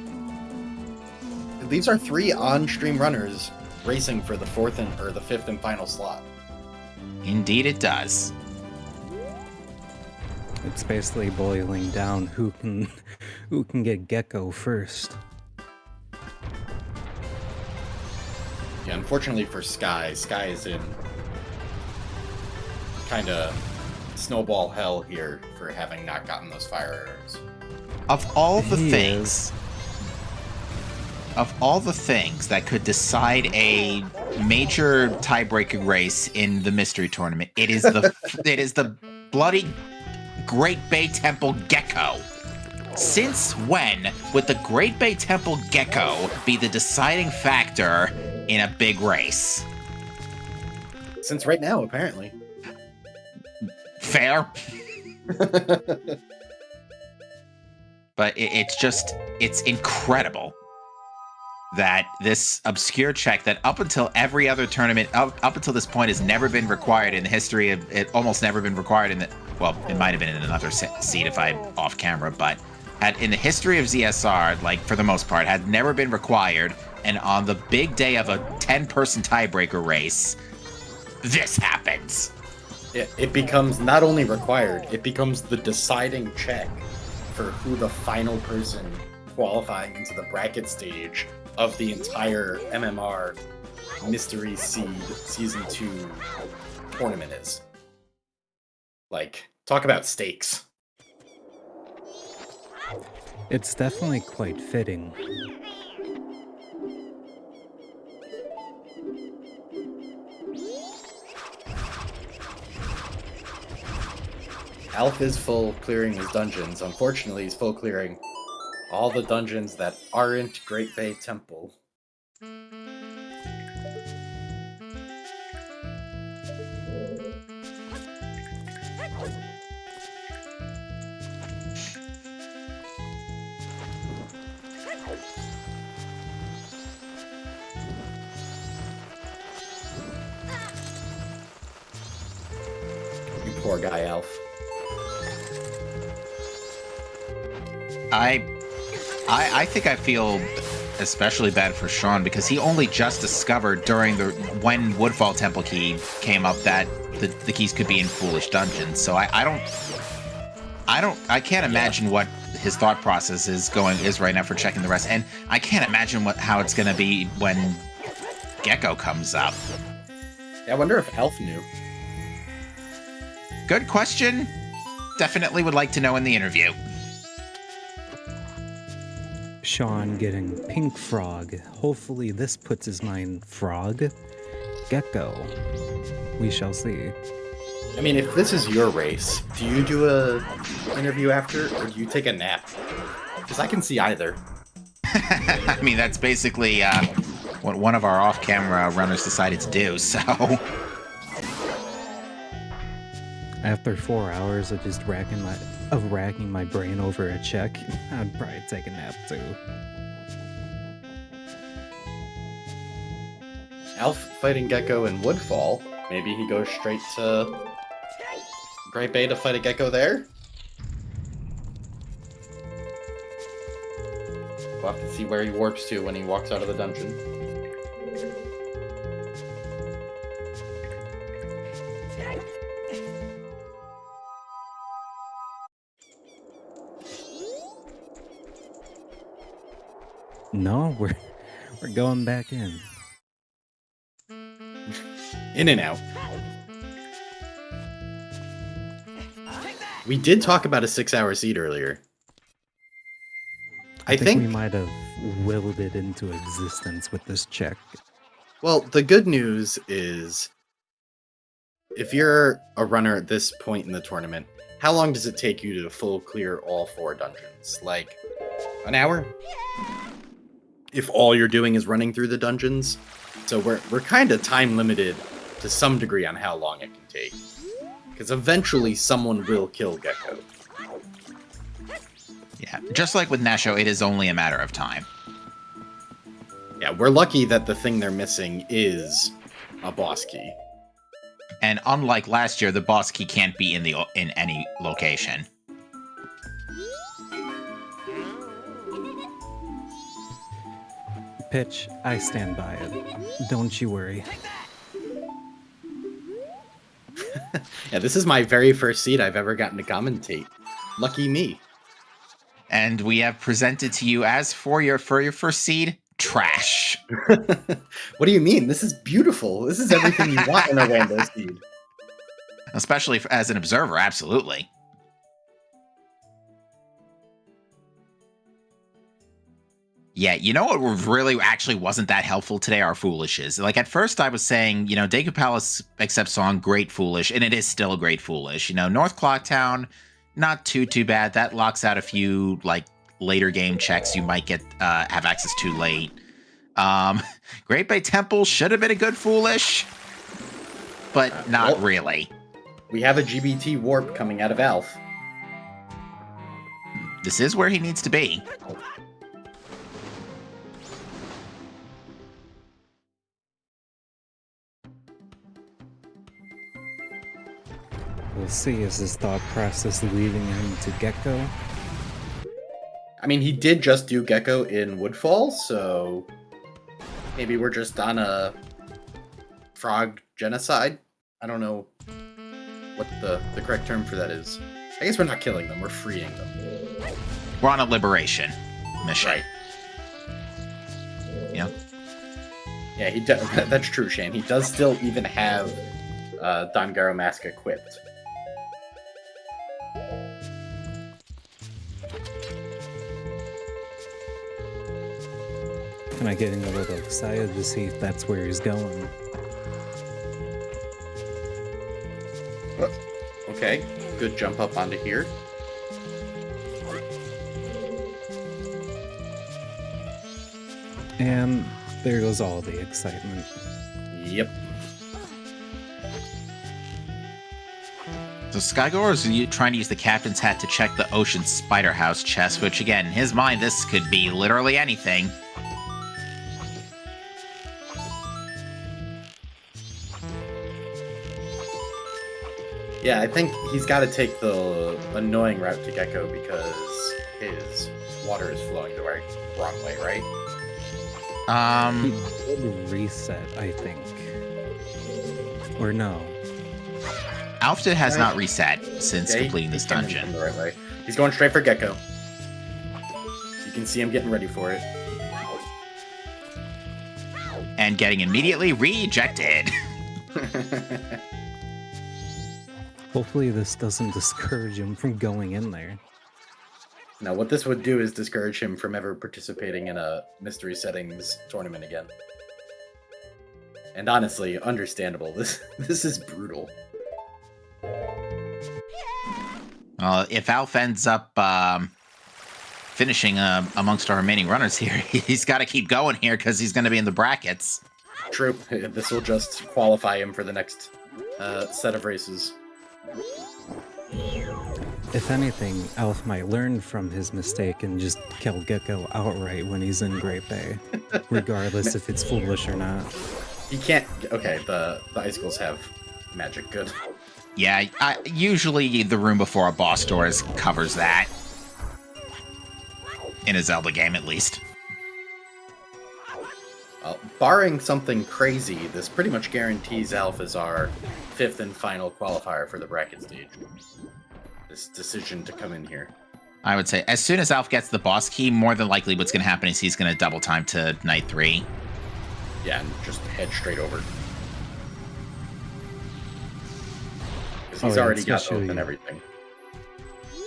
Speaker 3: These are 3 on-stream runners racing for the 5th and final slot.
Speaker 2: Indeed it does.
Speaker 4: It's basically boiling down who can get Gecko first.
Speaker 3: Yeah, unfortunately for Sky is in kind of snowball hell here for having not gotten those fire arrows.
Speaker 2: Of all the
Speaker 4: He
Speaker 2: things... Of all the things that could decide a major tiebreaker race in the mystery tournament, it is the bloody Great Bay Temple Gecko. Since when would the Great Bay Temple Gecko be the deciding factor in a big race?
Speaker 3: Since right now, apparently.
Speaker 2: Fair. But it's incredible that this obscure check that up until every other tournament, up until this point, has never been required in the history of it, almost never been required in the, well, it might have been in another seed if I'm off camera, but in the history of ZSR, like for the most part, had never been required. And on the big day of a 10-person tiebreaker race, this happens.
Speaker 3: It becomes not only required, it becomes the deciding check for who the final person qualifying into the bracket stage of the entire MMR Mystery Seed Season 2 tournament is. Like, talk about stakes.
Speaker 4: It's definitely quite fitting.
Speaker 3: Alf is full clearing his dungeons. Unfortunately, he's full clearing all the dungeons that aren't Great Bay Temple. You poor guy, Alf.
Speaker 2: I think I feel especially bad for Sean because he only just discovered during when Woodfall Temple key came up that the keys could be in Foolish Dungeons. So I can't imagine what his thought process is right now for checking the rest, and I can't imagine how it's gonna be when Gecko comes up.
Speaker 3: Yeah, I wonder if Alf knew.
Speaker 2: Good question. Definitely would like to know in the interview.
Speaker 4: Sean getting Pink Frog. Hopefully this puts his mind Frog. Gecko. We shall see.
Speaker 3: I mean, if this is your race, do you do a interview after, or do you take a nap? Because I can see either.
Speaker 2: I mean, that's basically what one of our off-camera runners decided to do, so...
Speaker 4: After 4 hours of just racking my brain over a check, I'd probably take a nap too.
Speaker 3: Alf fighting Gecko in Woodfall. Maybe he goes straight to Great Bay to fight a Gecko there? We'll have to see where he warps to when he walks out of the dungeon.
Speaker 4: No, we're going back in.
Speaker 3: In and out. We did talk about a 6-hour seed earlier.
Speaker 4: I think we might have willed it into existence with this check.
Speaker 3: Well, the good news is, if you're a runner at this point in the tournament, how long does it take you to full clear all 4 dungeons? Like, an hour? If all you're doing is running through the dungeons? So we're kind of time limited to some degree on how long it can take. Because eventually someone will kill Gecko.
Speaker 2: Yeah, just like with Nasho, it is only a matter of time.
Speaker 3: Yeah, we're lucky that the thing they're missing is a boss key.
Speaker 2: And unlike last year, the boss key can't be in any location.
Speaker 4: Pitch, I stand by it. Don't you worry.
Speaker 3: Yeah, this is my very first seat I've ever gotten to commentate. Lucky me.
Speaker 2: And we have presented to you as for your first seed, trash.
Speaker 3: What do you mean? This is beautiful. This is everything you want in a rando seed.
Speaker 2: Especially as an observer, absolutely. Yeah, you know what really actually wasn't that helpful today are Foolishes. Like, at first I was saying, Deku Palace accepts song, great Foolish, and it is still great Foolish. North Clocktown, not too bad. That locks out a few, like, later game checks you might get have access to late. Great Bay Temple should have been a good Foolish, but not really.
Speaker 3: We have a GBT warp coming out of Alf.
Speaker 2: This is where he needs to be.
Speaker 4: We'll see, is his thought process leading him to Gecko?
Speaker 3: I mean, he did just do Gecko in Woodfall, so maybe we're just on a frog genocide. I don't know what the correct term for that is. I guess we're not killing them, we're freeing them.
Speaker 2: We're on a liberation mission.
Speaker 3: Right.
Speaker 2: Yeah.
Speaker 3: Yeah, he does. That's true, Shane. He does still even have Dongaro Mask equipped.
Speaker 4: Am I getting a little excited to see if that's where he's going?
Speaker 3: Okay, good jump up onto here.
Speaker 4: And there goes all the excitement.
Speaker 3: Yep.
Speaker 2: So Skygoer is trying to use the captain's hat to check the ocean spider house chest, which again, in his mind, this could be literally anything.
Speaker 3: Yeah, I think he's got to take the annoying route to Gecko because his water is flowing the wrong way, right?
Speaker 4: He did reset, I think. Or no.
Speaker 2: Alfred has not reset since
Speaker 3: Yeah,
Speaker 2: completing this
Speaker 3: he came in
Speaker 2: dungeon.
Speaker 3: from the right way. He's going straight for Gecko. You can see him getting ready for it.
Speaker 2: And getting immediately rejected.
Speaker 4: Hopefully this doesn't discourage him from going in there.
Speaker 3: Now, what this would do is discourage him from ever participating in a Mystery Settings tournament again. And honestly, understandable. This is brutal.
Speaker 2: Well, if Alf ends up finishing amongst our remaining runners here, he's got to keep going here because he's going to be in the brackets.
Speaker 3: True. This will just qualify him for the next set of races.
Speaker 4: If anything, Alf might learn from his mistake and just kill Gecko outright when he's in Great Bay, regardless if it's foolish or not.
Speaker 3: He can't... Okay, the icicles have magic. Good.
Speaker 2: Yeah, usually the room before a boss door covers that. In a Zelda game, at least.
Speaker 3: Barring something crazy, this pretty much guarantees Alf as our 5th and final qualifier for the bracket stage. This decision to come in here.
Speaker 2: I would say, as soon as Alf gets the boss key, more than likely what's going to happen is he's going to double time to Night 3.
Speaker 3: Yeah, and just head straight over. Because he's already got oath and everything.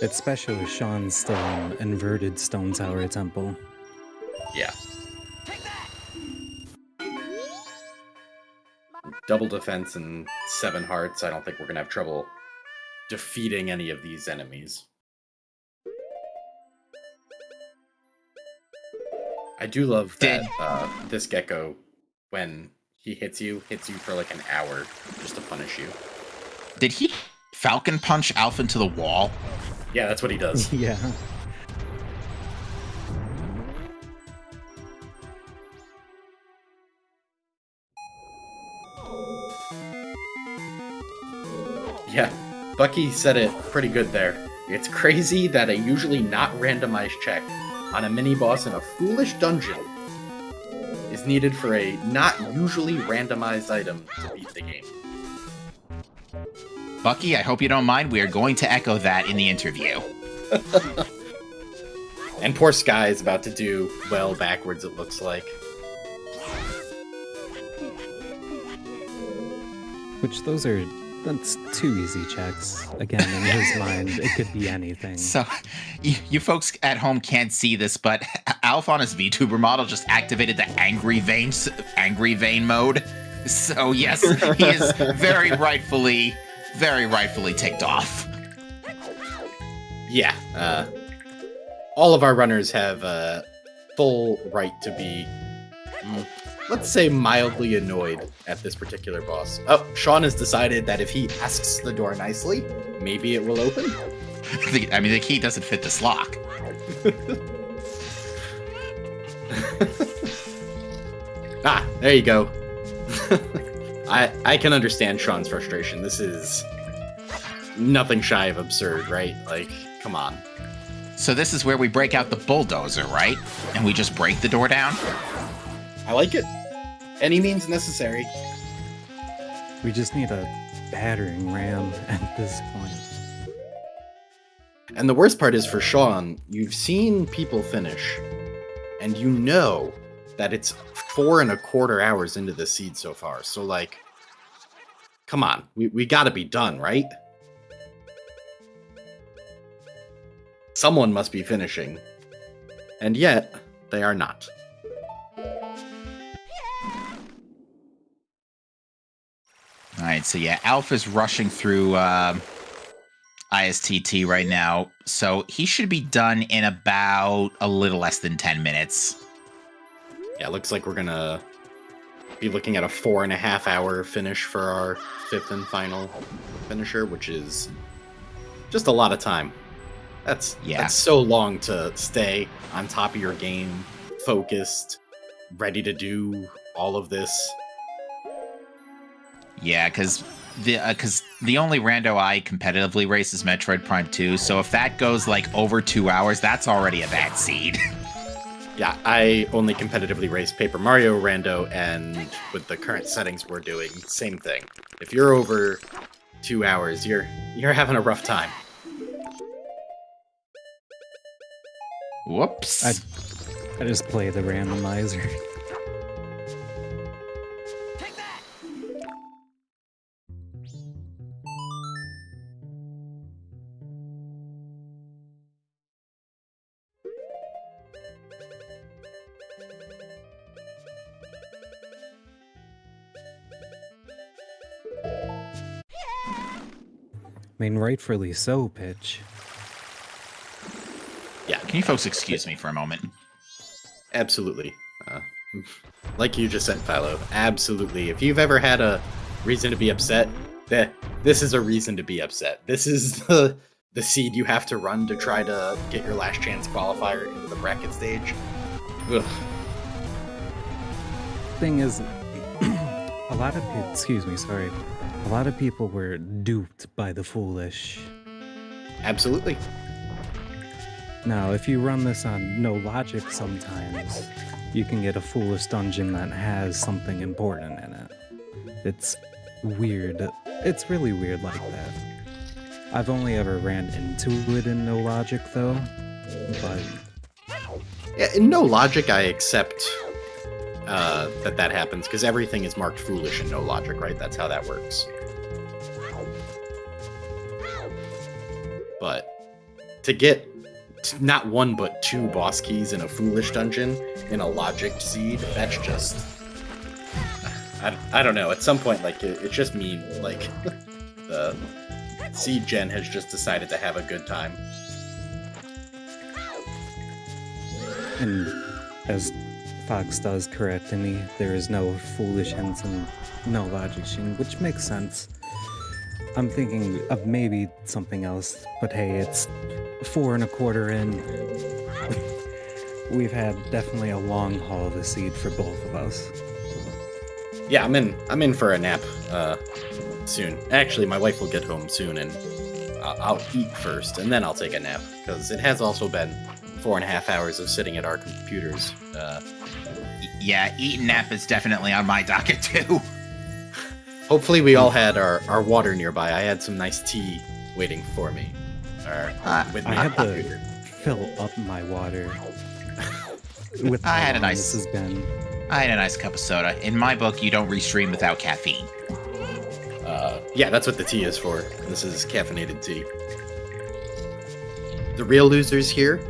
Speaker 4: Especially Sean's still in inverted Stone Tower Temple.
Speaker 3: Yeah. Double defense and 7 hearts. I don't think we're going to have trouble defeating any of these enemies. I do love that this Gecko, when he hits you for like an hour just to punish you.
Speaker 2: Did he Falcon punch Alf into the wall?
Speaker 3: Yeah, that's what he does.
Speaker 4: Yeah.
Speaker 3: Yeah, Bucky said it pretty good there. It's crazy that a usually not randomized check on a mini-boss in a foolish dungeon is needed for a not usually randomized item to beat the game.
Speaker 2: Bucky, I hope you don't mind. We are going to echo that in the interview.
Speaker 3: And poor Sky is about to do well backwards, it looks like.
Speaker 4: Which that's 2 easy checks. Again, in his mind, it could be anything.
Speaker 2: So, you folks at home can't see this, but Alf on his VTuber model just activated the angry vein mode. So yes, he is very rightfully ticked off.
Speaker 3: Yeah, all of our runners have full right to be, let's say, mildly annoyed at this particular boss. Oh, Sean has decided that if he asks the door nicely, maybe it will open.
Speaker 2: The key doesn't fit this lock.
Speaker 3: Ah, there you go. I can understand Sean's frustration. This is nothing shy of absurd, right? Like, come on.
Speaker 2: So this is where we break out the bulldozer, right? And we just break the door down?
Speaker 3: I like it. Any means necessary.
Speaker 4: We just need a battering ram at this point.
Speaker 3: And the worst part is for Sean, you've seen people finish, and you know that it's 4.25 hours into the seed so far. So, like, come on, we gotta be done, right? Someone must be finishing. And yet, they are not.
Speaker 2: Alright, so yeah, Alpha's rushing through ISTT right now, so he should be done in about a little less than 10 minutes.
Speaker 3: Yeah, looks like we're gonna be looking at a 4.5 hour finish for our 5th and final finisher, which is just a lot of time. That's so long to stay on top of your game, focused, ready to do all of this.
Speaker 2: Yeah, because the only rando I competitively race is Metroid Prime 2, so if that goes like over 2 hours, that's already a bad seed.
Speaker 3: Yeah, I only competitively race Paper Mario Rando, and with the current settings we're doing, same thing. If you're over 2 hours, you're having a rough time.
Speaker 2: Whoops.
Speaker 4: I just play the randomizer.
Speaker 5: Take that!
Speaker 4: I mean, rightfully so, Pitch.
Speaker 3: Yeah.
Speaker 2: Can you folks excuse me for a moment?
Speaker 3: Absolutely. Like you just said, Philo, absolutely. If you've ever had a reason to be upset, this is a reason to be upset. This is the seed you have to run to try to get your last chance qualifier into the bracket stage. Ugh.
Speaker 4: Thing is, a lot of people, a lot of people were duped by the foolish.
Speaker 3: Absolutely.
Speaker 4: Now, if you run this on no logic sometimes, you can get a foolish dungeon that has something important in it. It's weird. It's really weird like that. I've only ever ran into it in no logic, though, but...
Speaker 3: Yeah, in no logic, I accept that happens, because everything is marked foolish in no logic, right? That's how that works. But to get not one but 2 boss keys in a foolish dungeon in a logic seed, that's just... I don't know. At some point, like, it's just mean. Like, the seed gen has just decided to have a good time.
Speaker 4: And as Fox does correct me, there is no foolish hints and no logic sheen, which makes sense. I'm thinking of maybe something else, but hey, it's 4.25 in. We've had definitely a long haul of the seed for both of us.
Speaker 3: Yeah, I'm in for a nap soon. Actually, my wife will get home soon, and I'll eat first, and then I'll take a nap, because it has also been 4.5 hours of sitting at our computers.
Speaker 2: Yeah, eat and nap is definitely on my docket too.
Speaker 3: Hopefully we all had our water nearby. I had some nice tea waiting for me. With
Speaker 4: I
Speaker 3: my
Speaker 4: had
Speaker 3: computer.
Speaker 4: to fill up my water.
Speaker 2: I had a nice-
Speaker 4: This has been.
Speaker 2: I had a nice cup of soda. In my book, you don't restream without caffeine.
Speaker 3: Yeah, that's what the tea is for. This is caffeinated tea. The real losers here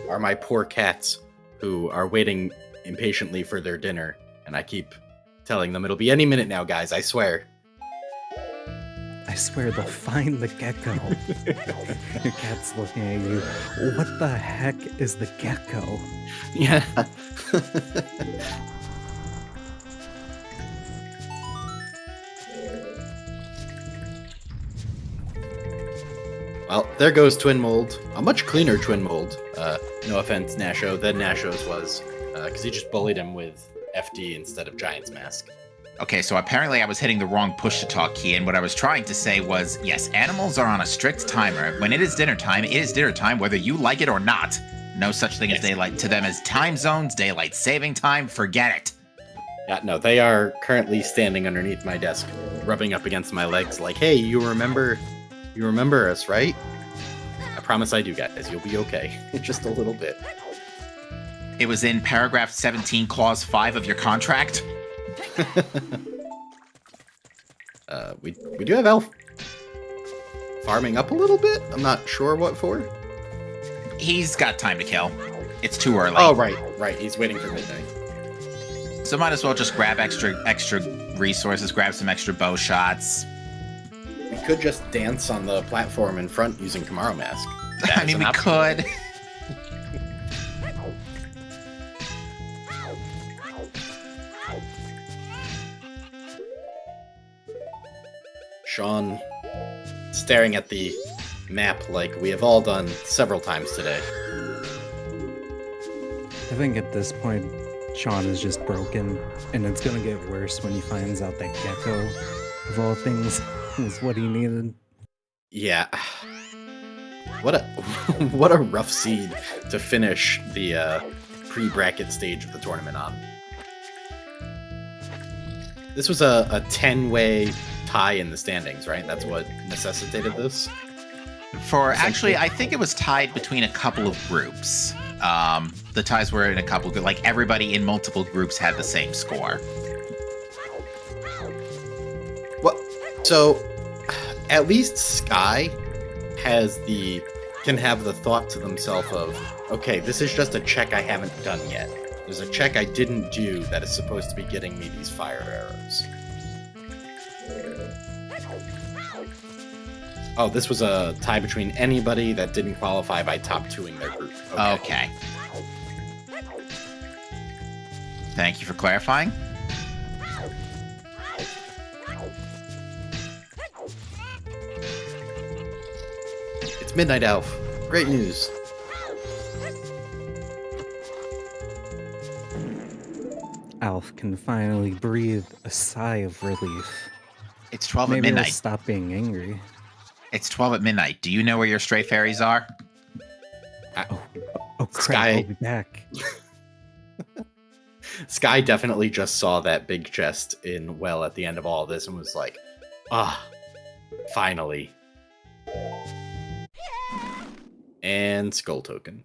Speaker 3: are my poor cats, who are waiting impatiently for their dinner, and I keep telling them it'll be any minute now, guys, I swear.
Speaker 4: I swear they'll find the gecko. Your cat's looking at you. What the heck is the gecko?
Speaker 3: Yeah. Well, there goes Twin Mold. A much cleaner Twin Mold. No offense, Nasho, than Nasho's was. Because he just bullied him with FD instead of Giant's Mask.
Speaker 2: Okay, so apparently I was hitting the wrong push-to-talk key, and what I was trying to say was, yes, animals are on a strict timer. When it is dinner time, whether you like it or not. No such thing as daylight to them as time zones, daylight saving time, forget it.
Speaker 3: Yeah, no, they are currently standing underneath my desk, rubbing up against my legs like, hey, you remember us, right? I promise I do, guys. You'll be okay. Just a little bit.
Speaker 2: It was in paragraph 17, clause 5 of your contract.
Speaker 3: We do have Elf farming up a little bit. I'm not sure what for.
Speaker 2: He's got time to kill. It's too early.
Speaker 3: Oh, right. He's waiting for midnight.
Speaker 2: So might as well just grab extra resources, grab some extra bow shots.
Speaker 3: We could just dance on the platform in front using Kamaro Mask.
Speaker 2: I mean, we could.
Speaker 3: Sean staring at the map like we have all done several times today.
Speaker 4: I think at this point, Sean is just broken, and it's gonna get worse when he finds out that Gecko, of all things, is what he needed.
Speaker 3: Yeah. What a rough seed to finish the pre-bracket stage of the tournament on. This was a 10-way tie in the standings, right? That's what necessitated this?
Speaker 2: Actually, I think it was tied between a couple of groups. The ties were in a couple, like everybody in multiple groups had the same score.
Speaker 3: Well, so at least Sky can have the thought to themselves of, okay, this is just a check I haven't done yet. There's a check I didn't do that is supposed to be getting me these fire arrows. Oh, this was a tie between anybody that didn't qualify by top 2 in their group.
Speaker 2: Okay. Thank you for clarifying.
Speaker 3: It's Midnight Elf. Great news.
Speaker 4: Alf can finally breathe a sigh of relief.
Speaker 2: It's 12
Speaker 4: Maybe
Speaker 2: at
Speaker 4: he'll
Speaker 2: midnight.
Speaker 4: stop being angry.
Speaker 2: It's 12 at midnight. Do you know where your stray fairies are?
Speaker 4: Oh crap,
Speaker 3: Sky.
Speaker 4: I'll be back.
Speaker 3: Sky definitely just saw that big chest in Well at the end of all this and was like, finally. And Skull Token.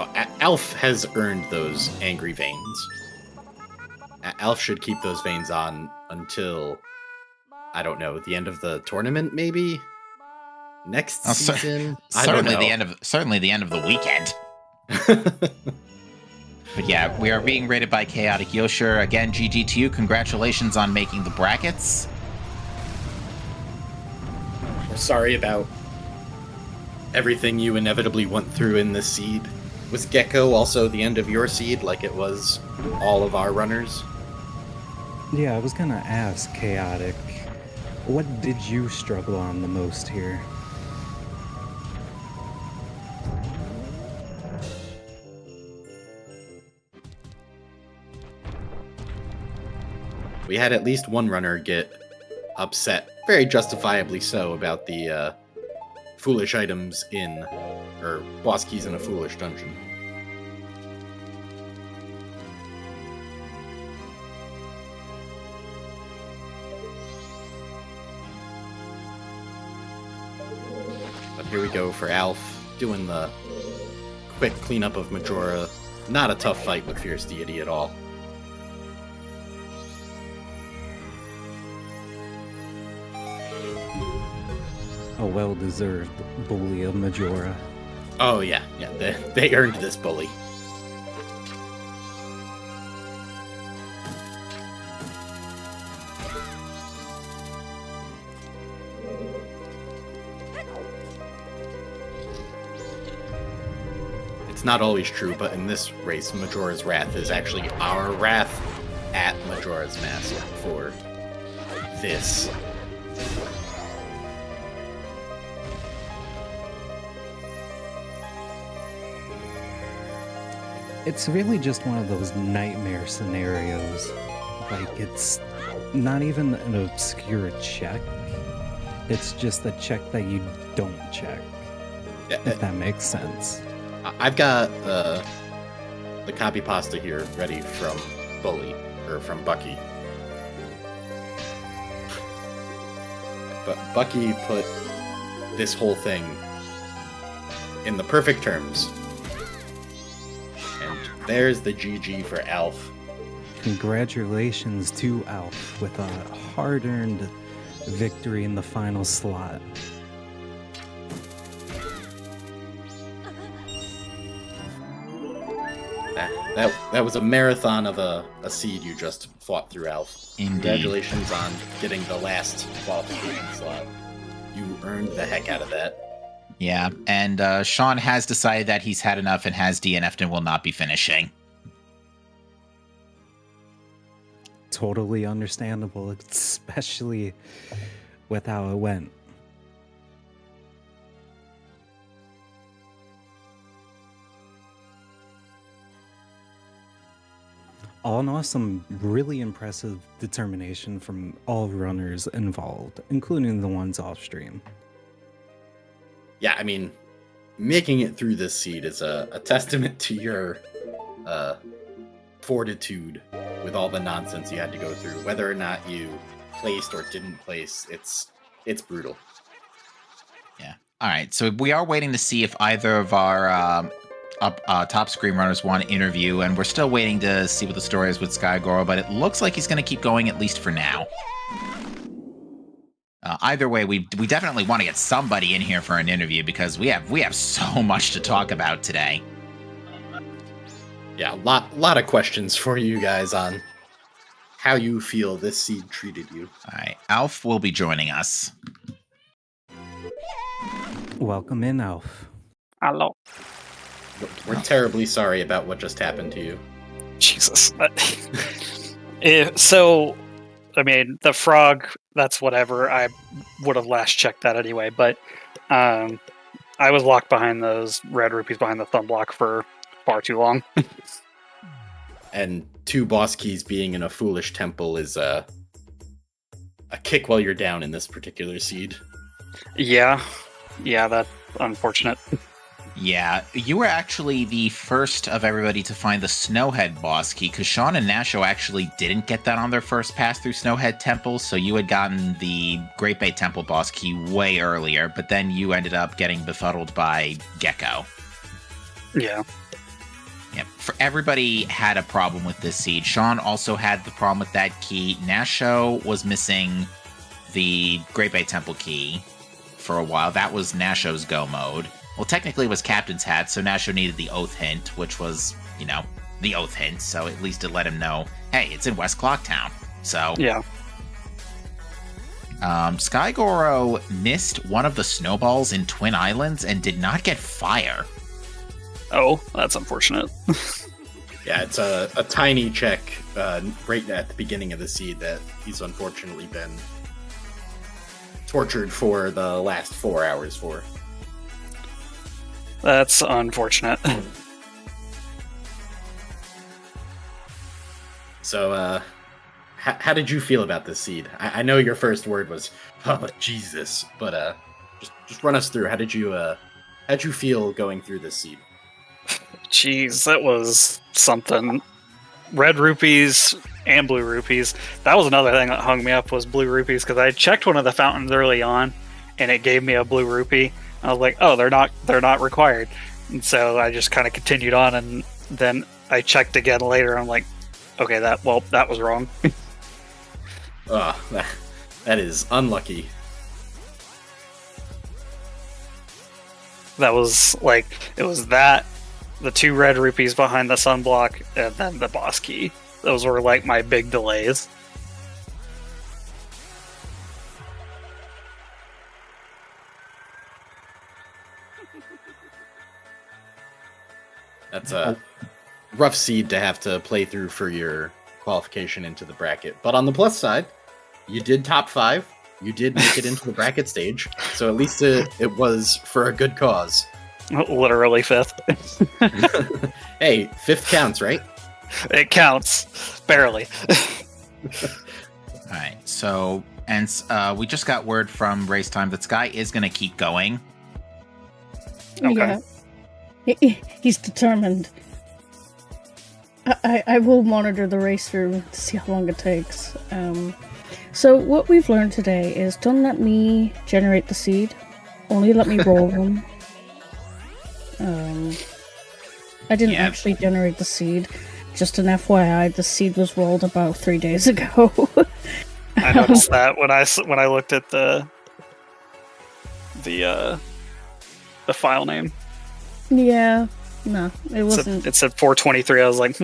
Speaker 3: Oh, Alf has earned those angry veins. Alf should keep those veins on until, I don't know, the end of the tournament, maybe? Next season?
Speaker 2: Certainly the end of the weekend. But yeah, we are being rated by Chaotic Yoshir. Again, GG to you. Congratulations on making the brackets.
Speaker 3: We're sorry about everything you inevitably went through in this seed. Was Gecko also the end of your seed, like it was all of our runners?
Speaker 4: Yeah, I was gonna ask, Chaotic, what did you struggle on the most here?
Speaker 3: We had at least one runner get upset, very justifiably so, about the foolish items or boss keys in a foolish dungeon. But here we go for Alf, doing the quick cleanup of Majora. Not a tough fight with Fierce Deity at all.
Speaker 4: A well-deserved bully of Majora.
Speaker 3: Oh yeah, they earned this bully. It's not always true, but in this race, Majora's Wrath is actually our wrath at Majora's Mask for this.
Speaker 4: It's really just one of those nightmare scenarios. Like, it's not even an obscure check. It's just a check that you don't check, if that makes sense.
Speaker 3: I've got the copy pasta here ready from from Bucky. But Bucky put this whole thing in the perfect terms. And there's the GG for Alf.
Speaker 4: Congratulations to Alf with a hard-earned victory in the final slot.
Speaker 3: That was a marathon of a seed you just fought through, Alf.
Speaker 2: Indeed.
Speaker 3: Congratulations on getting the last qualification slot. You earned the heck out of that.
Speaker 2: Yeah, and Sean has decided that he's had enough and has DNF'd and will not be finishing.
Speaker 4: Totally understandable, especially with how it went. All in all, some really impressive determination from all runners involved, including the ones off stream.
Speaker 3: Yeah, I mean, making it through this seed is a testament to your fortitude with all the nonsense you had to go through. Whether or not you placed or didn't place, it's brutal.
Speaker 2: Yeah. All right. So we are waiting to see if either of our top screen runners want to interview, and we're still waiting to see what the story is with Skygoro, but it looks like he's going to keep going at least for now. Either way, we definitely want to get somebody in here for an interview because we have so much to talk about today.
Speaker 3: Yeah, lot of questions for you guys on how you feel this seed treated you.
Speaker 2: All right, Alf will be joining us.
Speaker 4: Welcome in, Alf.
Speaker 6: Hello.
Speaker 3: We're terribly sorry about what just happened to you.
Speaker 6: Jesus. So, I mean, the frog, that's whatever. I would have last checked that anyway, but I was locked behind those red rupees behind the thumb block for far too long.
Speaker 3: And 2 boss keys being in a foolish temple is a kick while you're down in this particular seed.
Speaker 6: Yeah, that's unfortunate.
Speaker 2: Yeah, you were actually the first of everybody to find the Snowhead boss key, because Sean and Nasho actually didn't get that on their first pass through Snowhead Temple, so you had gotten the Great Bay Temple boss key way earlier, but then you ended up getting befuddled by Gecko.
Speaker 6: Yeah.
Speaker 2: Yeah, for everybody had a problem with this seed. Sean also had the problem with that key. Nasho was missing the Great Bay Temple key for a while. That was Nasho's go mode. Well, technically it was Captain's Hat, so Nasho needed the Oath Hint, which was, the Oath Hint, so at least it let him know, hey, it's in West Clocktown. So,
Speaker 6: yeah.
Speaker 2: Skygoro missed one of the snowballs in Twin Islands and did not get fire.
Speaker 6: Oh, that's unfortunate.
Speaker 3: Yeah, it's a tiny check right at the beginning of the seed that he's unfortunately been tortured for the last 4 hours for.
Speaker 6: That's unfortunate.
Speaker 3: So, how did you feel about this seed? I know your first word was, oh, Jesus, but just run us through. How'd you feel going through this seed?
Speaker 6: Jeez, that was something. Red rupees and blue rupees. That was another thing that hung me up was blue rupees, because I checked one of the fountains early on, and it gave me a blue rupee. I was like, oh, they're not required. And so I just kind of continued on, and then I checked again later. I'm like, okay, that was wrong.
Speaker 3: That is unlucky.
Speaker 6: That was like, it was that, the 2 red rupees behind the sunblock, and then the boss key. Those were like my big delays.
Speaker 3: That's a rough seed to have to play through for your qualification into the bracket. But on the plus side, you did top 5. You did make it into the bracket stage. So at least it was for a good cause.
Speaker 6: Literally 5th.
Speaker 3: Hey, fifth counts, right?
Speaker 6: It counts. Barely.
Speaker 2: All right. So, and we just got word from Race Time that Sky is going to keep going.
Speaker 6: Okay.
Speaker 1: Yeah. He's determined. I will monitor the race room to see how long it takes. So what we've learned today is don't let me generate the seed. Only let me roll them. I didn't actually generate the seed. Just an FYI, the seed was rolled about 3 days ago.
Speaker 6: I noticed that when I looked at the file name.
Speaker 1: Yeah, no, it wasn't.
Speaker 6: It said 423. I was like,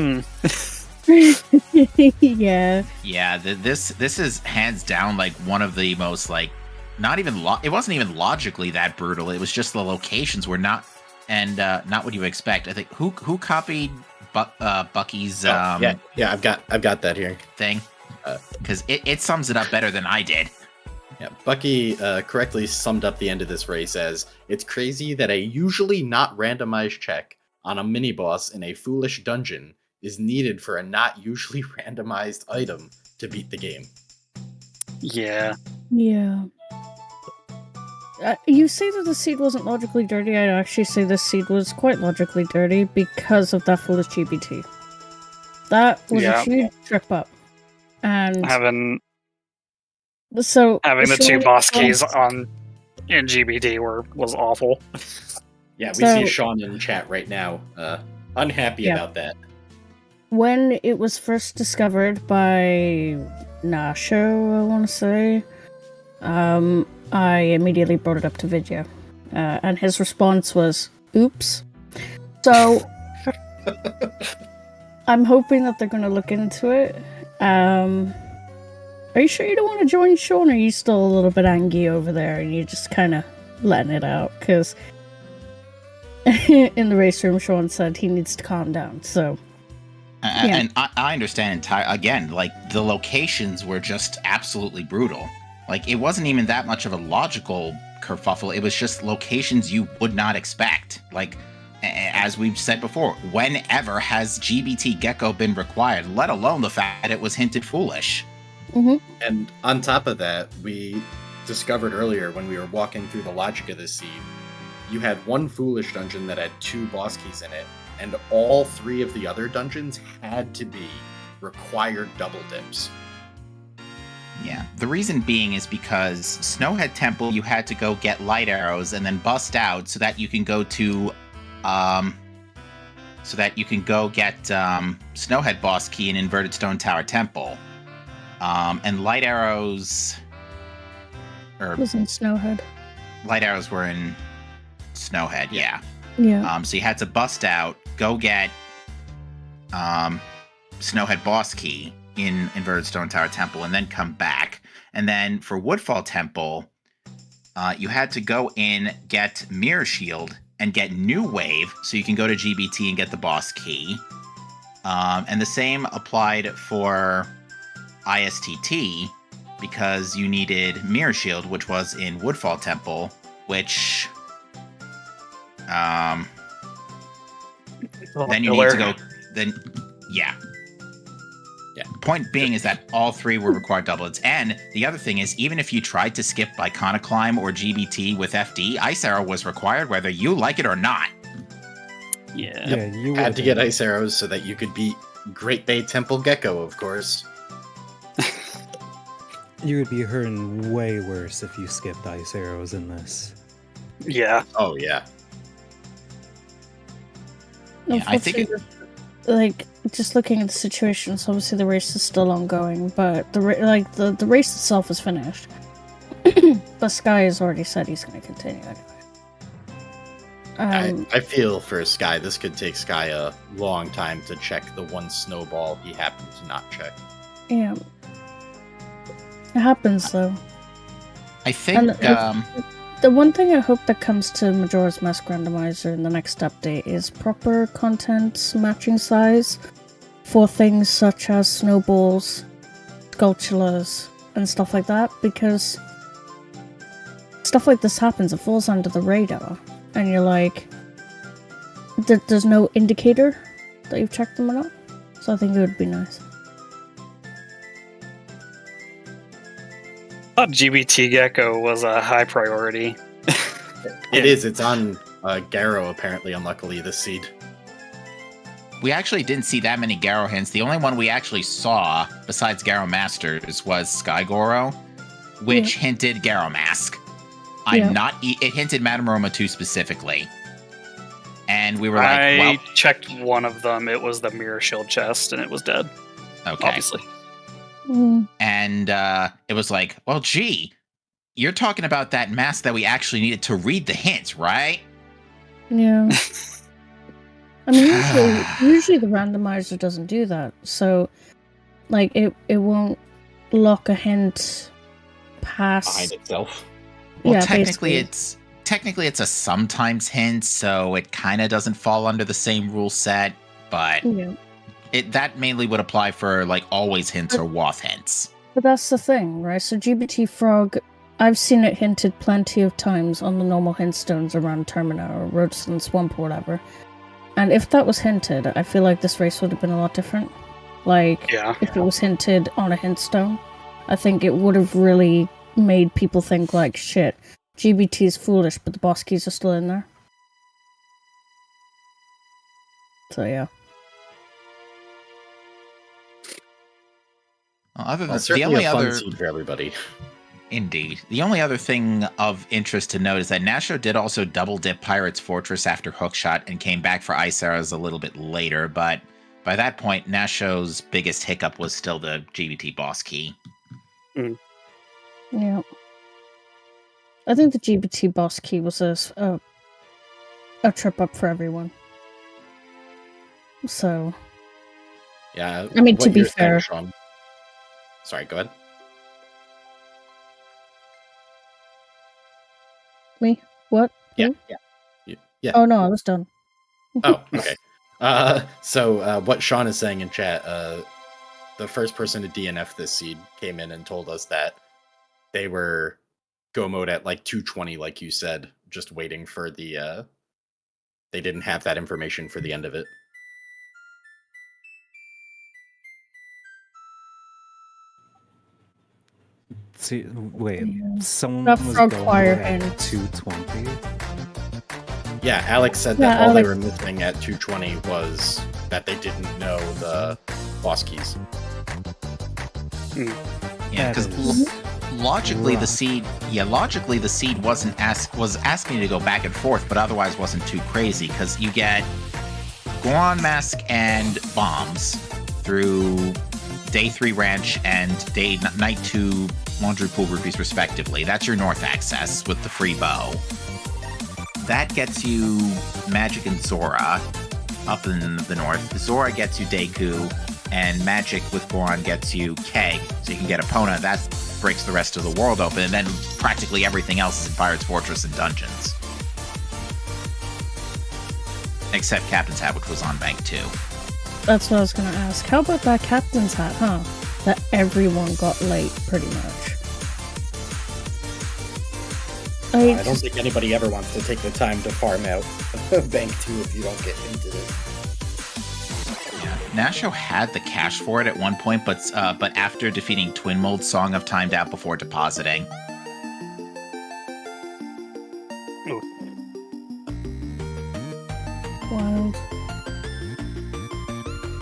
Speaker 1: Yeah.
Speaker 2: Yeah, this is hands down like one of the most like not even it wasn't even logically that brutal. It was just the locations were not not what you expect. I think who copied Bucky's
Speaker 3: yeah, I've got that here
Speaker 2: thing because it sums it up better than I did.
Speaker 3: Yeah, Bucky correctly summed up the end of this race as, "It's crazy that a usually not randomized check on a mini-boss in a foolish dungeon is needed for a not usually randomized item to beat the game."
Speaker 6: yeah.
Speaker 1: Yeah. You say that the seed wasn't logically dirty. I'd actually say the seed was quite logically dirty because of that foolish GBT. That was a huge trip up. And
Speaker 6: having
Speaker 1: so
Speaker 6: the two boss keys in GBD was awful.
Speaker 3: Yeah, we see Sean in chat right now, unhappy about that.
Speaker 1: When it was first discovered by Nasho, I want to say, I immediately brought it up to Vidya, and his response was, "Oops." So I'm hoping that they're going to look into it. Are you sure you don't want to join Sean, or are you still a little bit angry over there and you're just kind of letting it out? Because in the race room, Sean said he needs to calm down, so...
Speaker 2: And I understand again, like, the locations were just absolutely brutal. Like, it wasn't even that much of a logical kerfuffle, it was just locations you would not expect. Like, as we've said before, whenever has GBT Gecko been required, let alone the fact that it was hinted foolish?
Speaker 1: Mm-hmm.
Speaker 3: And on top of that, we discovered earlier when we were walking through the logic of this seed, you had one foolish dungeon that had 2 boss keys in it, and all 3 of the other dungeons had to be required double dips.
Speaker 2: Yeah, the reason being is because Snowhead Temple, you had to go get light arrows and then bust out so that you can go to, get Snowhead boss key in Inverted Stone Tower Temple. And light arrows...
Speaker 1: It was in Snowhead.
Speaker 2: Light arrows were in Snowhead, yeah.
Speaker 1: Yeah.
Speaker 2: So you had to bust out, go get Snowhead boss key in Inverted Stone Tower Temple, and then come back. And then for Woodfall Temple, you had to go in, get Mirror Shield, and get New Wave, so you can go to GBT and get the boss key. And the same applied for ISTT, because you needed Mirror Shield, which was in Woodfall Temple, which... then you need to go... Then, yeah. Point being is that all 3 were required doublets. And the other thing is, even if you tried to skip Iconoclimb or GBT with FD, Ice Arrow was required whether you like it or not.
Speaker 6: Yeah.
Speaker 3: You had to get Ice Arrows so that you could beat Great Bay Temple Gecko, of course.
Speaker 4: You would be hurting way worse if you skipped Ice Arrows in this.
Speaker 6: Yeah.
Speaker 3: Oh, yeah.
Speaker 2: I think it...
Speaker 1: Like, just looking at the situation, so obviously the race is still ongoing, but the race itself is finished. But Sky has already said he's going to continue anyway.
Speaker 3: I feel for Sky, this could take Sky a long time to check the one Snowball he happened to not check.
Speaker 1: Yeah. It happens, though.
Speaker 2: I think...
Speaker 1: The one thing I hope that comes to Majora's Mask Randomizer in the next update is proper content matching size for things such as snowballs, sculptulas, and stuff like that, because stuff like this happens, it falls under the radar, and you're like, there's no indicator that you've checked them or not. So I think it would be nice.
Speaker 6: I thought GBT Gecko was a high priority.
Speaker 3: It is. It's on Garrow, apparently, unluckily, this seed.
Speaker 2: We actually didn't see that many Garrow hints. The only one we actually saw, besides Garrow Masters, was Sky Goro, which hinted Garrow Mask. It hinted Madame Roma 2 specifically. And we were like,
Speaker 6: I checked one of them. It was the Mirror Shield chest, and it was dead.
Speaker 2: Okay.
Speaker 6: Obviously.
Speaker 2: And it was like, well, gee, you're talking about that mask that we actually needed to read the hints, right?
Speaker 1: Yeah. I mean, usually the randomizer doesn't do that. So, like, it won't lock a hint past
Speaker 3: Behind itself.
Speaker 2: Well, technically it's a sometimes hint, so it kind of doesn't fall under the same rule set, but that mainly would apply for like always hints or Wath hints.
Speaker 1: But that's the thing, right? So GBT Frog, I've seen it hinted plenty of times on the normal hint stones around Termina or Roadstone Swamp or whatever. And if that was hinted, I feel like this race would have been a lot different. Like, if it was hinted on a hint stone, I think it would have really made people think like, shit, GBT is foolish, but the boss keys are still in there. So yeah.
Speaker 2: Well, other than
Speaker 3: The only other seed for everybody.
Speaker 2: Indeed. The only other thing of interest to note is that Nasho did also double dip Pirate's Fortress after Hookshot and came back for Ice Arrows a little bit later, but by that point, Nasho's biggest hiccup was still the GBT boss key.
Speaker 1: Yeah. I think the GBT boss key was a trip up for everyone. So.
Speaker 3: Yeah.
Speaker 1: I mean, to be fair.
Speaker 3: Sean. Sorry, go ahead.
Speaker 1: Me? What?
Speaker 3: Yeah.
Speaker 1: You? Yeah. Oh no, I was done.
Speaker 3: Oh, okay. So what Sean is saying in chat, the first person to DNF this seed came in and told us that they were go mode at like 220, like you said, just waiting for the they didn't have that information for the end of it.
Speaker 4: See, wait, someone
Speaker 1: That
Speaker 4: was
Speaker 1: frog
Speaker 4: going
Speaker 1: choir
Speaker 4: at
Speaker 1: and
Speaker 4: 220?
Speaker 3: Yeah, Alex said that all they were missing at 220 was that they didn't know the boss keys.
Speaker 2: Yeah, because logically the seed was asking you to go back and forth, but otherwise wasn't too crazy, because you get Goron Mask and bombs through Day 3 Ranch and Night 2 Laundry Pool Rupees respectively. That's your north access with the free bow. That gets you Magic and Zora up in the north. Zora gets you Deku, and Magic with Goron gets you Keg, so you can get Epona. That breaks the rest of the world open, and then practically everything else is in Pirate's Fortress and dungeons. Except Captain's Hat, which was on Bank 2.
Speaker 1: That's what I was going to ask. How about that Captain's Hat, huh? That everyone got late, pretty much.
Speaker 7: I don't think anybody ever wants to take the time to farm out Bank 2 if you don't get into it.
Speaker 2: Yeah, Nasho had the cash for it at one point, but after defeating Twin Mold, Song of timed out before depositing.
Speaker 1: Wild.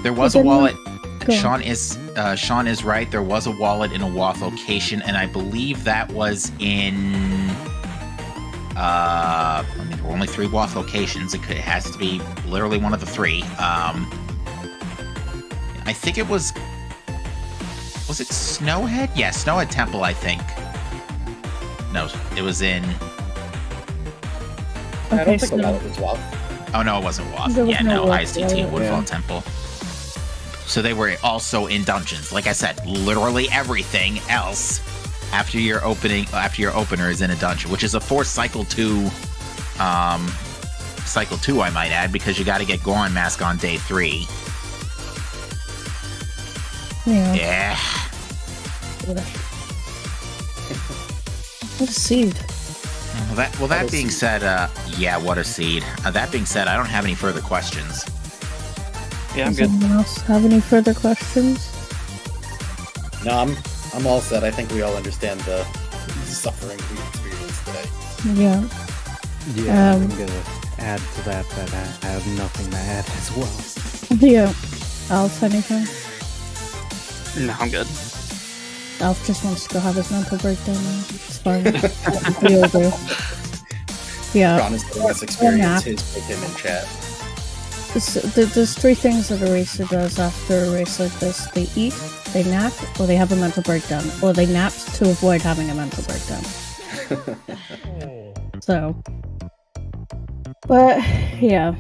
Speaker 2: There was a wallet. Sean is right. There was a wallet in a Wath location, and I believe that was in. I mean, there were only 3 Wath locations. It has to be literally one of the 3. I think it was. Was it Snowhead? Yeah, Snowhead Temple. I think. No, it was in.
Speaker 7: I don't think a wallet was Wath.
Speaker 2: Oh no, it wasn't Wath.
Speaker 1: Yeah,
Speaker 2: no, ISTT Woodfall Temple. So they were also in dungeons. Like I said, literally everything else after your opener is in a dungeon, which is a forced cycle 2, I might add, because you got to get Goron Mask on day 3. Yeah.
Speaker 1: What a seed.
Speaker 2: Well, that being said, yeah, what a seed. That being said, I don't have any further questions.
Speaker 6: Yeah, I'm
Speaker 1: Does
Speaker 6: good.
Speaker 1: anyone else have any further questions?
Speaker 7: No, I'm all set. I think we all understand the suffering we experienced today.
Speaker 1: Yeah.
Speaker 4: Yeah, I'm gonna add to that I have nothing to add as well.
Speaker 1: Yeah. Alf, anything?
Speaker 6: No, I'm good.
Speaker 1: Alf just wants to go have his mental breakdown now. It's fine. We all do. Yeah.
Speaker 7: John is letting us experience his with him in chat.
Speaker 1: There's three things that a racer does after a race like this. They eat, they nap, or they have a mental breakdown. Or they nap to avoid having a mental breakdown. So. But, yeah.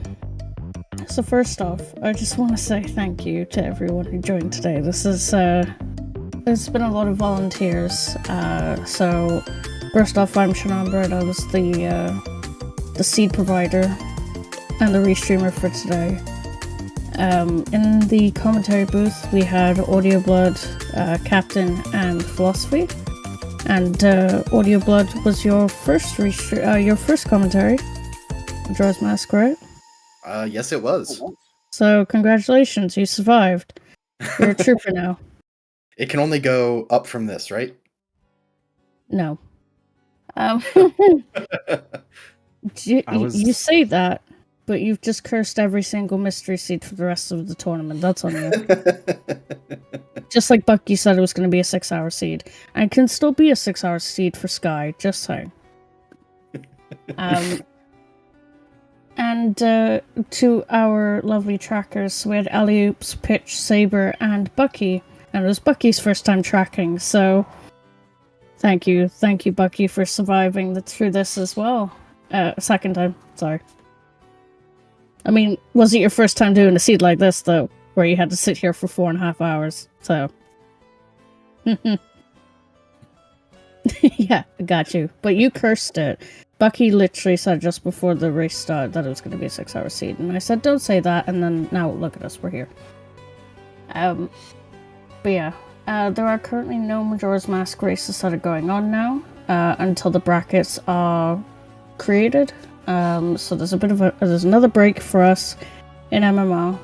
Speaker 1: So first off, I just want to say thank you to everyone who joined today. This is, there's been a lot of volunteers. So, first off, I'm Shanambra, and I was the seed provider and the restreamer for today. In the commentary booth, we had Audio Blood, Captain, and Philosophy. And Audio Blood was your first commentary. Majora's Mask, right?
Speaker 3: Yes, it was.
Speaker 1: So congratulations, you survived. You're a trooper now.
Speaker 7: It can only go up from this, right?
Speaker 1: No. You say that, but you've just cursed every single mystery seed for the rest of the tournament. That's on you. Just like Bucky said it was going to be a 6-hour seed. And it can still be a 6-hour seed for Sky, just saying. And to our lovely trackers, so we had Alley-Oops, Pitch, Saber, and Bucky. And it was Bucky's first time tracking, so thank you, Bucky, for surviving through this as well. Second time, sorry. I mean, was it your first time doing a seed like this, though, where you had to sit here for 4.5 hours? So, yeah, I got you. But you cursed it. Bucky literally said just before the race started that it was going to be a 6-hour seed, and I said, don't say that, and then now look at us, we're here. But yeah, there are currently no Majora's Mask races that are going on now, until the brackets are created. So there's another break for us in MMR.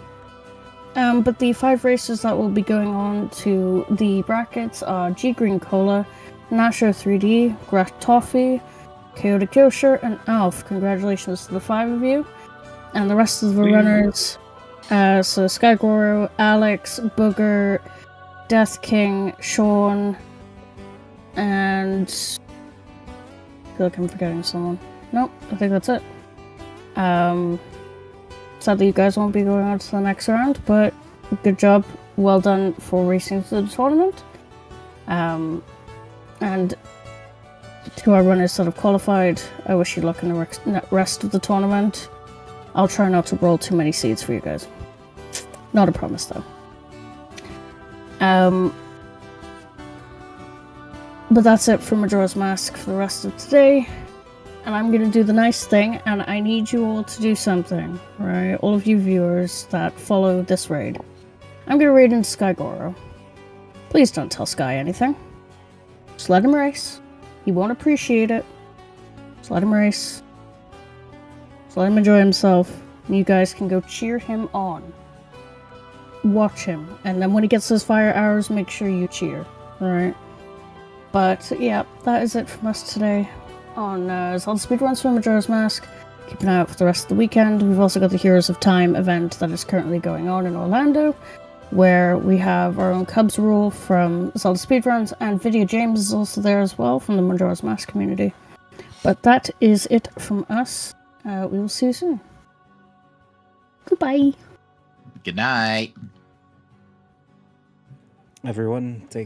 Speaker 1: But the 5 races that will be going on to the brackets are G Green Cola, Nasho 3D, Grat Toffee, Kyoto Kyosher, and Alf. Congratulations to the 5 of you. And the rest of the runners, so Sky Goro, Alex, Booger, Death King, Sean, and I feel like I'm forgetting someone. Nope, I think that's it. Sadly, you guys won't be going on to the next round, but good job. Well done for racing through the tournament. And to our runners that have qualified, I wish you luck in the rest of the tournament. I'll try not to roll too many seeds for you guys. Not a promise, though. But that's it for Majora's Mask for the rest of today. And I'm going to do the nice thing, and I need you all to do something, right? All of you viewers that follow this raid. I'm going to raid into Sky Goro. Please don't tell Sky anything. Just let him race. He won't appreciate it. Just let him race. Just let him enjoy himself. And you guys can go cheer him on. Watch him. And then when he gets those fire arrows, make sure you cheer. Alright? But, yeah, that is it from us today on ZeldaSpeedRuns for Majora's Mask. Keep an eye out for the rest of the weekend. We've also got the Heroes of Time event that is currently going on in Orlando, where we have our own Cubs rule from Zelda Speedruns, and Video James is also there as well from the Majora's Mask community. But that is it from us. We will see you soon. Goodbye.
Speaker 2: Good night.
Speaker 4: Everyone, take